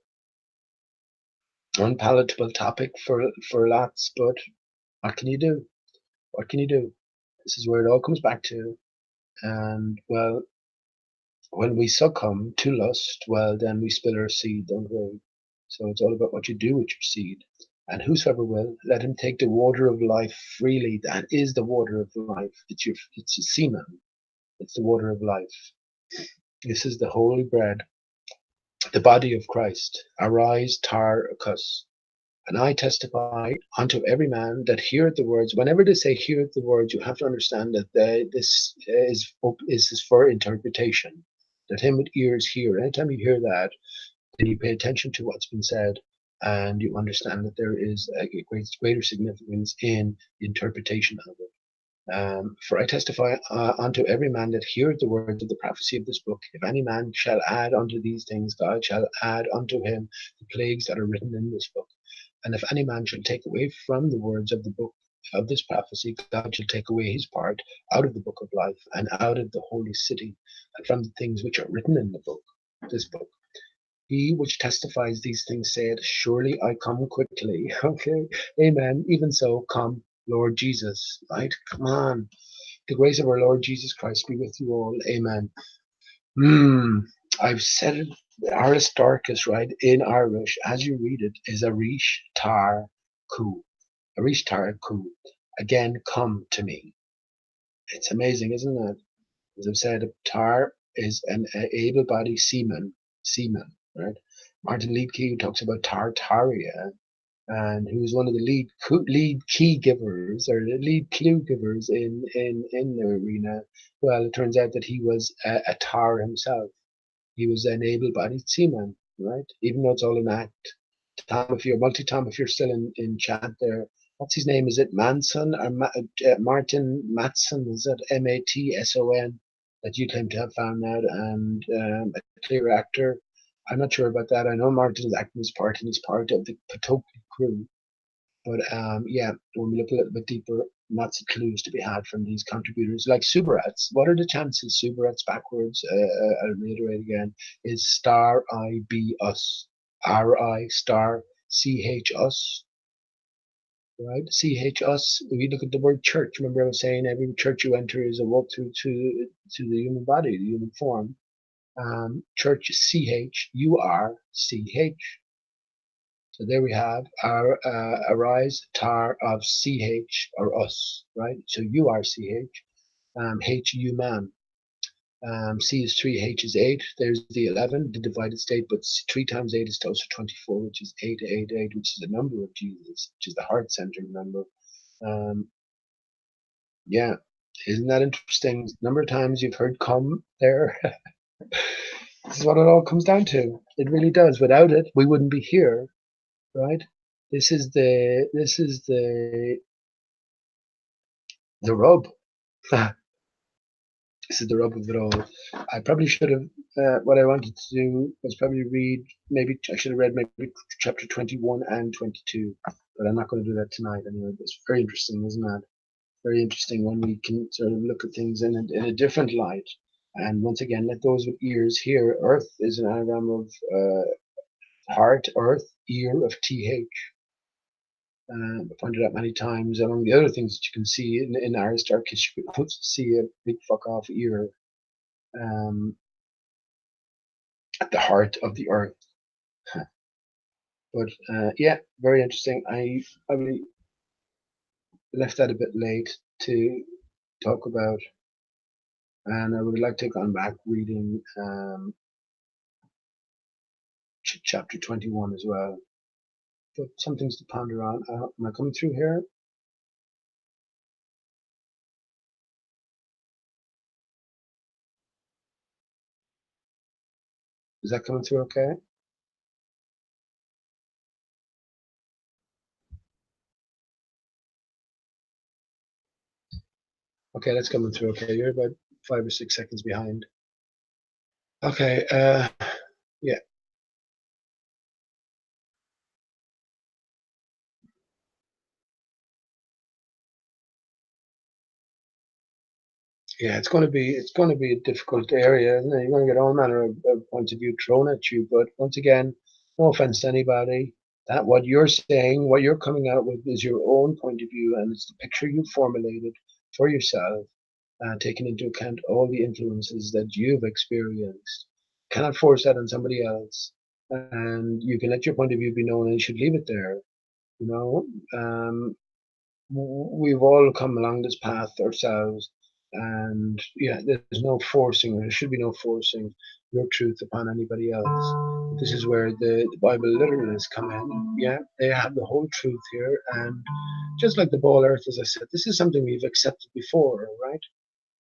unpalatable topic for lots, but what can you do? What can you do? This is where it all comes back to. And well, when we succumb to lust, well, then we spill our seed, don't we? So it's all about what you do with your seed. And whosoever will, let him take the water of life freely. That is the water of life. It's your semen. It's the water of life. This is the holy bread, the body of Christ. Arise, Tarkus. And I testify unto every man that heareth the words. Whenever they say heareth the words, you have to understand that this is for interpretation. Let him with ears hear. Anytime you hear that, then you pay attention to what's been said, and you understand that there is a greater significance in the interpretation of it. For I testify unto every man that heareth the words of the prophecy of this book. If any man shall add unto these things, God shall add unto him the plagues that are written in this book. And if any man shall take away from the words of the book of this prophecy, God shall take away his part out of the book of life, and out of the holy city, and from the things which are written in the book, this book. He which testifies these things said, "Surely I come quickly." Okay, amen. Even so, come, Lord Jesus. Right? Come on. The grace of our Lord Jesus Christ be with you all. Amen. I've said it, Aristarchus, right, in Irish, as you read it, is Arish Tar Ku. Arish Tar Ku. Again, come to me. It's amazing, isn't it? As I've said, Tar is an able-bodied seaman, right? Martin Leedke talks about Tartaria, and who's one of the lead key givers or the lead clue givers in the arena. Well, it turns out that he was a tar himself. He was an able-bodied seaman, right? Even though it's all an act. Tom, if you're multi-Tom, if you're still in chat there, what's his name? Is it Manson or Martin Matson? Is it Matson that you claim to have found out, and a clear actor? I'm not sure about that. I know Martin's acting his part, and he's part of the Patoki crew. But yeah, when we look a little bit deeper, lots of clues to be had from these contributors, like Subarats. What are the chances? Subarats backwards, I'll reiterate again, is star I B us, R I star C H us, right? C H us. If you look at the word church, remember I was saying every church you enter is a walk through to the human body, the human form. Church C H U R C H. So there we have our arise tar of ch or us, right? So you are ch, h you man. C is 3, H is 8. There's the 11, the divided state, but 3 times 8 is also 24, which is 888, which is the number of Jesus, which is the heart-centered number. Yeah, isn't that interesting? Number of times you've heard "come" there. This is what it all comes down to. It really does. Without it, we wouldn't be here, right? This is the rub. This is the rub of it all. I probably should have. What I wanted to do was probably read. Maybe I should have read maybe chapter 21 and 22, but I'm not going to do that tonight. Anyway, it's very interesting, isn't that? Very interesting when we can sort of look at things in a different light. And once again, let those with ears hear. Earth is an anagram of heart, earth, ear of th. I pointed out many times. Among the other things that you can see in Aristarchus, you can see a big fuck off ear um, at the heart of the earth. But yeah, very interesting. I probably left that a bit late to talk about, and I would like to go back reading chapter 21 as well. But some things to ponder on. Am I coming through here? Is that coming through okay? Okay, that's coming through okay. You're about 5 or 6 seconds behind. Okay, yeah. Yeah, it's going to be a difficult area, isn't it? You're going to get all manner of points of view thrown at you. But once again, no offense to anybody. That what you're saying, what you're coming out with, is your own point of view, and it's the picture you formulated for yourself, taking into account all the influences that you've experienced. Cannot force that on somebody else, and you can let your point of view be known, and you should leave it there. You know, we've all come along this path ourselves, and yeah, there's no forcing, there should be no forcing your truth upon anybody else. This is where the Bible literalists come in. Yeah, they have the whole truth here, and just like the ball earth, as I said, this is something we've accepted before, right?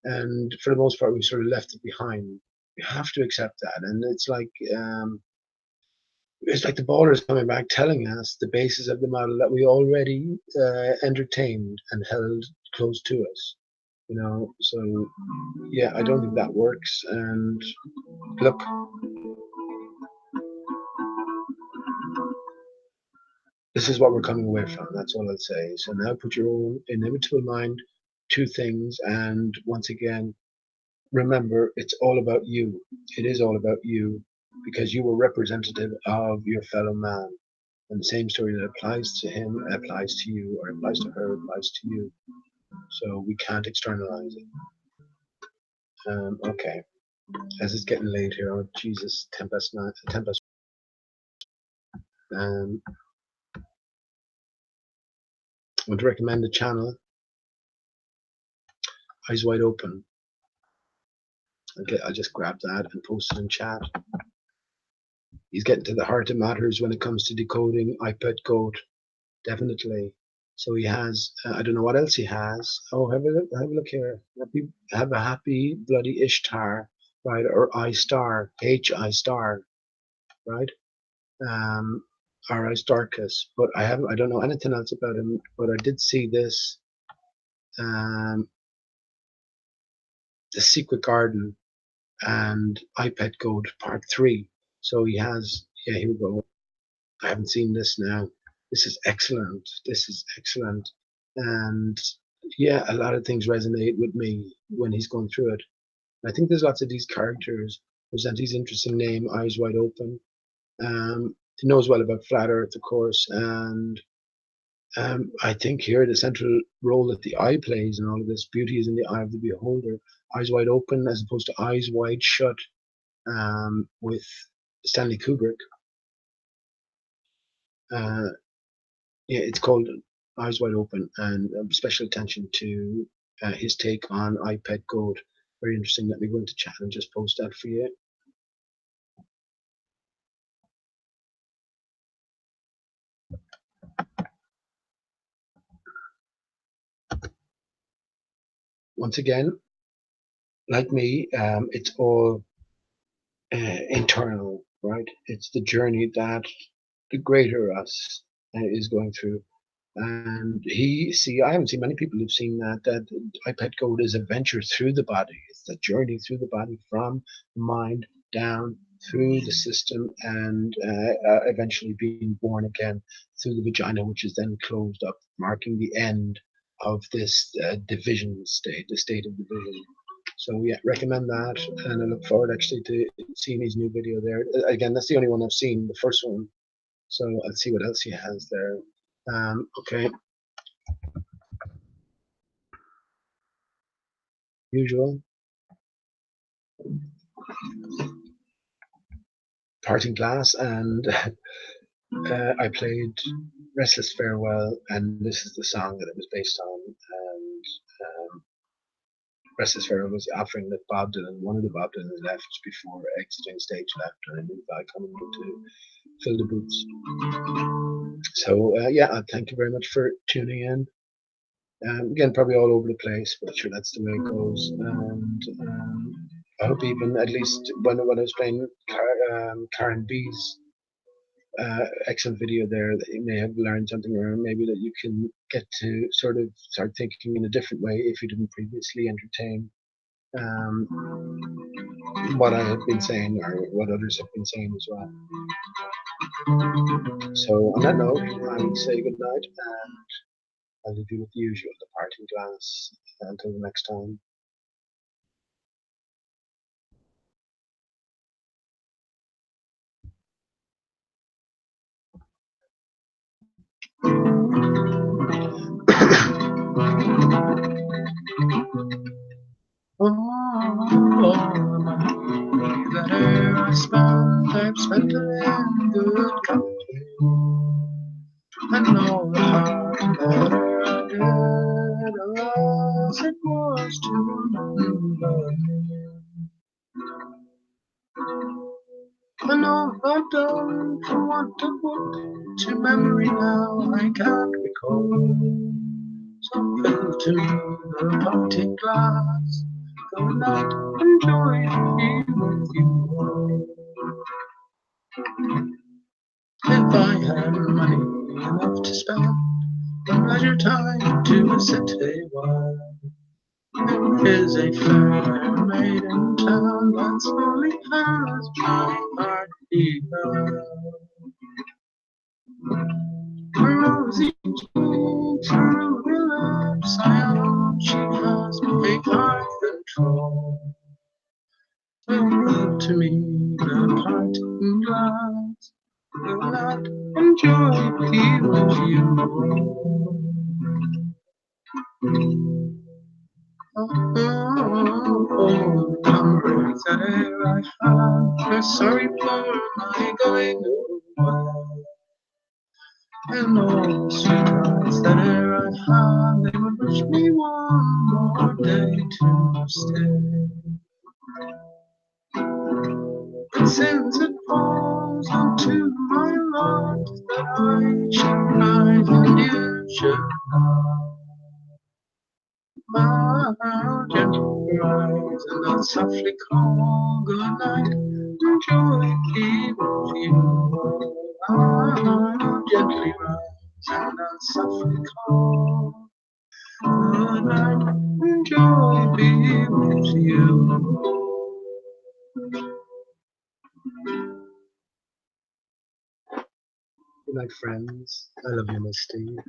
And for the most part, we sort of left it behind. We have to accept that, and it's like the baller is coming back telling us the basis of the model that we already entertained and held close to us. So yeah, I don't think that works. And look, this is what we're coming away from. That's all I'll say. So now put your own inimitable mind to things, and once again, remember it's all about you. It is all about you because you were representative of your fellow man. And the same story that applies to him applies to you, or applies to her applies to you. So we can't externalize it. Okay, as it's getting late here. Oh Jesus, Tempest, Tempest. Um, I want to recommend the channel Eyes Wide Open. Okay, I just grabbed that and posted in chat. He's getting to the heart of matters when it comes to decoding iPad code, definitely. So he has. I don't know what else he has. Oh, have a look. Have a look here. Have a happy bloody Ishtar, right? Or I star, I star, right? Um, or Aristarchus. But I don't know anything else about him. But I did see this. Um, the Secret Garden and iPad Code Part 3. So he has. Yeah, here we go. I haven't seen this now. This is excellent. This is excellent. And yeah, a lot of things resonate with me when he's going through it. I think there's lots of these characters. There's Auntie's interesting name, Eyes Wide Open. He knows well about flat Earth, of course, and I think here the central role that the eye plays in all of this beauty is in the eye of the beholder. Eyes wide open as opposed to eyes wide shut, with Stanley Kubrick. Uh, yeah, it's called Eyes Wide Open, and special attention to his take on iPad Code. Very interesting. Let me go into chat and just post that for you. Once again, like me, it's all internal, right? It's the journey that the greater us is going through. And I haven't seen many people who've seen that iPad code is a venture through the body. It's the journey through the body from the mind down through the system and eventually being born again through the vagina, which is then closed up, marking the end of this division state, the state of division. So yeah, recommend that, and I look forward actually to seeing his new video there. Again, that's the only one I've seen, the first one. So I'll see what else he has there. Okay, usual parting glass, and I played Restless Farewell, and this is the song that it was based on. And Restless Farewell was the offering that Bob Dylan, one of the Bob Dylan left before exiting stage left, and a new guy coming in to fill the boots. So yeah, thank you very much for tuning in. Again, probably all over the place, but sure, that's the way it goes. And I hope even at least when I was playing Karen B's excellent video there, that you may have learned something, or maybe that you can get to sort of start thinking in a different way if you didn't previously entertain what I have been saying or what others have been saying as well. So on that note, I will say good night, and I'll leave you with the usual, the parting glass. Until the next time. I've spent it in good company, and all the hard that I did, alas, it was to remember me. And all I've done for want of book to memory now I can't recall. So fill to me the parting glass, good night and joy be with you all. If I had money enough to spend on leisure time to sit a while, there is a fair maid in town that slowly has my heart begun. Her rosy cheeks, her ruby lips, I own she has my heart control. Fill to me the parting glass, will not enjoy be with you. Oh, comrades that e'er I had, are sorry for my going away. And all the sweethearts that e'er I had, they would wish me one more day to stay. But since it falls unto my lot that I should rise and you should not, I'll gently rise and I'll softly call good night and joy be with you. I'll gently rise and I'll softly call good night and joy be with you. Good night, friends. I love you, Miss Steve.